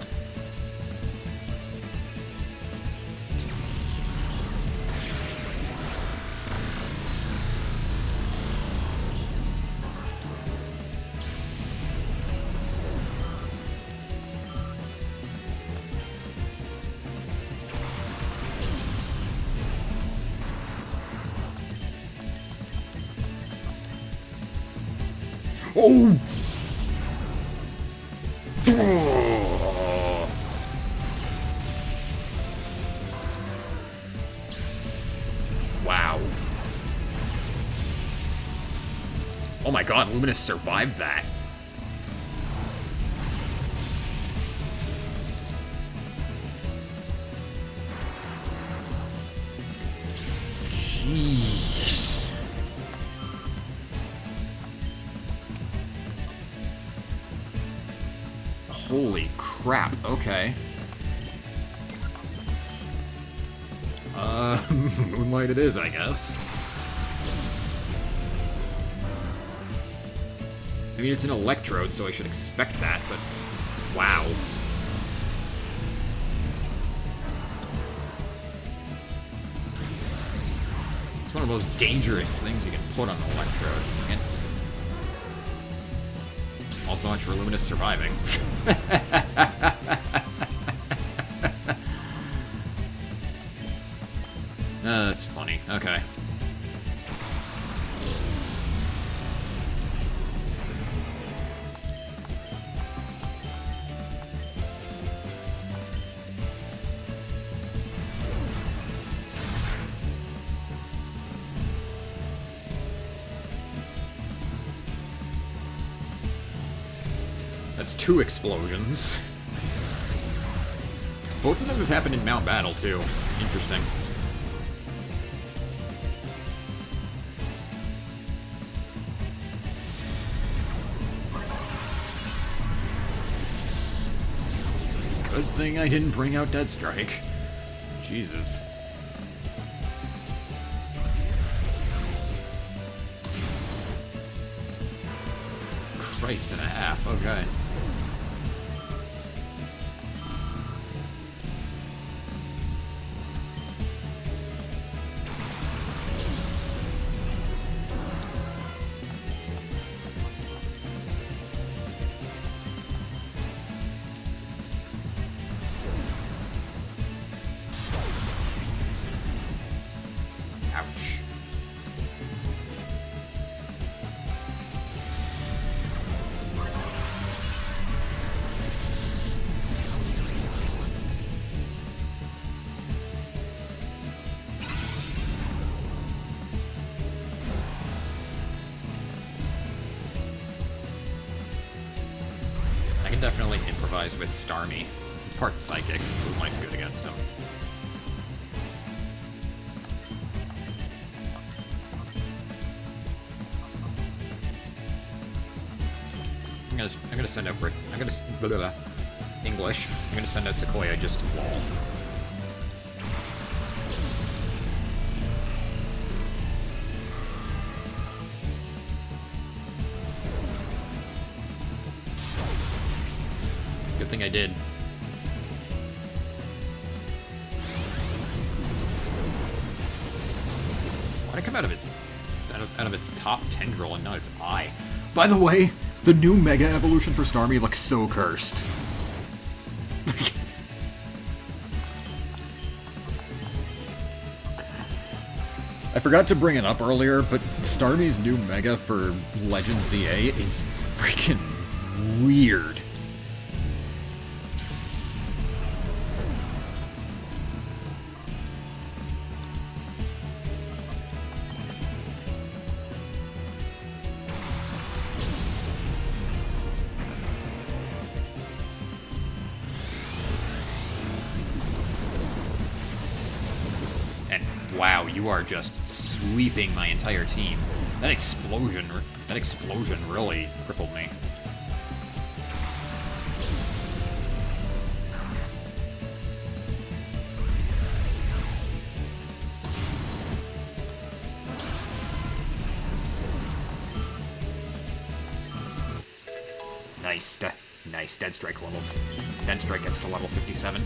Oh! Wow. Oh my god, Luminous survived that. Jeez. Holy crap, okay. Moonlight it is, I guess. I mean, it's an Electrode, so I should expect that, but... wow. It's one of those dangerous things you can put on an Electrode. And all so much for Luminous surviving. That's funny. Okay. That's 2 explosions. Both of them have happened in Mount Battle, too. Interesting. Good thing I didn't bring out Dead Strike. Jesus. Christ and a half, okay. Ouch. I can definitely improvise with Starmie, since it's part psychic. Moonlight's good against him. I'm gonna send out English. I'm gonna send out Sequoia just to wall. Good thing I did. Why'd it come out of its top tendril and not its eye? By the way, the new Mega Evolution for Starmie looks so cursed. I forgot to bring it up earlier, but Starmie's new Mega for Legend ZA is freaking weird. Wow, you are just sweeping my entire team. That explosion really crippled me. Nice. Dead Strike levels. Dead Strike gets to level 57.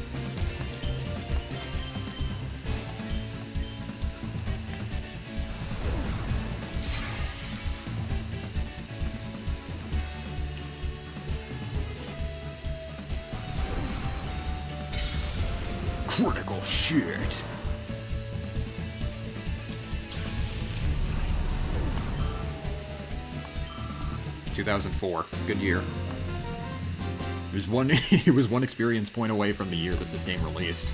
Critical shit. ...2004. Good year. It was one experience point away from the year that this game released.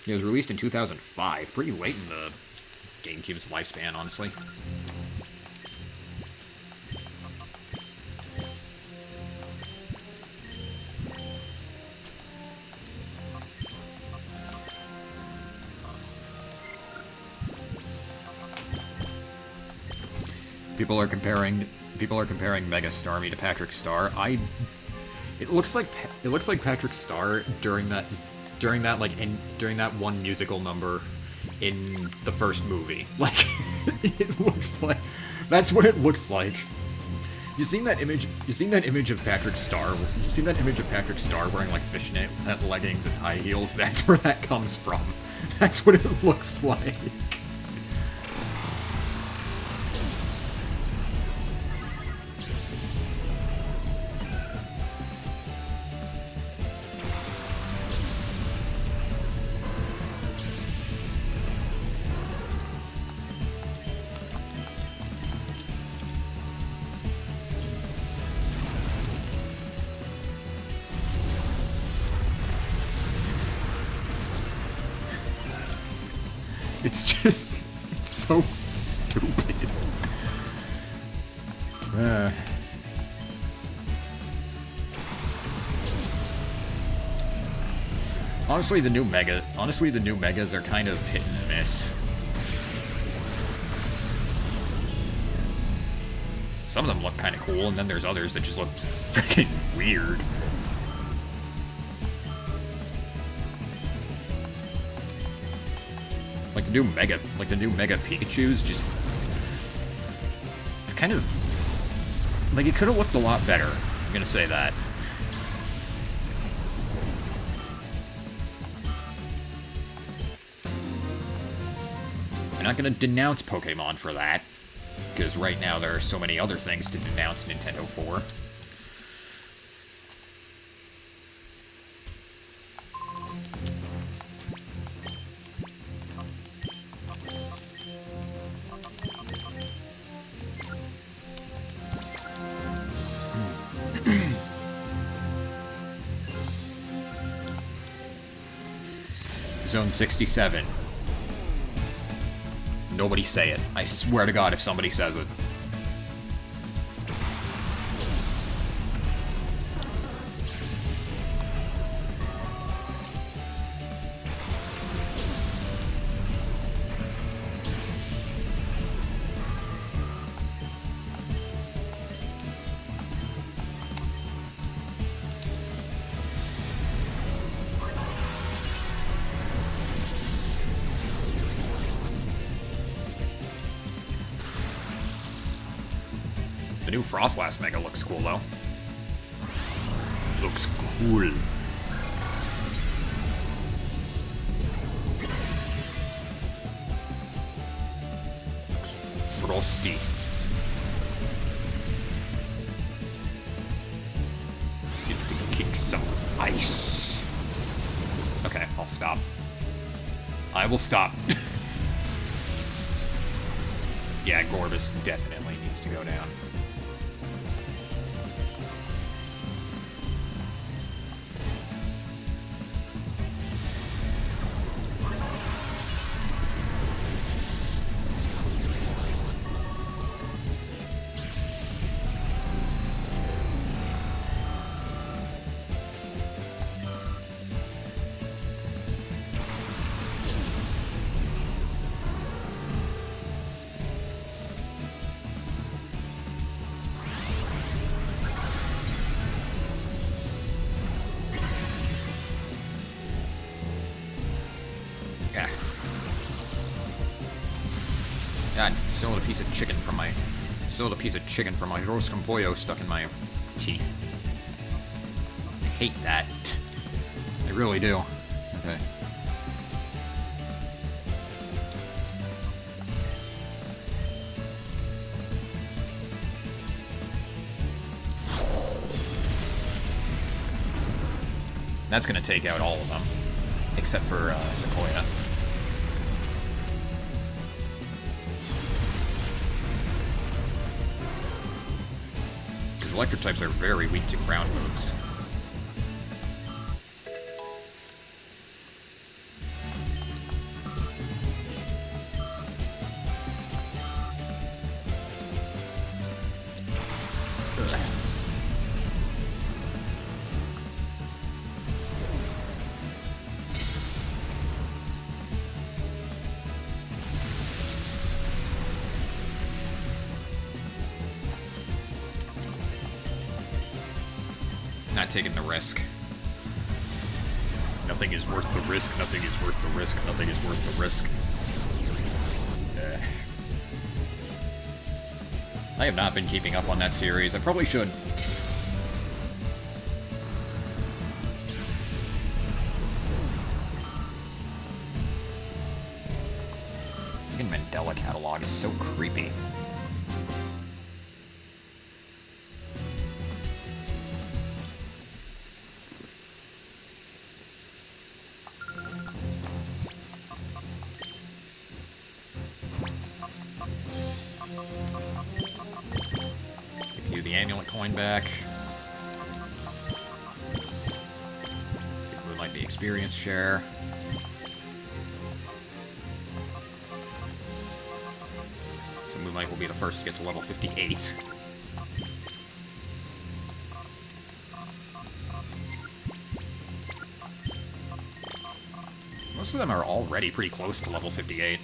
It was released in 2005. Pretty late in the GameCube's lifespan, honestly. People are comparing Mega Starmie to Patrick Star. It looks like Patrick Star during that one musical number in the first movie. Like, it looks like that's what it looks like. You seen that image of Patrick Star? You seen that image of Patrick Star wearing like fishnet leggings and high heels? That's where that comes from. That's what it looks like. It's so stupid. Honestly, the new Megas are kind of hit and miss. Some of them look kind of cool, and then there's others that just look freaking weird. Like the new Mega Pikachu's just... It's kind of... Like, it could have looked a lot better. I'm gonna say that. I'm not gonna denounce Pokemon for that, because right now there are so many other things to denounce Nintendo for. Zone 67. Nobody say it. I swear to God if somebody says it. The new Frostlass Mega looks cool, though. Looks cool. Looks frosty. Get to kick some ice. Okay, I'll stop. I will stop. Yeah, Gorbis definitely needs to go down. God, still a piece of chicken from my roast con pollo stuck in my teeth. I hate that. I really do. Okay. That's gonna take out all of them, except for Sequoia. Electric types are very weak to ground moves. Not taking the risk. Nothing is worth the risk, nothing is worth the risk, nothing is worth the risk. I have not been keeping up on that series. I probably should. The Mandela catalog is so creepy. Coin back. It might be experience share. So Moonlight will be the first to get to level 58. Most of them are already pretty close to level 58.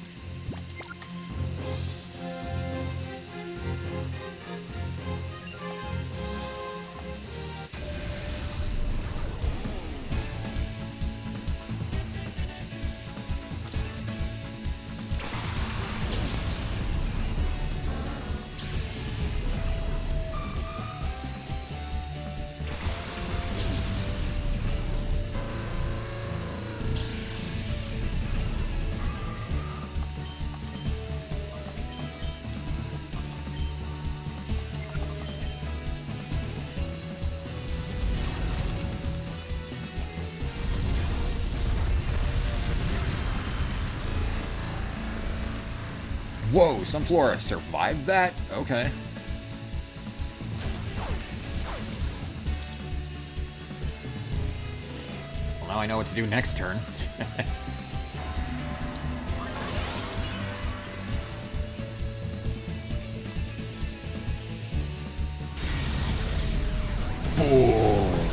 Whoa, Sunflora survived that? Okay. Well, now I know what to do next turn. Oh.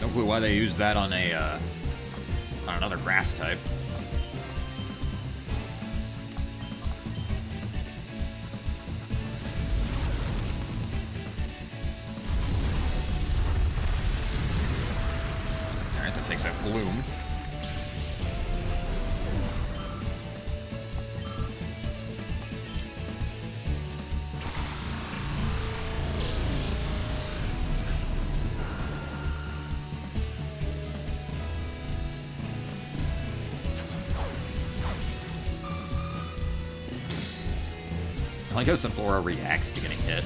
No clue why they used that on a on another grass type. Alright, that takes out Bloom. I like how Sunflora reacts to getting hit.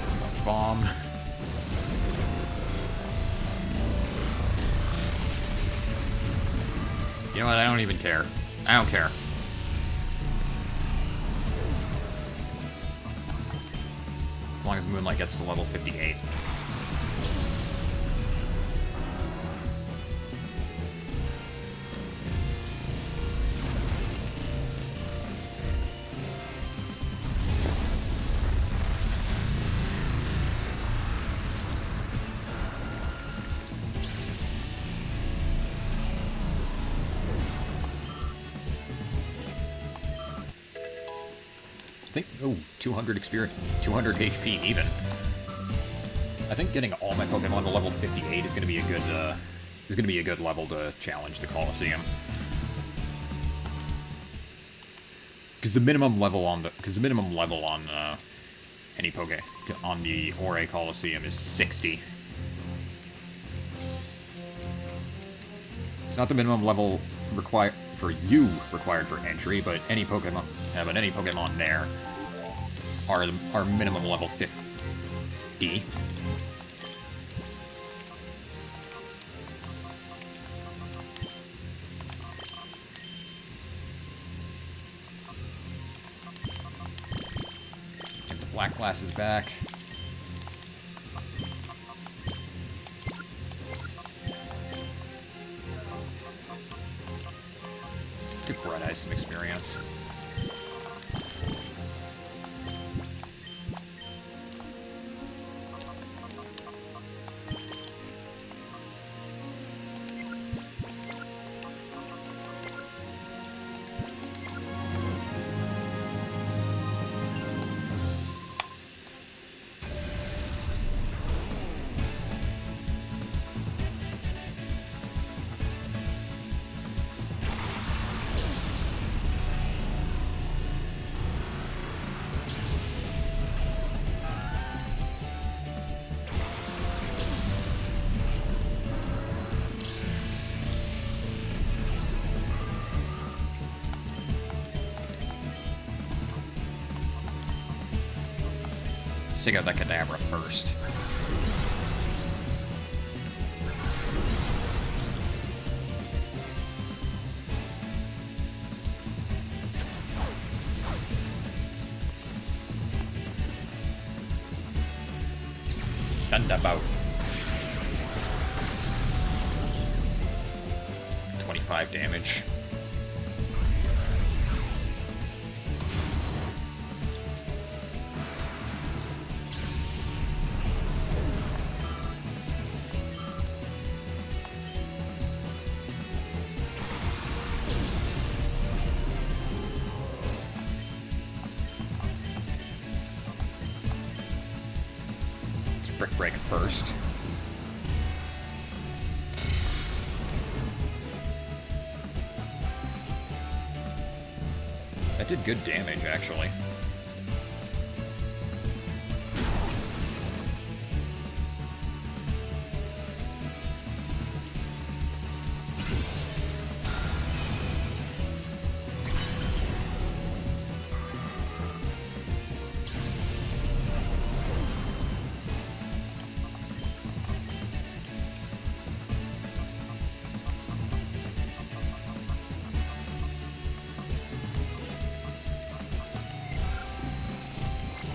Just a bomb. You know what? I don't even care. I don't care. As long as Moonlight gets to level 58. I think, oh, 200 experience, 200 HP even. I think getting all my Pokemon to level 58 is going to be a good level to challenge the Coliseum. Because the minimum level on any on the Orre Coliseum is 60. It's not the minimum level required for entry, but any Pokemon there are minimum level 50. Take the Black Glasses back. Give Bright Eyes some experience. Let's take out that Kadabra first. Thunderbolt. 25 damage. Brick Break first. That did good damage, actually.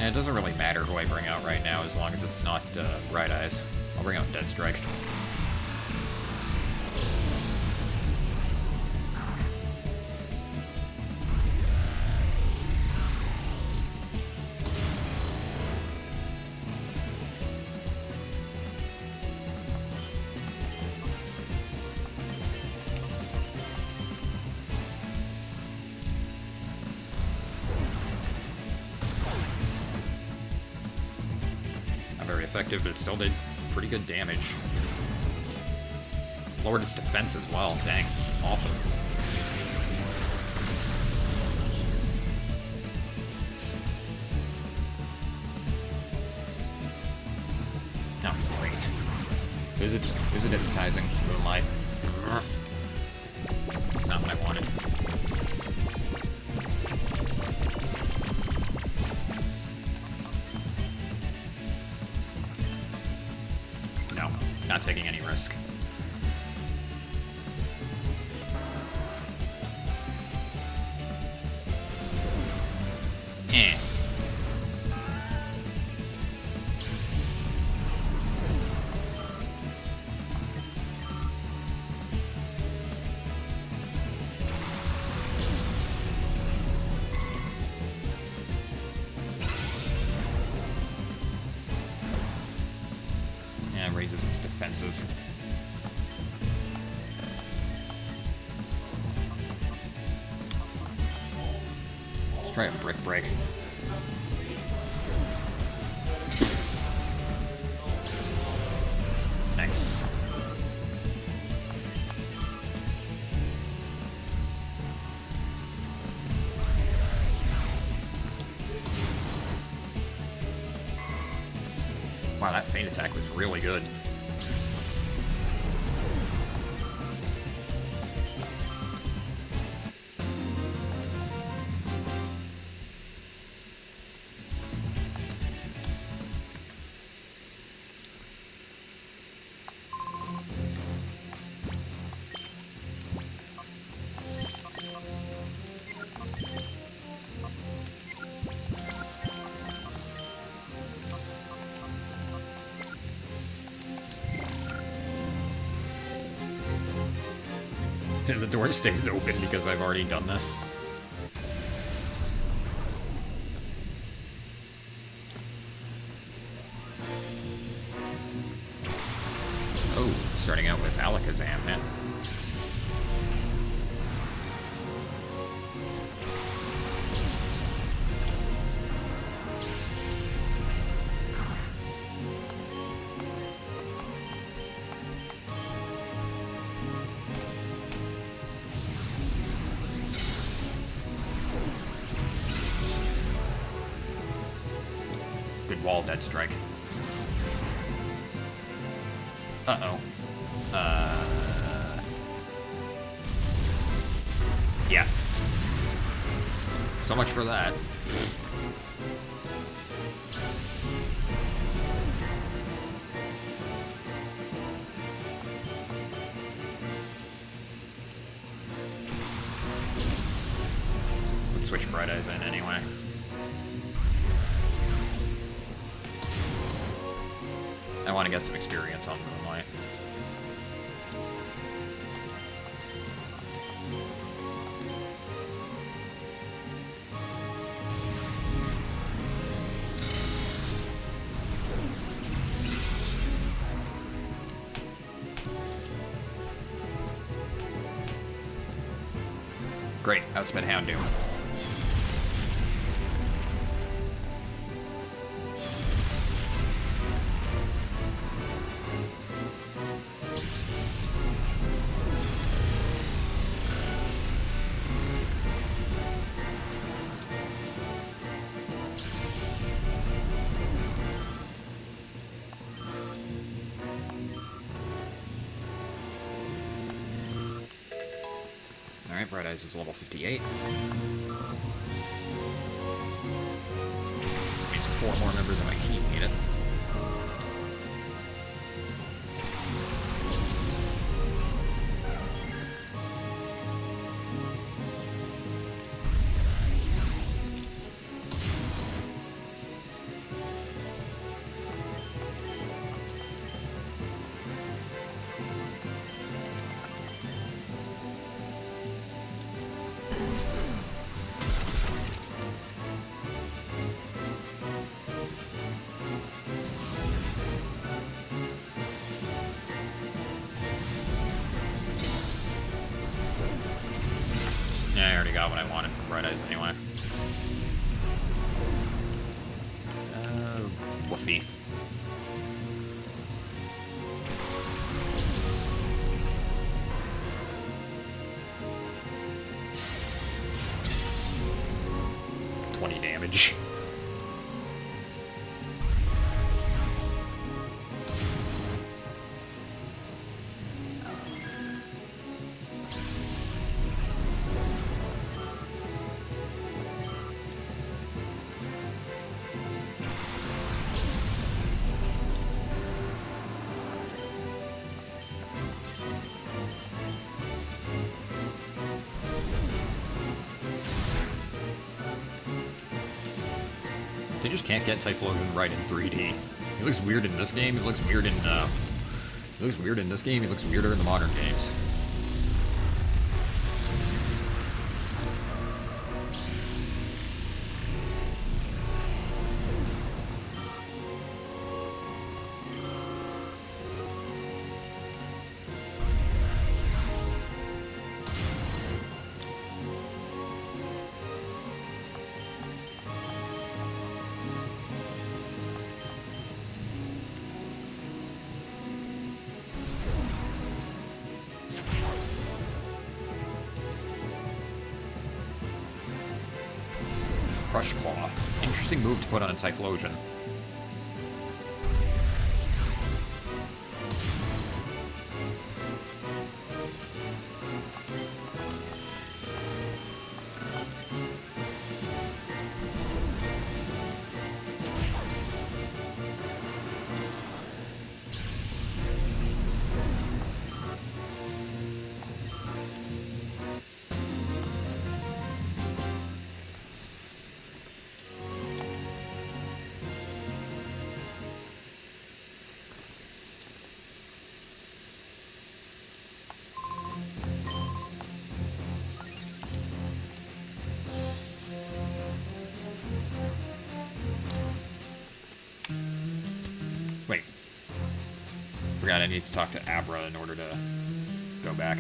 And it doesn't really matter who I bring out right now, as long as it's not Bright Eyes. I'll bring out Dead Strike. Effective, but it still did pretty good damage. Lowered its defense as well. Dang, awesome. Oh, great. Who's it hypnotizing? Moonlight. That's not what I wanted. Not taking any risk. Eh. Raises its defenses. Let's try a Brick Break. Nice. Wow, that feint attack was really good. The door stays open because I've already done this. Oh, starting out with Alakazam, man. Wall Dead Strike. Uh-oh. Yeah. So much for that. Let's switch Bright Eyes in anyway. I want to get some experience on Moonlight. Great, outsped Houndoom. Alright, Bright Eyes is level 58. Means 4 more members of my team need it. got what I wanted from Bright Eyes anyway. Woofy. Damage. They just can't get Typhlosion right in 3D. He looks weird in this game. He looks weird in he looks weird in this game. He looks weirder in the modern games. Crush Claw. Interesting move to put on a Typhlosion. Wait. Forgot I need to talk to Abra in order to go back.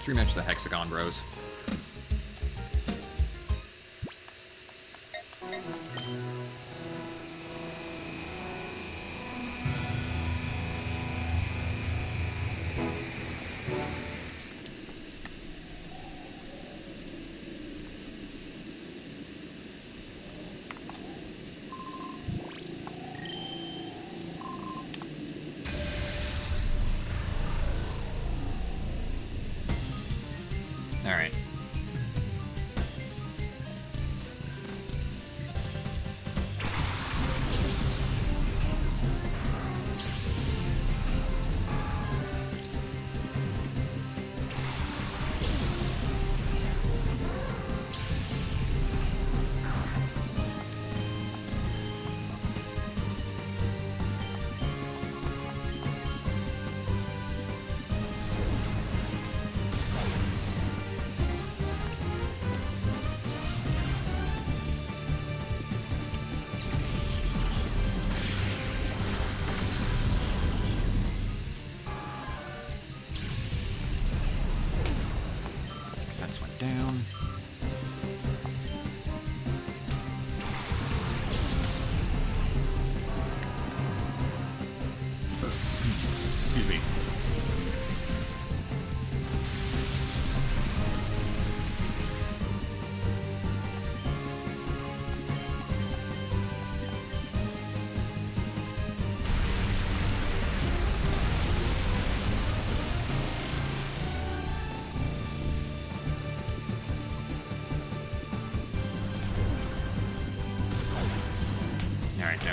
Rematch the Hexagon Bros. Alright. Down. Excuse me.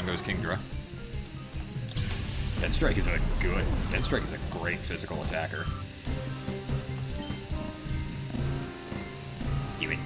down goes Kingdra. Deathstrike is a great physical attacker. Give it.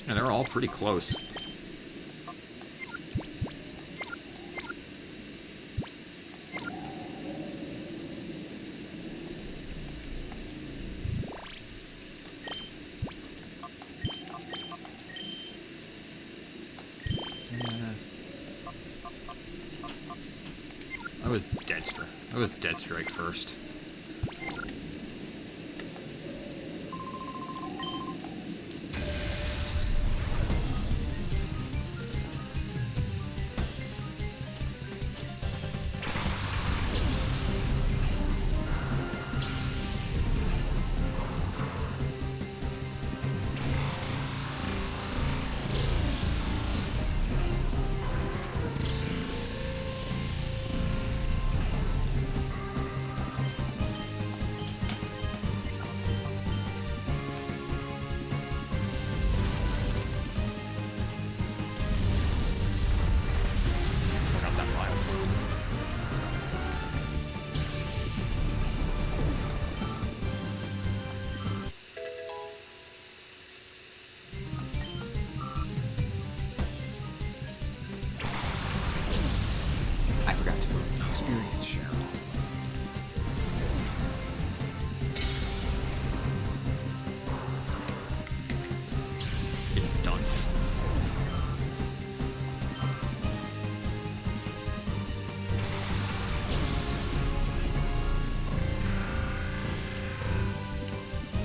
And they're all pretty close. I was Deathstrike first.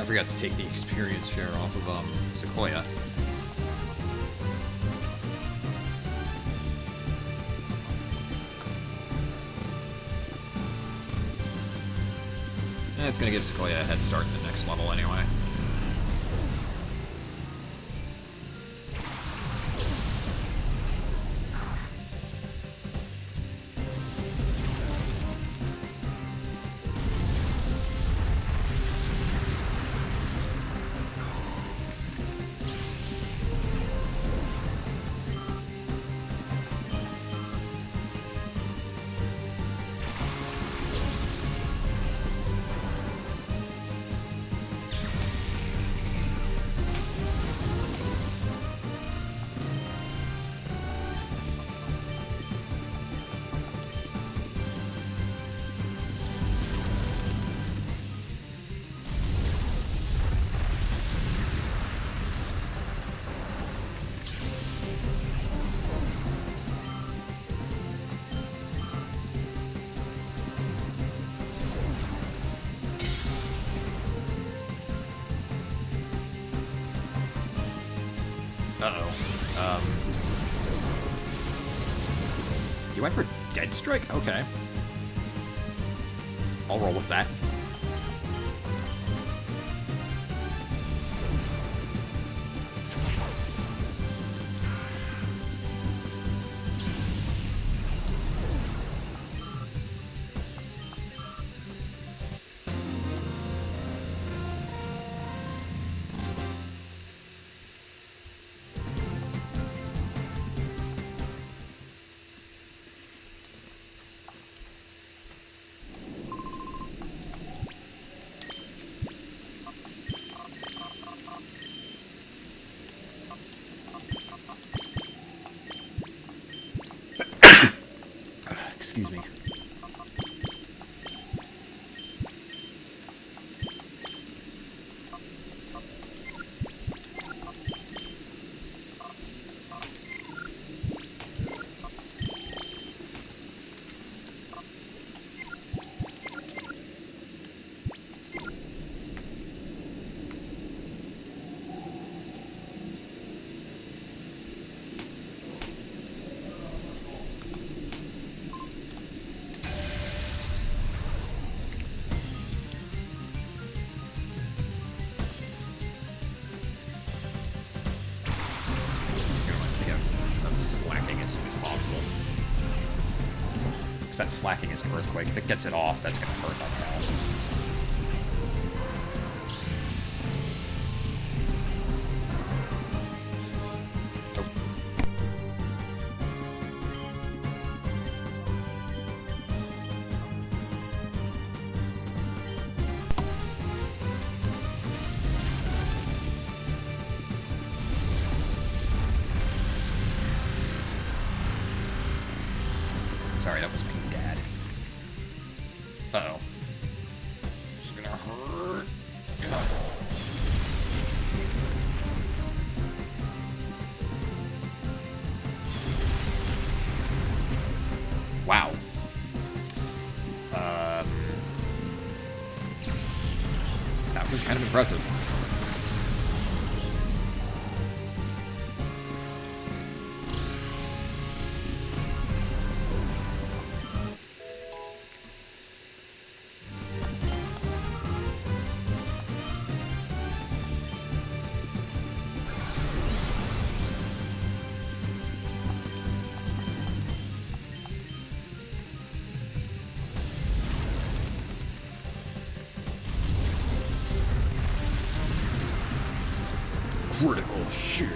I forgot to take the experience share off of Sequoia. And it's gonna give Sequoia a head start in the next level anyway. You went for Deathstrike? Okay. I'll roll with that. Excuse me. that slacking is Earthquake. If it gets it off, that's gonna hurt like hell. Sorry, that was my dad. Uh-oh. This is gonna hurt. Wow. That was kind of impressive. Critical shit.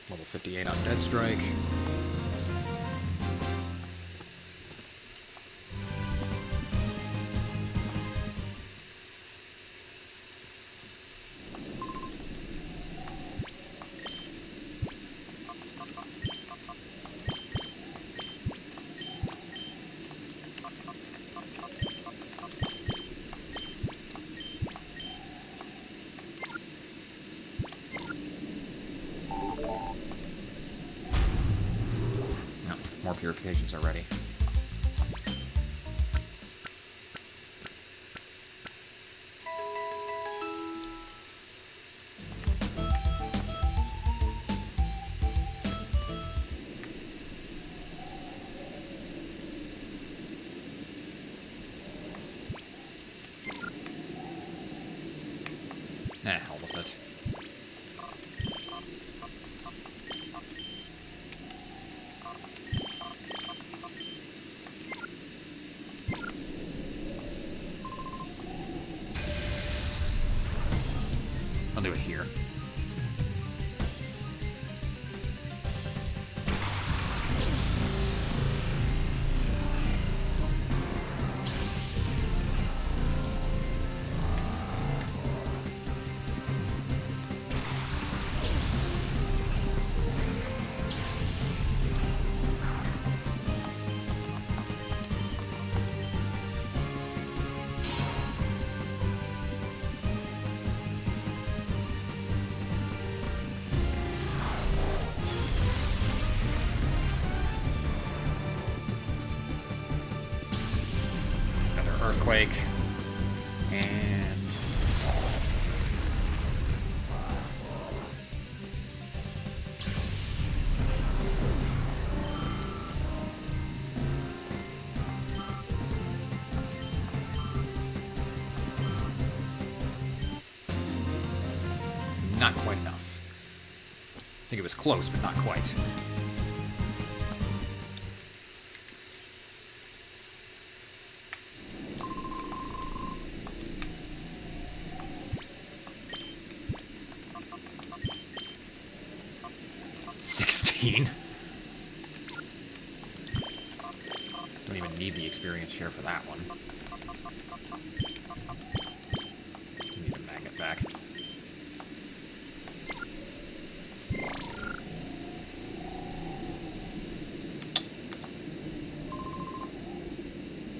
Level 58 on Dead Strike. More purifications already. Nah, hell with it. I'll do it here. Earthquake, and not quite enough. I think it was close, but not quite. Don't even need the experience share for that one. Need to mag it back.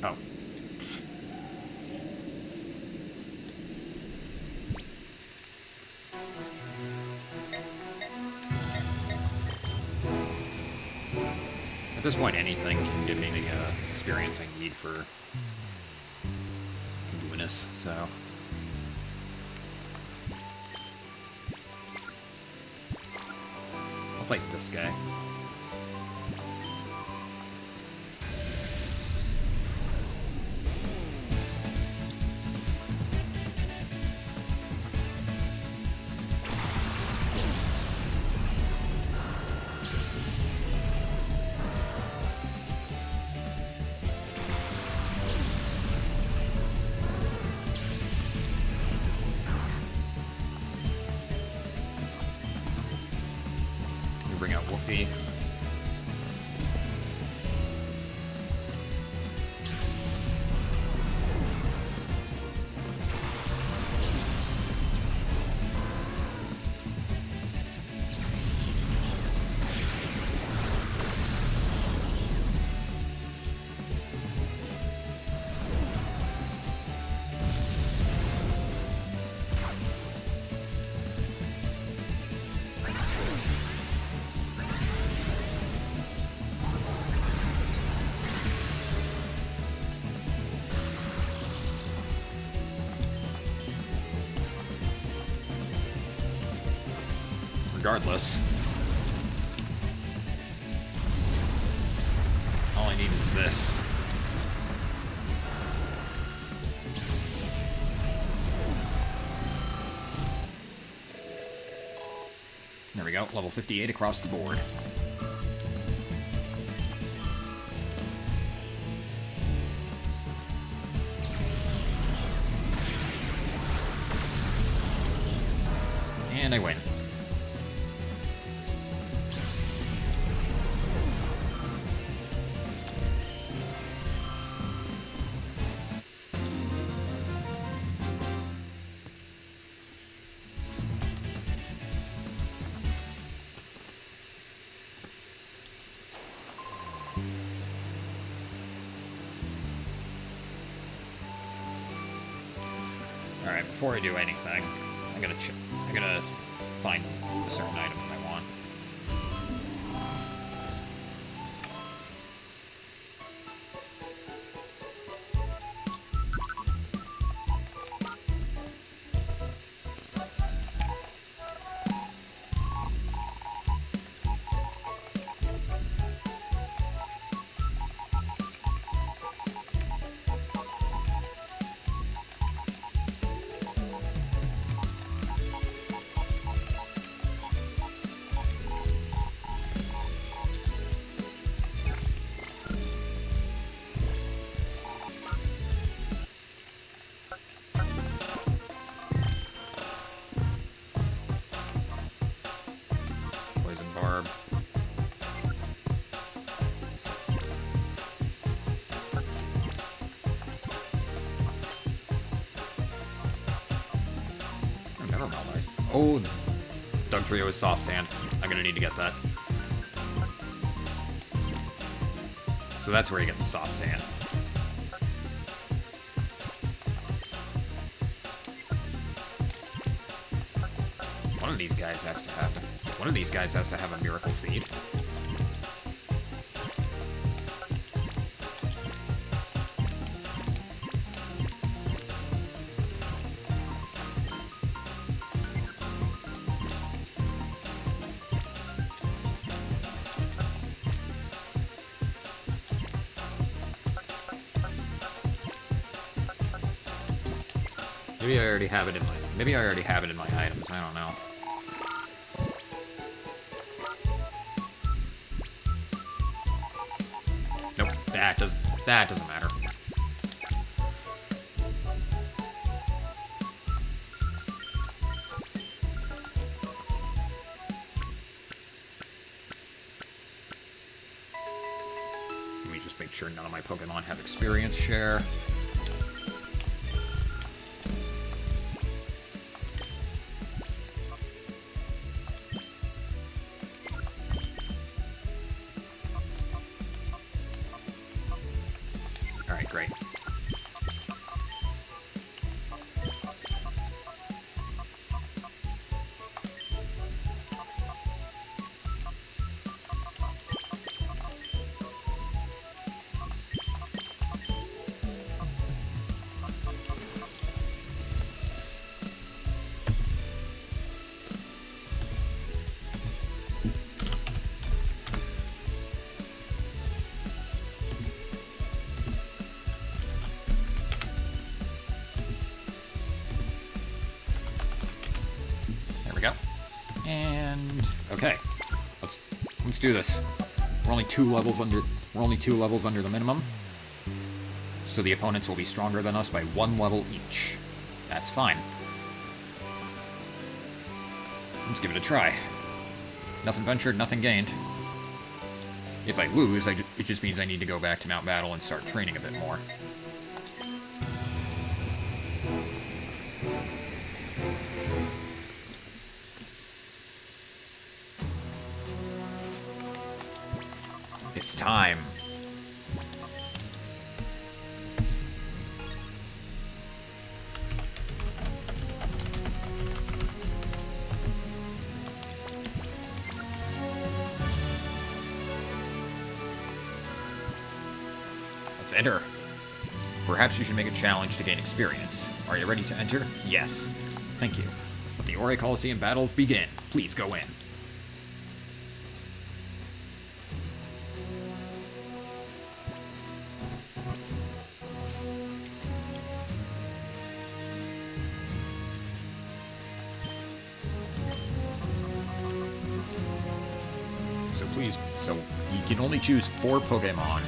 Oh. At this point, anything can give me the experience I need for Luminous, so... I'll fight this guy. bring out Woofy. Regardless, all I need is this. There we go, level 58 across the board. And I win. Alright, before I do anything, I gotta find a certain item that I want. Oh, Dugtrio is soft sand. I'm gonna need to get that. So that's where you get the soft sand. One of these guys has to have a miracle seed. Maybe I already have it in my items, I don't know. Nope, that doesn't matter. Let me just make sure none of my Pokemon have experience share. Great. And okay, let's do this. We're only two levels under the minimum, so the opponents will be stronger than us by 1 level each. That's fine. Let's give it a try. Nothing ventured, nothing gained. If I lose, it just means I need to go back to Mount Battle and start training a bit more. It's time. Let's enter. Perhaps you should make a challenge to gain experience. Are you ready to enter? Yes. Thank you. Let the Orre Coliseum battles begin. Please go in. So you can only choose 4 Pokémon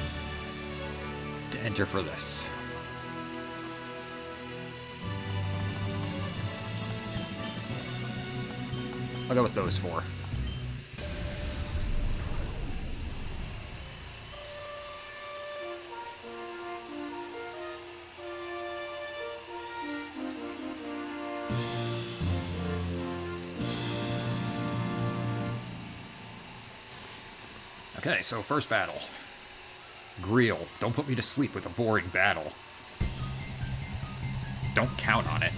to enter for this. I'll go with those 4. Okay, so first battle. Gale, don't put me to sleep with a boring battle. Don't count on it.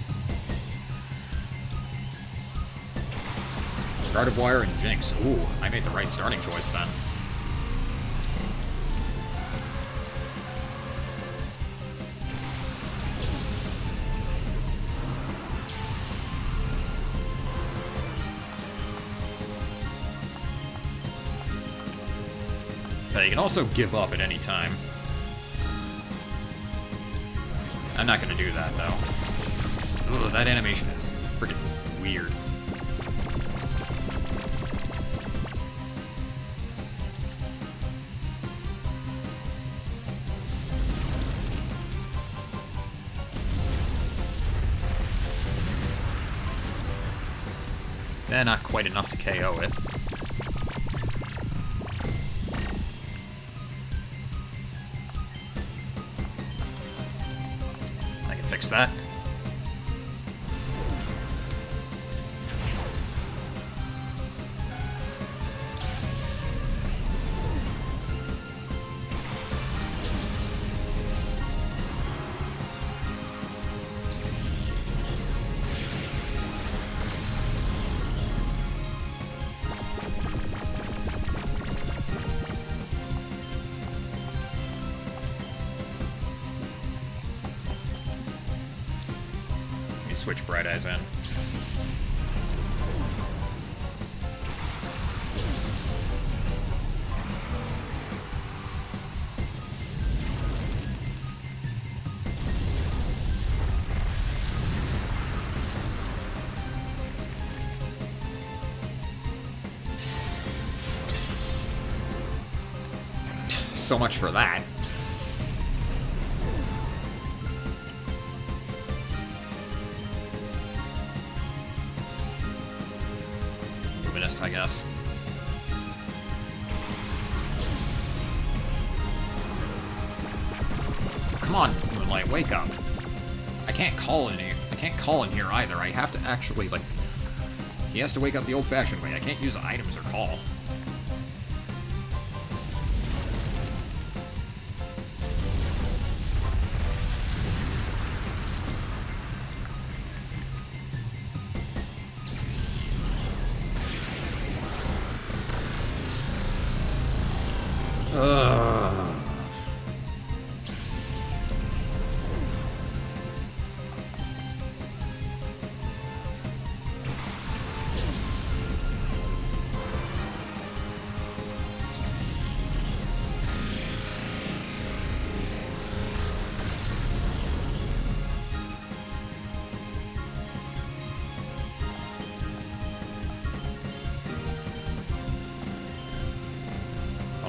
Gardevoir and Jinx. Ooh, I made the right starting choice then. You can also give up at any time. I'm not gonna do that, though. Ugh, that animation is freaking weird. Not quite enough to KO it. Fix that. Switch Bright Eyes in. So much for that. I guess. Come on, Moonlight, wake up. I can't call in here. I can't call in here either. I have to actually, like... He has to wake up the old-fashioned way. I can't use items or call.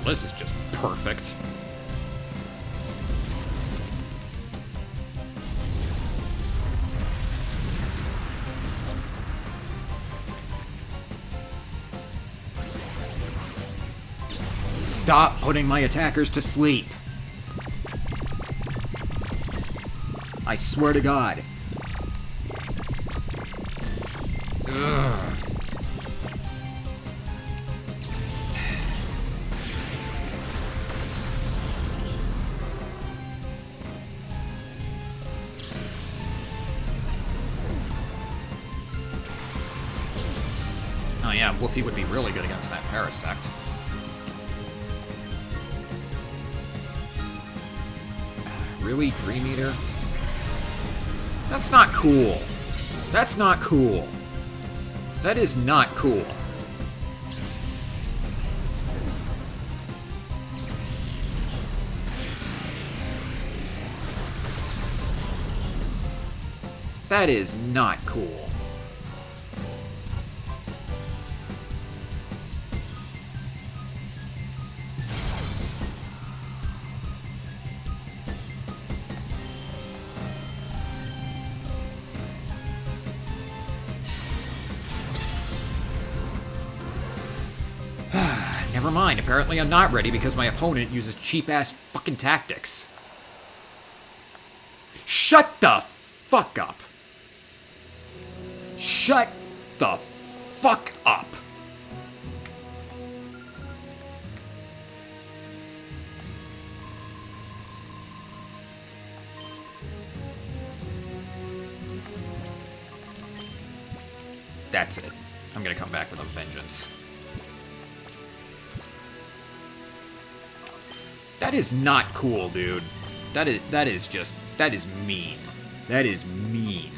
This is just perfect. Stop putting my attackers to sleep. I swear to God. Ugh. Oh yeah, Woofy would be really good against that Parasect. Really, Dream Eater? That's not cool. That's not cool. That is not cool. That is not cool. Never mind, apparently I'm not ready because my opponent uses cheap-ass fucking tactics. Shut the fuck up. Shut the fuck up. That's it. I'm gonna come back with a vengeance. That is not cool, dude. That is mean. That is mean.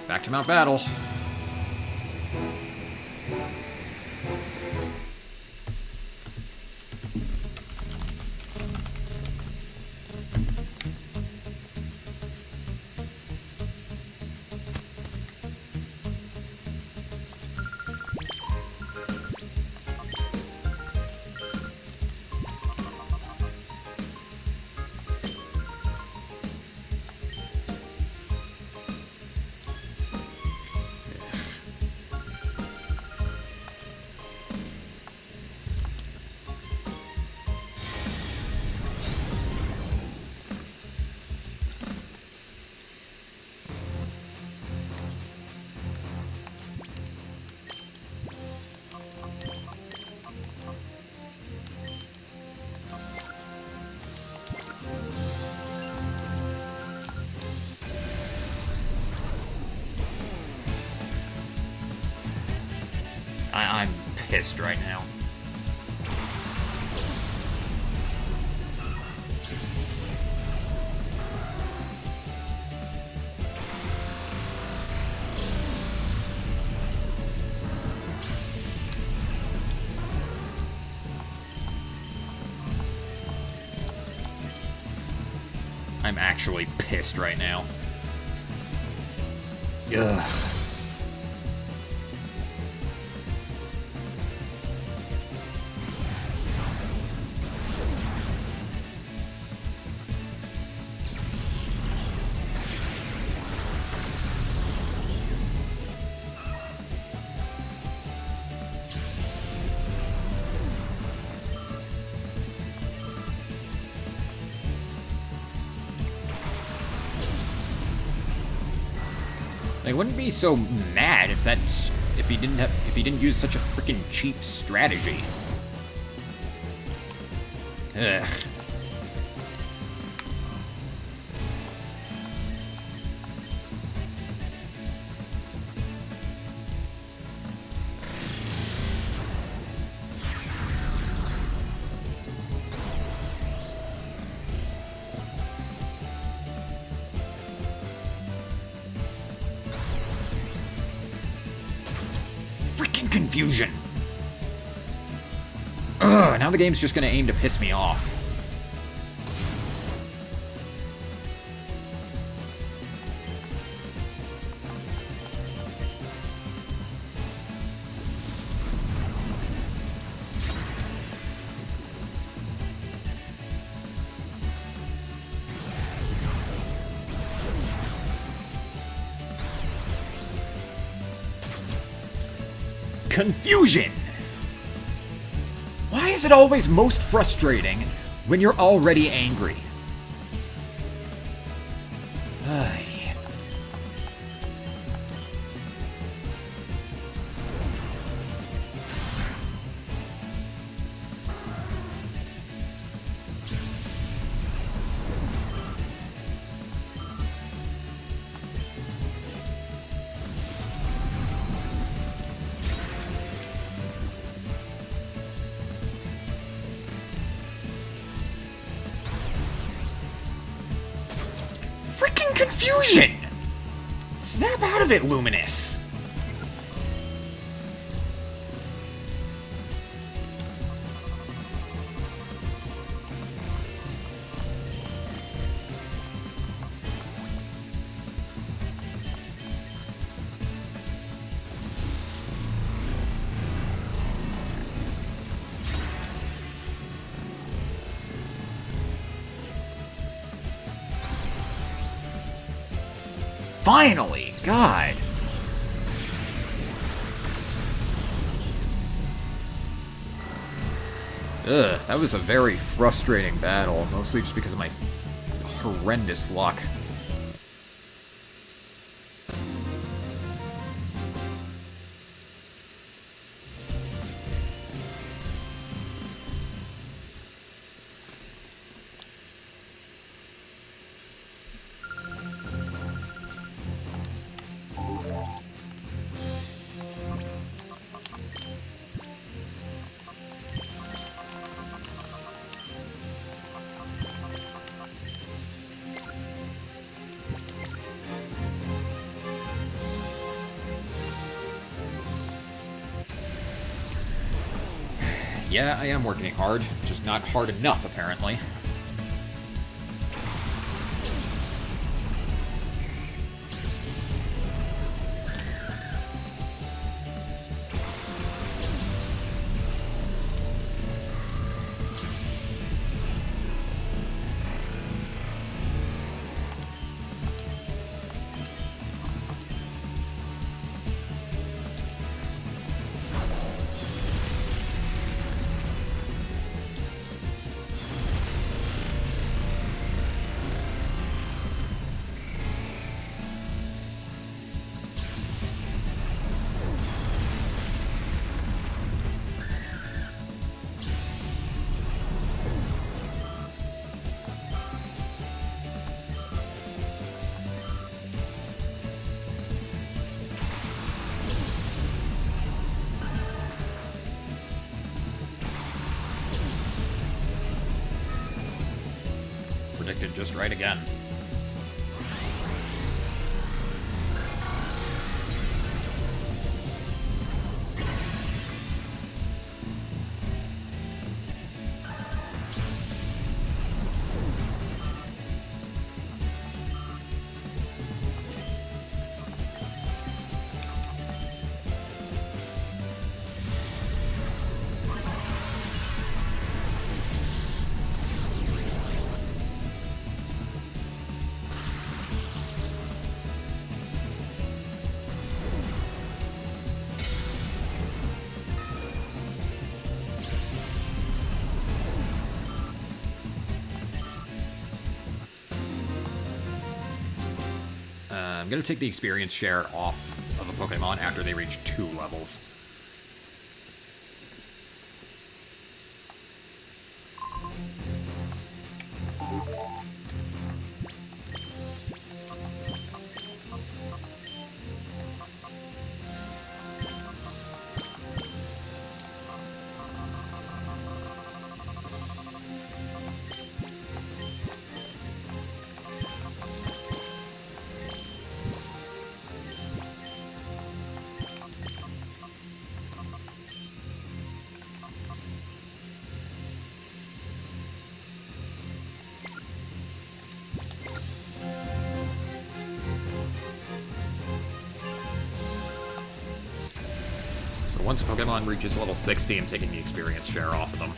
Back to Mount Battle. I'm pissed right now. I'm actually pissed right now. Ugh. I wouldn't be so mad if he didn't use such a freaking cheap strategy. Ugh. Confusion. Ugh, now the game's just gonna aim to piss me off. confusion! Why is it always most frustrating when you're already angry? Ay. Freaking confusion! Snap out of it, Luminous! Finally! God! Ugh, that was a very frustrating battle, mostly just because of my horrendous luck. Yeah, I am working hard, just not hard enough, apparently. Predicted just right again. I'm going to take the experience share off of a Pokemon after they reach 2 levels. Once a Pokemon reaches level 60, I'm taking the experience share off of them.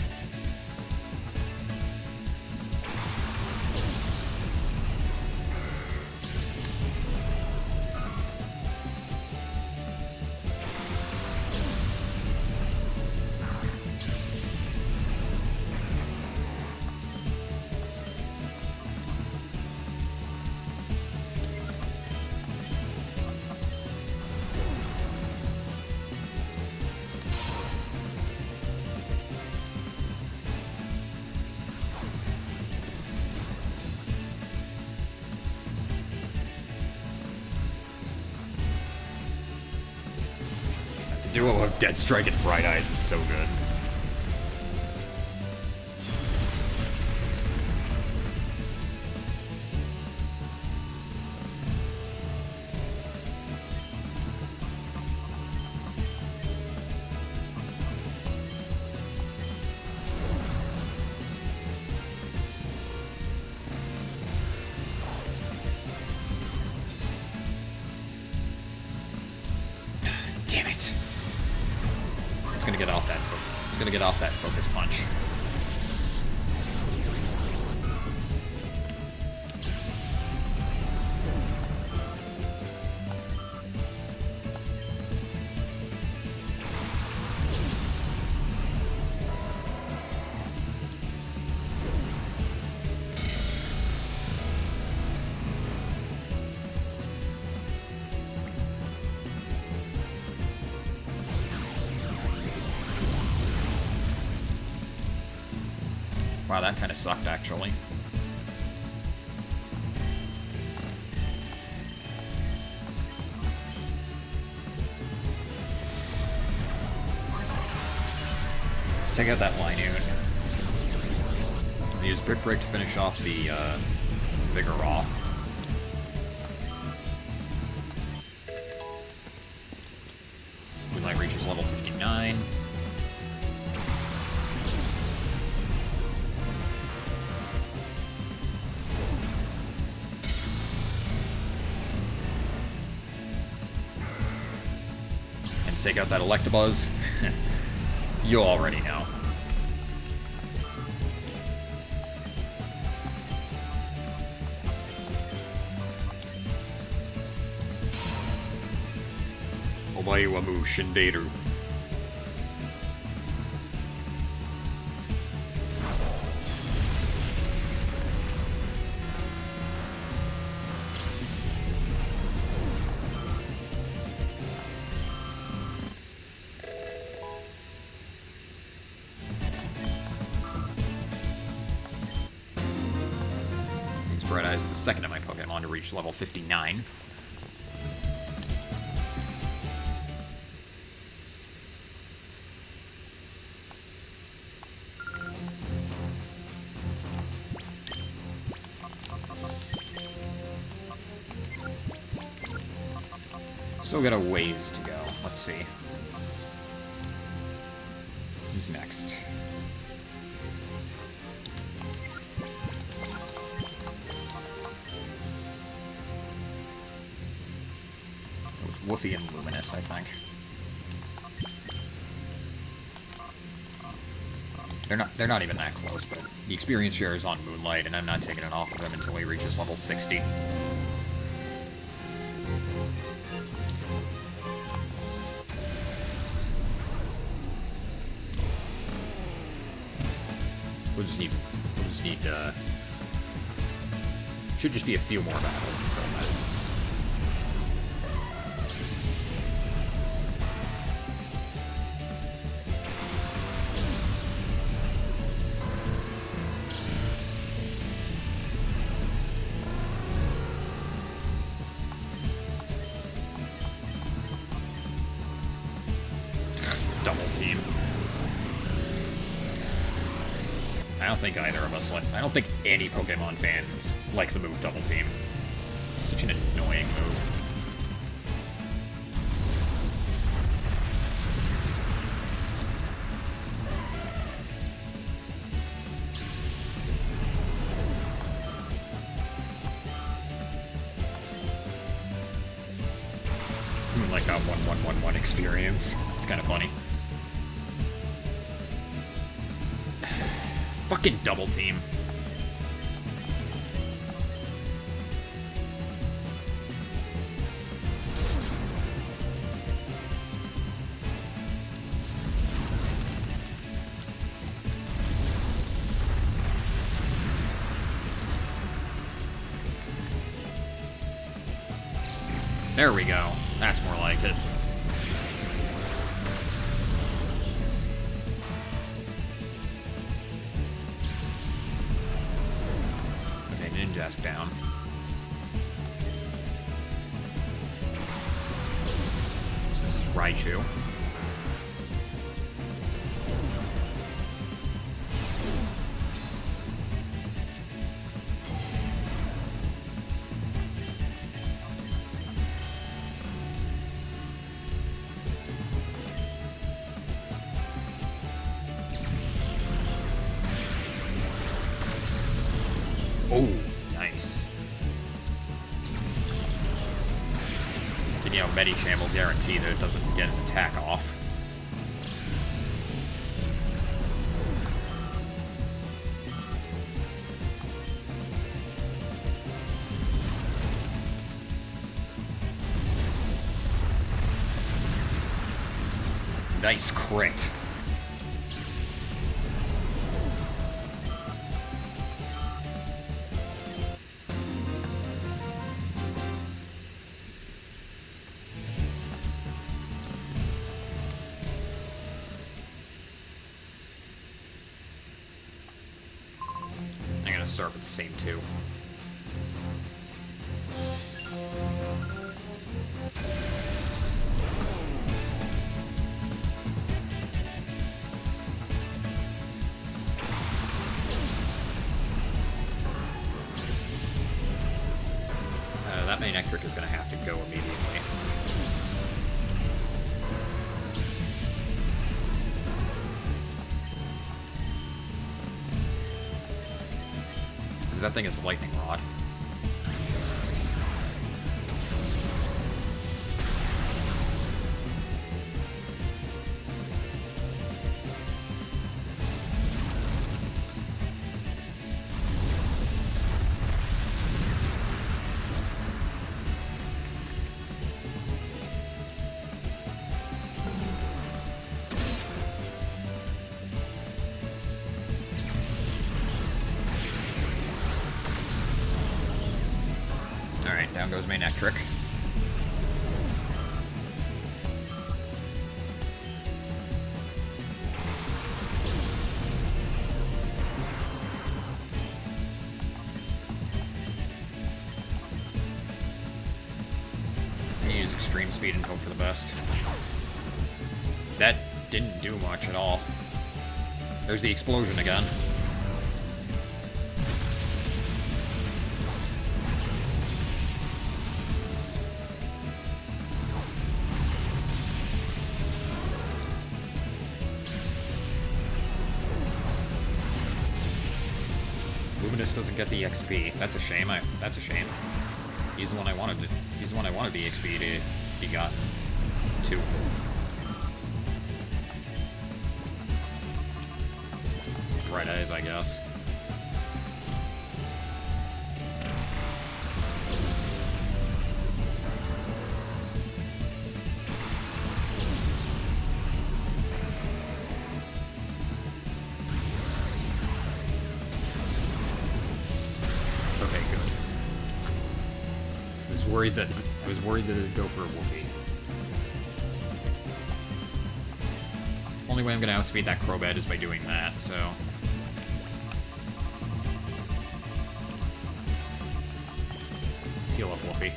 duo of Dead Strike and Bright Eyes is so good. Damn it. It's gonna get off that focus punch. Wow, that kind of sucked, actually. Let's take out that Linoon. Use Brick Break to finish off the Vigoroth. Moonlight reaches level 59. Take out that Electabuzz. You already know. Omae wa mu shindeiru. Bright Eyes, the second of my Pokemon to reach level 59. Still got a ways to go. Let's see. Who's next? Woofy and Luminous, I think. They're not even that close, but the experience share is on Moonlight, and I'm not taking it off of him until he reaches level 60. We'll just need should just be a few more battles until then. I don't think any Pokemon fans like the move Double Team. It's such an annoying move. Like a 1-1-1-1 experience. It's kind of funny. Fucking Double Team. There we go. That's more like it. Okay, Ninjask down. This is Raichu. Oh, nice. And, you know, Medicham will guarantee that it doesn't get an attack off. Nice crit. I'm gonna start with the same two. That main Ectric is going to have to go immediately. Because that thing is Lightning Rod. Alright, down goes main Ectric. Use extreme speed and hope for the best. That didn't do much at all. There's the explosion again. Luminous doesn't get the XP. That's a shame. That's a shame. He's the one I wanted to. He's the one I wanted the XP to be got. 2. Bright Eyes, I guess. I was worried that it'd go for a Wolfie. Only way I'm gonna outspeed that Crobat is by doing that, so... Let's heal up Wolfie.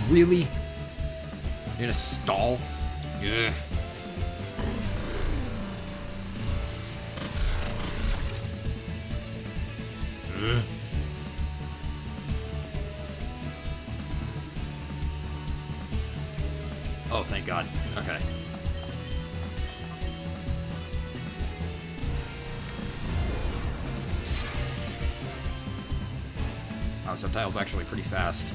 Really? You're gonna stall? Ugh. Ugh. Oh, thank God. Okay. Wow, Sceptile's actually pretty fast.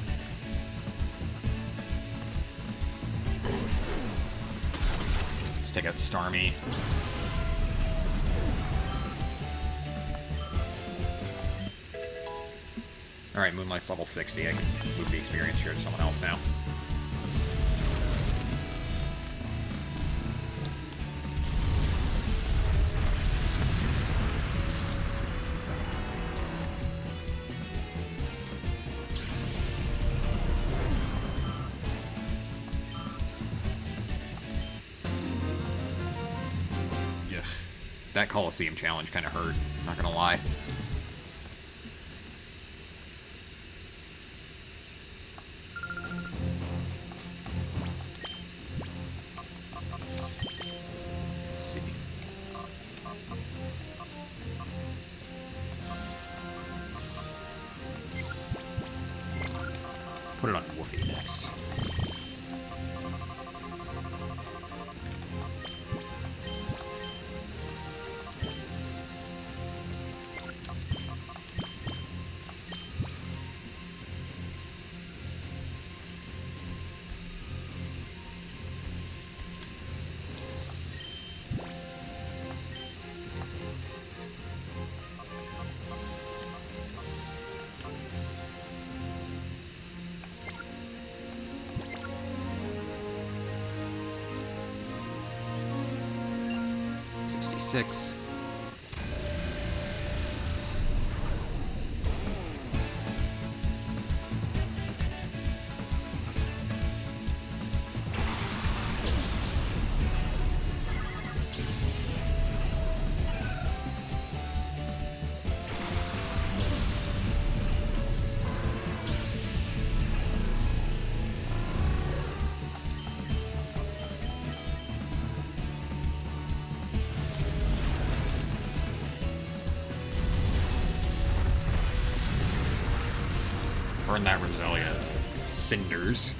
Take out Starmie. Alright, Moonlight's level 60. I can move the experience here to someone else now. That Coliseum challenge kind of hurt, not gonna lie. Let's see. Put it on Woofy next. Six. Burn that Roselia. Cinders.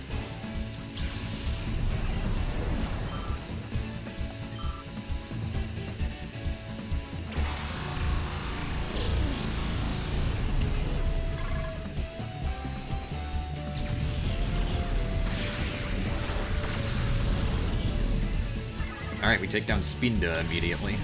Alright, we take down Spinda immediately.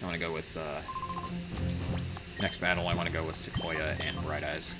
I want to go with, next battle, I want to go with Sequoia and Bright Eyes.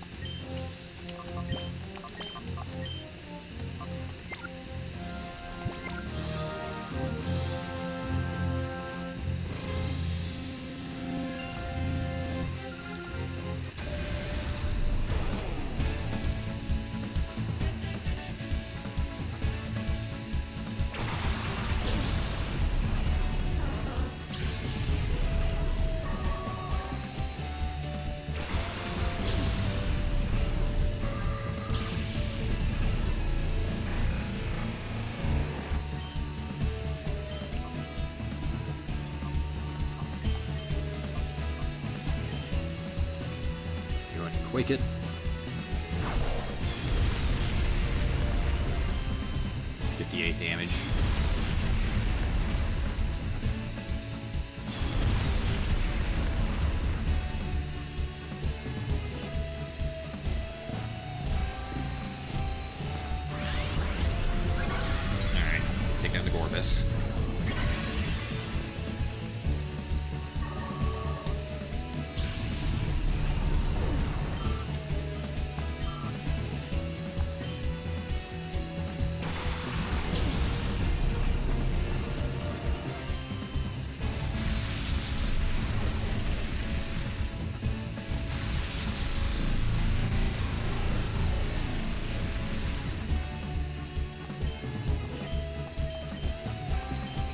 Quake it. 58 damage. Alright, take down the Gorbis.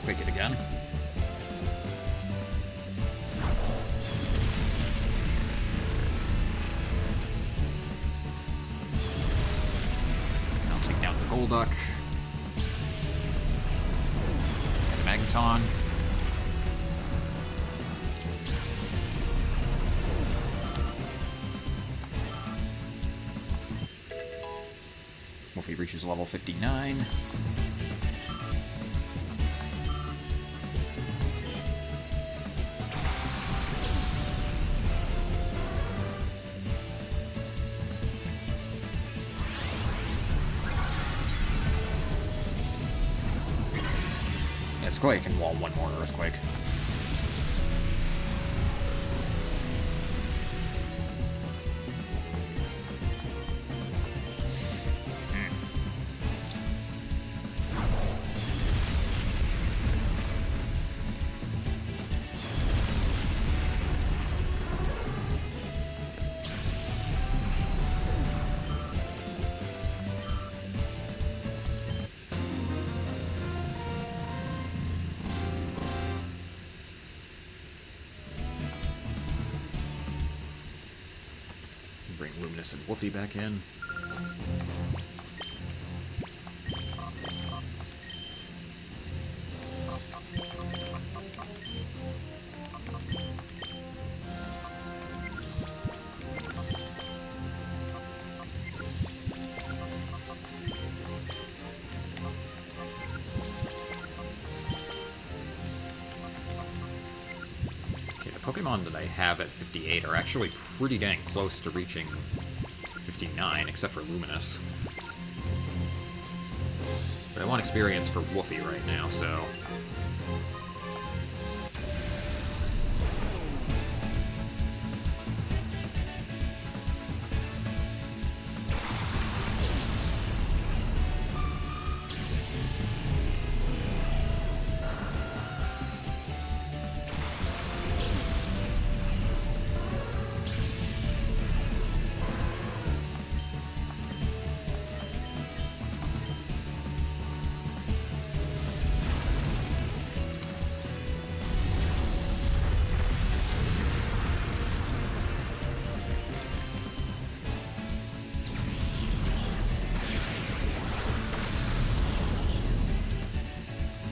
Quake it again. I'll take down the Golduck. Magneton. Wolfie reaches level 59. Earthquake and wall one more Earthquake. Bring Luminous and Woofy back in. Pokemon that I have at 58 are actually pretty dang close to reaching 59, except for Luminous. But I want experience for Woofy right now, so...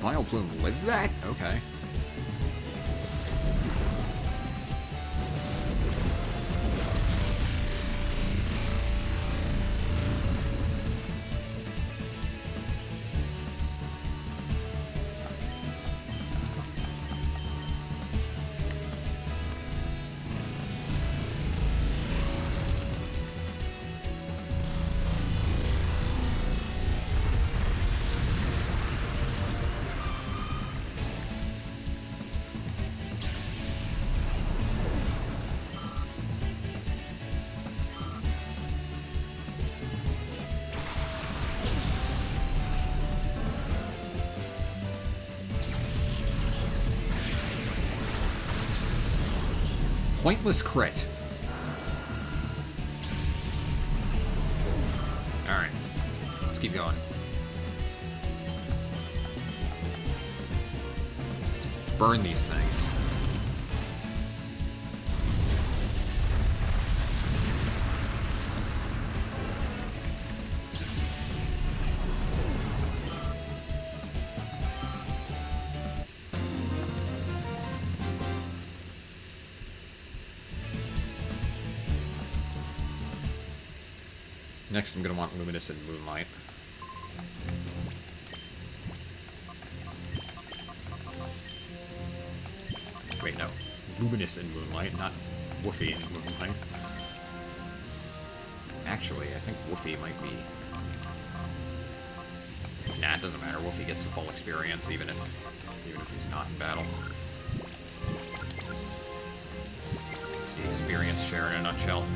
Vileplume lived that? Okay. Pointless crit. Alright. Let's keep going. Burn these things. Next, I'm going to want Luminous and Moonlight. Wait, no. Luminous and Moonlight, not Woofy and Moonlight. Actually, I think Woofy might be... Nah, it doesn't matter. Woofy gets the full experience, even if he's not in battle. It's the experience share in a nutshell.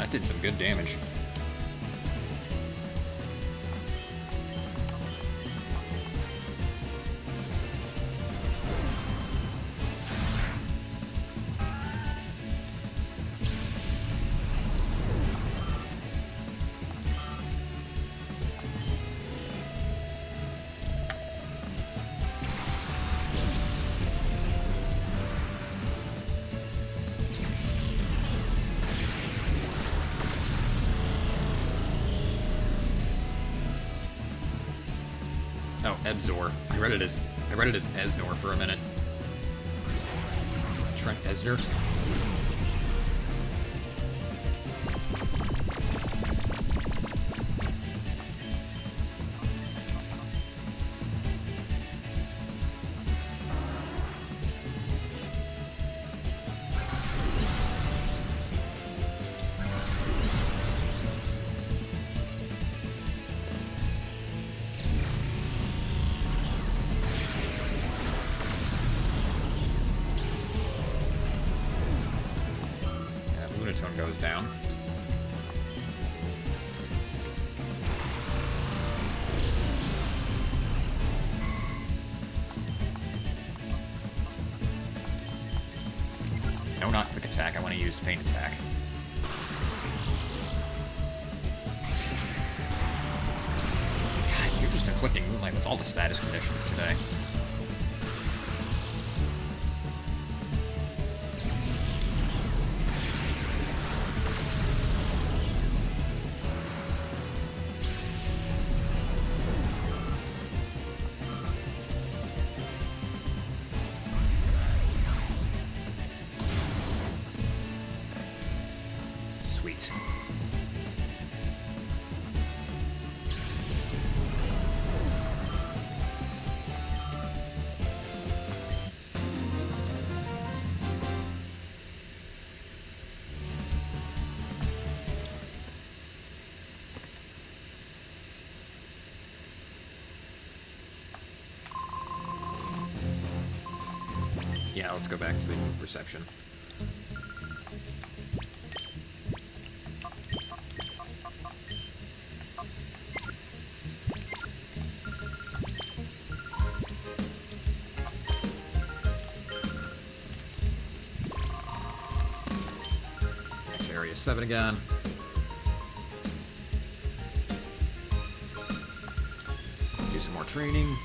that did some good damage. Oh, Ebzor. I read it as Esnor for a minute. Trent Esner. Goes down. No, not quick attack. I want to use feint attack. God, you're just inflicting moonlight with all the status conditions today. Sweet. Yeah, let's go back to the reception. Area 7 again. Do some more training.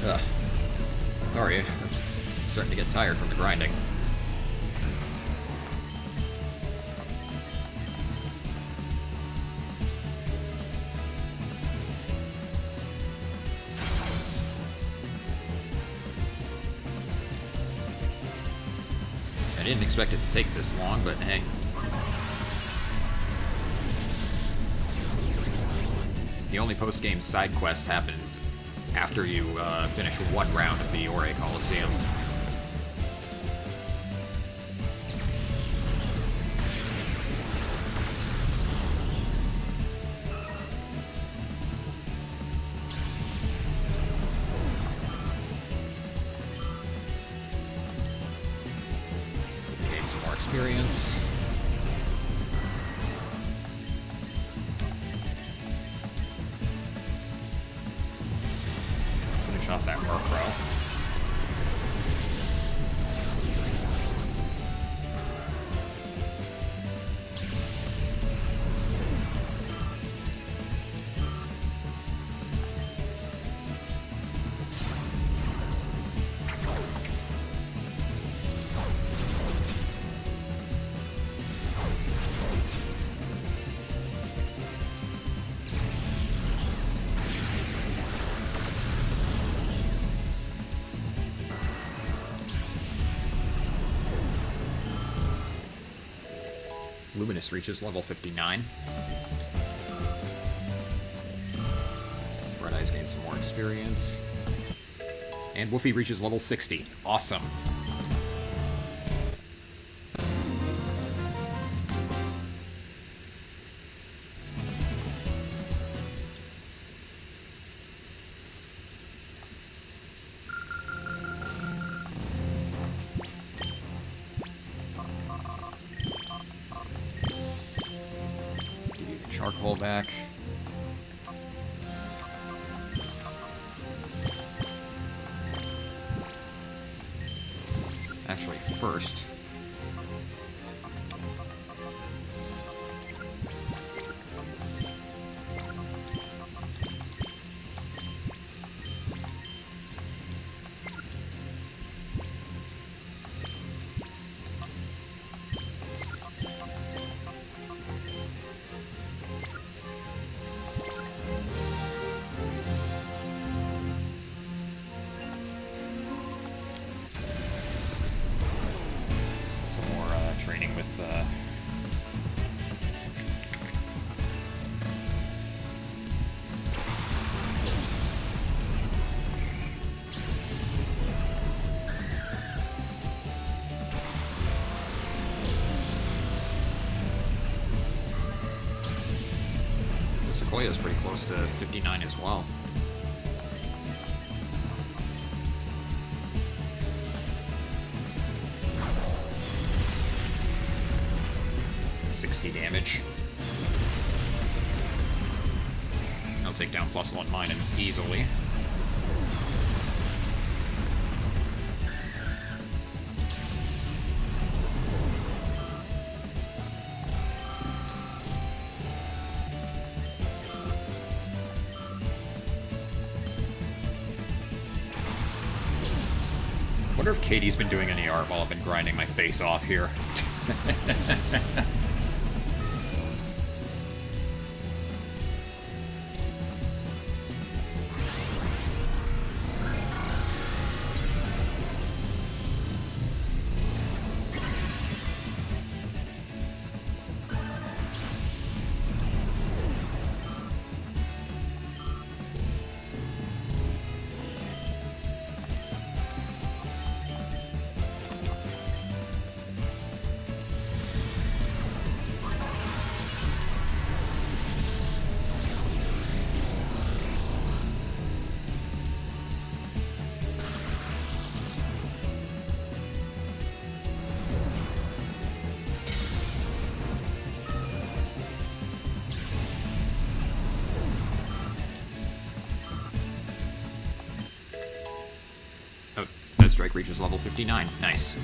Ugh. Sorry, I'm starting to get tired from the grinding. I didn't expect it to take this long, but hey. The only post-game side quest happens after you finish one round of the Orre Coliseum. Gain some more experience. Off that Murkrow. Luminous reaches level 59. Red Eyes gains some more experience. And Woofy reaches level 60. Awesome. Charcoal back. Actually, first. Training with the Sequoia is pretty close to 59 as well. Damage. I'll take down +1 mine easily. Wonder if Katie's been doing any art while I've been grinding my face off here. Strike reaches level 59. Nice.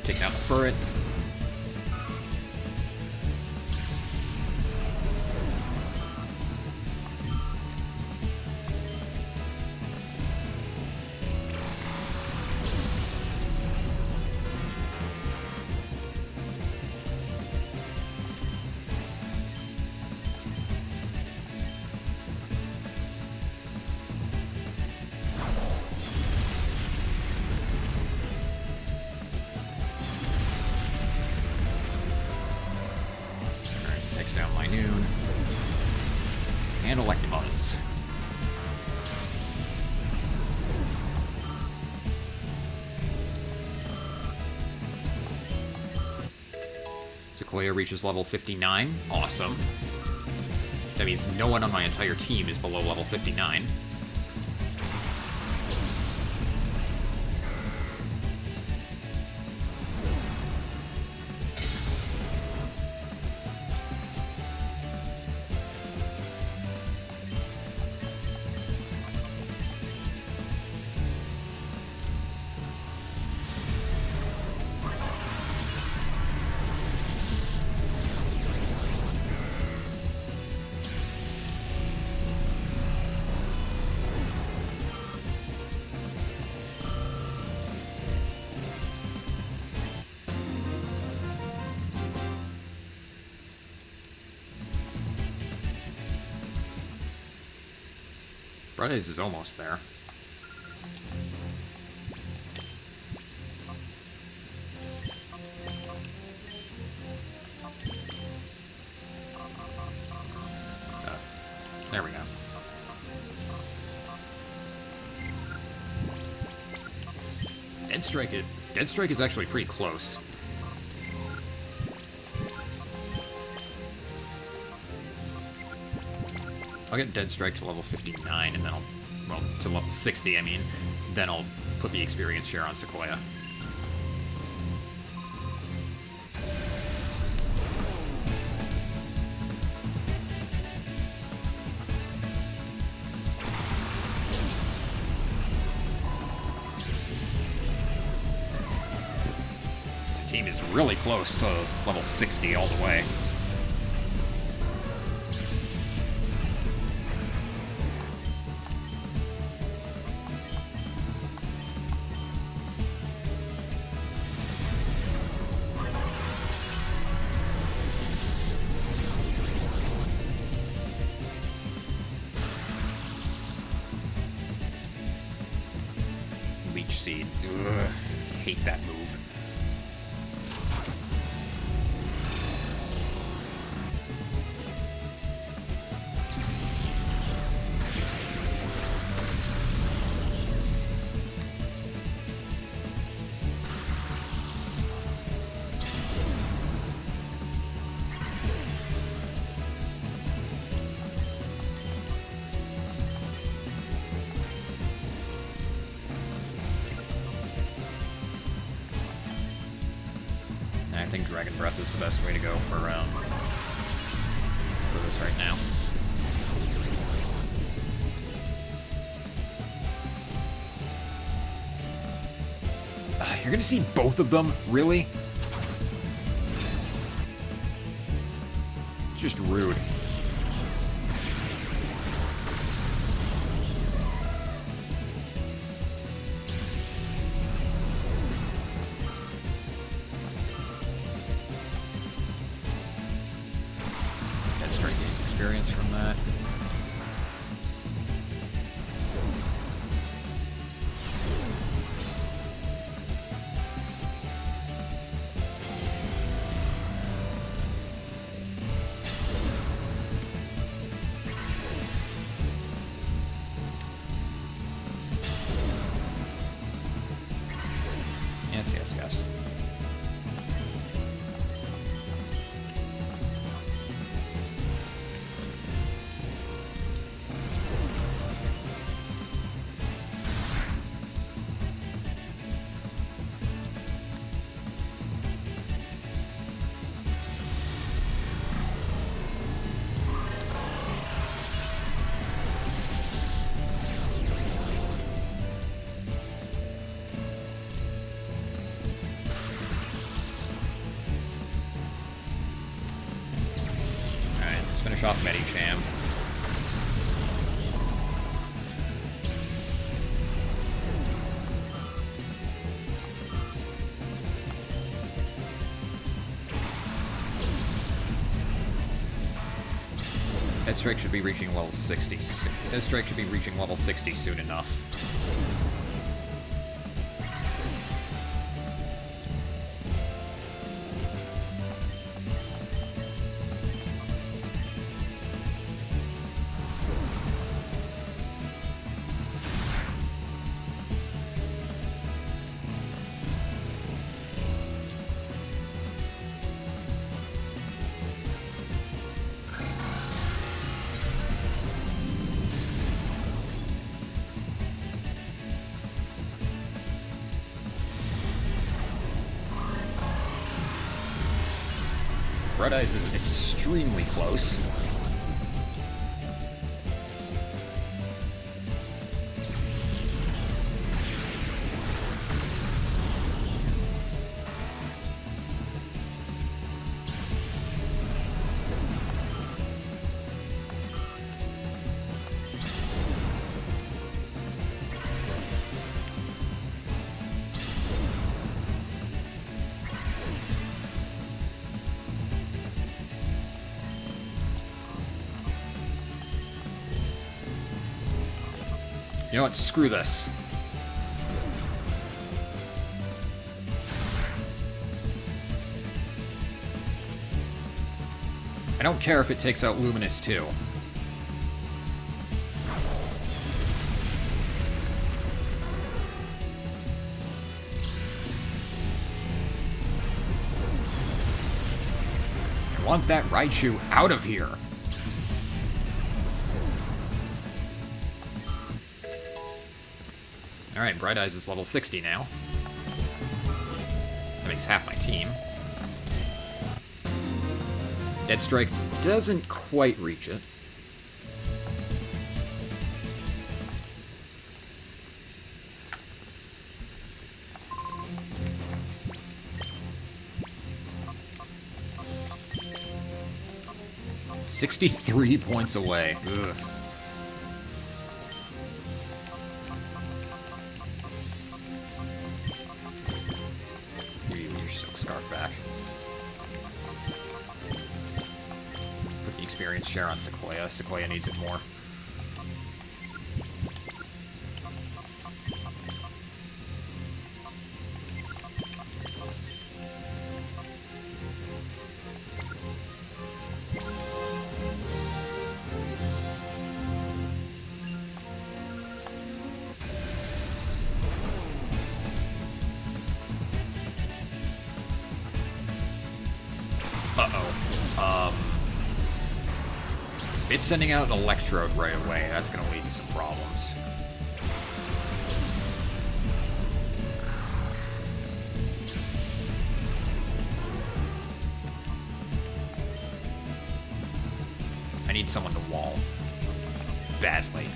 Take down the turret. And Electabuzz. Sequoia reaches level 59. Awesome. That means no one on my entire team is below level 59. Brothers is almost there. There we go. Dead Strike is actually pretty close. I'll get Dead Strike to level 59, and then I'll... Well, to level 60, I mean. Then I'll put the experience share on Sequoia. The team is really close to level 60 all the way. Seed. Ugh, hate that move. I think Dragon Breath is the best way to go for this right now. You're gonna see both of them? Really? Just rude. Experience from that. Yes, yes, yes. Finish off Medicham. Dead Strike should be reaching level 60. Dead Strike should be reaching level 60 soon enough. Bright Eyes is extremely close. You know what? Screw this. I don't care if it takes out Luminous too. I want that Raichu out of here. Alright, Bright Eyes is level 60 now. That makes half my team. Dead Strike doesn't quite reach it. $63 points away. Ugh. Scarf back. Put the experience share on Sequoia. Sequoia needs it more. It's sending out an Electrode right away. That's going to lead to some problems. I need someone to wall. Badly.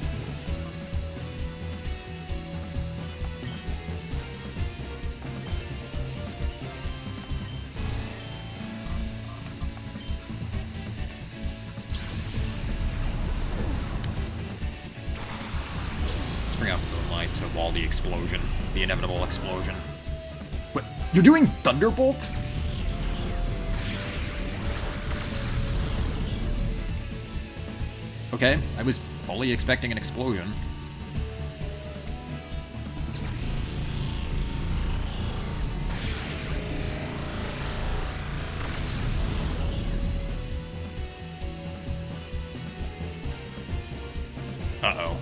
To wall the explosion. The inevitable explosion. What? You're doing Thunderbolt? Okay, I was fully expecting an explosion. Uh-oh.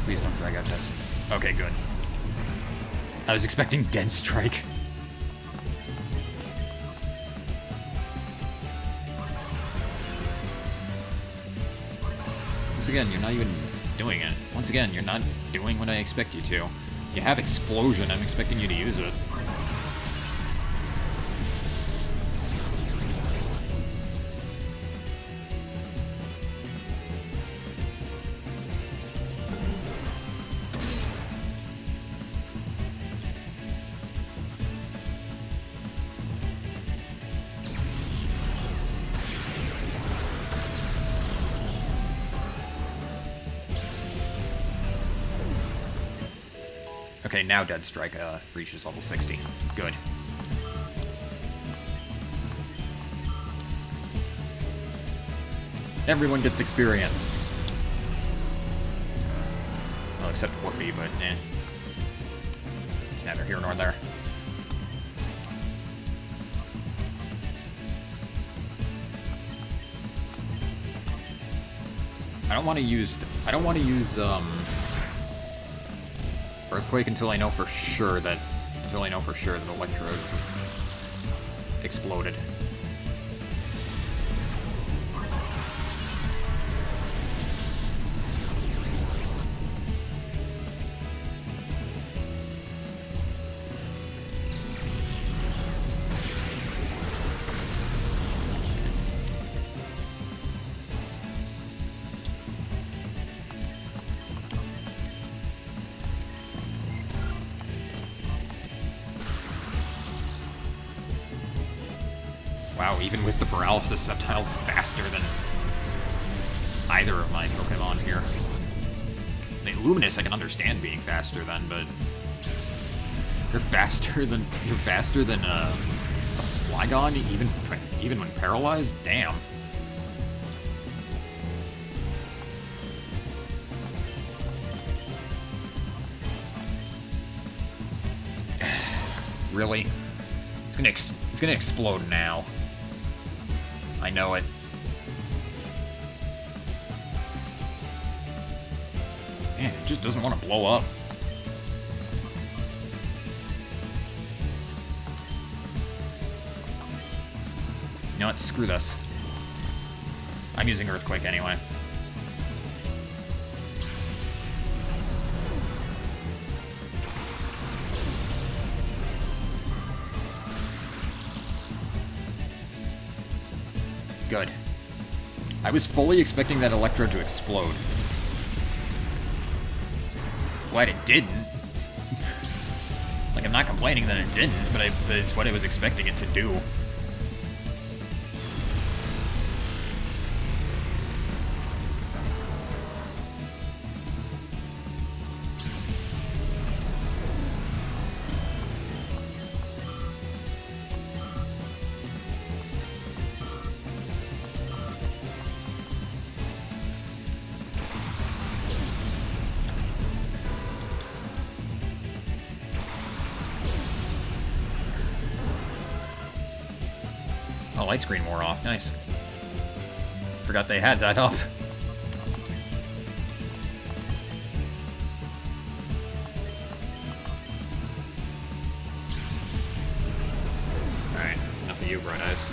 Please don't drag out this. Okay, good. I was expecting Dead Strike. Once again, you're not even doing it. Once again, you're not doing what I expect you to. You have Explosion, I'm expecting you to use it. Okay, now Dead Strike reaches level 60. Good. Everyone gets experience. Well, except Woofy, but eh. It's neither here nor there. I don't want to use Earthquake until I know for sure that Electrode exploded. Wow, even with the paralysis, Sceptile's faster than either of my Pokemon here. I mean, Luminous I can understand being faster than, but you're faster than a Flygon, even when paralyzed? Damn. Really? It's gonna explode now. I know it. Man, it just doesn't want to blow up. You know what? Screw this. I'm using Earthquake anyway. Good. I was fully expecting that Electrode to explode. Glad it didn't. Like, I'm not complaining that it didn't, but it's what I was expecting it to do. Oh, light screen wore off. Nice. Forgot they had that up. Alright, enough of you, Bright Eyes.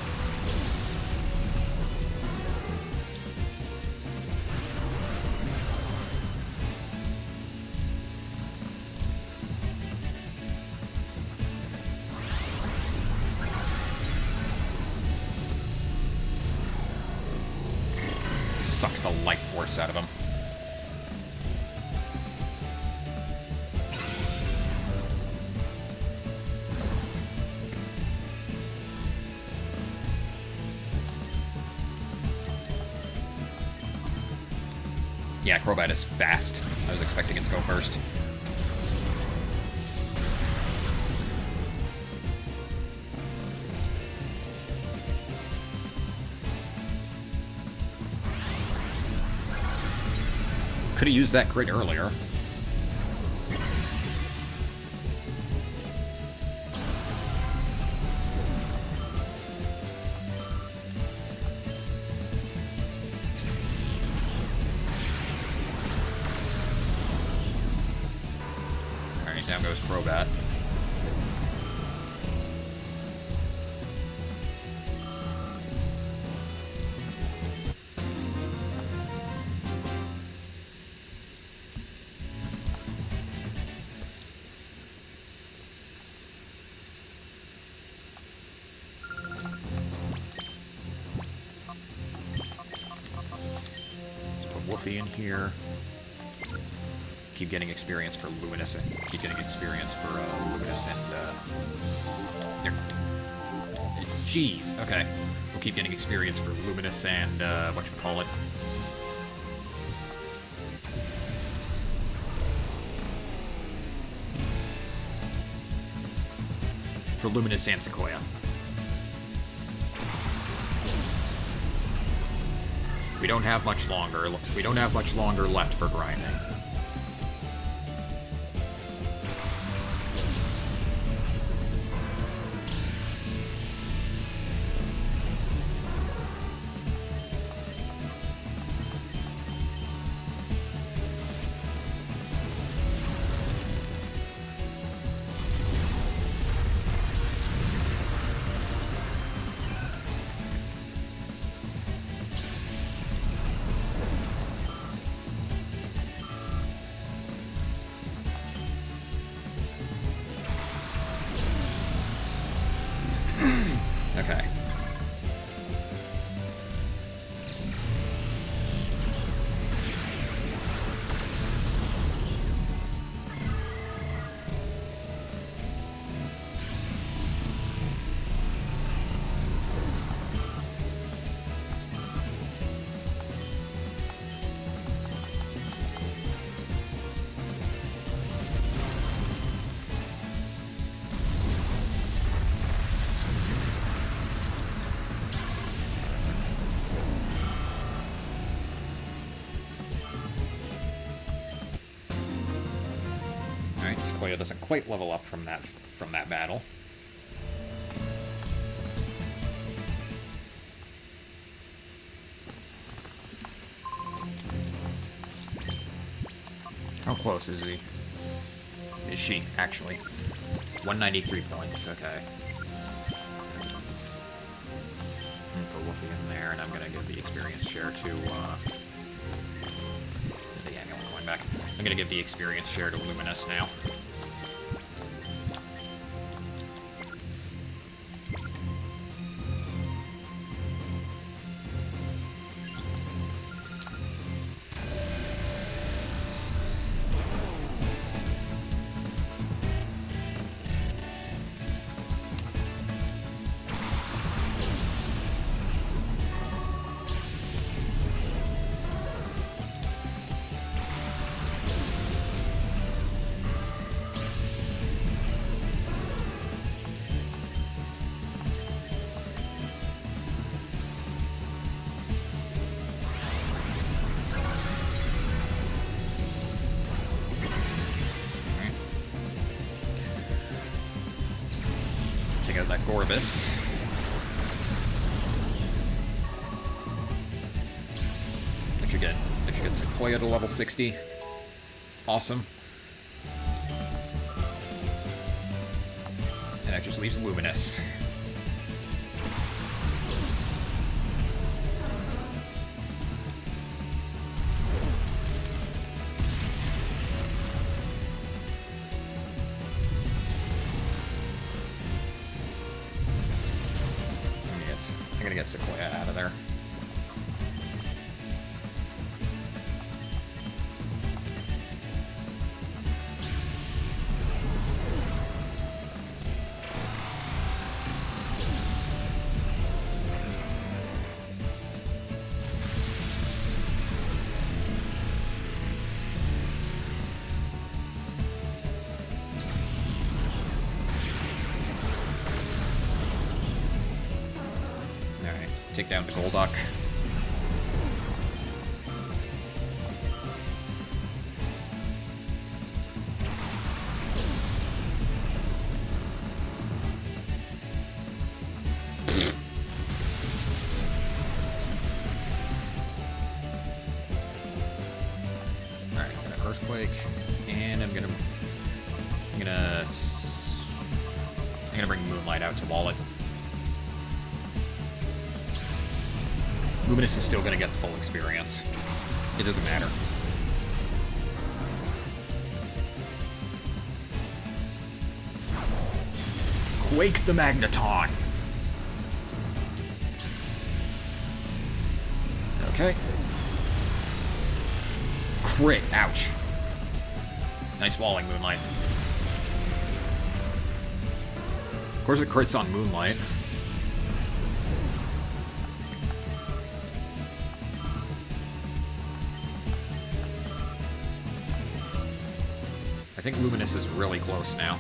Suck the life force out of him. Yeah, Crobat is fast. I was expecting it to go first. Could have used that crit earlier. Alright, down goes Crobat. In here. Keep getting experience for Luminous and keep getting experience for Luminous and there. Jeez, okay. We'll keep getting experience for Luminous and whatchamacallit. For Luminous and Sequoia. We don't have much longer. We don't have much longer left for grinding. Sequoia doesn't quite level up from that battle. How close is he? Is she, actually? 193 points, okay. For Wolfie in there, and I'm gonna give the experience share to, yeah, no, I'm going back. I'm gonna give the experience share to Luminous now. Check out that Gorbis. That should get Sequoia to level 60. Awesome. And that just leaves Luminous. I'm gonna get Sequoia out of there. Take down the Golduck. Alright, I'm gonna Earthquake, and I'm gonna bring Moonlight out to wall it. Luminous is still going to get the full experience. It doesn't matter. Quake the Magneton! Okay. Crit. Ouch. Nice walling, Moonlight. Of course it crits on Moonlight. I think Luminous is really close now.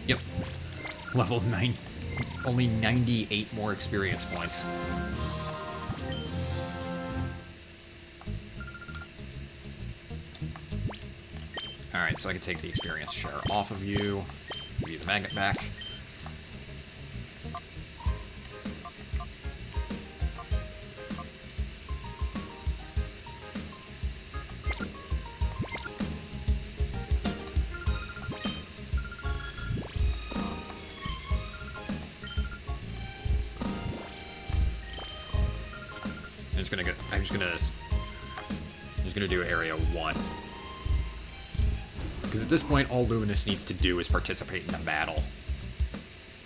Yep. Level 9. Only 98 more experience points. Alright, so I can take the experience share off of you. Give you the magnet back. I'm just gonna do area 1. Because at this point, all Luminous needs to do is participate in a battle.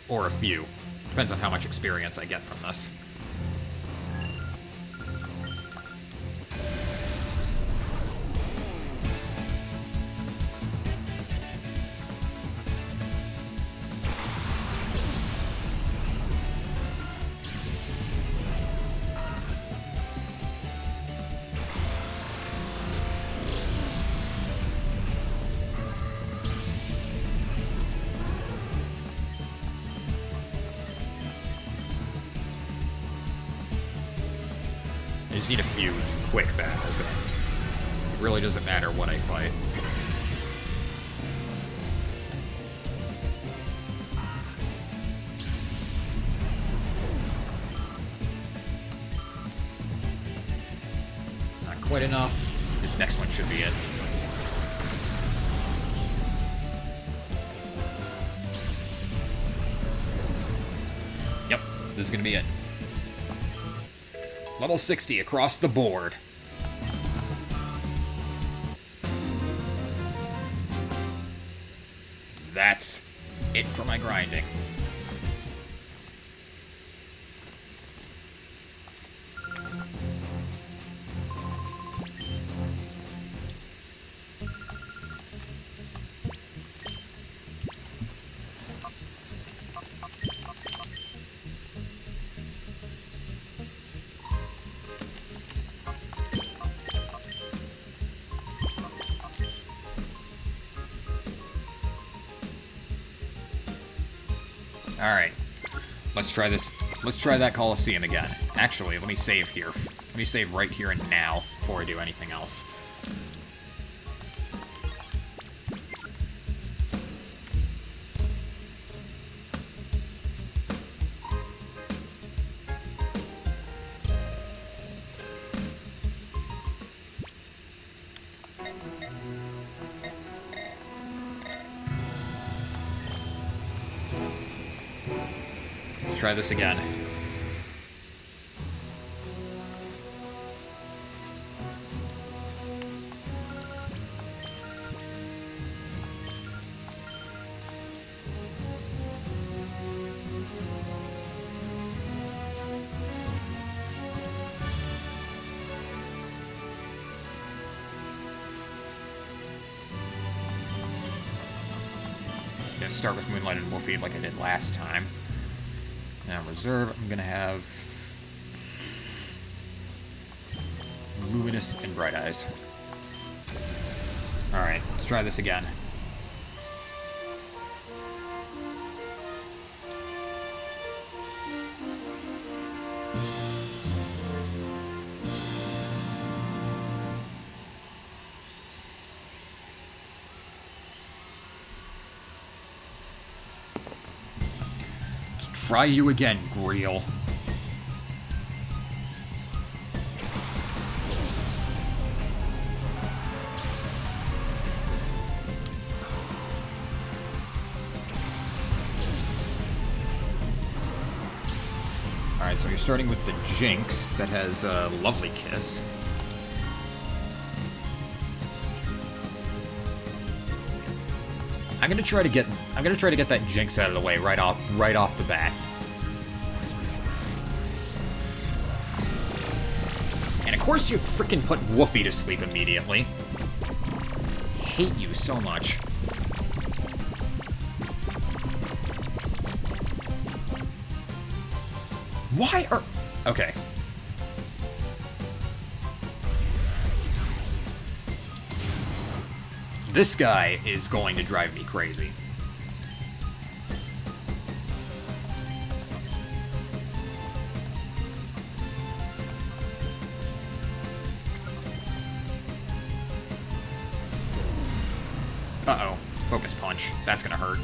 Or a few. Depends on how much experience I get from this. just need a few quick battles. It really doesn't matter what I fight. Not quite enough. This next one should be it. Yep, this is gonna be it. Level 60 across the board. That's it for my grinding. Alright, let's try this. Let's try that Coliseum again. Actually, let me save here. Let me save right here and now before I do anything else. Let's try this again. Gonna start with Moonlight and Wolfie like I did last time. Now, reserve, I'm gonna have Luminous and Bright Eyes. Alright, let's try this again. Try you again, Gale. Alright, so you're starting with the Jinx that has a Lovely Kiss. I'm gonna try to get that Jinx out of the way right off the bat. And of course you frickin' put Woofy to sleep immediately. I hate you so much. Why are... Okay. This guy is going to drive me crazy. Uh-oh. Focus punch. That's gonna hurt.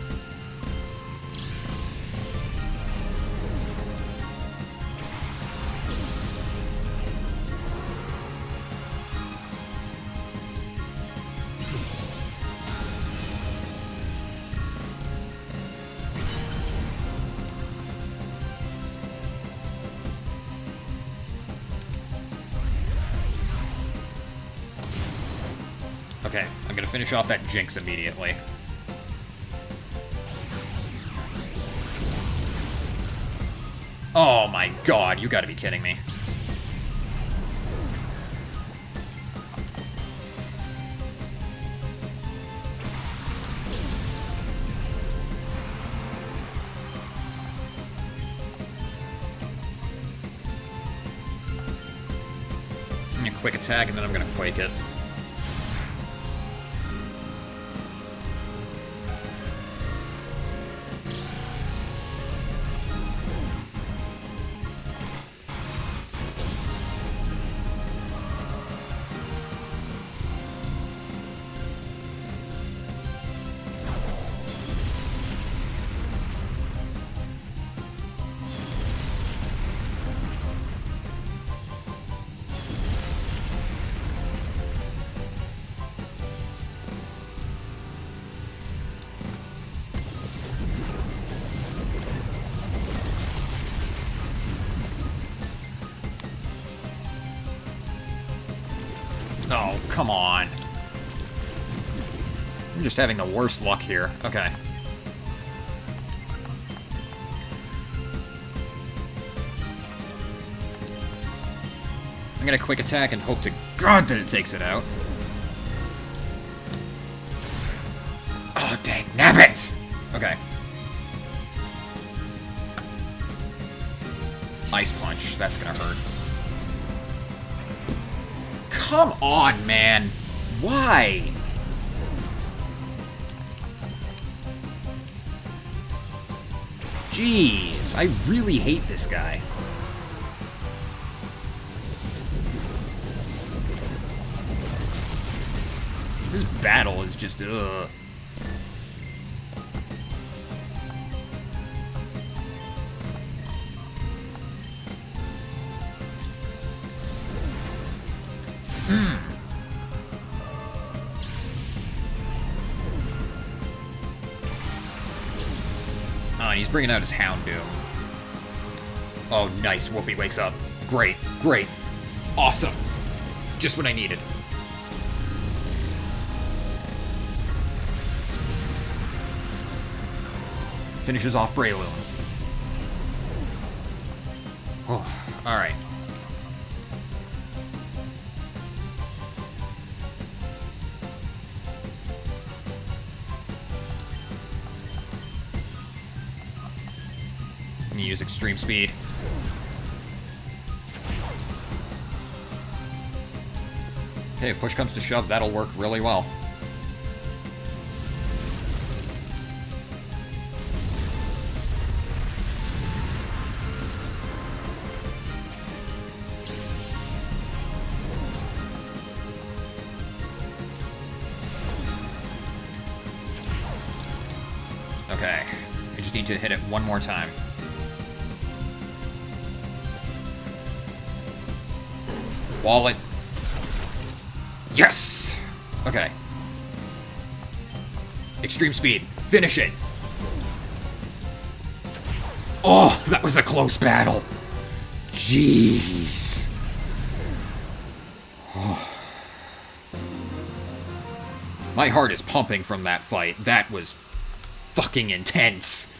Okay, I'm gonna finish off that Jinx immediately. Oh my god, you gotta be kidding me. I'm gonna quick attack and then I'm gonna quake it. Oh, come on. I'm just having the worst luck here. Okay. I'm gonna quick attack and hope to God that it takes it out. Oh, dang nabbit! Okay. Ice Punch. That's gonna hurt. Come on, man! Why? Jeez, I really hate this guy. This battle is just, ugh. Oh, and he's bringing out his Houndoom. Oh, nice. Wolfie wakes up. Great, great. Awesome. Just what I needed. Finishes off Breloom. Oh, alright. I'm gonna use Extreme Speed. Okay, if push comes to shove, that'll work really well. Okay, I just need to hit it one more time. Wallet. Yes! Okay. Extreme Speed. Finish it! Oh, that was a close battle. Jeez. Oh. My heart is pumping from that fight. That was fucking intense.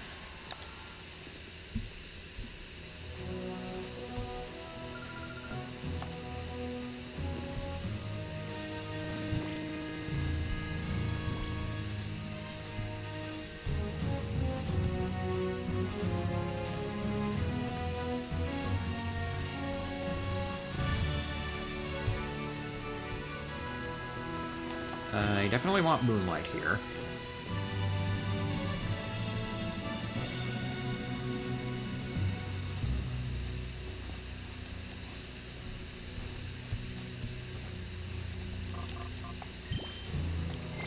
I definitely want Moonlight here.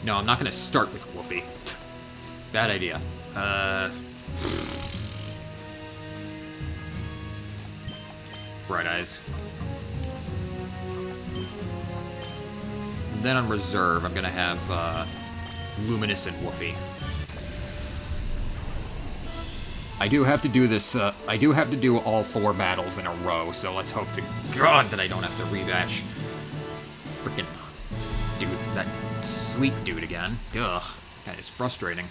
No, I'm not going to start with Wolfie. Bad idea. Bright Eyes. Then on reserve, I'm going to have Luminescent Wolfie. I do have to do this, I do have to do all 4 battles in a row, so let's hope to God that I don't have to rematch frickin' dude, that sleep dude again. Ugh, that is frustrating.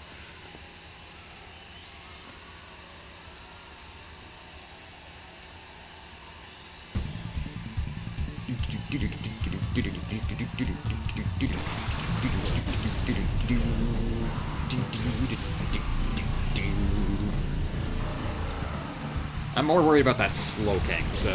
I'm more worried about that Slowking, so...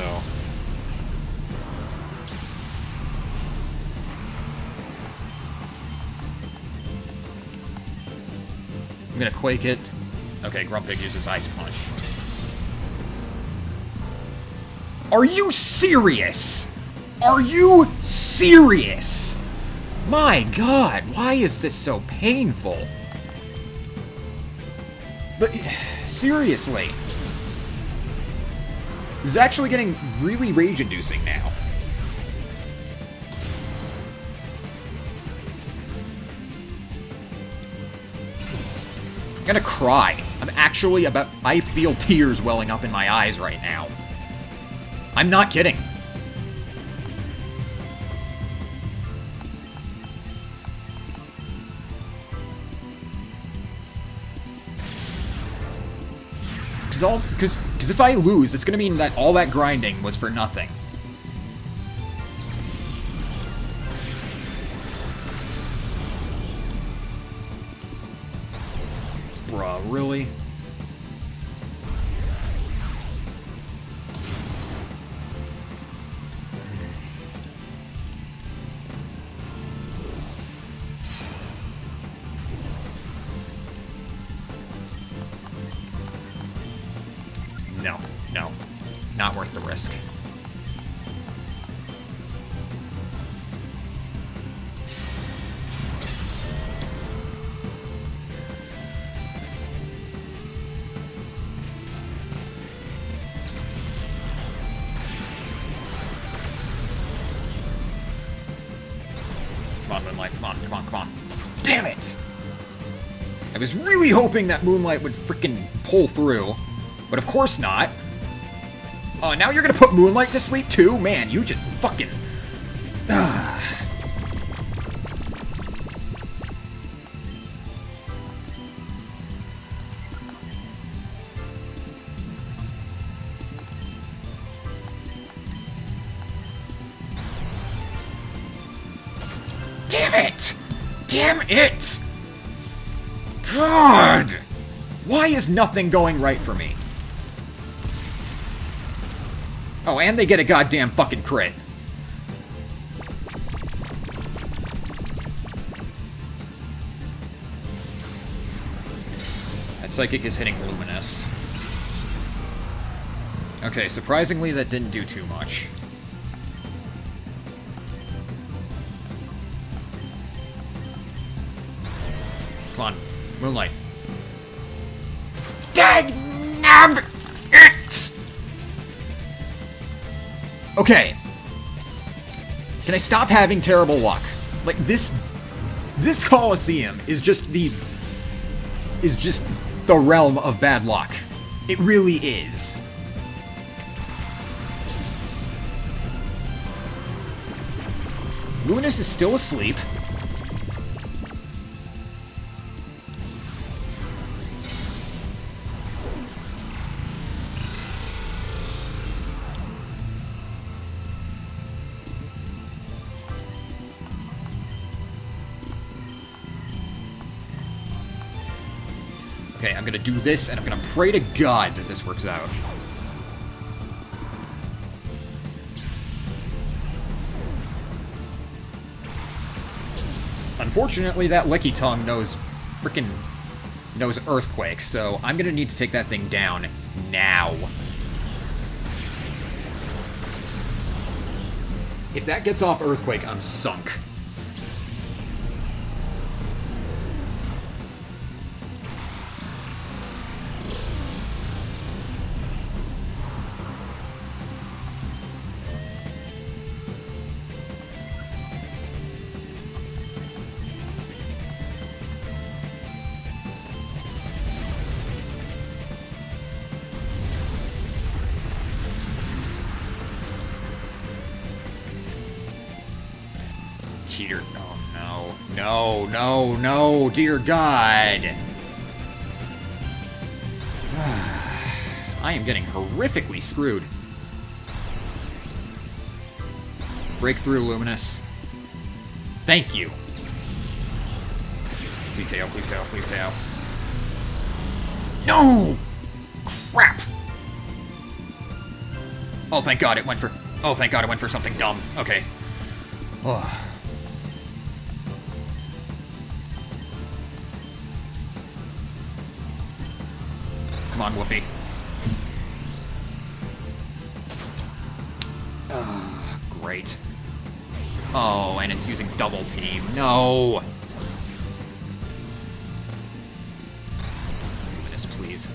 I'm gonna Quake it. Okay, Grumpig uses Ice Punch. Are you serious? Are you serious? My God, why is this so painful? But, seriously. This is actually getting really rage-inducing now. I'm gonna cry. I feel tears welling up in my eyes right now. I'm not kidding. Because if I lose, it's gonna mean that all that grinding was for nothing. Bruh, really? No, no. Not worth the risk. Come on, Moonlight. Come on, come on, come on. Damn it! I was really hoping that Moonlight would frickin' pull through. But of course not. Oh, now you're gonna put Moonlight to sleep too? Man, you just fucking... Damn it! Damn it! God! Why is nothing going right for me? Oh, and they get a goddamn fucking crit. That Psychic is hitting Luminous. Okay, surprisingly that didn't do too much. Come on, Moonlight. Dag-nab it! Okay. Can I stop having terrible luck? Like, this Coliseum is just the realm of bad luck. It really is. Luminous is still asleep. Okay, I'm gonna do this, and I'm gonna pray to God that this works out. Unfortunately, that Licky Tongue knows Earthquake, so I'm gonna need to take that thing down now. If that gets off Earthquake, I'm sunk. Teeter. Oh no. No, no, no, dear God. I am getting horrifically screwed. Breakthrough, Luminous. Thank you. Please stay out, please stay out, please stay out. No! Crap! Oh, thank God it went for... Oh, thank God it went for something dumb. Okay. Oh. Come on, Woofy. Great. Oh, and it's using double team. No! Luminous, please.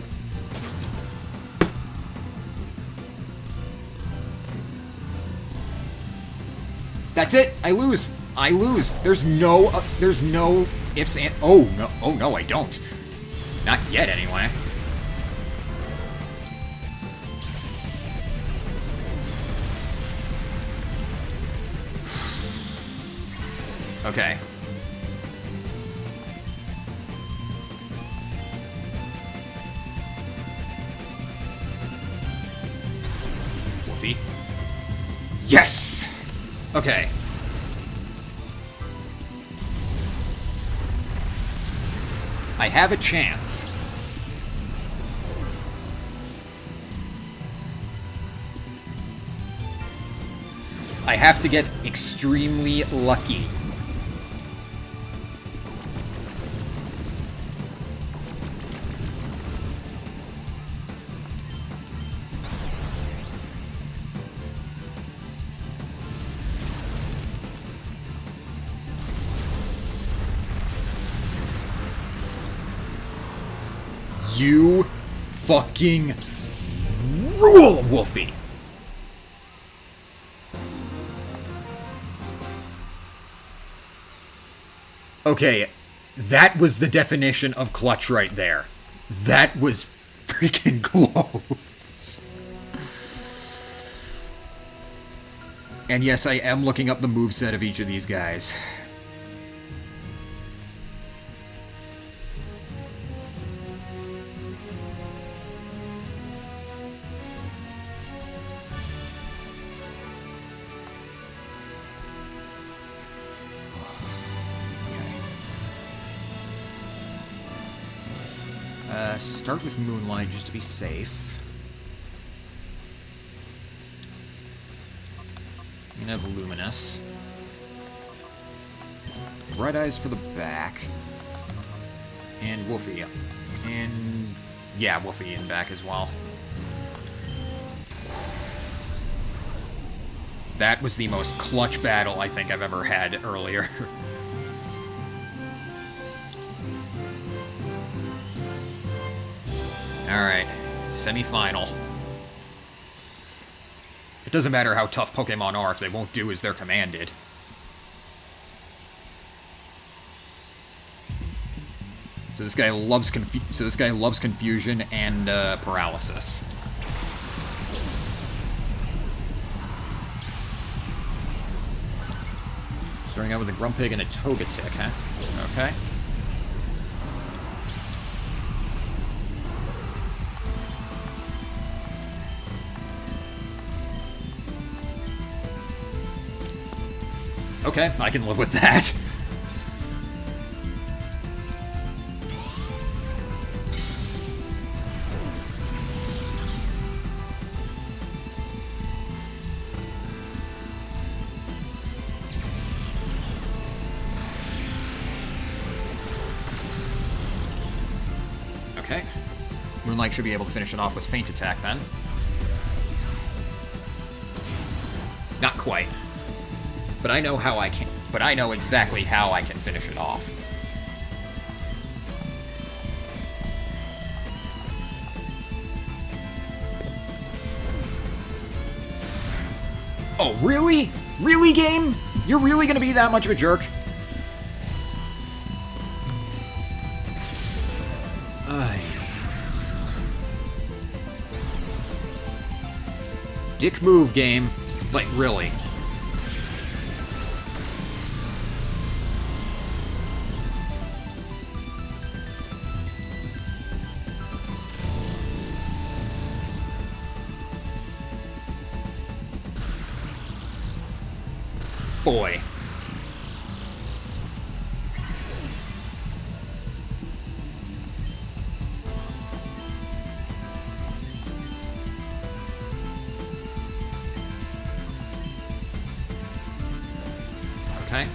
That's it! I lose! I lose! There's no ifs and... Oh, no, I don't. Not yet, anyway. Okay. Yes! Okay. I have a chance. I have to get extremely lucky. You fucking rule, Wolfie! Okay, that was the definition of clutch right there. That was freaking close. And yes, I am looking up the moveset of each of these guys. Start with Moonlight just to be safe. I'm gonna have Luminous. Bright Eyes for the back. And Wolfie. And yeah, Wolfie in back as well. That was the most clutch battle I think I've ever had earlier. Alright, semi-final. It doesn't matter how tough Pokemon are if they won't do as they're commanded. So this guy loves confusion and paralysis. Starting out with a Grumpig and a Togetic, huh? Okay. Okay, I can live with that. Okay. Moonlight should be able to finish it off with Feint Attack then. Not quite. But I know how I can. But I know exactly how I can finish it off. Oh, really? Really, game? You're really gonna be that much of a jerk? Dick move, game. Like, really. Boy. Okay.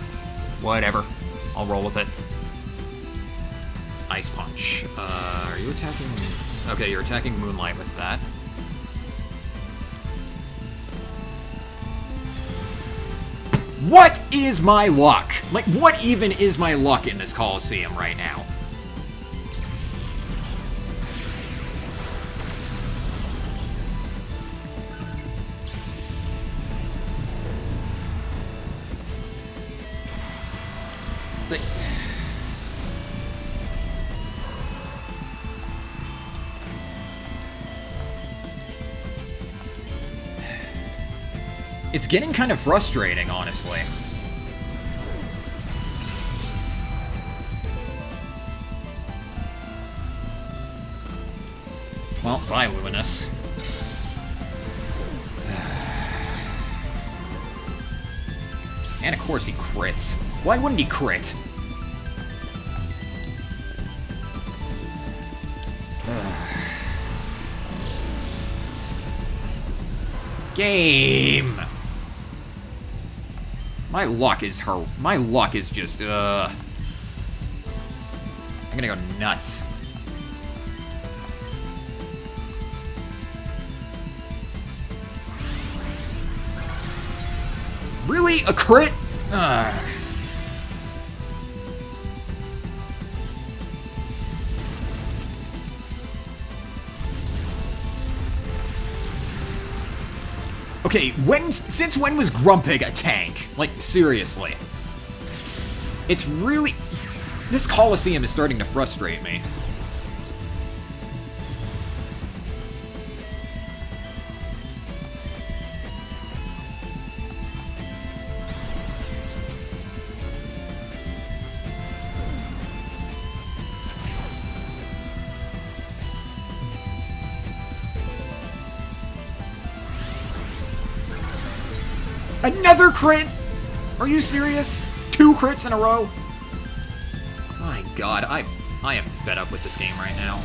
Whatever. I'll roll with it. Ice Punch. Are you attacking? Okay, you're attacking Moonlight with that. What is my luck? Like, what even is my luck in this Coliseum right now? It's getting kind of frustrating, honestly. Well, bye, Luminous. And of course he crits. Why wouldn't he crit? Game! My luck is just, I'm gonna go nuts. Really? A crit? Okay, since when was Grumpig a tank? Like, seriously. It's really... This Coliseum is starting to frustrate me. Another crit? Are you serious? 2 crits in a row? My god, I am fed up with this game right now.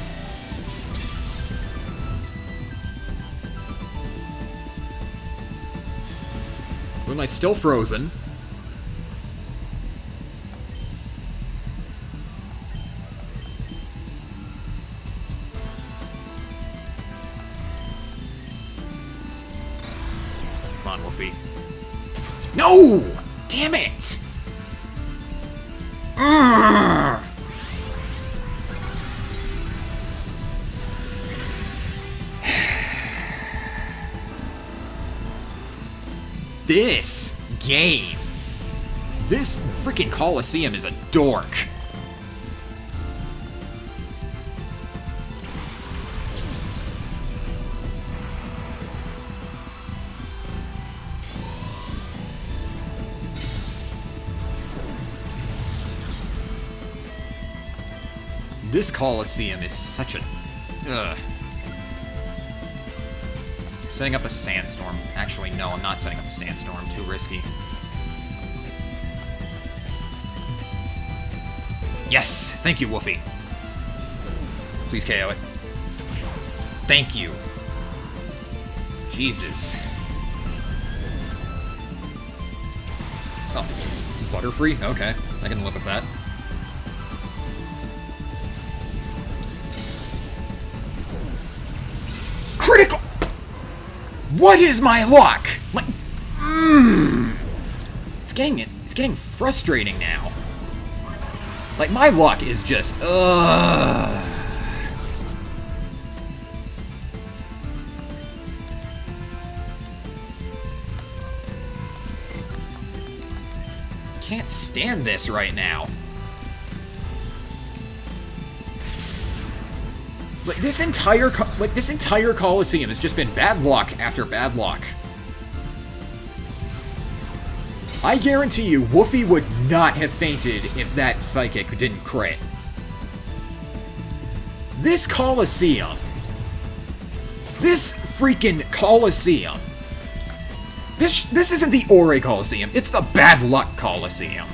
Moonlight's still frozen. Come on, Wolfie. No! Damn it! Urgh. This game. This freaking Coliseum is a dork. This Coliseum is such a... Ugh. Setting up a sandstorm. Actually, no, I'm not setting up a sandstorm. Too risky. Yes! Thank you, Wolfie. Please KO it. Thank you. Jesus. Oh. Butterfree? Okay. I can live with that. Critical! What is my luck? Like, It's getting frustrating now. Like, my luck is just, Can't stand this right now. Like, this entire Coliseum has just been bad luck after bad luck. I guarantee you, Woofy would not have fainted if that Psychic didn't crit. This Coliseum. This freaking Coliseum. This isn't the Orre Coliseum, it's the bad luck Coliseum.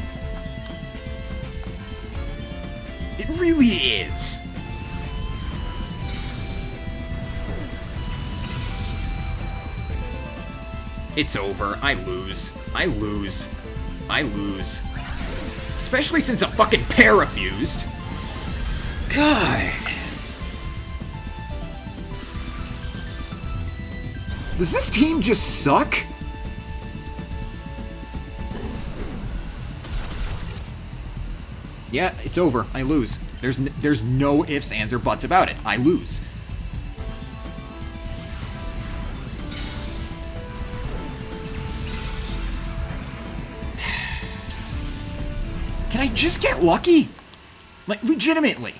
It really is. It's over. I lose. I lose. I lose. Especially since I'm fucking parafused. God. Does this team just suck? Yeah, it's over. I lose. There's no ifs, ands, or buts about it. I lose. Can I just get lucky? Like, legitimately.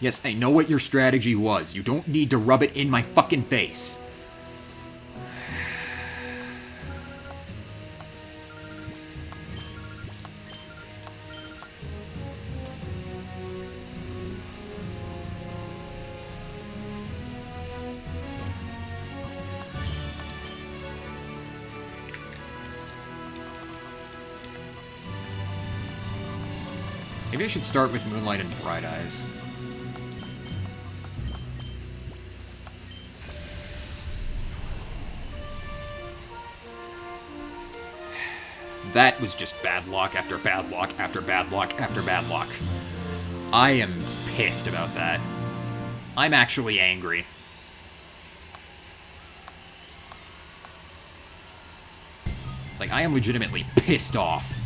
Yes, I know what your strategy was. You don't need to rub it in my fucking face. Maybe I should start with Moonlight and Bright Eyes. That was just bad luck after bad luck after bad luck after bad luck. I am pissed about that. I'm actually angry. Like, I am legitimately pissed off.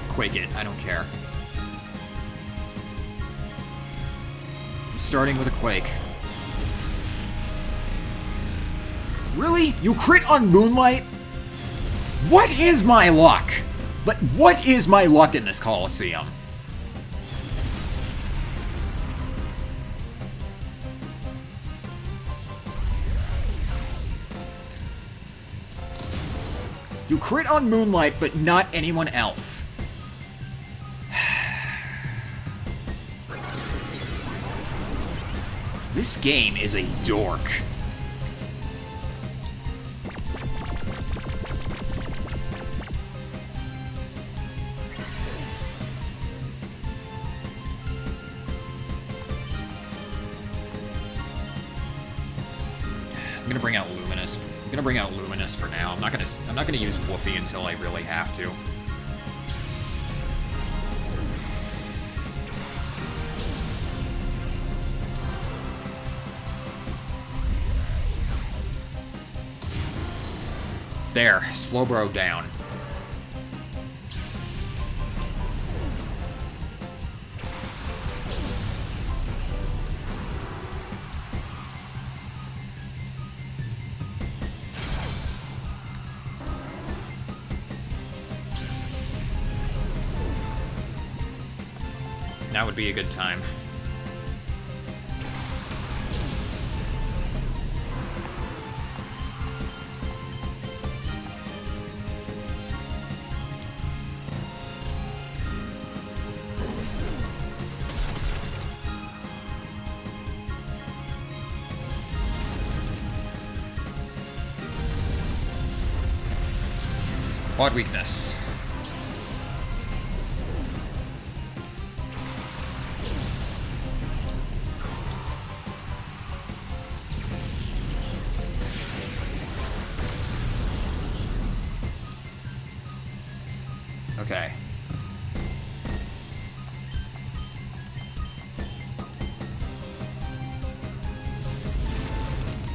Quake it, I don't care. I'm starting with a Quake. Really? You crit on Moonlight? What is my luck? But what is my luck in this Coliseum? You crit on Moonlight, but not anyone else. This game is a dork. I'm gonna bring out Luminous. I'm gonna bring out Luminous for now. I'm not gonna use Woofy until I really have to. There, Slowbro down. Now would be a good time. Quad weakness. Okay.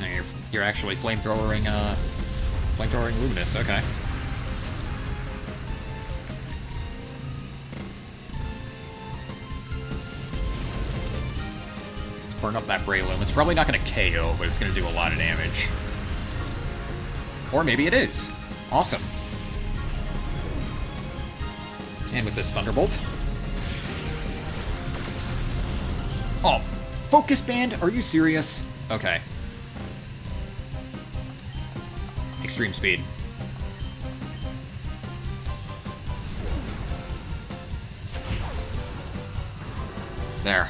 Now you're actually flamethrowering Luminous, okay. Burn up that Breloom. It's probably not going to KO, but it's going to do a lot of damage. Or maybe it is. Awesome. And with this Thunderbolt. Oh, Focus Band? Are you serious? Okay. Extreme Speed. There.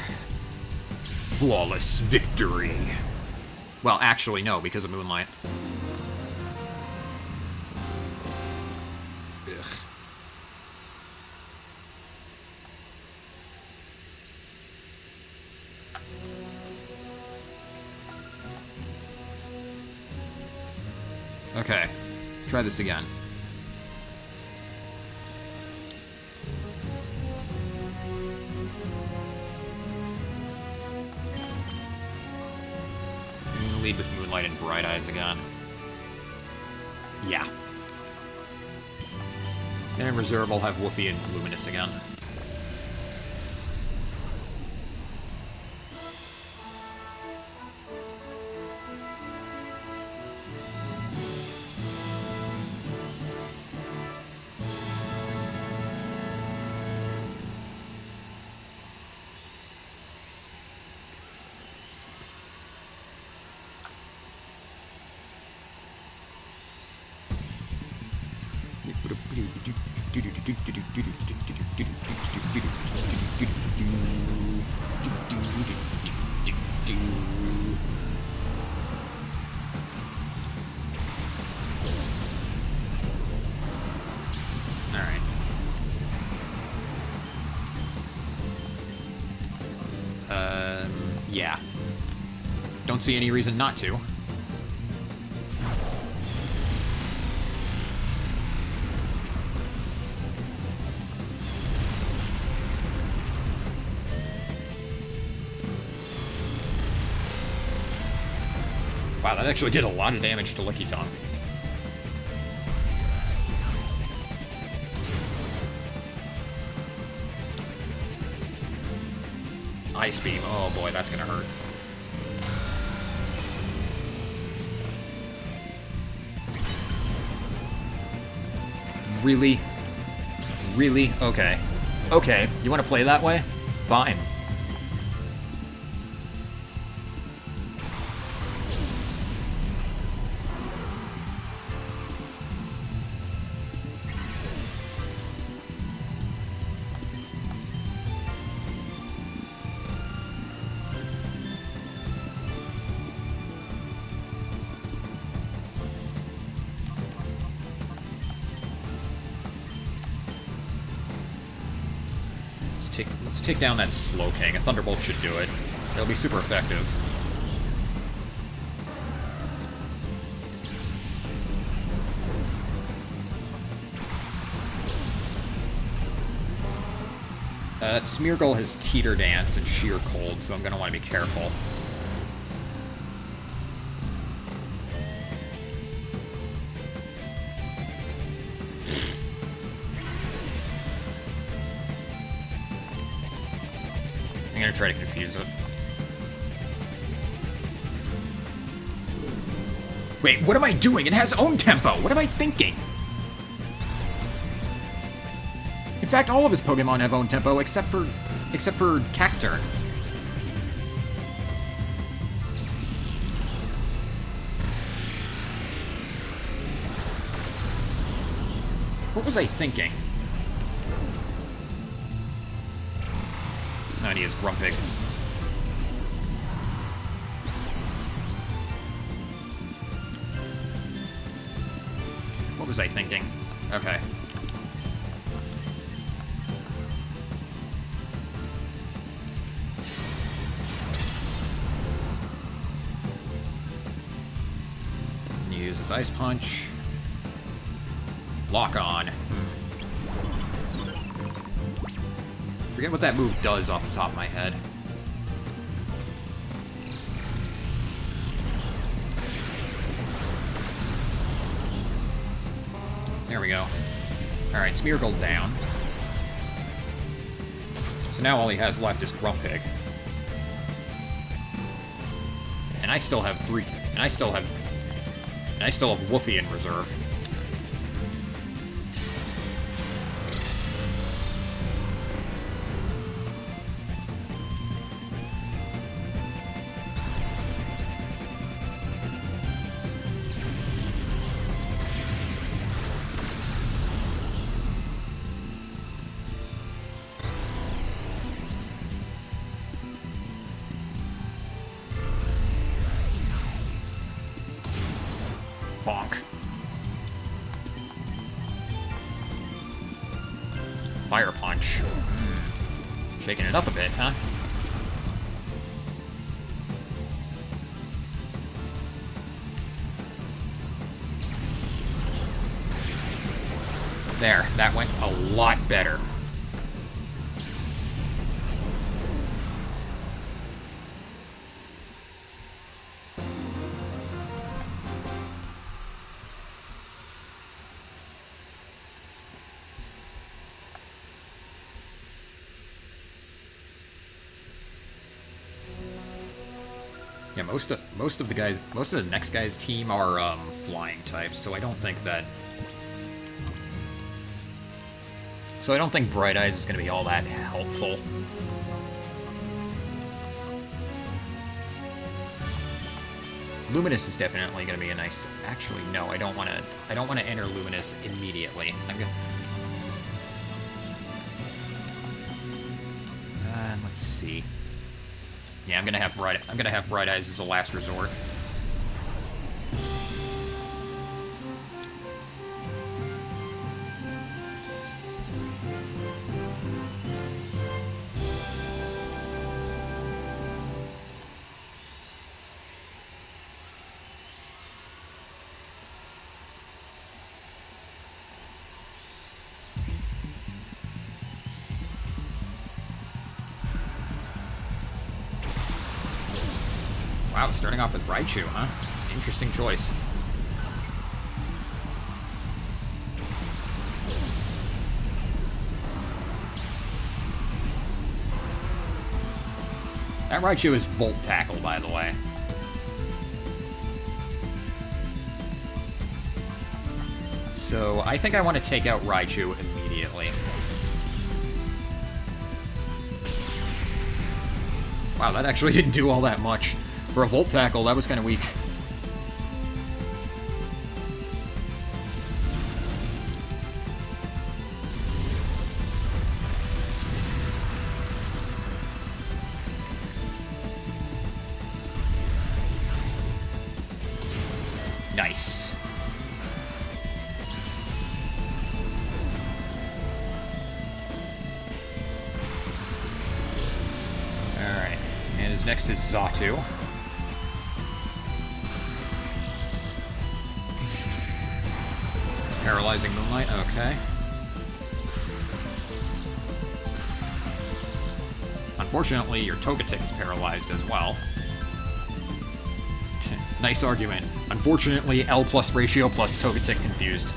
Flawless victory. Well, actually, no, because of Moonlight. Ugh. Okay, try this again. Lead with Moonlight and Bright Eyes again. Yeah. And in reserve, I'll have Woofy and Luminous again. Alright. Yeah. Don't see any reason not to. Wow, that actually did a lot of damage to Licky Tongue. Ice Beam. Oh boy, that's gonna hurt. Really? Really? Okay. Okay, you want to play that way? Fine. Let's take down that Slowking. A Thunderbolt should do it. It'll be super effective. Smeargle has Teeter Dance and Sheer Cold, so I'm going to want to be careful. I'm going to try to confuse it. Wait, what am I doing? It has own tempo! What am I thinking? In fact, all of his Pokemon have own tempo except for Cacturne. What was I thinking? No, he is Grumpig. What was I thinking? Okay. Use his Ice Punch. Lock on. Forget what that move does off the top of my head. There we go. Alright, Smeargle down. So now all he has left is Grumpig. And I still have Woofy in reserve. Bonk. Fire Punch. Shaking it up a bit, huh? There, that went a lot better. Yeah, most of the next guy's team are flying types, so I don't think Bright Eyes is going to be all that helpful. Luminous is definitely going to be a nice... Actually, no, I don't want to enter Luminous immediately. Let's see. Yeah, I'm gonna have Bright Eyes as a last resort. Wow, starting off with Raichu, huh? Interesting choice. That Raichu is Volt Tackle, by the way. So, I think I want to take out Raichu immediately. Wow, that actually didn't do all that much. For a Volt Tackle, that was kind of weak. Nice. Alright, and his next is Xatu. Paralyzing Moonlight, okay. Unfortunately, your Togetic is paralyzed as well. Nice argument. Unfortunately, L plus ratio plus Togetic confused.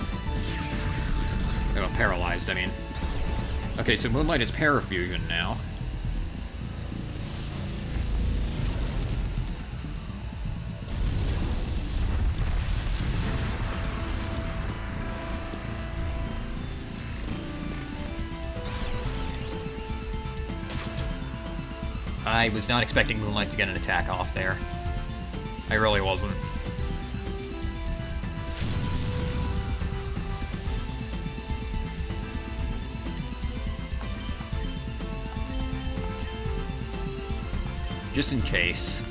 Oh, paralyzed, I mean. Okay, so Moonlight is Parafusion now. I was not expecting Moonlight to get an attack off there. I really wasn't. Just in case.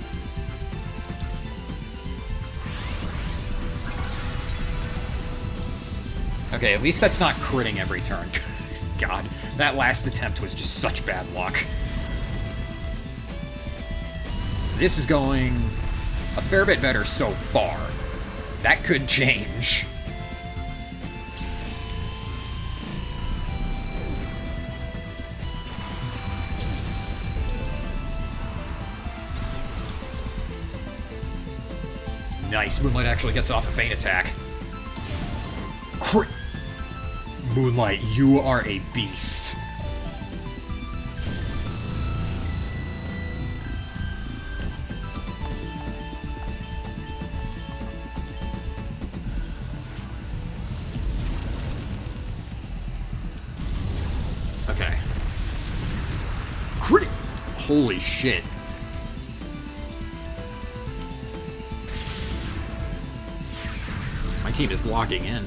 Okay, at least that's not critting every turn. God, that last attempt was just such bad luck. This is going a fair bit better so far. That could change. Nice, Moonlight actually gets off a feint attack. Crit! Moonlight, you are a beast. Okay. Crit! Holy shit. My team is logging in.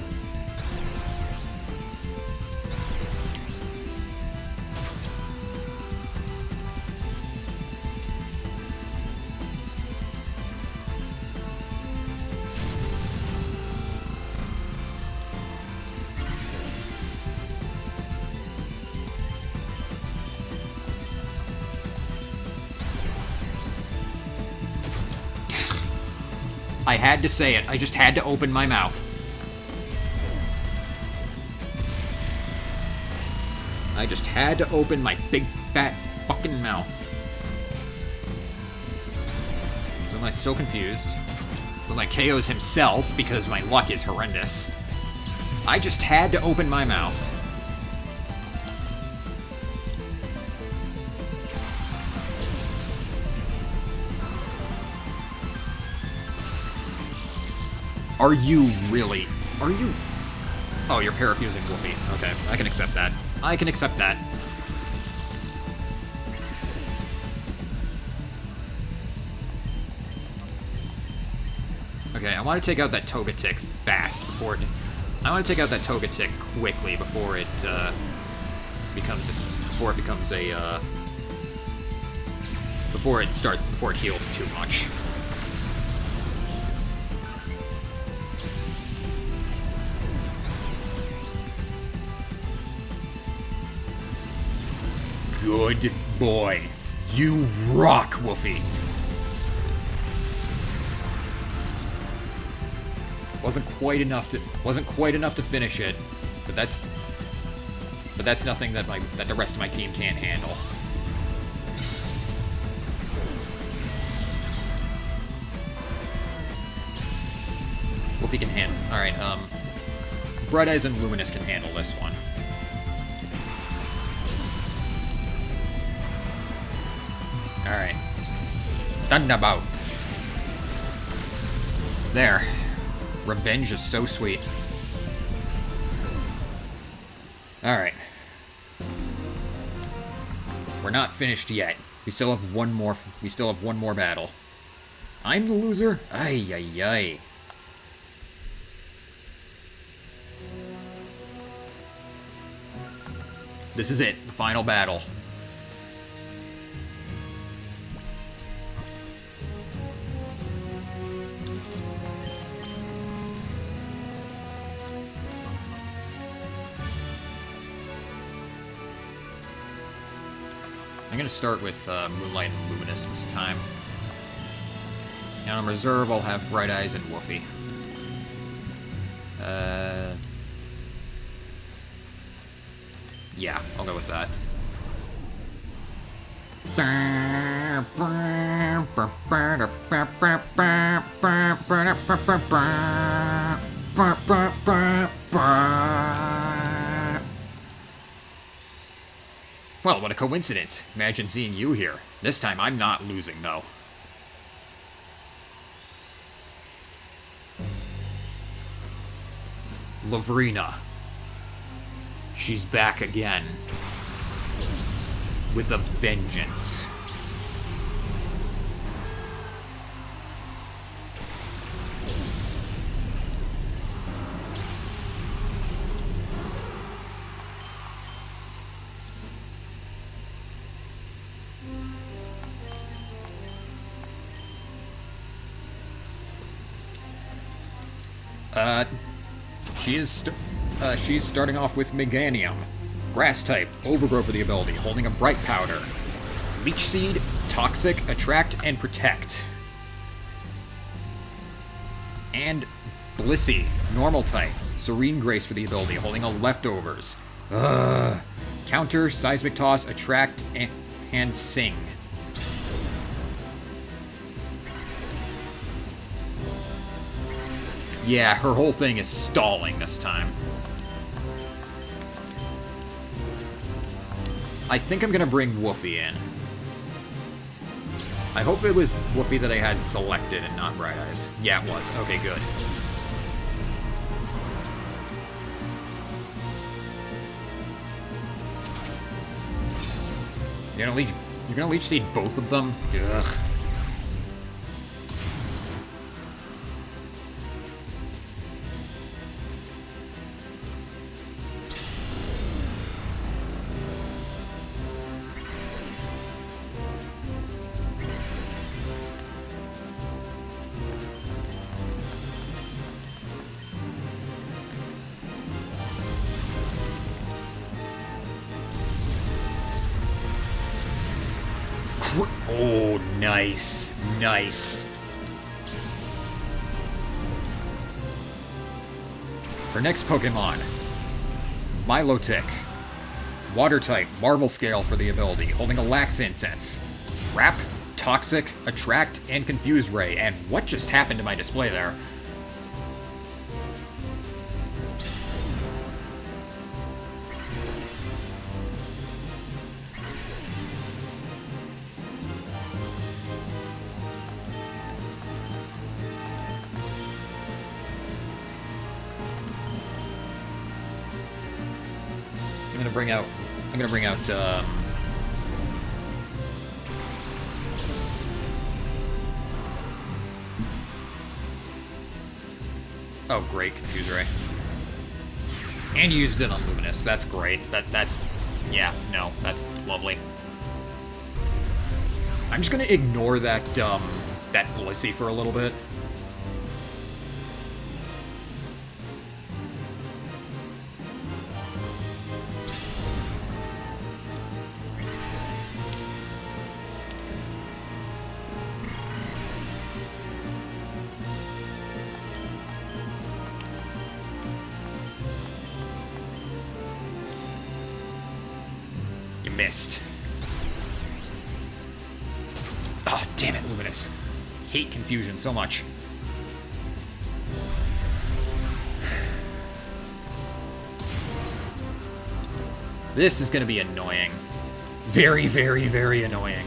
I had to say it. I just had to open my mouth. I just had to open my big, fat, fucking mouth. Moonlight's still confused. Moonlight KOs himself because my luck is horrendous. I just had to open my mouth. Are you really? Are you? Oh, you're parafusing Wolfie. Okay, I can accept that. I can accept that. Okay, I want to take out that Togetic fast before it... I want to take out that Togetic quickly before it becomes a... Before it heals too much. Good boy. You rock, Wolfie. Wasn't quite enough to finish it, but that's nothing that the rest of my team can't handle. Wolfie can handle. All right, Bright Eyes and Luminous can handle this one. All right, Thunderbolt. There. Revenge is so sweet. Alright. We're not finished yet. We still have one more battle. I'm the loser? Ay, ay, ay. This is it, the final battle. I'm going to start with Moonlight and Luminous this time. And on reserve, I'll have Bright Eyes and Woofy. Yeah, I'll go with that. Well, what a coincidence. Imagine seeing you here. This time I'm not losing, though. Lavrina. She's back again. With a vengeance. She's starting off with Meganium. Grass type, Overgrowth for the ability, holding a Bright Powder. Leech Seed, Toxic, Attract, and Protect. And Blissey, Normal type, Serene Grace for the ability, holding a Leftovers. Counter, Seismic Toss, Attract, and Sing. Yeah, her whole thing is stalling this time. I think I'm gonna bring Woofy in. I hope it was Woofy that I had selected and not Bright Eyes. Yeah, it was. Okay, good. You're gonna leech seed both of them? Ugh. Oh, nice. Nice. Her next Pokemon, Milotic. Water type, Marvel Scale for the ability, holding a Lax Incense. Wrap, Toxic, Attract, and Confuse Ray. And what just happened to my display there? I'm gonna bring out, Oh, great, Confuse Ray. And you used it on Luminous. That's great. That's... Yeah, no, that's lovely. I'm just gonna ignore that, that Blissey for a little bit. Missed. Oh, damn it, Luminous. Hate Confusion so much. This is gonna be annoying. Very, very, very annoying.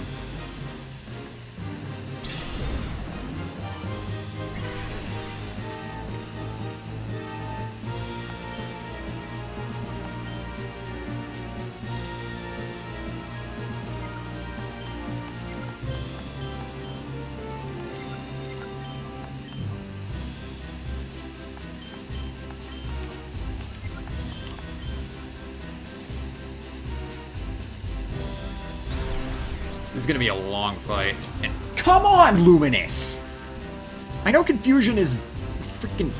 This is gonna be a long fight. And come on, Luminous! I know Confusion is freaking...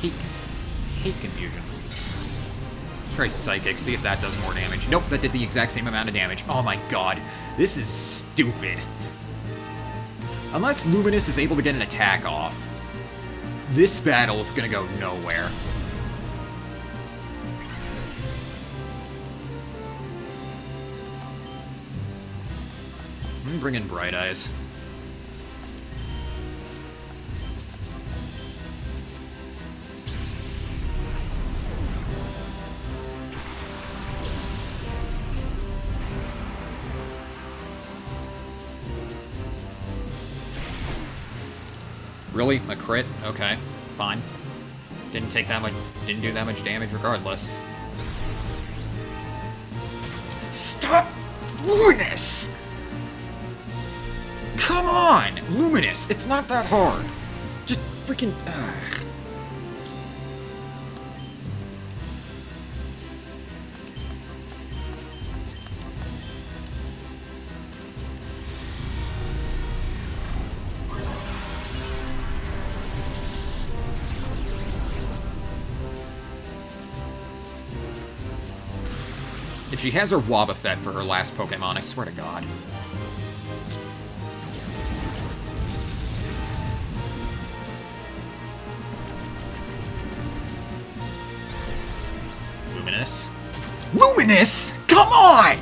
hate Confusion. Let's try Psychic, see if that does more damage. Nope, that did the exact same amount of damage. Oh my god, this is stupid. Unless Luminous is able to get an attack off, this battle is gonna go nowhere. Bring in Bright Eyes. Really? A crit? Okay, fine. Didn't take that much, didn't do that much damage regardless. Stop! Luminous! Come on! Luminous! It's not that hard! Just freaking... If she has her Wobbuffet for her last Pokemon, I swear to God. Luminous? Luminous? Come on!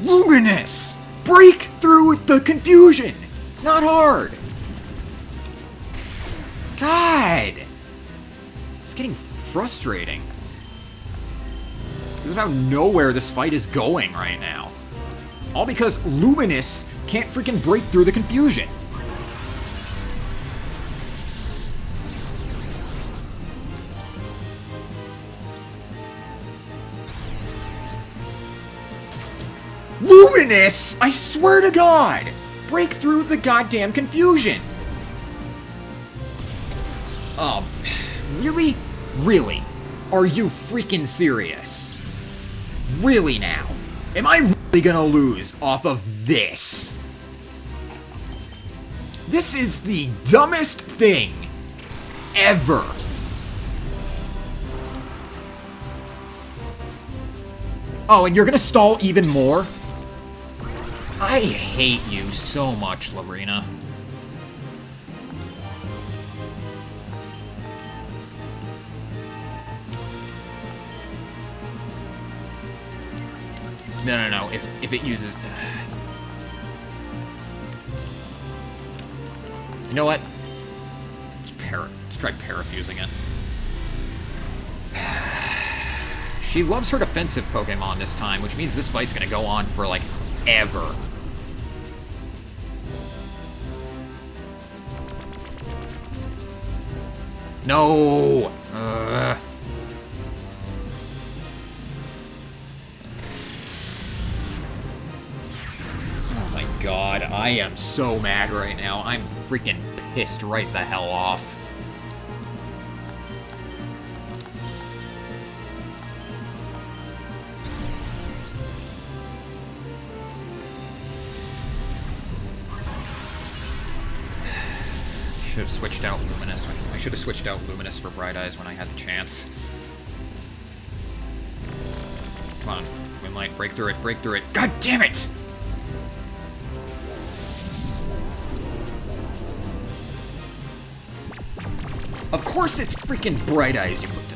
Luminous! Break through the confusion! It's not hard! God! It's getting frustrating. Because of how nowhere this fight is going right now. All because Luminous can't freaking break through the confusion. Luminous! I swear to God! Break through the goddamn confusion! Oh, really? Really? Are you freaking serious? Really now? Am I really gonna lose off of this? This is the dumbest thing ever. Oh, and you're gonna stall even more? I hate you so much, Lorena. No. If it uses... You know what? Let's try parafusing it. She loves her defensive Pokemon this time, which means this fight's gonna go on for, like, ever. No! God, I am so mad right now. I'm freaking pissed right the hell off. should have switched out Luminous. I should have switched out Luminous for Bright Eyes when I had the chance. Come on, Moonlight, break through it, break through it. God damn it! Of course it's freaking Bright Eyes you put to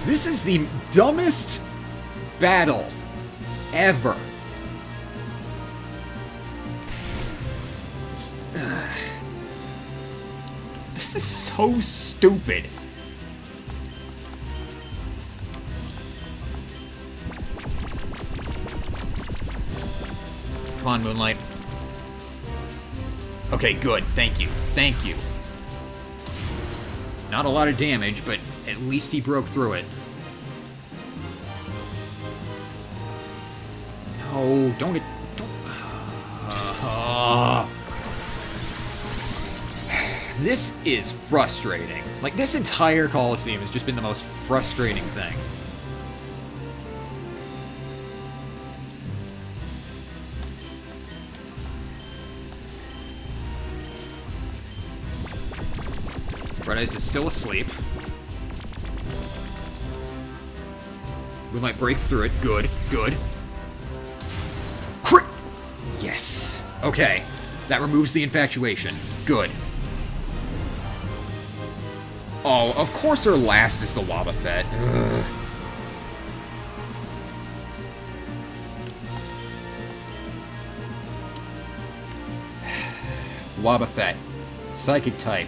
This is the dumbest battle ever. This is so stupid. Come on, Moonlight. Okay, good. Thank you. Thank you. Not a lot of damage, but at least he broke through it. No, don't... This is frustrating. Like, this entire Coliseum has just been the most frustrating thing. Bright Eyes is still asleep. Moonlight breaks through it. Good, good. Crit! Yes. Okay. That removes the infatuation. Good. Oh, of course her last is the Wobbuffet. Ugh. Wobbuffet. Psychic type.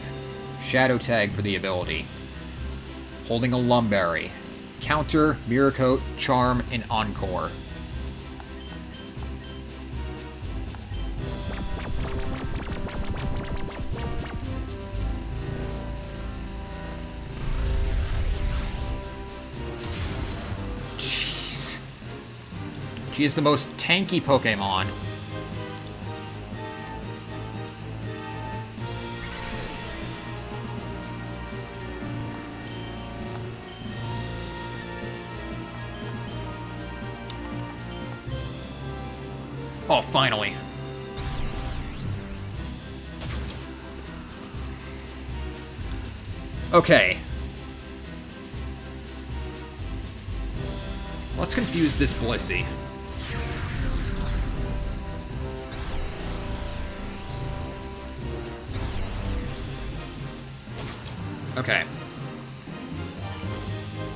Shadow tag for the ability. Holding a Lumberry. Counter, Mirror Coat, Charm, and Encore. Jeez. She is the most tanky Pokemon. Oh, finally. Okay. Let's confuse this Blissey. Okay.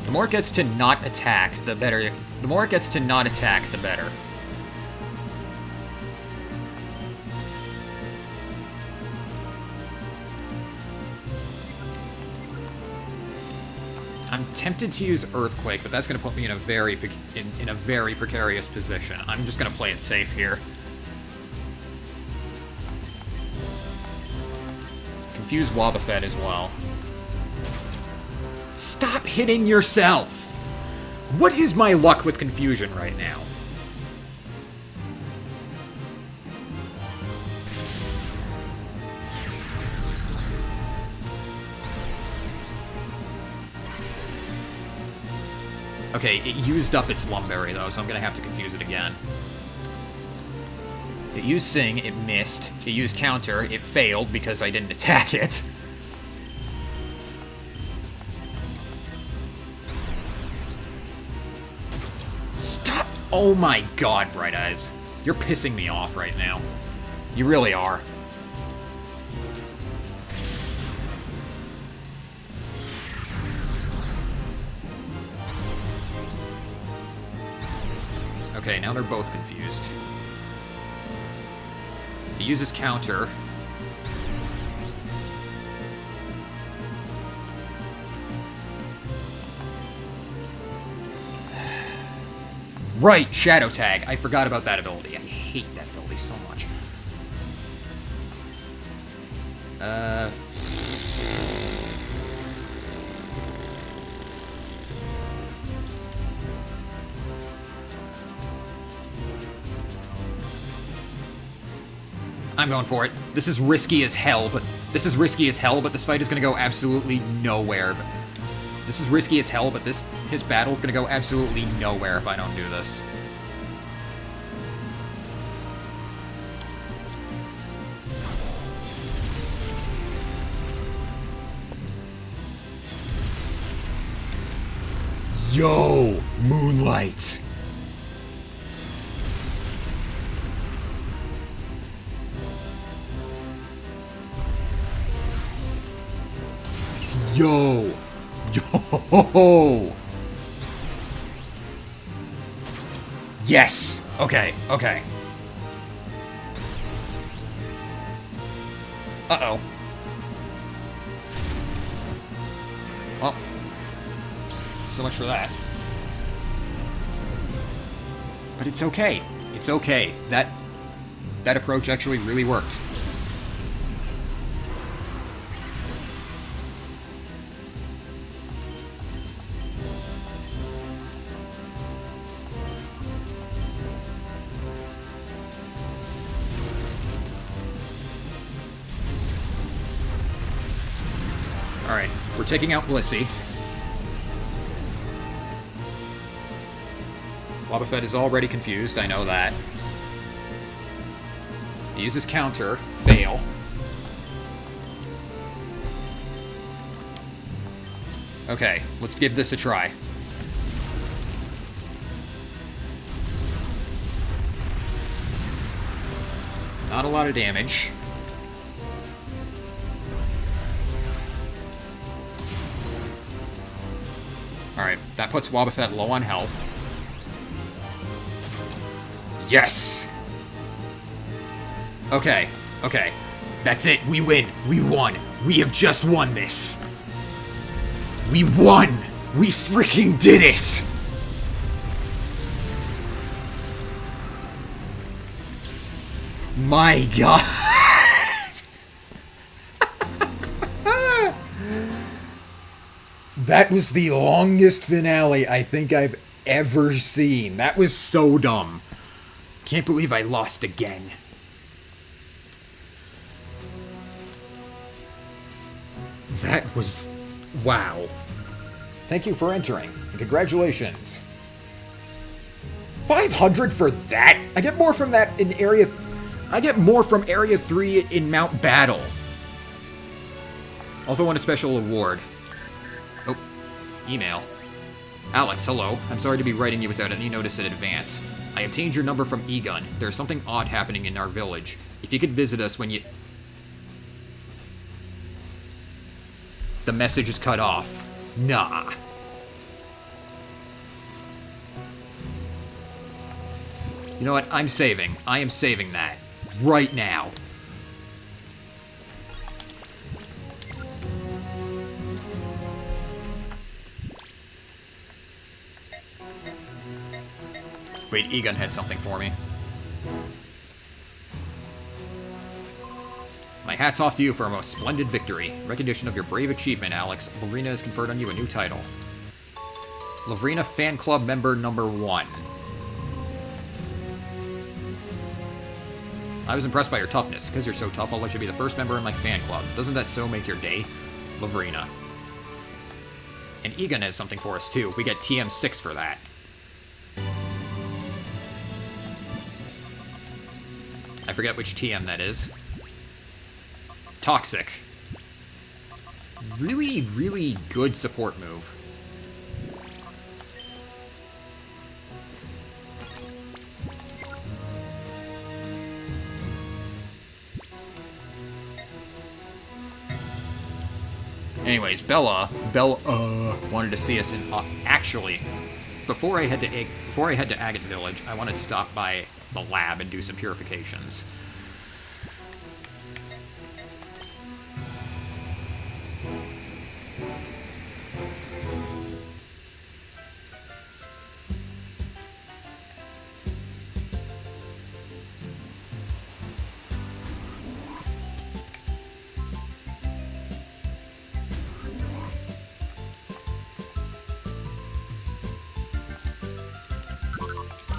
The more it gets to not attack, the better. The more it gets to not attack, the better. I'm tempted to use Earthquake, but that's going to put me in a very precarious position. I'm just going to play it safe here. Confuse Wobbuffet as well. Stop hitting yourself! What is my luck with confusion right now? Okay, it used up its Lumberry, though, so I'm gonna have to confuse it again. It used Sing, it missed. It used Counter, it failed because I didn't attack it. Stop! Oh my god, Bright Eyes. You're pissing me off right now. You really are. Okay, now they're both confused. He uses Counter. Right, Shadow Tag. I forgot about that ability. I hate that ability so much. I'm going for it. This is risky as hell, but this fight is gonna go absolutely nowhere. This is risky as hell, but his battle's gonna go absolutely nowhere if I don't do this. Yo! Moonlight! Yo! Yo! Yes! Okay, okay. Uh-oh. Well, so much for that. But it's okay. It's okay. That approach actually really worked. Alright, we're taking out Bluesky. Wobbuffet is already confused, I know that. He uses counter, fail. Okay, let's give this a try. Not a lot of damage. Alright, that puts Wobbuffet low on health. Yes! Okay, okay. That's it, we win. We won. We have just won this. We won! We freaking did it! My god! That was the longest finale I think I've ever seen. That was so dumb. Can't believe I lost again. That was... wow. Thank you for entering, and congratulations. 500 for that? I get more from that in Area... I get more from Area 3 in Mount Battle. Also won a special award. Oh, email. Alex, hello. I'm sorry to be writing you without any notice in advance. I obtained your number from Egon. There's something odd happening in our village. If you could visit us when you... The message is cut off. Nah. You know what? I'm saving. I am saving that. Right now. Wait, Egon had something for me. My hat's off to you for a most splendid victory. Recognition of your brave achievement, Alex. Lavrina has conferred on you a new title. Lavrina Fan Club Member Number 1. I was impressed by your toughness. Because you're so tough, I'll let you be the first member in my fan club. Doesn't that so make your day? Lavrina. And Egon has something for us, too. We get TM6 for that. I forget which TM that is. Toxic. Really, really good support move. Anyways, Bella wanted to see us in. Actually, before I head to Agate Village, I wanted to stop by the lab and do some purifications.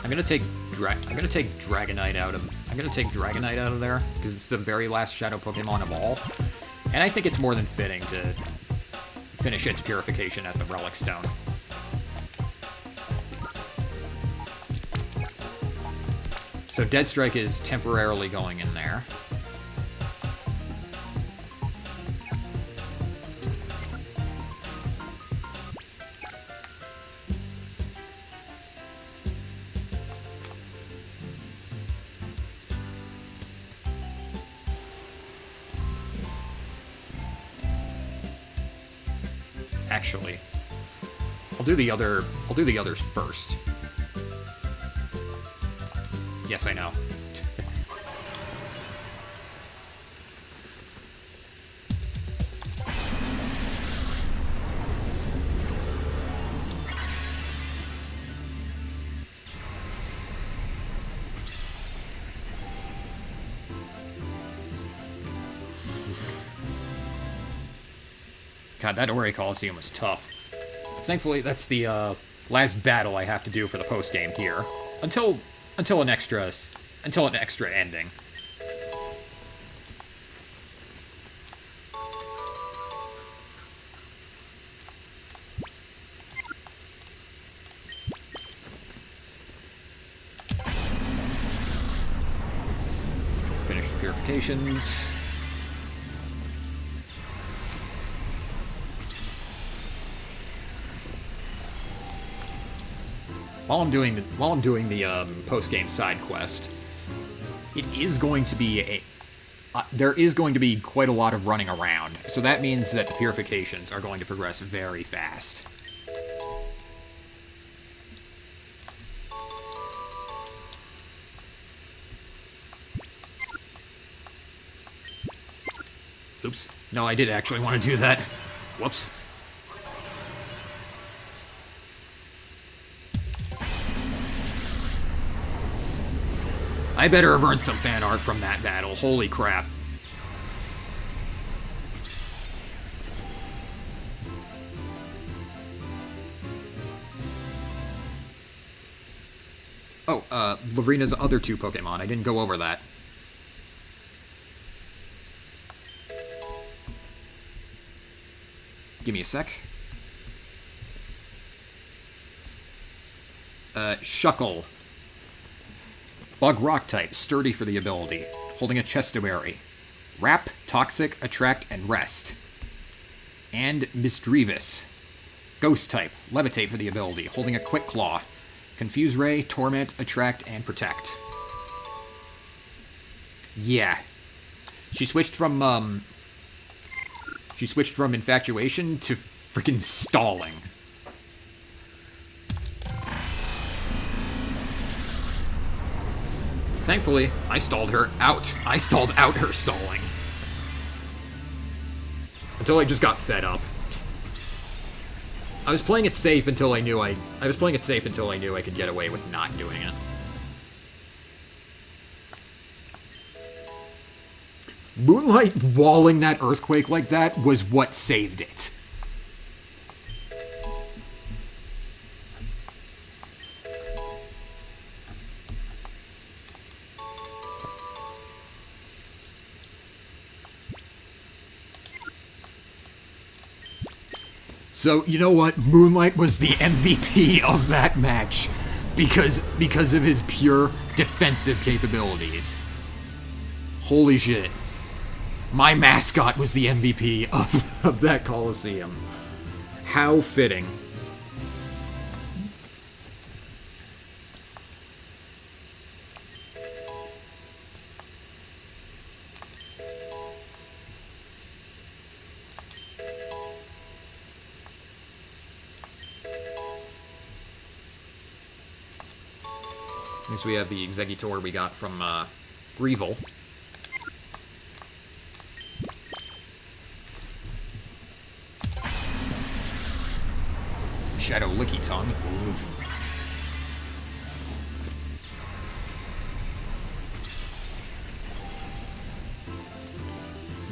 I'm gonna take Dragonite out of there because it's the very last Shadow Pokemon of all, and I think it's more than fitting to finish its purification at the Relic Stone. So Dead Strike is temporarily going in there. actually. I'll do the others first. Yes, I know. God, that Orre Coliseum was tough. Thankfully, that's the last battle I have to do for the post game here, until an extra ending. Finish the purifications. While I'm doing the post-game side quest, it is going to be there is going to be quite a lot of running around, so that means that the purifications are going to progress very fast. Oops. No, I did actually want to do that. Whoops. I better have earned some fan art from that battle. Holy crap. Oh, Lavrina's other two Pokemon. I didn't go over that. Give me a sec. Shuckle. Bug Rock type, sturdy for the ability, holding a Chestoberry. Wrap, Toxic, Attract, and Rest. And Misdreavus. Ghost type, levitate for the ability, holding a Quick Claw. Confuse Ray, Torment, Attract, and Protect. Yeah. She switched from Infatuation to freaking Stalling. Thankfully, I stalled her out. I stalled out her stalling. Until I just got fed up. I was playing it safe until I knew I could get away with not doing it. Moonlight walling that earthquake like that was what saved it. So, you know what? Moonlight was the MVP of that match because of his pure defensive capabilities. Holy shit. My mascot was the MVP of that Coliseum. How fitting. Next we have the Exeggutor we got from Greevil. Shadow Licky Tongue. Oof.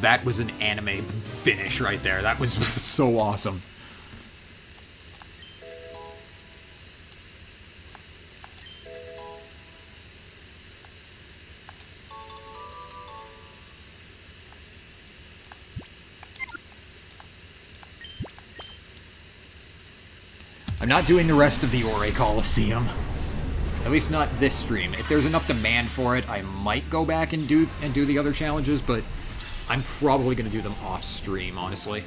That was an anime finish right there. That was so awesome. I'm not doing the rest of the Orre Coliseum. At least not this stream. If there's enough demand for it, I might go back and do the other challenges, but I'm probably going to do them off stream, honestly.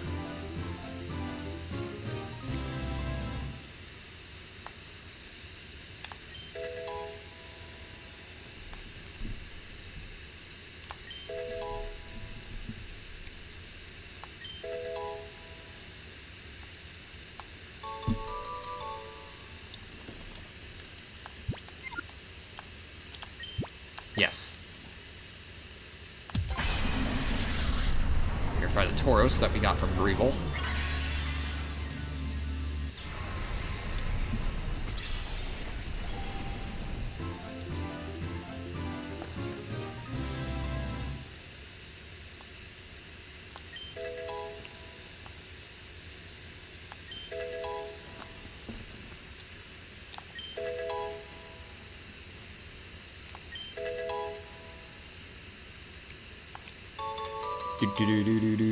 Yes. Purify the Tauros that we got from Greevil.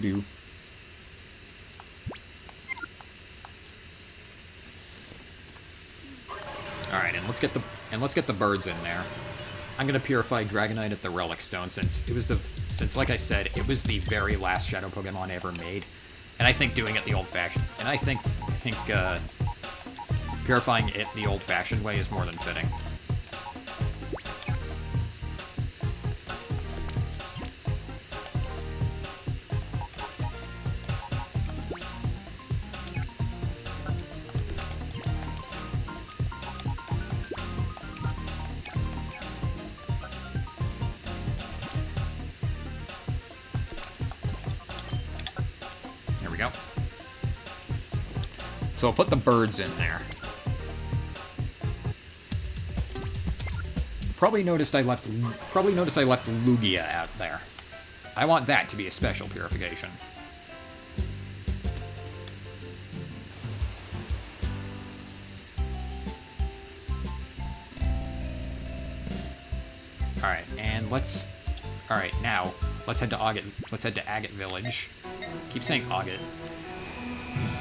Do. Alright, and let's get the birds in there. I'm gonna purify Dragonite at the Relic Stone since like I said, it was the very last Shadow Pokemon ever made. And I think doing it the old-fashioned purifying it the old-fashioned way is more than fitting. So I'll put the birds in there. Probably noticed I left Lugia out there. I want that to be a special purification. Alright, and now let's head to Agate Village. Keep saying Agate.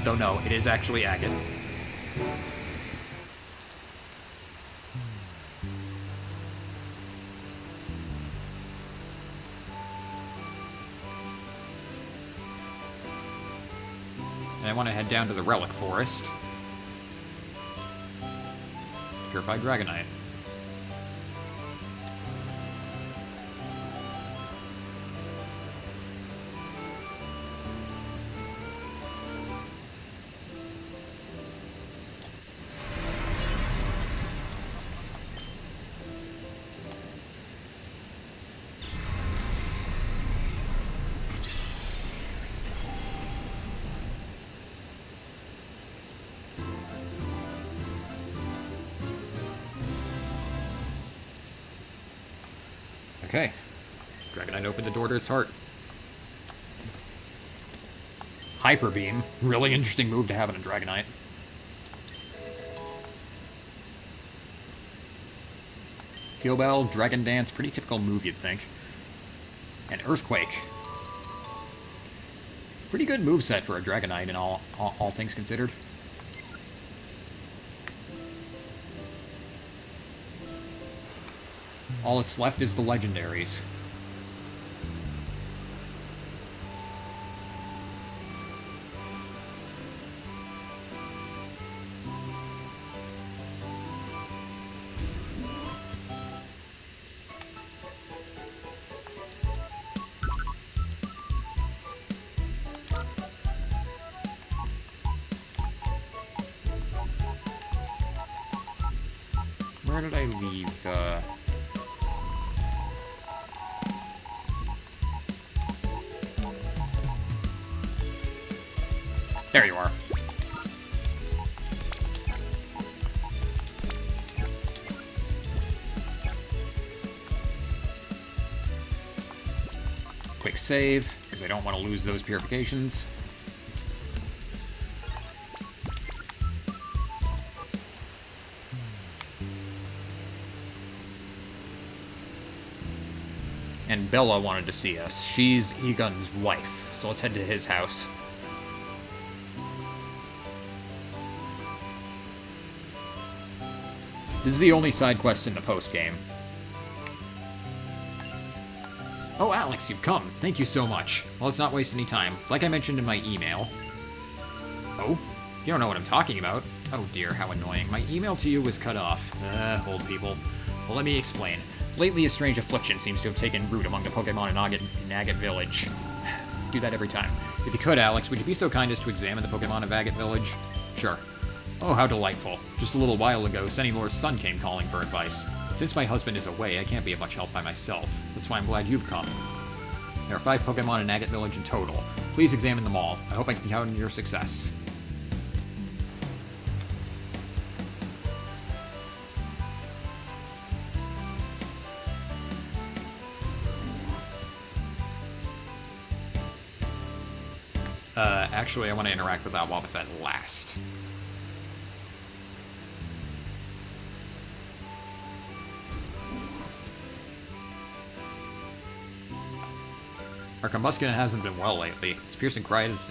Though no, it is actually Agate. And I want to head down to the Relic Forest. Purify Dragonite. Okay. Dragonite opened the door to its heart. Hyper Beam. Really interesting move to have in a Dragonite. Heal Bell, Dragon Dance, pretty typical move you'd think. And Earthquake. Pretty good moveset for a Dragonite in all things considered. All that's left is the legendaries. Where did I leave, There you are. Quick save, because I don't want to lose those purifications. And Bella wanted to see us. She's Egon's wife, so let's head to his house. This is the only side quest in the post-game. Oh, Alex, you've come. Thank you so much. Well, let's not waste any time. Like I mentioned in my email... Oh? You don't know what I'm talking about? Oh dear, how annoying. My email to you was cut off. Old people. Well, let me explain. Lately, a strange affliction seems to have taken root among the Pokémon in Agate Village. Do that every time. If you could, Alex, would you be so kind as to examine the Pokémon of Agate Village? Sure. Oh, how delightful. Just a little while ago, Senilor's son came calling for advice. Since my husband is away, I can't be of much help by myself. That's why I'm glad you've come. There are 5 Pokemon in Agate Village in total. Please examine them all. I hope I can count on your success. Actually, I want to interact with that Wobbuffet last. Our Combuskin hasn't been well lately. Its piercing cry is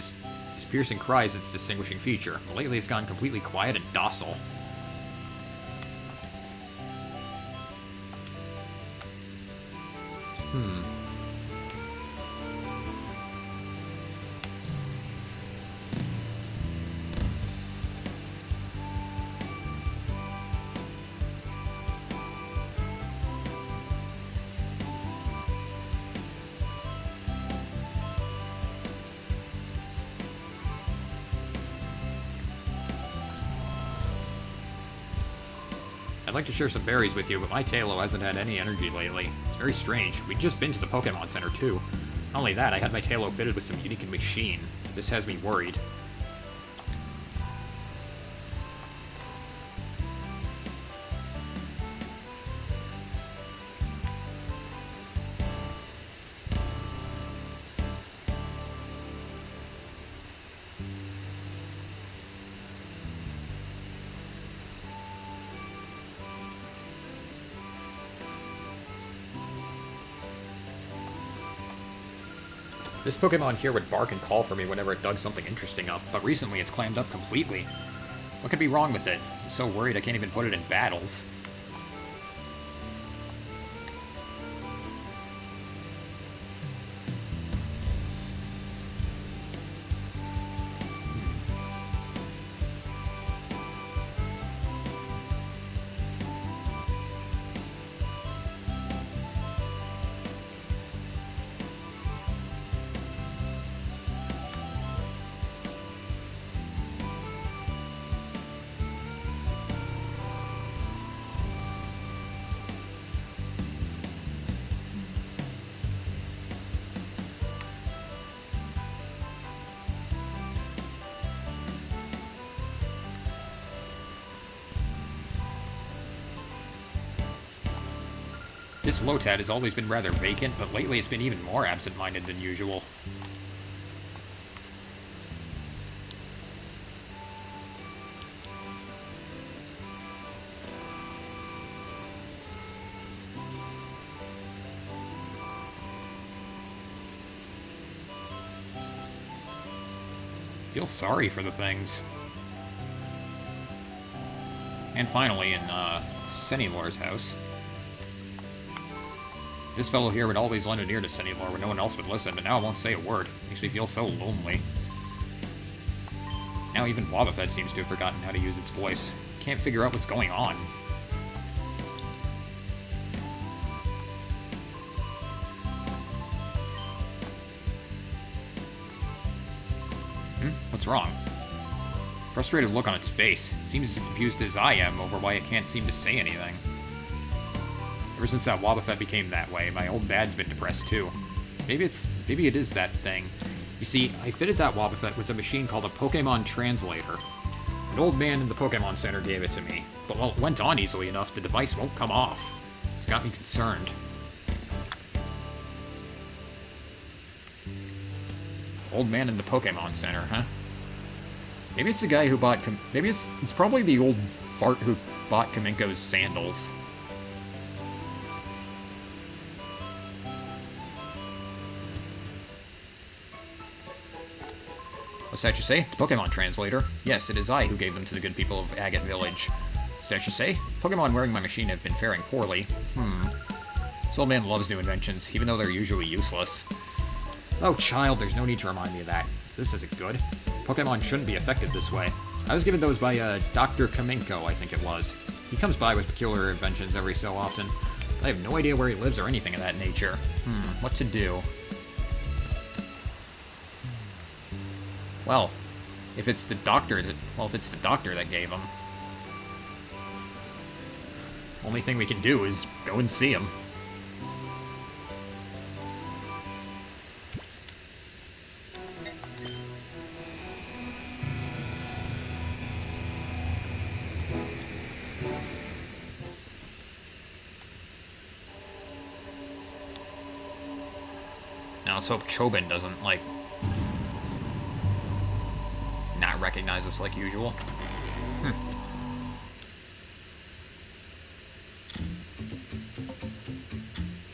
its distinguishing feature. But lately, it's gone completely quiet and docile. I'd like to share some berries with you, but my Tailo hasn't had any energy lately. It's very strange. We'd just been to the Pokemon Center, too. Not only that, I had my Tailo fitted with some unique machine. This has me worried. This Pokemon here would bark and call for me whenever it dug something interesting up, but recently it's clammed up completely. What could be wrong with it? I'm so worried I can't even put it in battles. This Lotad has always been rather vacant, but lately it's been even more absent-minded than usual. Feel sorry for the things. And finally, in, Senilor's house. This fellow here would always lend an ear to Senilor when no one else would listen, but now I won't say a word. Makes me feel so lonely. Now even Wobbuffet seems to have forgotten how to use its voice. Can't figure out what's going on. What's wrong? Frustrated look on its face. It seems as confused as I am over why it can't seem to say anything. Ever since that Wobbuffet became that way, my old dad's been depressed too. Maybe it is that thing. You see, I fitted that Wobbuffet with a machine called a Pokemon Translator. An old man in the Pokemon Center gave it to me, but while it went on easily enough, the device won't come off. It's got me concerned. Old man in the Pokemon Center, huh? Maybe it's the guy who bought... Maybe it's probably the old fart who bought Kaminko's sandals. What's that you say? The Pokemon Translator? Yes, it is I who gave them to the good people of Agate Village. What's that you say? Pokemon wearing my machine have been faring poorly. This old man loves new inventions, even though they're usually useless. Oh, child, there's no need to remind me of that. This isn't good. Pokemon shouldn't be affected this way. I was given those by, Dr. Kaminko, I think it was. He comes by with peculiar inventions every so often. I have no idea where he lives or anything of that nature. What to do? Well, if it's the doctor that gave him. Only thing we can do is go and see him. Now let's hope Chobin doesn't, like, not recognize us like usual.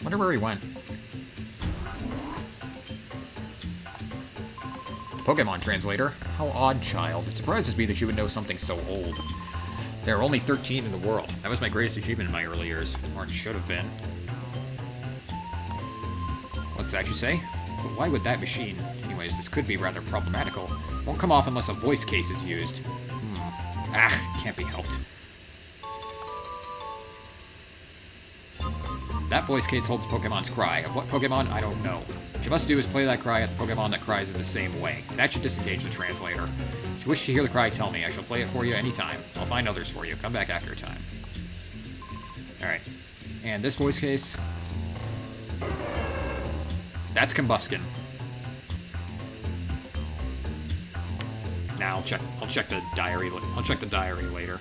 Wonder where he went. Pokemon translator. How odd, child. It surprises me that you would know something so old. There are only 13 in the world. That was my greatest achievement in my early years. Or it should have been. What's that you say? But why would that machine? Anyways, this could be rather problematical. Won't come off unless a voice case is used. Can't be helped. That voice case holds Pokemon's cry. Of what Pokemon? I don't know. What you must do is play that cry at the Pokemon that cries in the same way. That should disengage the translator. If you wish to hear the cry, tell me. I shall play it for you anytime. I'll find others for you. Come back after a time. Alright. And this voice case... That's Combuskin. Now I'll check the diary. I'll check the diary later.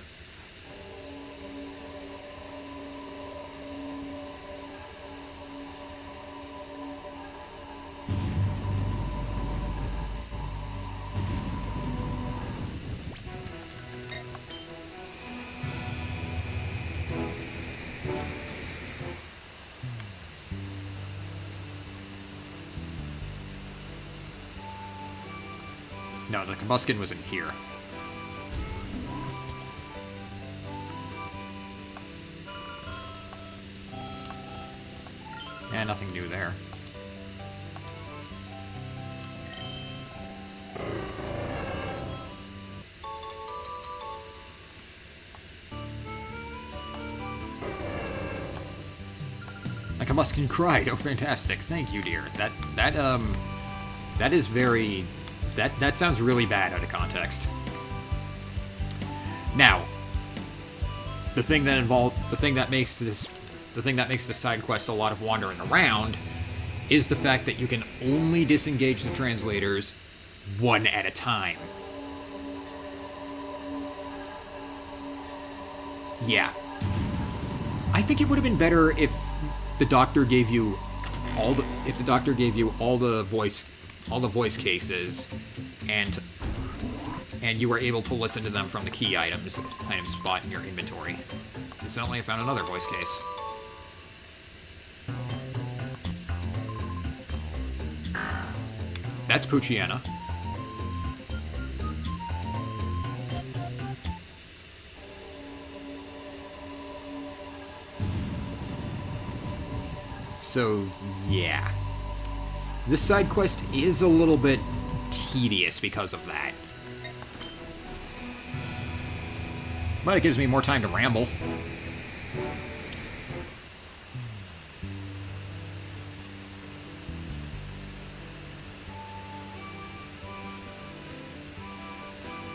No, the Combuskin was in here. Yeah, nothing new there. My Combuskin cried. Oh, fantastic. Thank you, dear. That is very... That sounds really bad out of context. Now, the thing that makes the side quest a lot of wandering around is the fact that you can only disengage the translators one at a time. Yeah. I think it would have been better if the doctor gave you all the voice cases, and you were able to listen to them from the key items spot in your inventory. Incidentally, I found another voice case. That's Poochyena. So, yeah. This side quest is a little bit tedious because of that. But it gives me more time to ramble.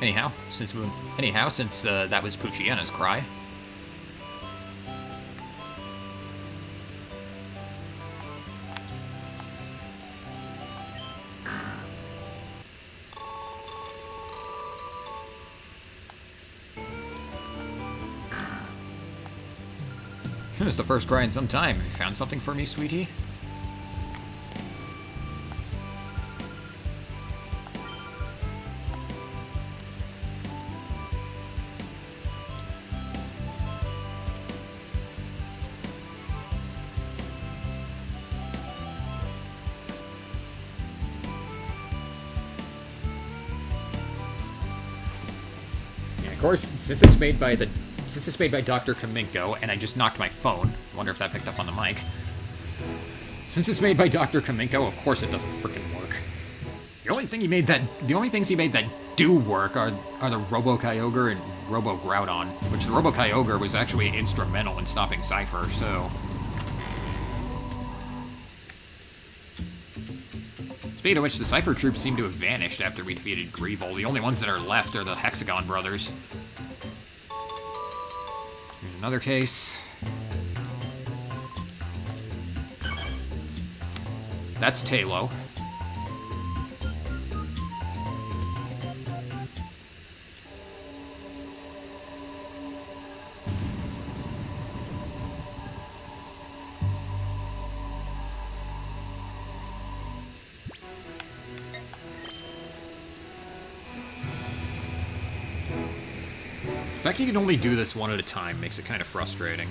Anyhow, since that was Poochyena's cry. It's the first cry in some time. You found something for me, sweetie? Yeah, of course, since it's made by Dr. Kaminko, and I just knocked my phone. I wonder if that picked up on the mic. Since it's made by Dr. Kaminko, of course it doesn't frickin' work. The only things he made that do work are the Robo-Kyogre and Robo-Groudon, which the Robo-Kyogre was actually instrumental in stopping Cipher, so... Speaking of which, the Cipher troops seem to have vanished after we defeated Greevil. The only ones that are left are the Hexagon brothers. Another case. That's Talo. The fact you can only do this one at a time makes it kind of frustrating.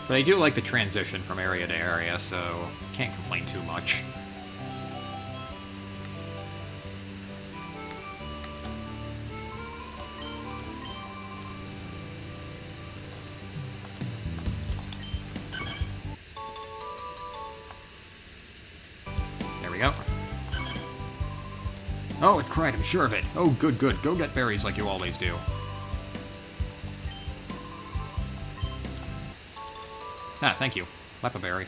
But I do like the transition from area to area, so can't complain too much. There we go. Oh, it cried, I'm sure of it. Oh, good, good. Go get berries like you always do. Ah, thank you. Lepaberry.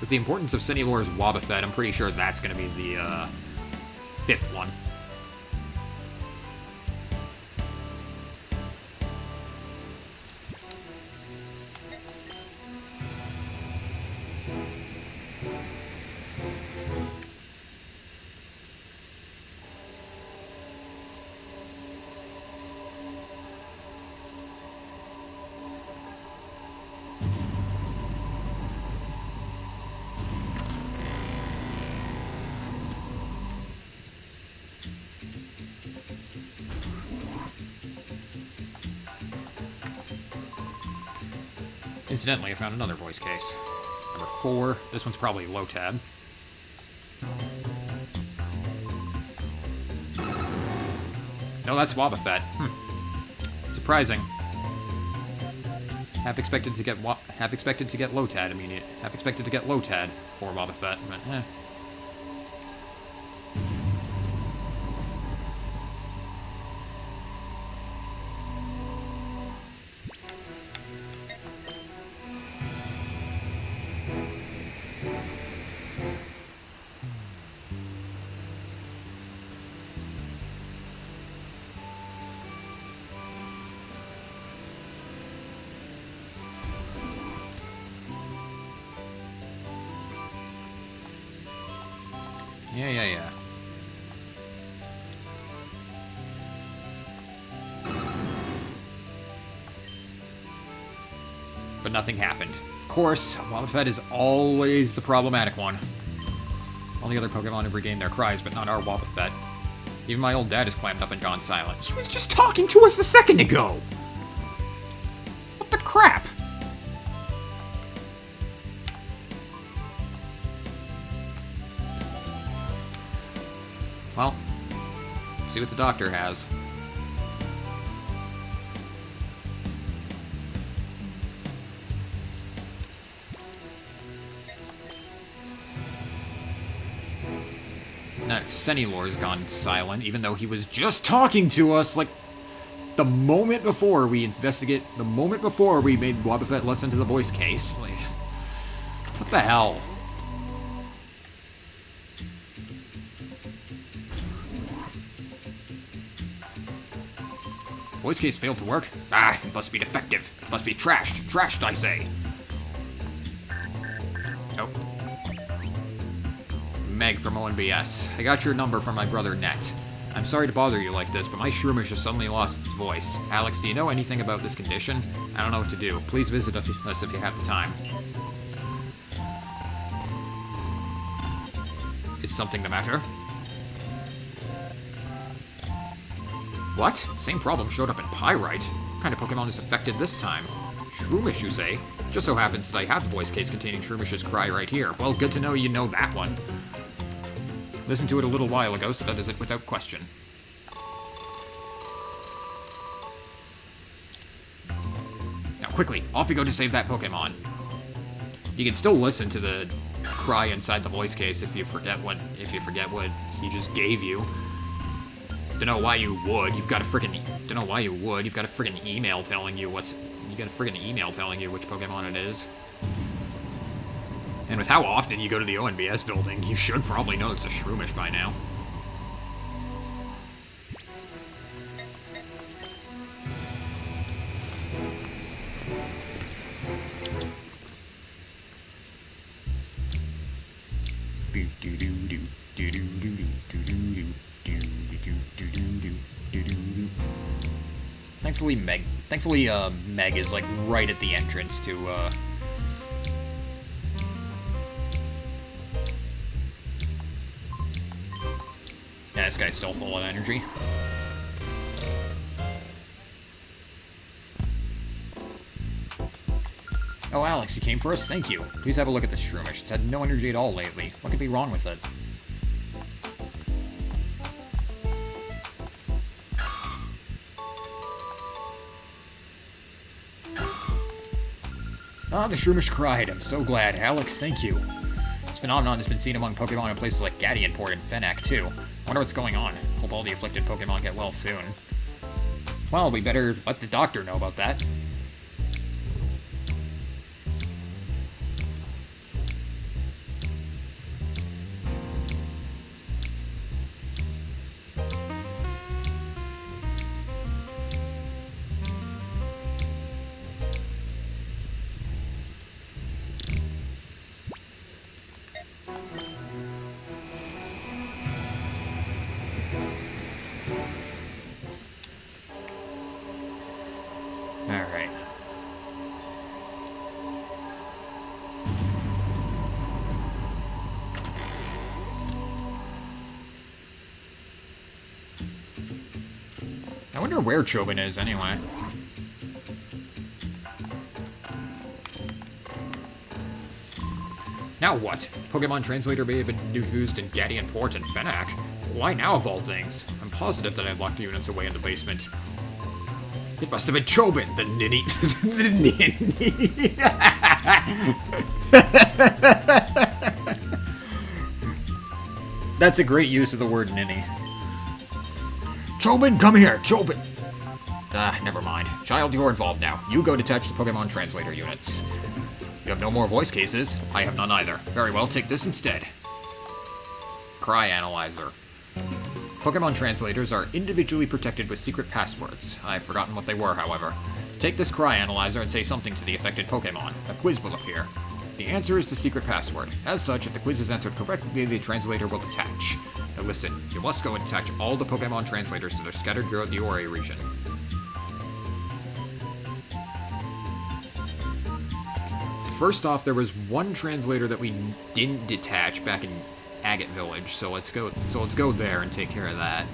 With the importance of Cinelore's Wobbuffet, I'm pretty sure that's going to be the, 5th one. Incidentally, I found another voice case. Number 4. This one's probably low tab. No, that's Wobbuffet. Surprising. Half expected to get Lotad immediate. Half expected to get Lotad for Wobbuffet, but eh. Yeah. But nothing happened. Of course, Wobbuffet is always the problematic one. All the other Pokemon have regained their cries, but not our Wobbuffet. Even my old dad is clammed up and gone silent. He was just talking to us a second ago! What the crap? Well, see what the doctor has. Now, Cinelore's gone silent, even though he was just talking to us, like, the moment before we made Wobbuffet listen to the voice case. Like, what the hell? Voice case failed to work? Ah, it must be defective. It must be trashed. Trashed, I say. Oh. Meg from ONBS. I got your number from my brother, Net. I'm sorry to bother you like this, but my Shroomish has suddenly lost its voice. Alex, do you know anything about this condition? I don't know what to do. Please visit us if you have the time. Is something the matter? What? Same problem showed up in Pyrite. What kind of Pokemon is affected this time? Shroomish, you say? Just so happens that I have the voice case containing Shroomish's cry right here. Well, good to know you know that one. Listened to it a little while ago, so that is it without question. Now, quickly, off you go to save that Pokemon. You can still listen to the cry inside the voice case if you forget what he just gave you. Don't know why you would. You've got a freaking. Don't know why you would. You've got a freaking email telling you what's. You got a freaking email telling you which Pokemon it is. And with how often you go to the ONBS building, you should probably know it's a Shroomish by now. Thankfully, Meg is like right at the entrance to. Yeah, this guy's still full of energy. Oh, Alex, you came for us? Thank you. Please have a look at this Shroomish. It's had no energy at all lately. What could be wrong with it? Ah, the Shroomish cried. I'm so glad. Alex, thank you. This phenomenon has been seen among Pokemon in places like Gadianport and Fennec, too. Wonder what's going on. Hope all the afflicted Pokemon get well soon. Well, we better let the doctor know about that. Alright. I wonder where Chobin is, anyway. Now what? Pokemon Translator may have been used in Gadianport and Fennec. Why now, of all things? I'm positive that I locked the units away in the basement. It must have been Chobin, the ninny. The ninny. That's a great use of the word ninny. Chobin, come here, Chobin. Ah, never mind. Child, you're involved now. You go detach the Pokemon Translator units. You have no more voice cases. I have none either. Very well, take this instead. Cry Analyzer. Pokemon translators are individually protected with secret passwords. I've forgotten what they were, however. Take this Cry Analyzer and say something to the affected Pokemon. A quiz will appear. The answer is the secret password. As such, if the quiz is answered correctly, the translator will detach. Now listen, you must go and detach all the Pokemon translators that are scattered throughout the Orre region. First off, there was one translator that we didn't detach back in Agate Village, so let's go there and take care of that.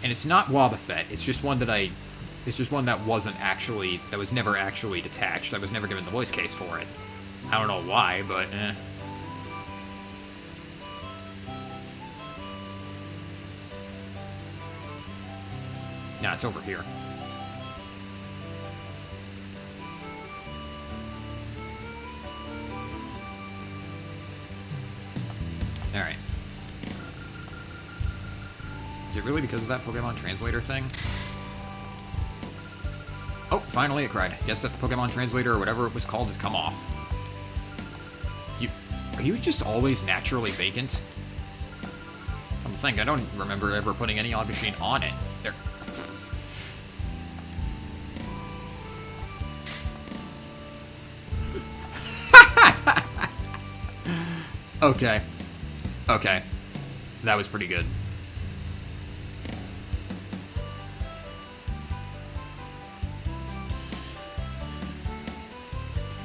And it's not Wobbuffet, it's just one that that was never actually detached. I was never given the voice case for it. I don't know why, but eh. Nah, it's over here. Alright. Is it really because of that Pokemon Translator thing? Oh, finally it cried. Guess that the Pokemon Translator, or whatever it was called, has come off. Are you just always naturally vacant? Come to think, I don't remember ever putting any Odd Machine on it. There. Okay. Okay. That was pretty good.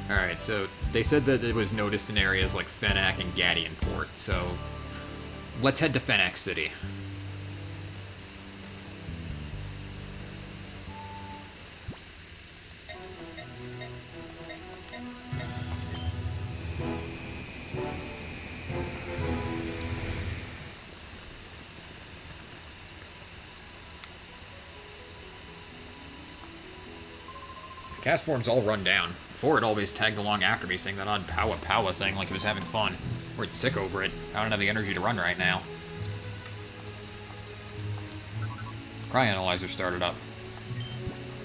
Alright, so they said that it was noticed in areas like Fennec and Gadianport, so let's head to Fennec City. Cast form's all run down. Before, it always tagged along after me saying that odd powa thing like it was having fun. Or it's sick over it. I don't have the energy to run right now. Cry Analyzer started up.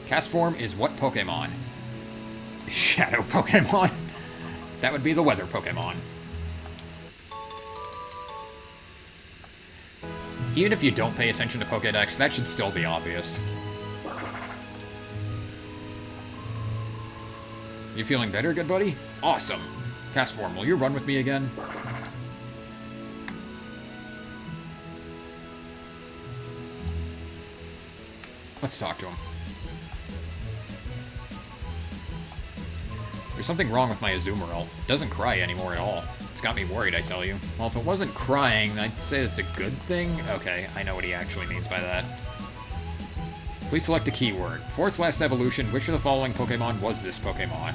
Cast form is what Pokemon? Shadow Pokemon. That would be the weather Pokemon. Even if you don't pay attention to Pokédex, that should still be obvious. You feeling better, good buddy? Awesome. Cast form, will you run with me again? Let's talk to him. There's something wrong with my Azumarill. It doesn't cry anymore at all. It's got me worried, I tell you. Well, if it wasn't crying, I'd say it's a good thing. Okay, I know what he actually means by that. Please select a keyword. For its last evolution, which of the following Pokemon was this Pokemon?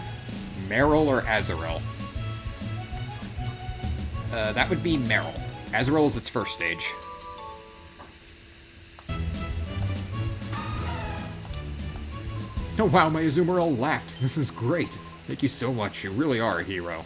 Meryl or Azurill? That would be Meryl. Azurill is its first stage. Oh wow, my Azumarill laughed. This is great. Thank you so much. You really are a hero.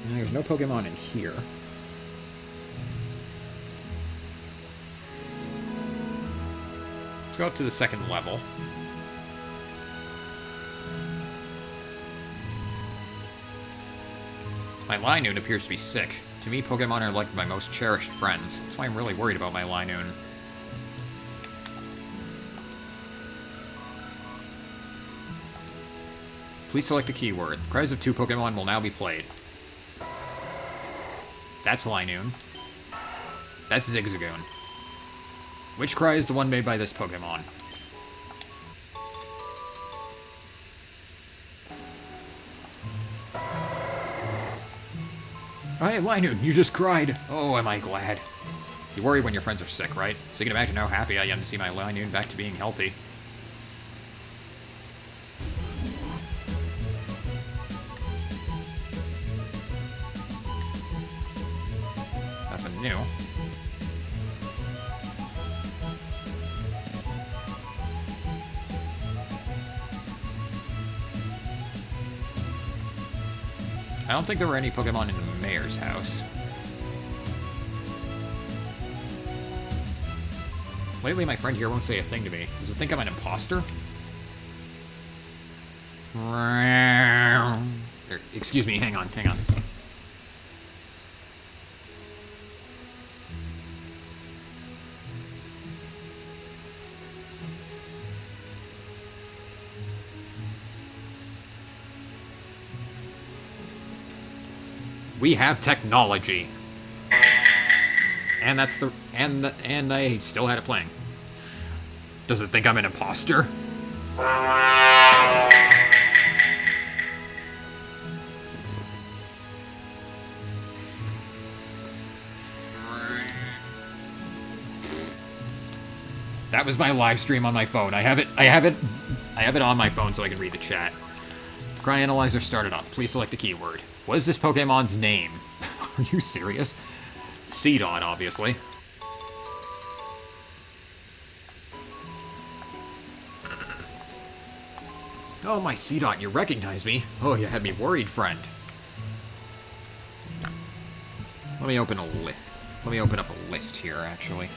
There's no Pokemon in here. Let's go up to the second level. My Linoon appears to be sick. To me, Pokemon are like my most cherished friends. That's why I'm really worried about my Linoon. Please select a keyword. Cries of 2 Pokemon will now be played. That's Linoon. That's Zigzagoon. Which cry is the one made by this Pokemon? Hey, Linoon, you just cried. Oh, am I glad. You worry when your friends are sick, right? So you can imagine how happy I am to see my Linoon back to being healthy. Nothing new. I don't think there were any Pokemon in the mayor's house. Lately, my friend here won't say a thing to me. Does it think I'm an imposter? Excuse me, hang on. We have technology. And that's and I still had it playing. Does it think I'm an imposter? That was my live stream on my phone. I have it on my phone so I can read the chat. Cry Analyzer started up. Please select the keyword. What is this Pokemon's name? Are you serious? Seedot, obviously. Oh, my Seedot, you recognize me? Oh, you had me worried, friend. Let me open up a list here, actually.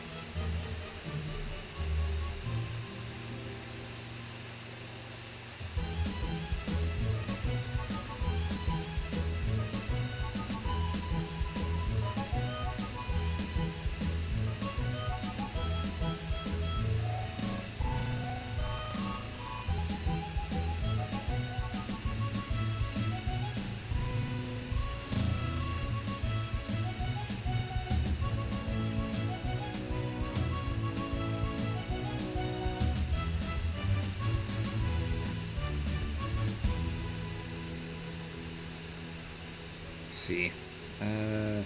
See. I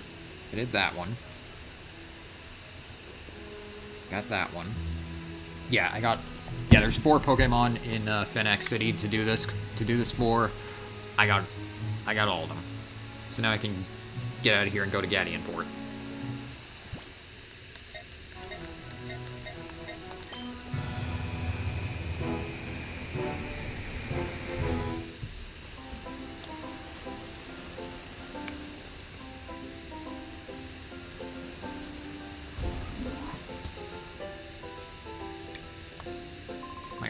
did that one. Got that one. Yeah, I got... Yeah, there's 4 Pokemon in Fennec City to do this for. I got all of them. So now I can get out of here and go to Gadianport.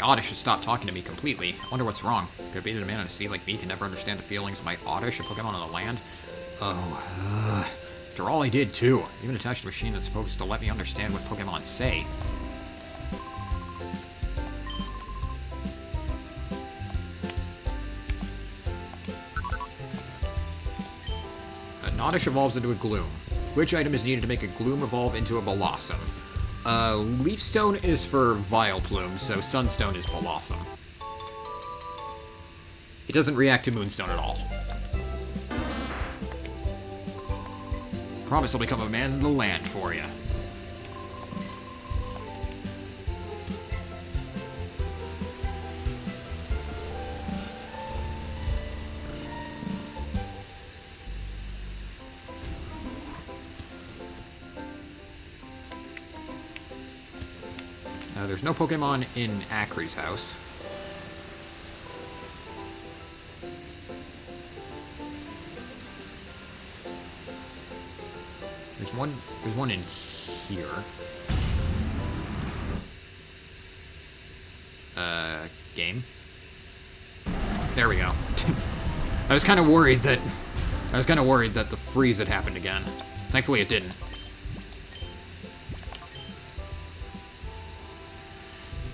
Oddish has stopped talking to me completely. I wonder what's wrong. Could it be that a man in a sea like me can never understand the feelings of my Oddish, a Pokemon on the land? Oh, after all I did, too. Even attached a machine that's supposed to let me understand what Pokemon say. An Oddish evolves into a Gloom. Which item is needed to make a Gloom evolve into a Blossom? Leafstone is for Vileplume, so Sunstone is Blossom. It doesn't react to Moonstone at all. Promise I'll become a man in the land for you. There's no Pokemon in Akri's house. There's one in here. Game. There we go. I was kind of worried that the freeze had happened again. Thankfully it didn't.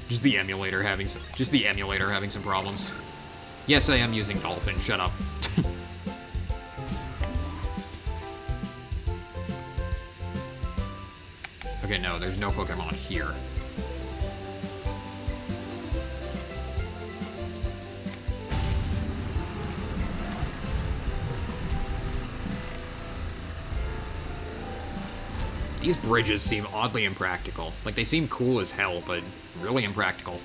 Just the emulator having some problems. Yes, I am using Dolphin. Shut up. Okay, no, there's no Pokemon here. These bridges seem oddly impractical. Like, they seem cool as hell, but really impractical.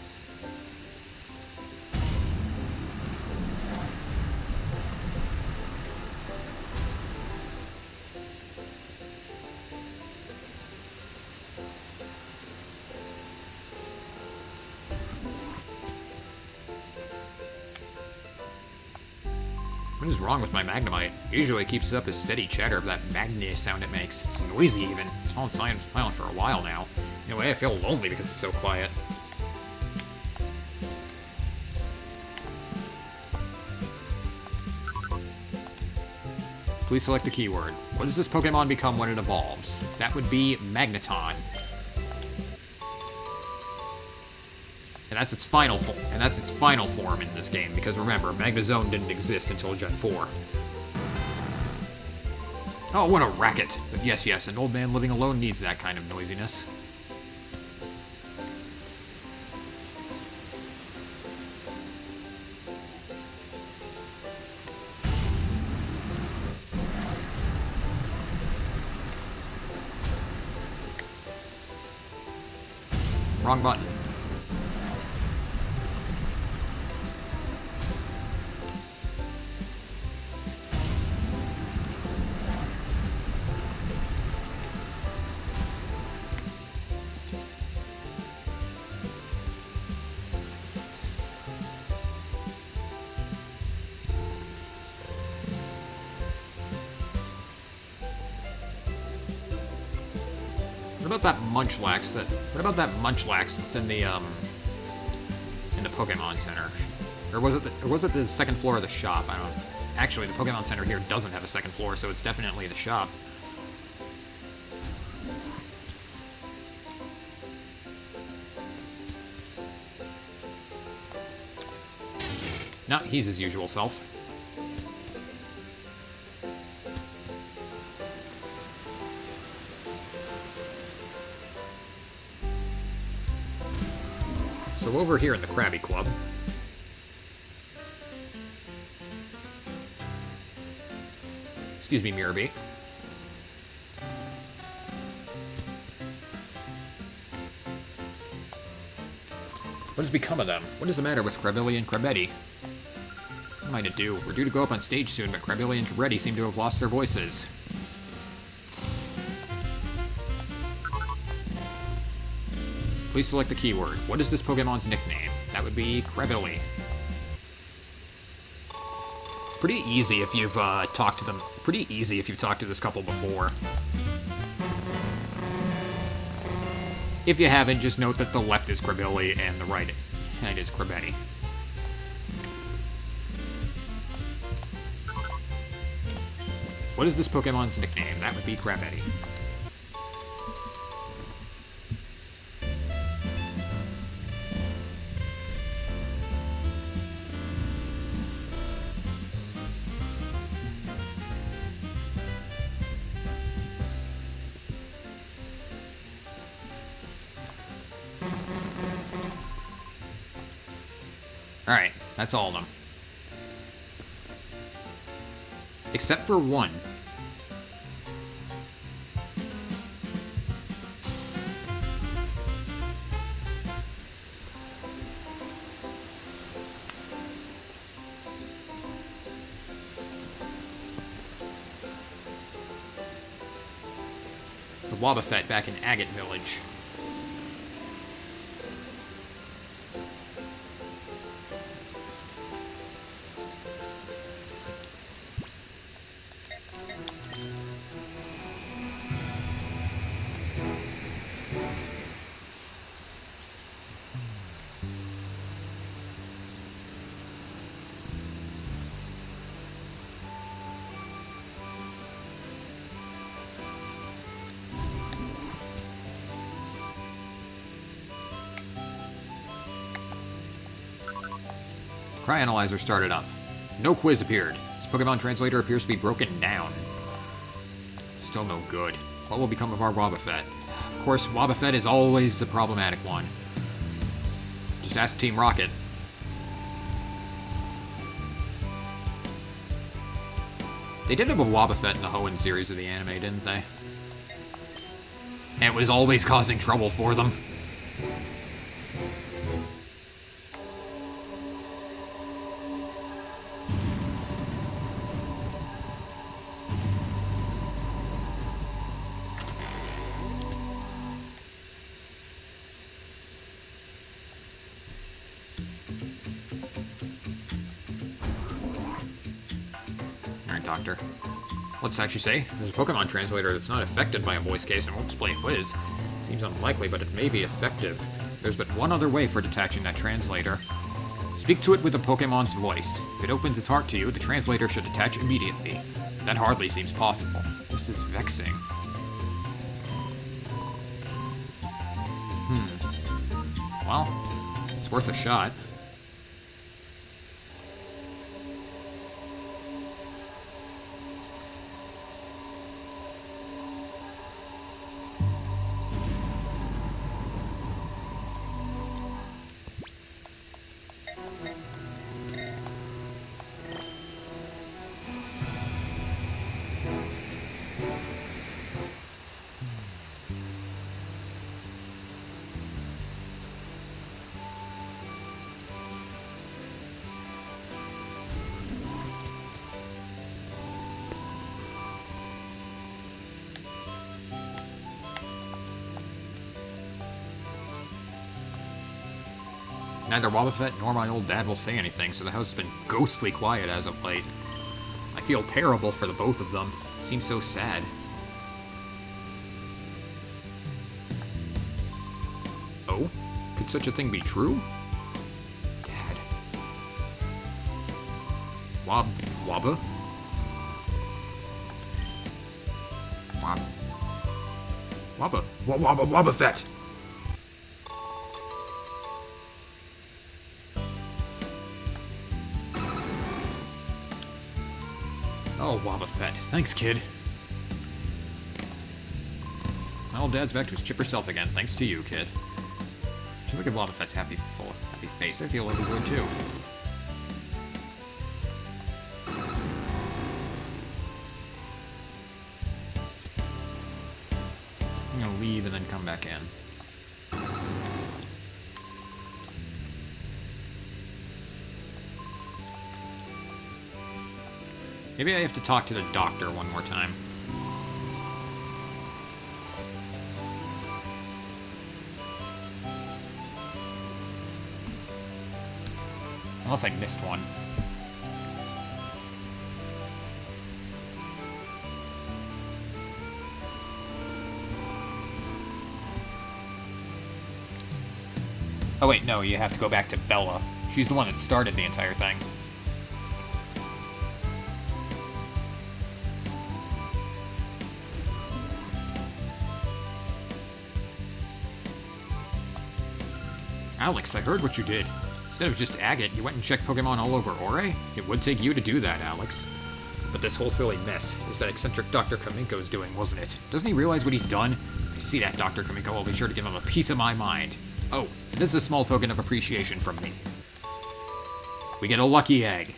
What is wrong with my Magnemite? It usually keeps up a steady chatter of that Magna sound it makes. It's noisy even. It's fallen silent for a while now. In a way, I feel lonely because it's so quiet. Please select the keyword. What does this Pokemon become when it evolves? That would be Magneton. And that's its final form in this game, because remember, Magnezone didn't exist until Gen 4. Oh, what a racket! But yes, an old man living alone needs that kind of noisiness. Wrong button. What about that Munchlax that's in the Pokemon Center? Or was it the second floor of the shop? I don't know. Actually, the Pokemon Center here doesn't have a second floor, so it's definitely the shop. No, he's his usual self. So over here in the Krabby Club. Excuse me, Mirabee. What has become of them? What is the matter with Crabilly and Crabetti? What am I to do? We're due to go up on stage soon, but Crabilly and Crabetti seem to have lost their voices. Please select the keyword. What is this Pokemon's nickname? That would be Crabilly. Pretty easy if you've talked to them. Pretty easy if you've talked to this couple before. If you haven't, just note that the left is Crabilly and the right hand is Crabetti. What is this Pokemon's nickname? That would be Crabetti. Alright, that's all of them. Except for one. The Wobbuffet back in Agate Village. Cry Analyzer started up. No quiz appeared. This Pokemon translator appears to be broken down. Still no good. What will become of our Wobbuffet? Of course, Wobbuffet is always the problematic one. Just ask Team Rocket. They did have a Wobbuffet in the Hoenn series of the anime, didn't they? And it was always causing trouble for them. Doctor. What's that you say? There's a Pokemon translator that's not affected by a voice case and won't display a quiz. Seems unlikely, but it may be effective. There's but one other way for detaching that translator. Speak to it with a Pokemon's voice. If it opens its heart to you, the translator should attach immediately. That hardly seems possible. This is vexing. Well, it's worth a shot. Neither Wobbuffet nor my old dad will say anything, so the house has been ghostly quiet as of late. I feel terrible for the both of them. It seems so sad. Oh? Could such a thing be true? Dad. Wobba? Wobbuffet! Oh, Wobbuffet. Thanks, kid. My old dad's back to his chipper self again, thanks to you, kid. Look at Wobbuffet's happy face. I feel overjoyed, too. I'm gonna leave and then come back in. Maybe I have to talk to the doctor one more time. Unless I missed one. Oh wait, no, you have to go back to Bella. She's the one that started the entire thing. Alex, I heard what you did. Instead of just agate, you went and checked Pokemon all over Orre? It would take you to do that, Alex. But this whole silly mess was that eccentric Dr. Kaminko's doing, wasn't it? Doesn't he realize what he's done? I see that, Dr. Kaminko. I'll be sure to give him a piece of my mind. Oh, this is a small token of appreciation from me. We get a lucky egg.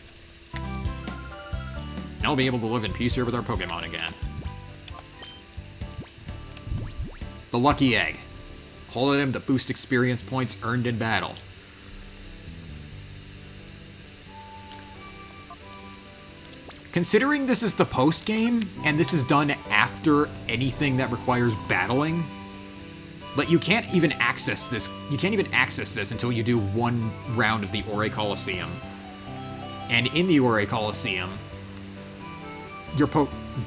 Now I'll be able to live in peace here with our Pokemon again. The lucky egg. Hold him to boost experience points earned in battle. Considering this is the post-game, and this is done after anything that requires battling, but you can't even access this. You can't even access this until you do one round of the Orre Coliseum. And in the Orre Coliseum,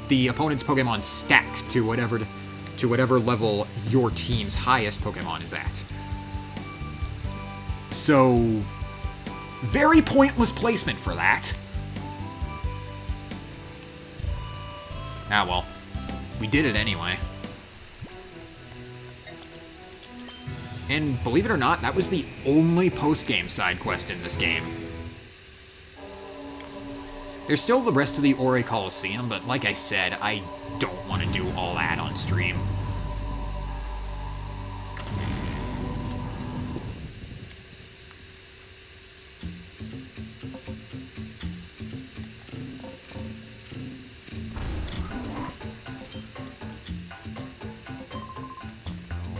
the opponent's Pokemon stack to whatever level your team's highest Pokemon is at. So, very pointless placement for that. Ah, well. We did it anyway. And believe it or not, that was the only post-game side quest in this game. There's still the rest of the Orre Coliseum, but like I said, I don't want to do all that on stream.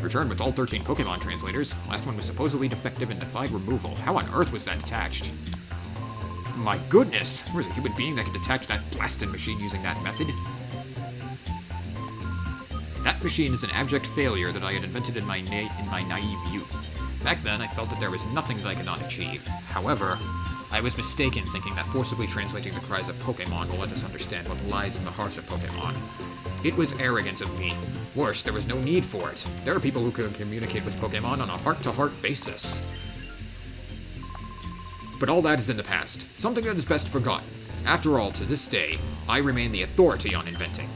Returned with all 13 Pokemon translators. Last one was supposedly defective and defied removal. How on earth was that attached? My goodness! There was a human being that could detach that blasted machine using that method. That machine is an abject failure that I had invented in my naive youth. Back then, I felt that there was nothing that I could not achieve. However, I was mistaken thinking that forcibly translating the cries of Pokemon will let us understand what lies in the hearts of Pokemon. It was arrogant of me. Worse, there was no need for it. There are people who can communicate with Pokemon on a heart-to-heart basis. But all that is in the past, something that is best forgotten. After all, to this day, I remain the authority on inventing.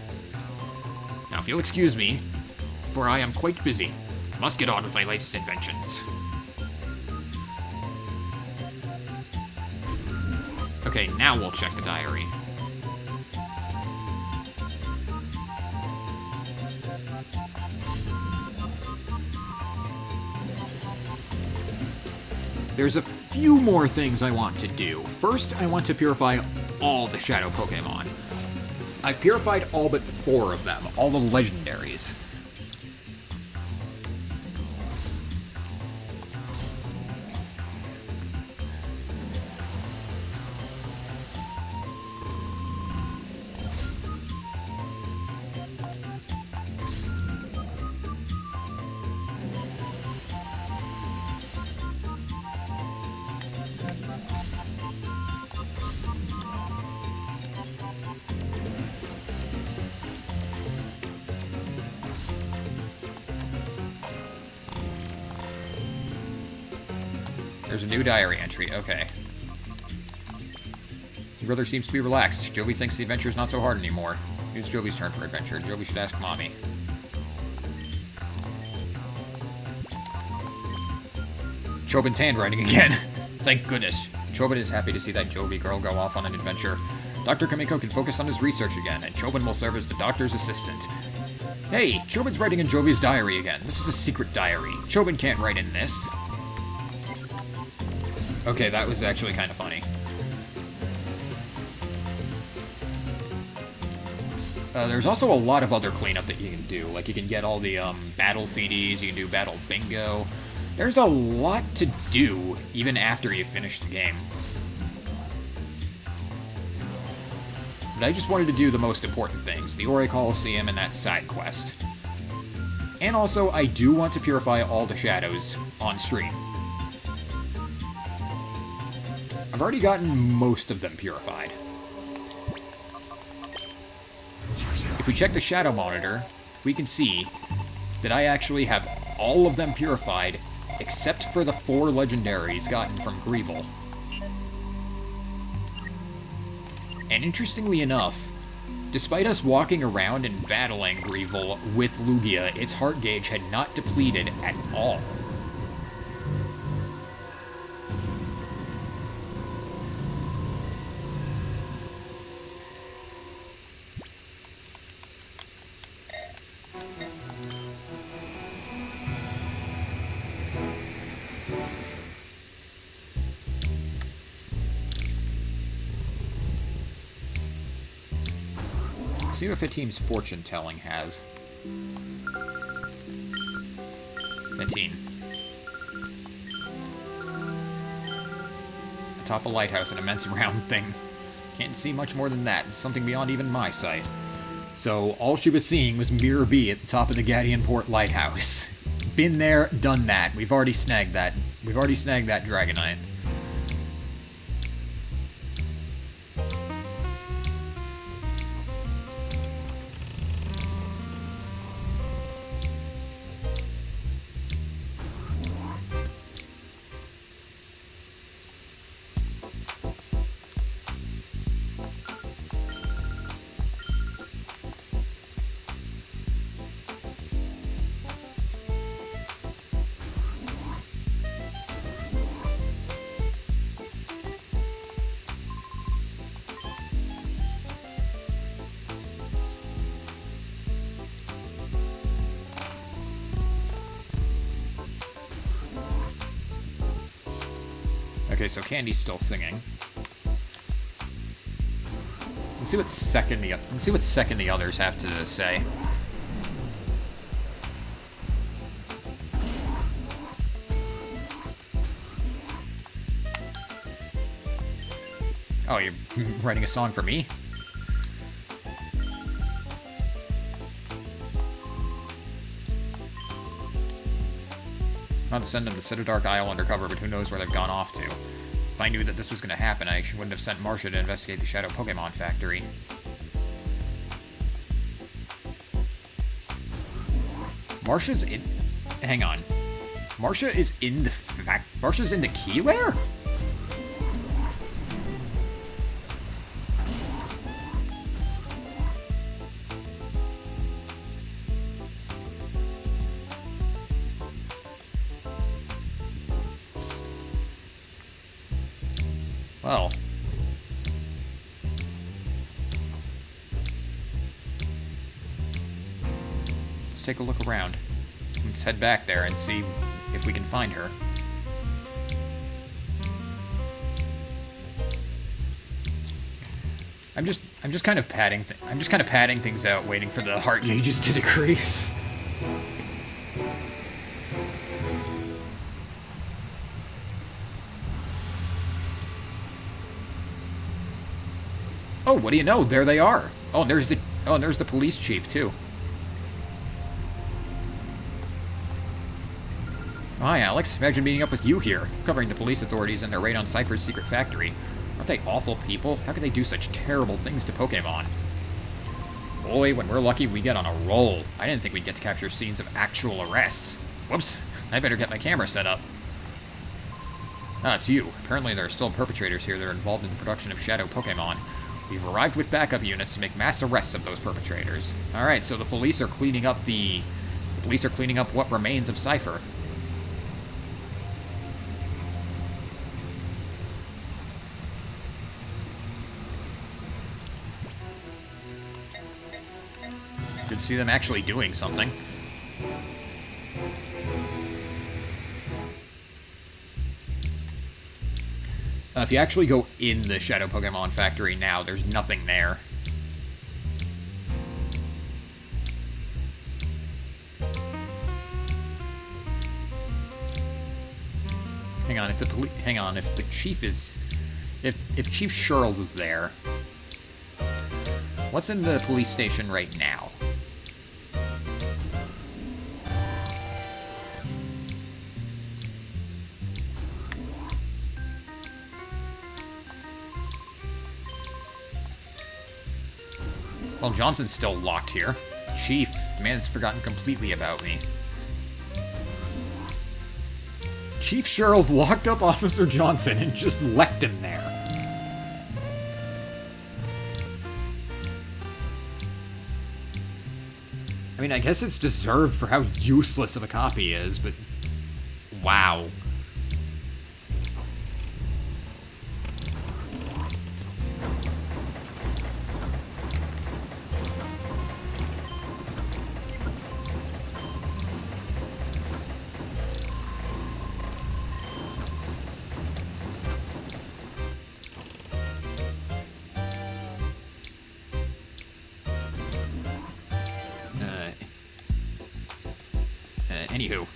Now, if you'll excuse me, for I am quite busy. Must get on with my latest inventions. Okay, now we'll check the diary. There's a few more things I want to do. First, I want to purify all the Shadow Pokemon. I've purified all but 4 of them, all the legendaries. There's a new diary entry, okay. Your brother seems to be relaxed. Jovi thinks the adventure is not so hard anymore. It's Jovi's turn for adventure. Jovi should ask Mommy. Chobin's handwriting again. Thank goodness. Chobin is happy to see that Jovi girl go off on an adventure. Dr. Kamiko can focus on his research again, and Chobin will serve as the doctor's assistant. Hey, Chobin's writing in Jovi's diary again. This is a secret diary. Chobin can't write in this. Okay, that was actually kind of funny. There's also a lot of other cleanup that you can do. Like, you can get all the battle CDs, you can do battle bingo. There's a lot to do, even after you finish the game. But I just wanted to do the most important things, the Orre Coliseum and that side quest. And also, I do want to purify all the shadows on stream. I've already gotten most of them purified. If we check the shadow monitor, we can see that I actually have all of them purified, except for the 4 legendaries gotten from Greevil. And interestingly enough, despite us walking around and battling Greevil with Lugia, its heart gauge had not depleted at all. See what the team's fortune telling has. 15. Atop a lighthouse, an immense round thing. Can't see much more than that. It's something beyond even my sight. So all she was seeing was Mirror B at the top of the Gadian Port lighthouse. Been there, done that. We've already snagged that. We've already snagged that Dragonite. Okay, so Candy's still singing. Let's see what second the others have to say. Oh, you're writing a song for me? Not to send them to Citadark Isle undercover, but who knows where they've gone off to. If I knew that this was going to happen, I wouldn't have sent Marcia to investigate the Shadow Pokémon Factory. Marcia's in... Hang on. Marcia is in the Marcia's in the key lair? Well. Let's take a look around. Let's head back there and see if we can find her. I'm just kind of padding things out, waiting for the heart gauges to decrease. Oh, what do you know? There they are. Oh, and there's the police chief too. Hi, Alex. Imagine meeting up with you here, covering the police authorities and their raid on Cipher's secret factory. Aren't they awful people? How could they do such terrible things to Pokémon? Boy, when we're lucky, we get on a roll. I didn't think we'd get to capture scenes of actual arrests. Whoops. I better get my camera set up. Ah, it's you. Apparently there are still perpetrators here that are involved in the production of Shadow Pokémon. We've arrived with backup units to make mass arrests of those perpetrators. Alright, so the police are cleaning up what remains of Cipher. Good to see them actually doing something. If you actually go in the Shadow Pokémon Factory now, there's nothing there. Hang on, if the chief is... If Chief Shirls is there... What's in the police station right now? Well, Johnson's still locked here. Chief, the man has forgotten completely about me. Chief Cheryl's locked up Officer Johnson and just left him there. I mean, I guess it's deserved for how useless of a copy he is, but... wow. Anywho.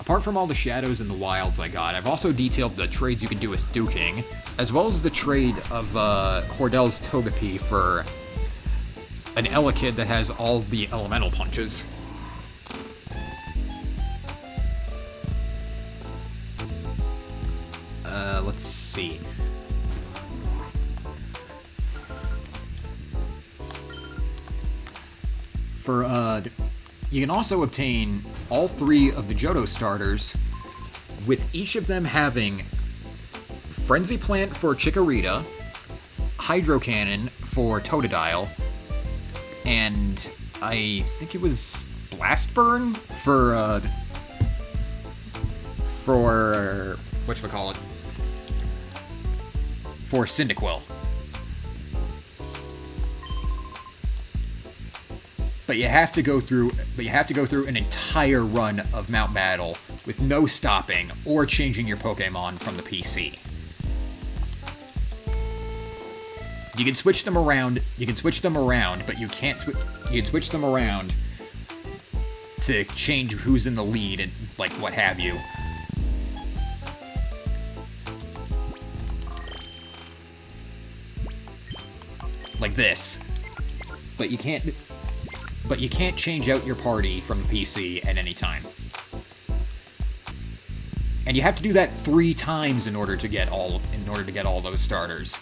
Apart from all the shadows and the wilds I got, I've also detailed the trades you can do with duking, as well as the trade of Hordel's Togepi for an Elekid that has all the elemental punches. Let's see. You can also obtain all 3 of the Johto starters, with each of them having Frenzy Plant for Chikorita, Hydro Cannon for Totodile, and I think it was Blast Burn for whatchamacallit? For Cyndaquil. But you have to go through an entire run of Mount Battle with no stopping or changing your Pokemon from the PC. You can switch them around. But you can't you can switch them around to change who's in the lead and like what have you. Like this. But you can't change out your party from the PC at any time. And you have to do that 3 times in order to get all those starters.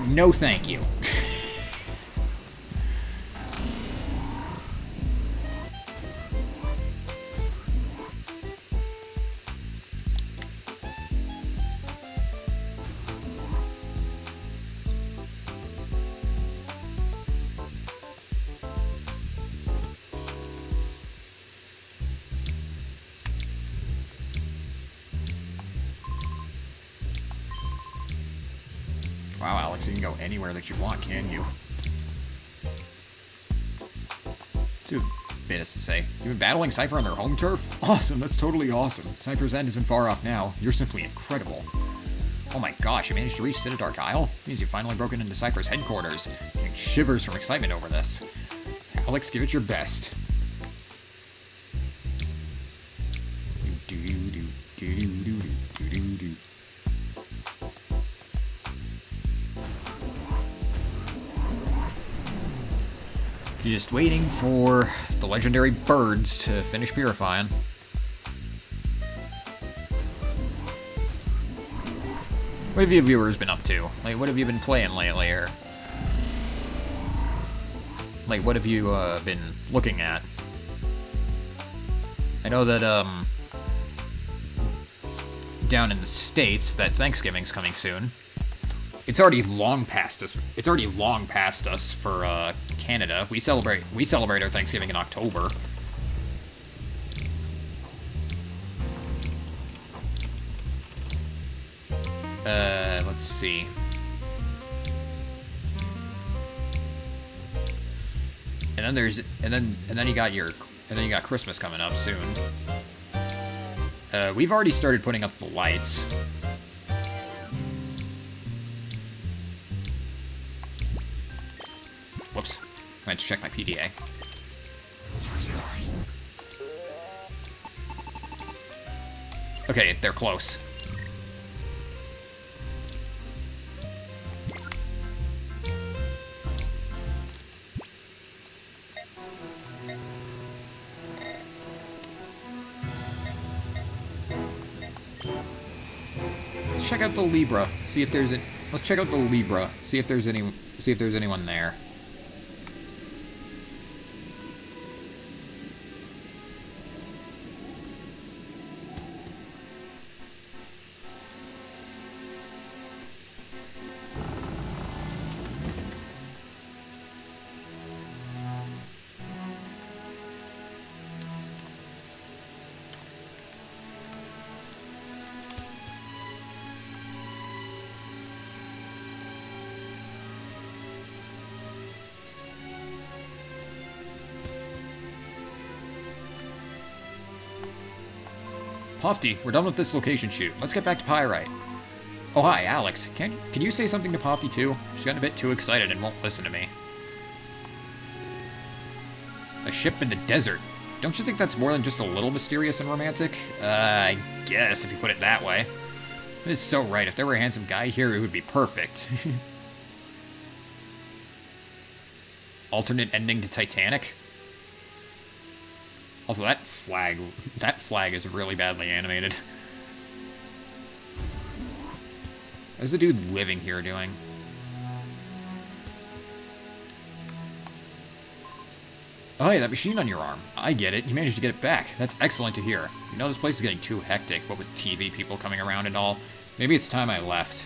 No thank you. Wow, Alex, you can go anywhere that you want, can you? Too bit is to say. You've been battling Cipher on their home turf? Awesome, that's totally awesome. Cipher's end isn't far off now. You're simply incredible. Oh my gosh, you managed to reach Citadark Isle? Means you've finally broken into Cipher's headquarters. Getting shivers from excitement over this. Alex, give it your best. You're just waiting for the legendary birds to finish purifying. What have you viewers been up to? Like, what have you been playing lately, or... like, what have you, been looking at? I know that, down in the States, that Thanksgiving's coming soon. It's already long past us. It's already long past us for, Canada. We celebrate our Thanksgiving in October. Let's see. And then you got Christmas coming up soon. We've already started putting up the lights. Whoops. I had to check my PDA. Okay, they're close. check out the Libra. See if there's let's check out the Libra. See if there's anyone there. Pofty, we're done with this location shoot. Let's get back to Pyrite. Oh, hi, Alex. Can you say something to Pofty, too? She's gotten a bit too excited and won't listen to me. A ship in the desert. Don't you think that's more than just a little mysterious and romantic? I guess, if you put it that way. It is so right. If there were a handsome guy here, it would be perfect. Alternate ending to Titanic? Also, that flag is really badly animated. What's the dude living here doing? Oh, hey, that machine on your arm. I get it. You managed to get it back. That's excellent to hear. You know, this place is getting too hectic, what with TV people coming around and all. Maybe it's time I left.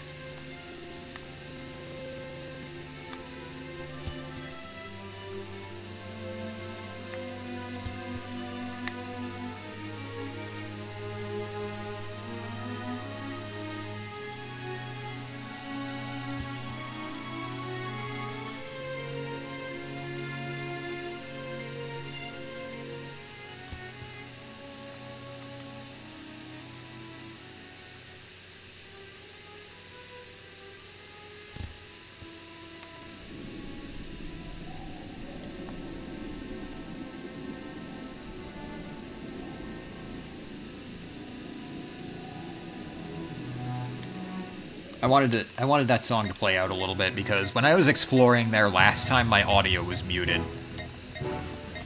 I wanted that song to play out a little bit because when I was exploring there last time, my audio was muted.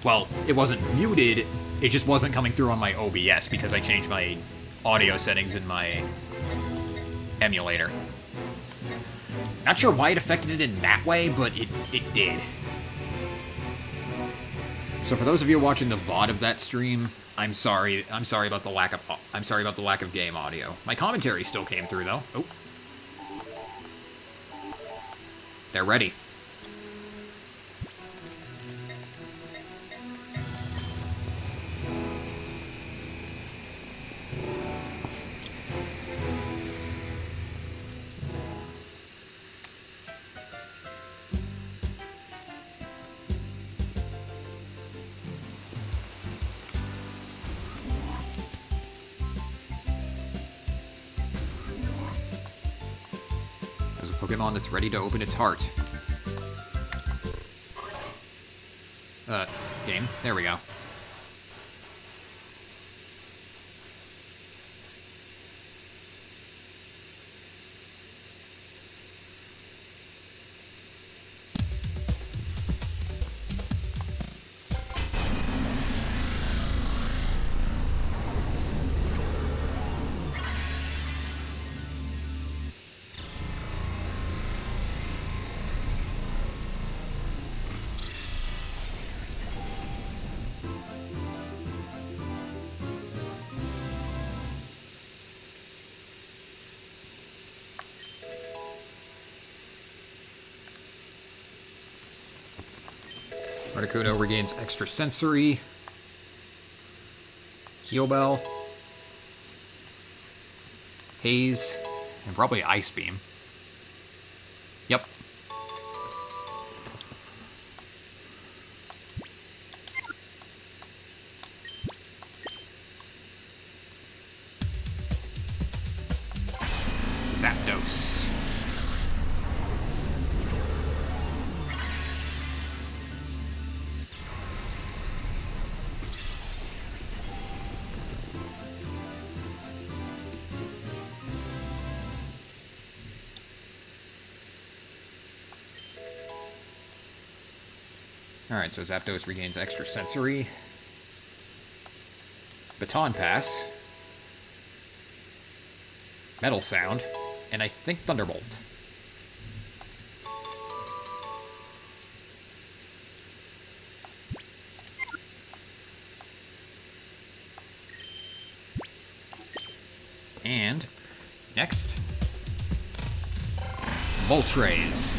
Well, it wasn't muted, it just wasn't coming through on my OBS because I changed my audio settings in my emulator. Not sure why it affected it in that way, but it did. So for those of you watching the VOD of that stream, I'm sorry about the lack of game audio. My commentary still came through though. Oh. They're ready. Pokémon that's ready to open its heart. Game. There we go. Articuno regains extra sensory. Heal Bell. Haze. And probably Ice Beam. Yep. Zapdos. Alright, so Zapdos regains extra sensory. Baton Pass. Metal Sound. And I think Thunderbolt. And next, Moltres.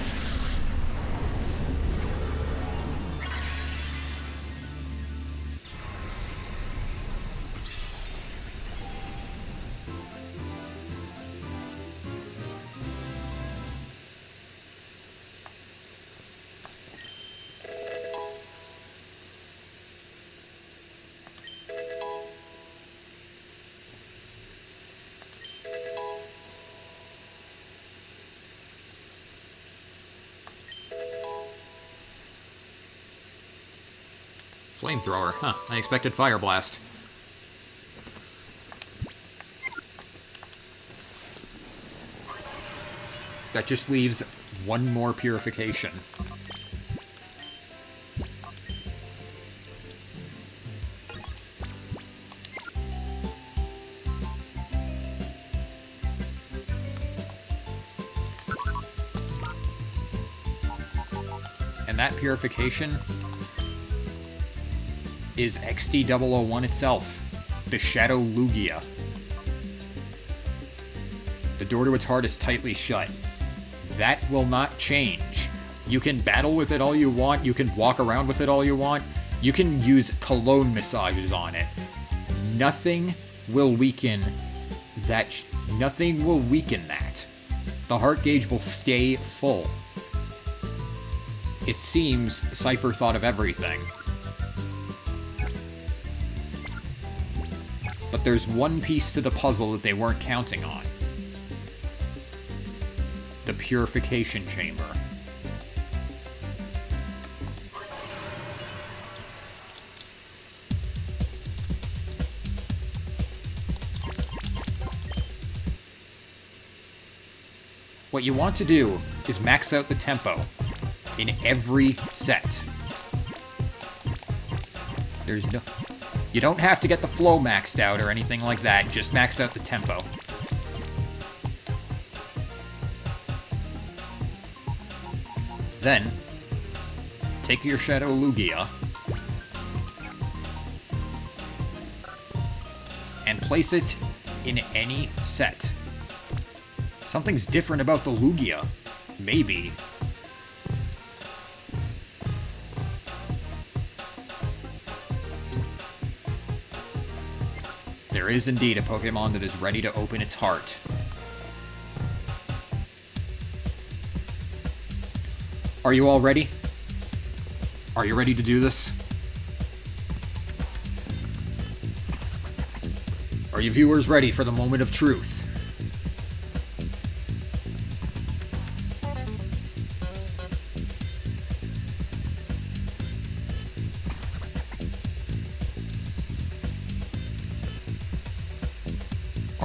Flamethrower, huh? I expected Fire Blast. That just leaves one more Purification. And that Purification is XD001 itself, the Shadow Lugia. The door to its heart is tightly shut. That will not change. You can battle with it all you want, you can walk around with it all you want, you can use cologne massages on it. Nothing will weaken that. Nothing will weaken that. The heart gauge will stay full. It seems Cipher thought of everything. But there's one piece to the puzzle that they weren't counting on. The Purification Chamber. What you want to do is max out the tempo in every set. There's no... You don't have to get the flow maxed out or anything like that, just max out the tempo. Then, take your Shadow Lugia and place it in any set. Something's different about the Lugia. Maybe. There is indeed a Pokemon that is ready to open its heart. Are you all ready? Are you ready to do this? Are you viewers ready for the moment of truth?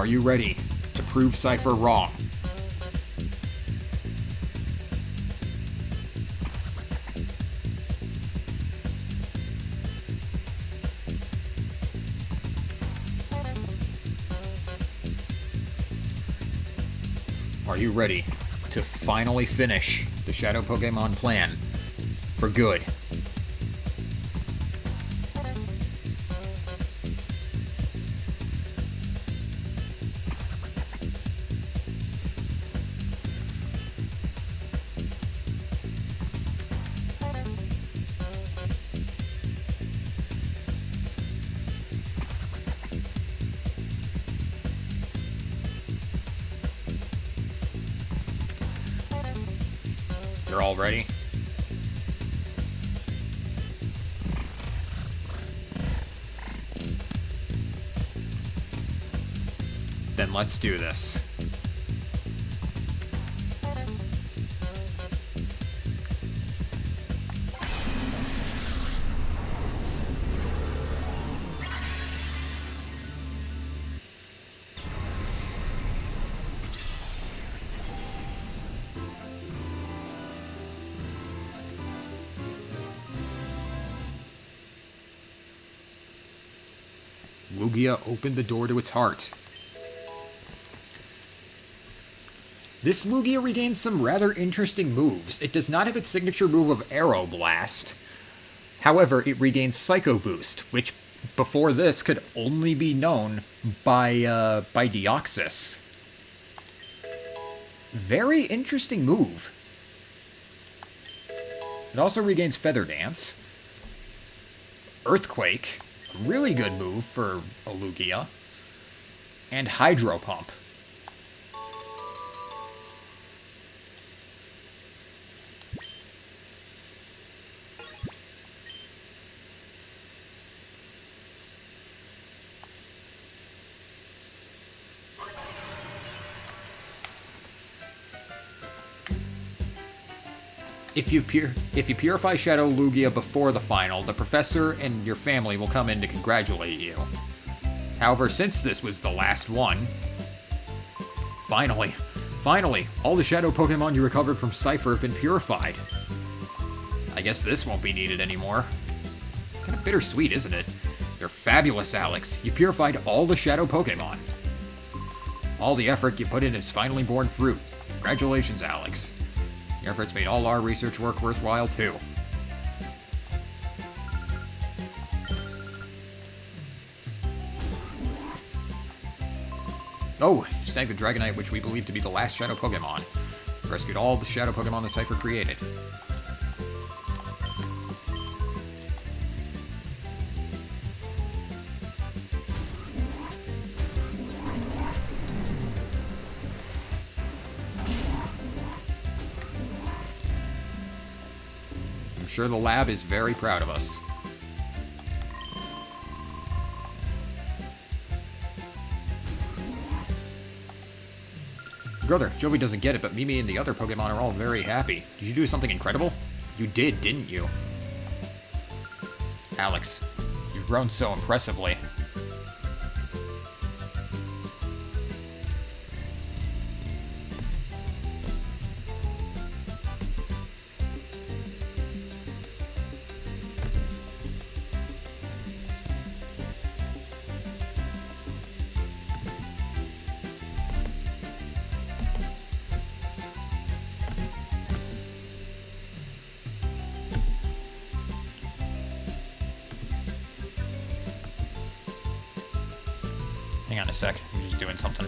Are you ready to prove Cipher wrong? Are you ready to finally finish the Shadow Pokemon plan for good? You're all ready? Then let's do this. Lugia opened the door to its heart. This Lugia regains some rather interesting moves. It does not have its signature move of Aero Blast. However, it regains Psycho Boost, which before this could only be known by Deoxys. Very interesting move. It also regains Feather Dance. Earthquake, a really good move for a Lugia. And Hydro Pump. If you purify Shadow Lugia before the final, the professor and your family will come in to congratulate you. However, since this was the last one, finally, all the Shadow Pokemon you recovered from Cipher have been purified. I guess this won't be needed anymore. Kind of bittersweet, isn't it? You're fabulous, Alex. You purified all the Shadow Pokemon. All the effort you put in has finally borne fruit. Congratulations, Alex. Your efforts made all our research work worthwhile, too. Oh, you snagged the Dragonite, which we believe to be the last Shadow Pokemon. Rescued all the Shadow Pokemon that Cipher created. I'm sure the lab is very proud of us. Brother, Joey doesn't get it, but Mimi and the other Pokemon are all very happy. Did you do something incredible? You did, didn't you? Alex, you've grown so impressively. Hang on a sec, I'm just doing something.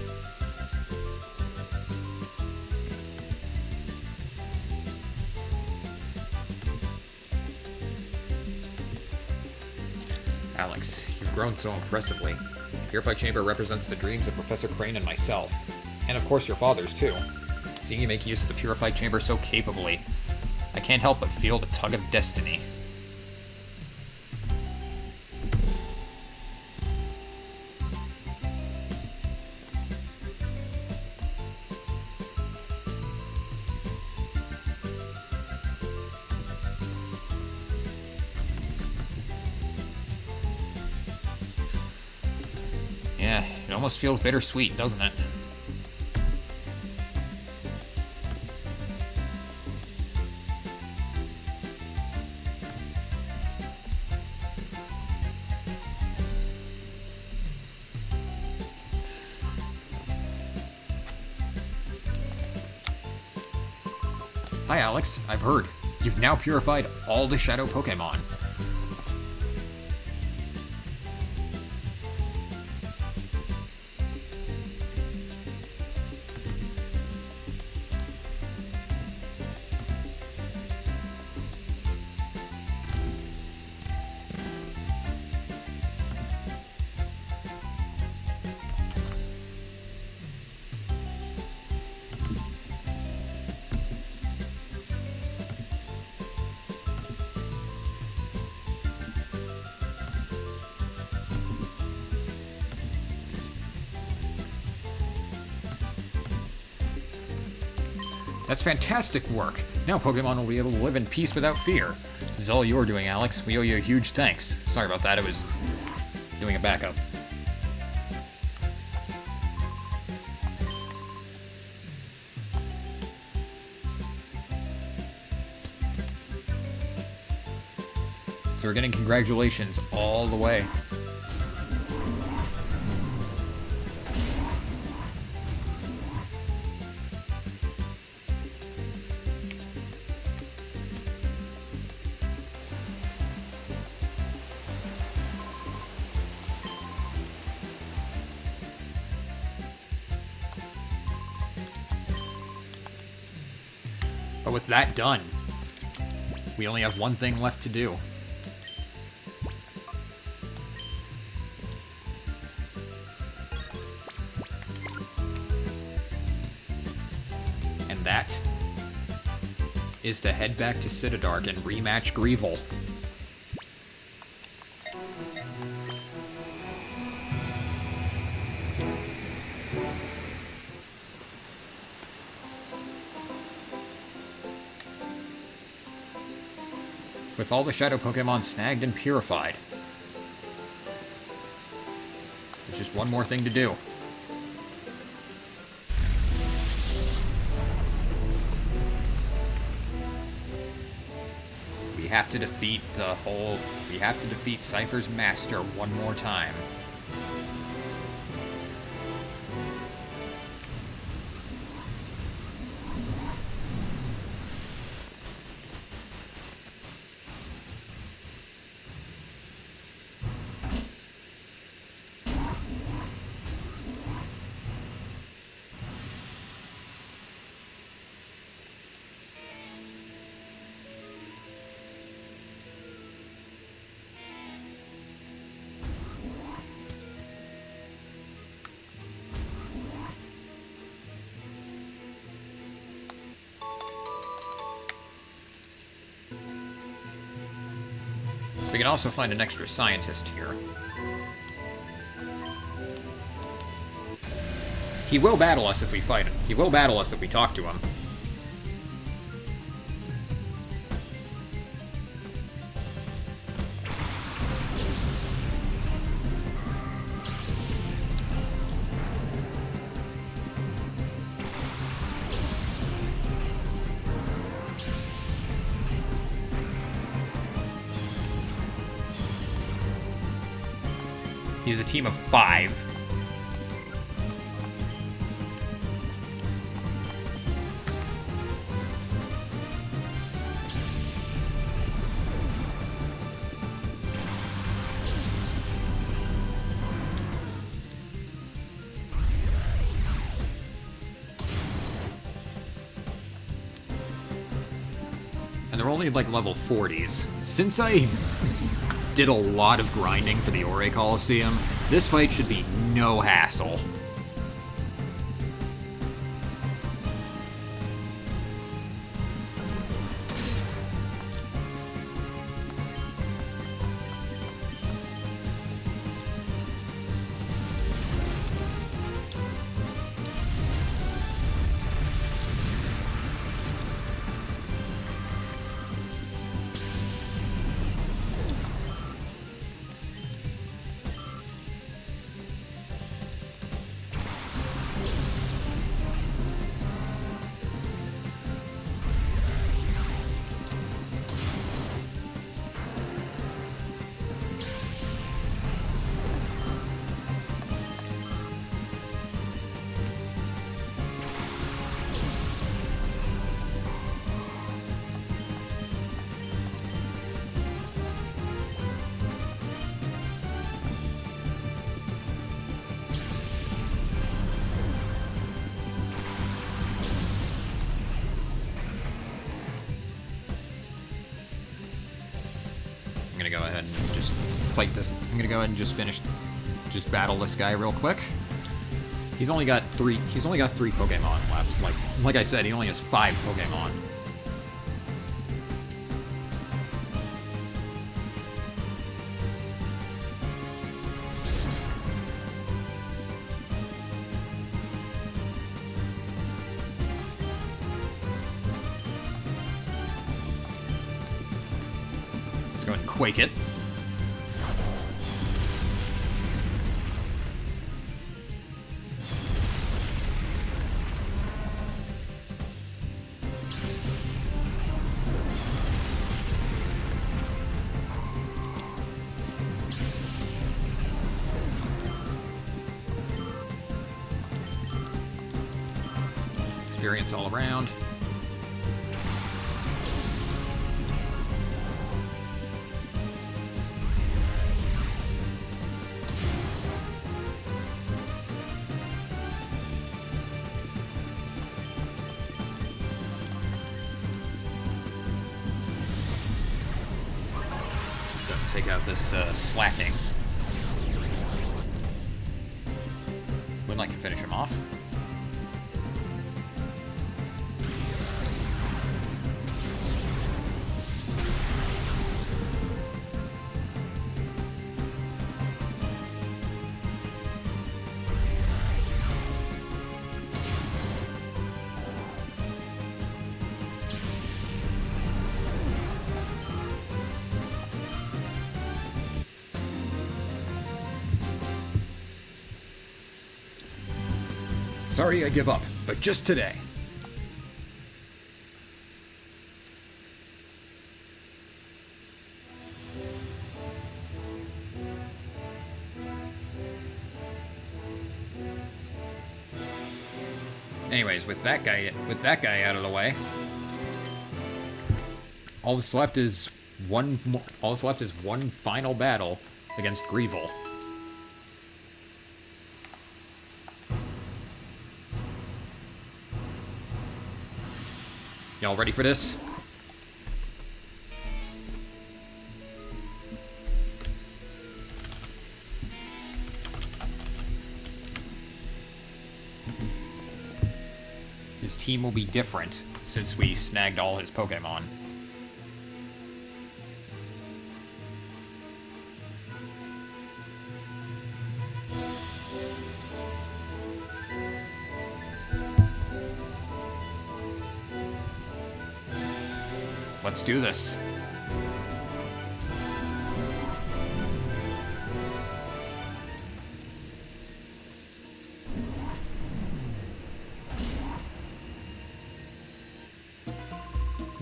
Alex, you've grown so impressively. The Purified Chamber represents the dreams of Professor Crane and myself. And of course your father's too. Seeing you make use of the Purified Chamber so capably, I can't help but feel the tug of destiny. Yeah, it almost feels bittersweet, doesn't it? Hi, Alex. I've heard. You've now purified all the Shadow Pokemon. That's fantastic work. Now Pokemon will be able to live in peace without fear. This is all you're doing, Alex. We owe you a huge thanks. Sorry about that, I was doing a backup. So we're getting congratulations all the way. But with that done, we only have one thing left to do. And that is to head back to Citadark and rematch Greevil. With all the Shadow Pokemon snagged and purified. There's just one more thing to do. We have to defeat we have to defeat Cipher's master one more time. We can also find an extra scientist here. He will battle us if we fight him. He will battle us if we talk to him. He's a team of 5. And they're only like level 40s. Since I did a lot of grinding for the Orre Coliseum, this fight should be no hassle. I'm gonna go ahead and just fight this. I'm gonna go ahead and just battle this guy real quick. He's only got 3 Pokemon left. Like I said, he only has 5 Pokemon. Let's go ahead and Quake it. Experience all around. take out this slacking. Moonlight can finish him off. Sorry I give up, but just today. Anyways, with that guy out of the way, all that's left is one final battle against Greevil. Y'all ready for this? His team will be different since we snagged all his Pokémon. Let's do this.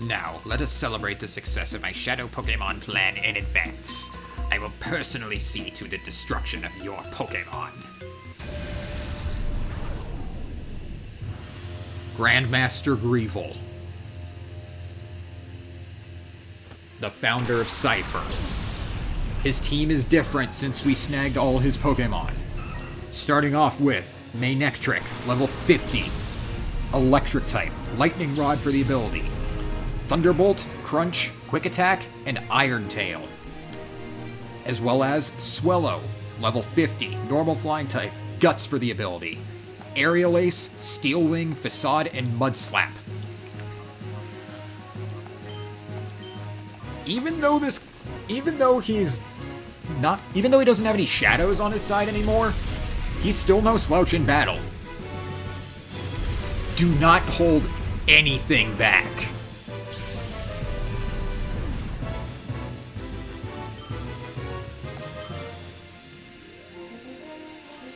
Now, let us celebrate the success of my Shadow Pokémon plan in advance. I will personally see to the destruction of your Pokémon. Grandmaster Greevil, the founder of Cipher. His team is different since we snagged all his Pokémon. Starting off with Manectric, level 50. Electric type, Lightning Rod for the ability. Thunderbolt, Crunch, Quick Attack, and Iron Tail. As well as Swellow, level 50. Normal flying type, Guts for the ability. Aerial Ace, Steel Wing, Facade, and Mud Slap. Even though he doesn't have any shadows on his side anymore, he's still no slouch in battle. Do not hold anything back.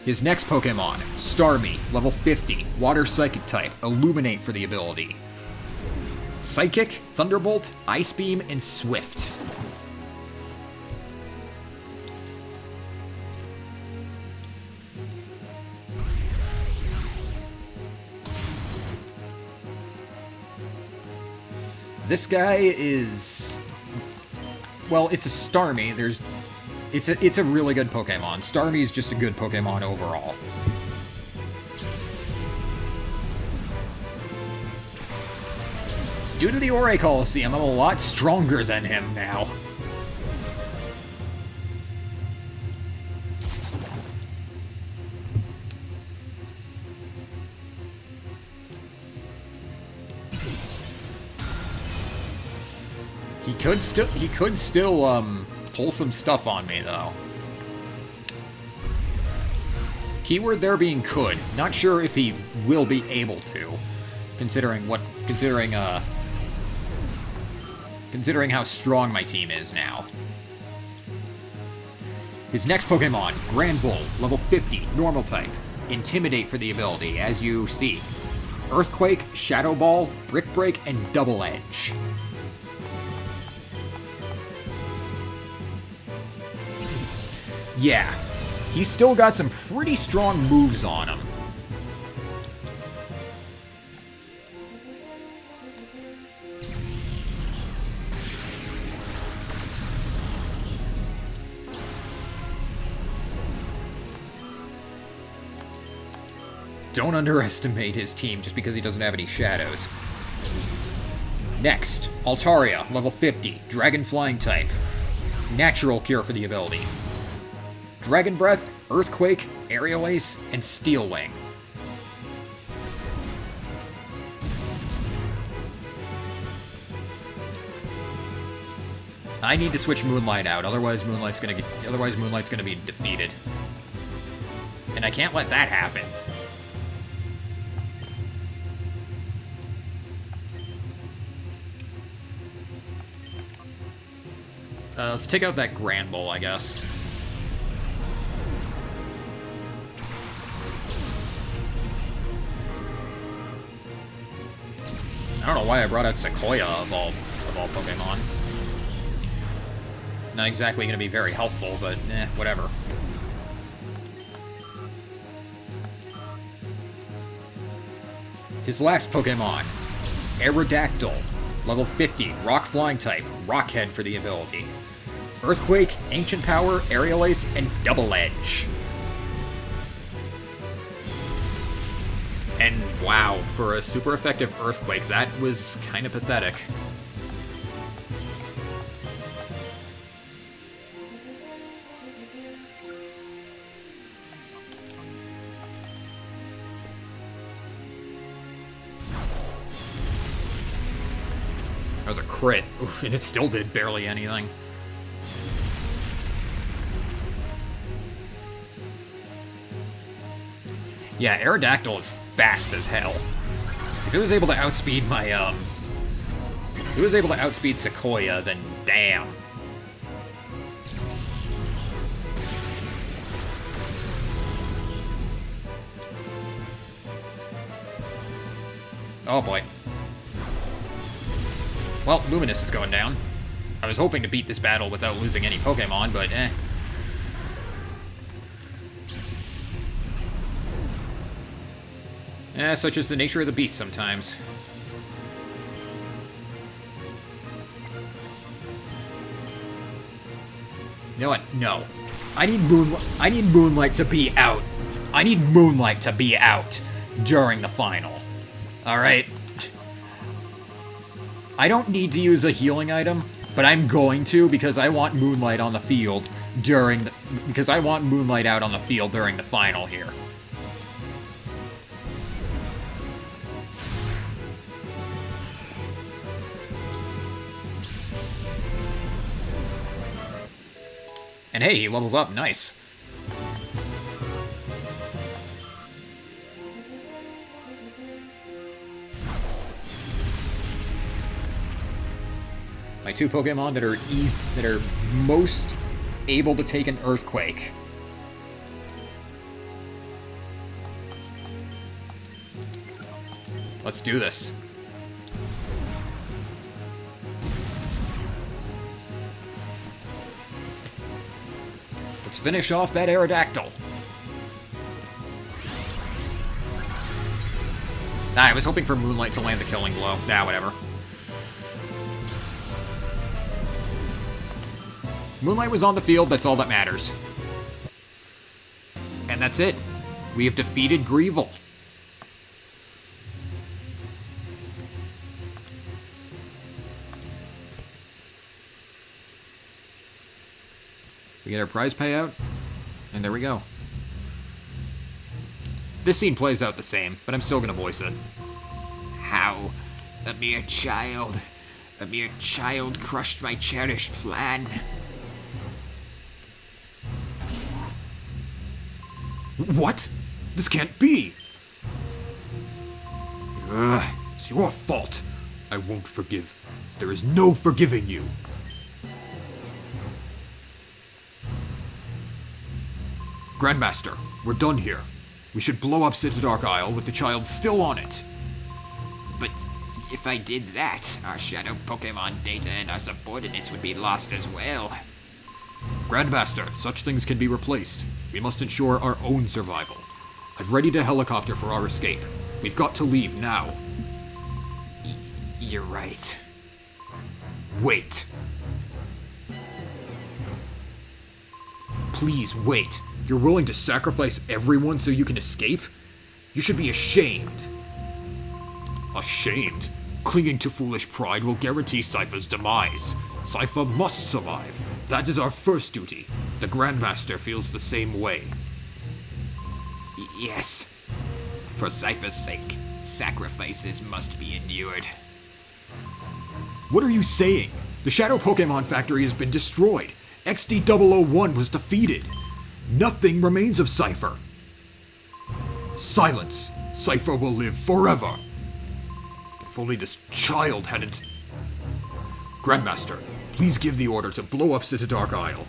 His next Pokemon, Starmie, level 50, Water Psychic type, Illuminate for the ability. Psychic, Thunderbolt, Ice Beam, and Swift. This guy is... well, it's a Starmie. It's a really good Pokemon. Starmie is just a good Pokemon overall. Due to the Orre Coliseum, I'm a lot stronger than him now. He could still pull some stuff on me though. Keyword there being could. Not sure if he will be able to, considering how strong my team is now. His next Pokemon, Granbull, level 50, Normal type. Intimidate for the ability, as you see. Earthquake, Shadow Ball, Brick Break, and Double Edge. Yeah, he's still got some pretty strong moves on him. Don't underestimate his team just because he doesn't have any shadows. Next, Altaria, level 50, Dragon Flying type. natural cure for the ability. Dragon Breath, Earthquake, Aerial Ace, and Steel Wing. I need to switch Moonlight out, otherwise Moonlight's gonna be defeated. And I can't let that happen. Let's take out that Grand Bull, I guess. I don't know why I brought out Sequoia of all Pokemon. Not exactly going to be very helpful, but whatever. His last Pokemon, Aerodactyl, level 50, Rock Flying type, Rock Head for the ability. Earthquake, Ancient Power, Aerial Ace, and Double Edge. And wow, for a super effective Earthquake, that was kind of pathetic. That was a crit. Oof, and it still did barely anything. Yeah, Aerodactyl is fast as hell. If it was able to outspeed my, if it was able to outspeed Sequoia, then damn. Oh boy. Well, Luminous is going down. I was hoping to beat this battle without losing any Pokemon, but such is the nature of the beast sometimes. You know what? No. I need Moonlight to be out. I need Moonlight to be out during the final. Alright? I don't need to use a healing item, but I'm going to because I want Moonlight on the field because I want Moonlight out on the field during the final here. And hey, he levels up, nice. My two Pokemon that are most able to take an Earthquake. Let's do this. Let's finish off that Aerodactyl. I was hoping for Moonlight to land the killing blow. Nah, whatever. Moonlight was on the field, that's all that matters. And that's it. We have defeated Greevil. We get our prize payout, and there we go. This scene plays out the same, but I'm still gonna voice it. How a mere child crushed my cherished plan. What? This can't be! It's your fault. I won't forgive. There is no forgiving you. Grandmaster, we're done here. We should blow up Citadark Isle with the child still on it. But if I did that, our shadow Pokemon data and our subordinates would be lost as well. Grandmaster, such things can be replaced. We must ensure our own survival. I've readied a helicopter for our escape. We've got to leave now. You're right. Wait. Please wait. You're willing to sacrifice everyone so you can escape? You should be ashamed. Ashamed? Clinging to foolish pride will guarantee Cipher's demise. Cipher must survive. That is our first duty. The Grandmaster feels the same way. Yes. For Cipher's sake, sacrifices must be endured. What are you saying? The Shadow Pokémon Factory has been destroyed. XD001 was defeated. Nothing remains of Cipher. Silence. Cipher will live forever. If only this child hadn't... Grandmaster, please give the order to blow up Citadark Isle.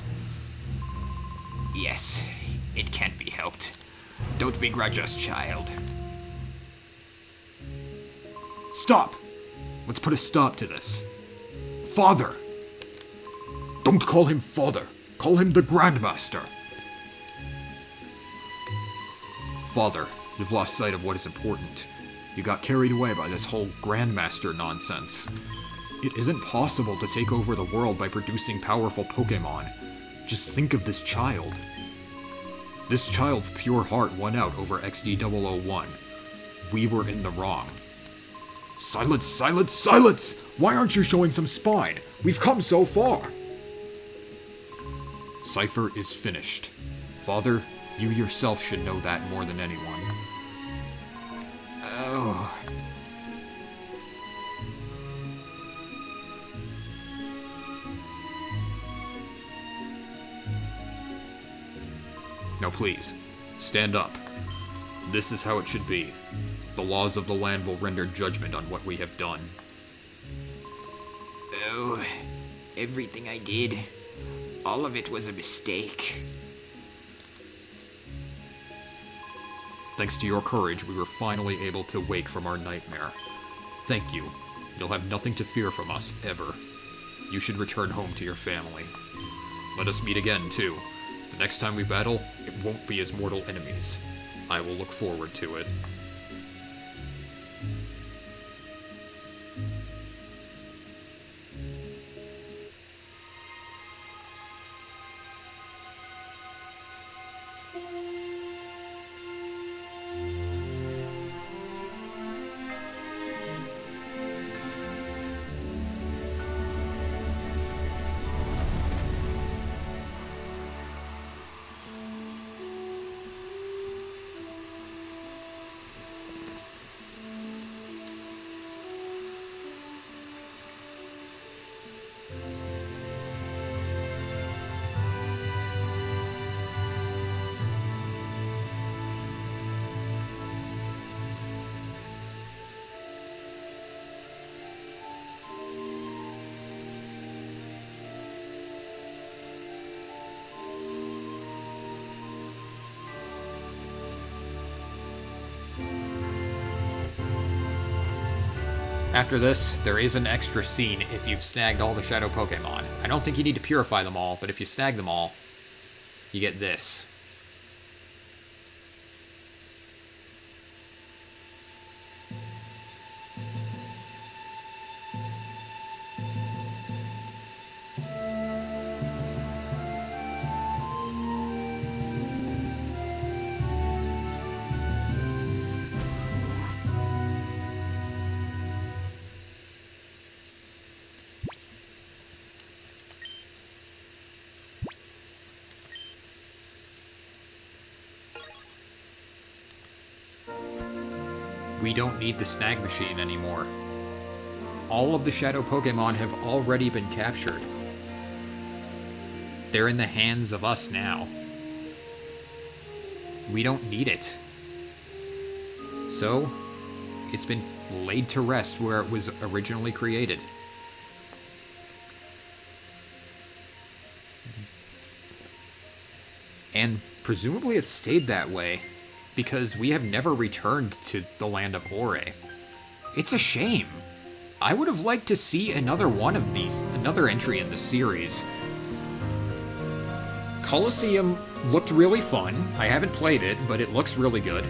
Yes, it can't be helped. Don't begrudge us, child. Stop! Let's put a stop to this. Father! Don't call him father. Call him the Grandmaster. Father, you've lost sight of what is important. You got carried away by this whole Grandmaster nonsense. It isn't possible to take over the world by producing powerful Pokémon. Just think of this child. This child's pure heart won out over XD001. We were in the wrong. Silence, silence, silence! Why aren't you showing some spine? We've come so far! Cipher is finished. Father, you yourself should know that more than anyone. Oh. Now please, stand up. This is how it should be. The laws of the land will render judgment on what we have done. Oh, everything I did, all of it was a mistake. Thanks to your courage, we were finally able to wake from our nightmare. Thank you. You'll have nothing to fear from us, ever. You should return home to your family. Let us meet again, too. The next time we battle, it won't be as mortal enemies. I will look forward to it. After this, there is an extra scene if you've snagged all the Shadow Pokémon. I don't think you need to purify them all, but if you snag them all, you get this. We don't need the snag machine anymore. All of the Shadow Pokémon have already been captured. They're in the hands of us now. We don't need it. So, it's been laid to rest where it was originally created. And presumably it stayed that way, because we have never returned to the land of Orre. It's a shame. I would have liked to see another one of these, another entry in the series. Colosseum looked really fun. I haven't played it, but it looks really good.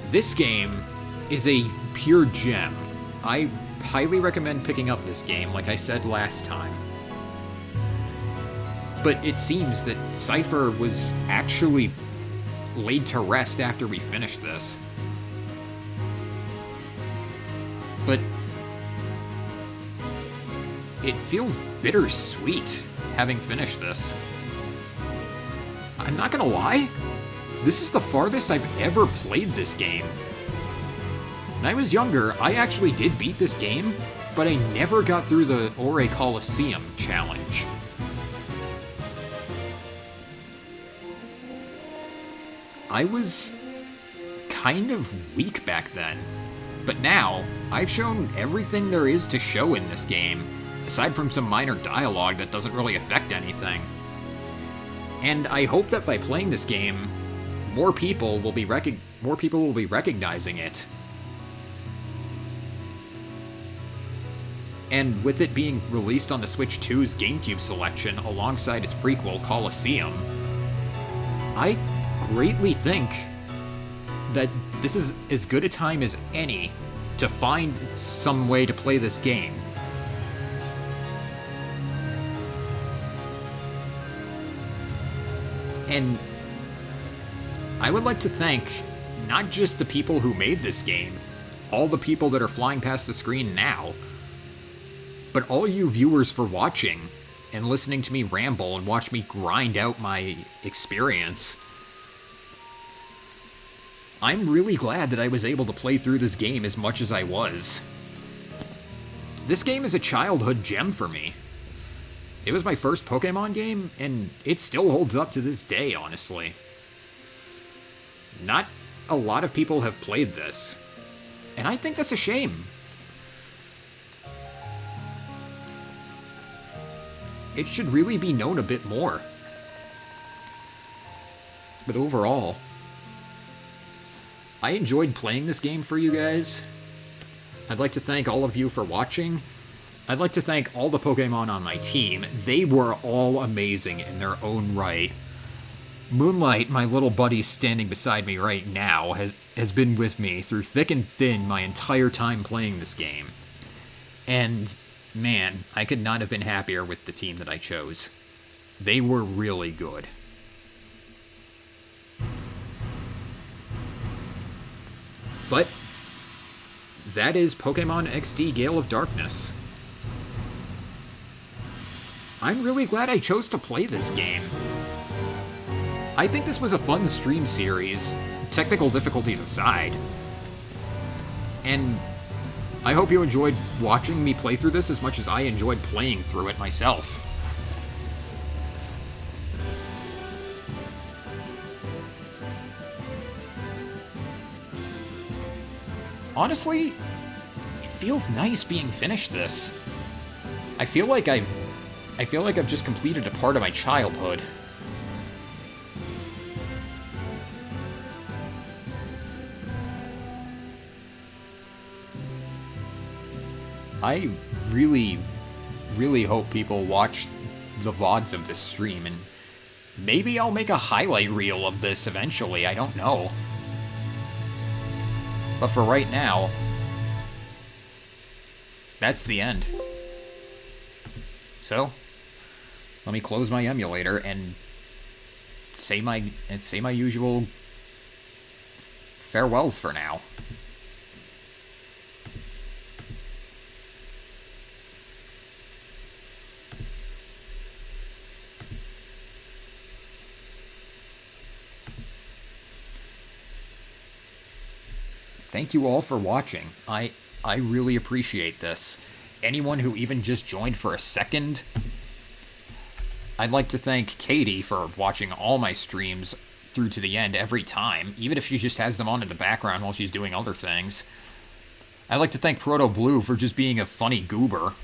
This game is a pure gem. I highly recommend picking up this game, like I said last time. But it seems that Cipher was actually laid to rest after we finished this. But it feels bittersweet having finished this. I'm not gonna lie, this is the farthest I've ever played this game. When I was younger, I actually did beat this game, but I never got through the Orre Coliseum challenge. I was kind of weak back then, but now I've shown everything there is to show in this game, aside from some minor dialogue that doesn't really affect anything. And I hope that by playing this game, more people will be recognizing it. And with it being released on the Switch 2's GameCube selection alongside its prequel, Coliseum, I greatly think that this is as good a time as any to find some way to play this game. And I would like to thank not just the people who made this game, all the people that are flying past the screen now, but all you viewers for watching and listening to me ramble and watch me grind out my experience. I'm really glad that I was able to play through this game as much as I was. This game is a childhood gem for me. It was my first Pokémon game, and it still holds up to this day, honestly. Not a lot of people have played this, and I think that's a shame. It should really be known a bit more. But overall, I enjoyed playing this game for you guys. I'd like to thank all of you for watching. I'd like to thank all the Pokémon on my team. They were all amazing in their own right. Moonlight, my little buddy standing beside me right now, has been with me through thick and thin my entire time playing this game. And man, I could not have been happier with the team that I chose. They were really good. But that is Pokemon XD Gale of Darkness. I'm really glad I chose to play this game. I think this was a fun stream series, technical difficulties aside. And I hope you enjoyed watching me play through this as much as I enjoyed playing through it myself. Honestly, it feels nice being finished this. I feel like I've just completed a part of my childhood. I really, really hope people watch the VODs of this stream, and maybe I'll make a highlight reel of this eventually, I don't know. But for right now, that's the end. So, let me close my emulator and say my usual farewells for now. Thank you all for watching. I really appreciate this. Anyone who even just joined for a second, I'd like to thank Katie for watching all my streams through to the end every time, even if she just has them on in the background while she's doing other things. I'd like to thank Proto Blue for just being a funny goober.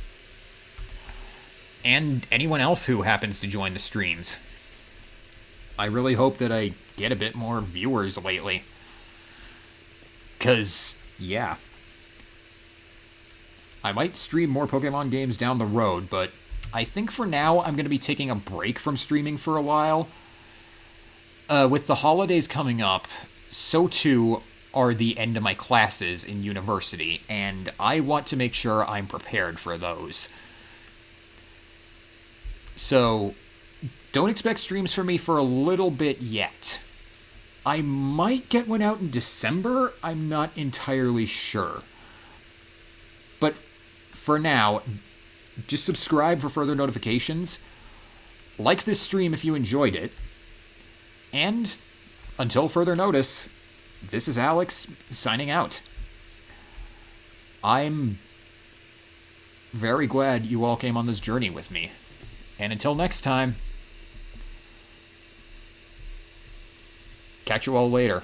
And anyone else who happens to join the streams. I really hope that I get a bit more viewers lately. 'Cause, yeah. I might stream more Pokemon games down the road, but I think for now I'm going to be taking a break from streaming for a while. With the holidays coming up, so too are the end of my classes in university, and I want to make sure I'm prepared for those. So, don't expect streams from me for a little bit yet. I might get one out in December, I'm not entirely sure. But for now, Just subscribe for further notifications. Like this stream if you enjoyed it. And until further notice, this is Alex signing out. I'm very glad you all came on this journey with me. And until next time, catch you all later.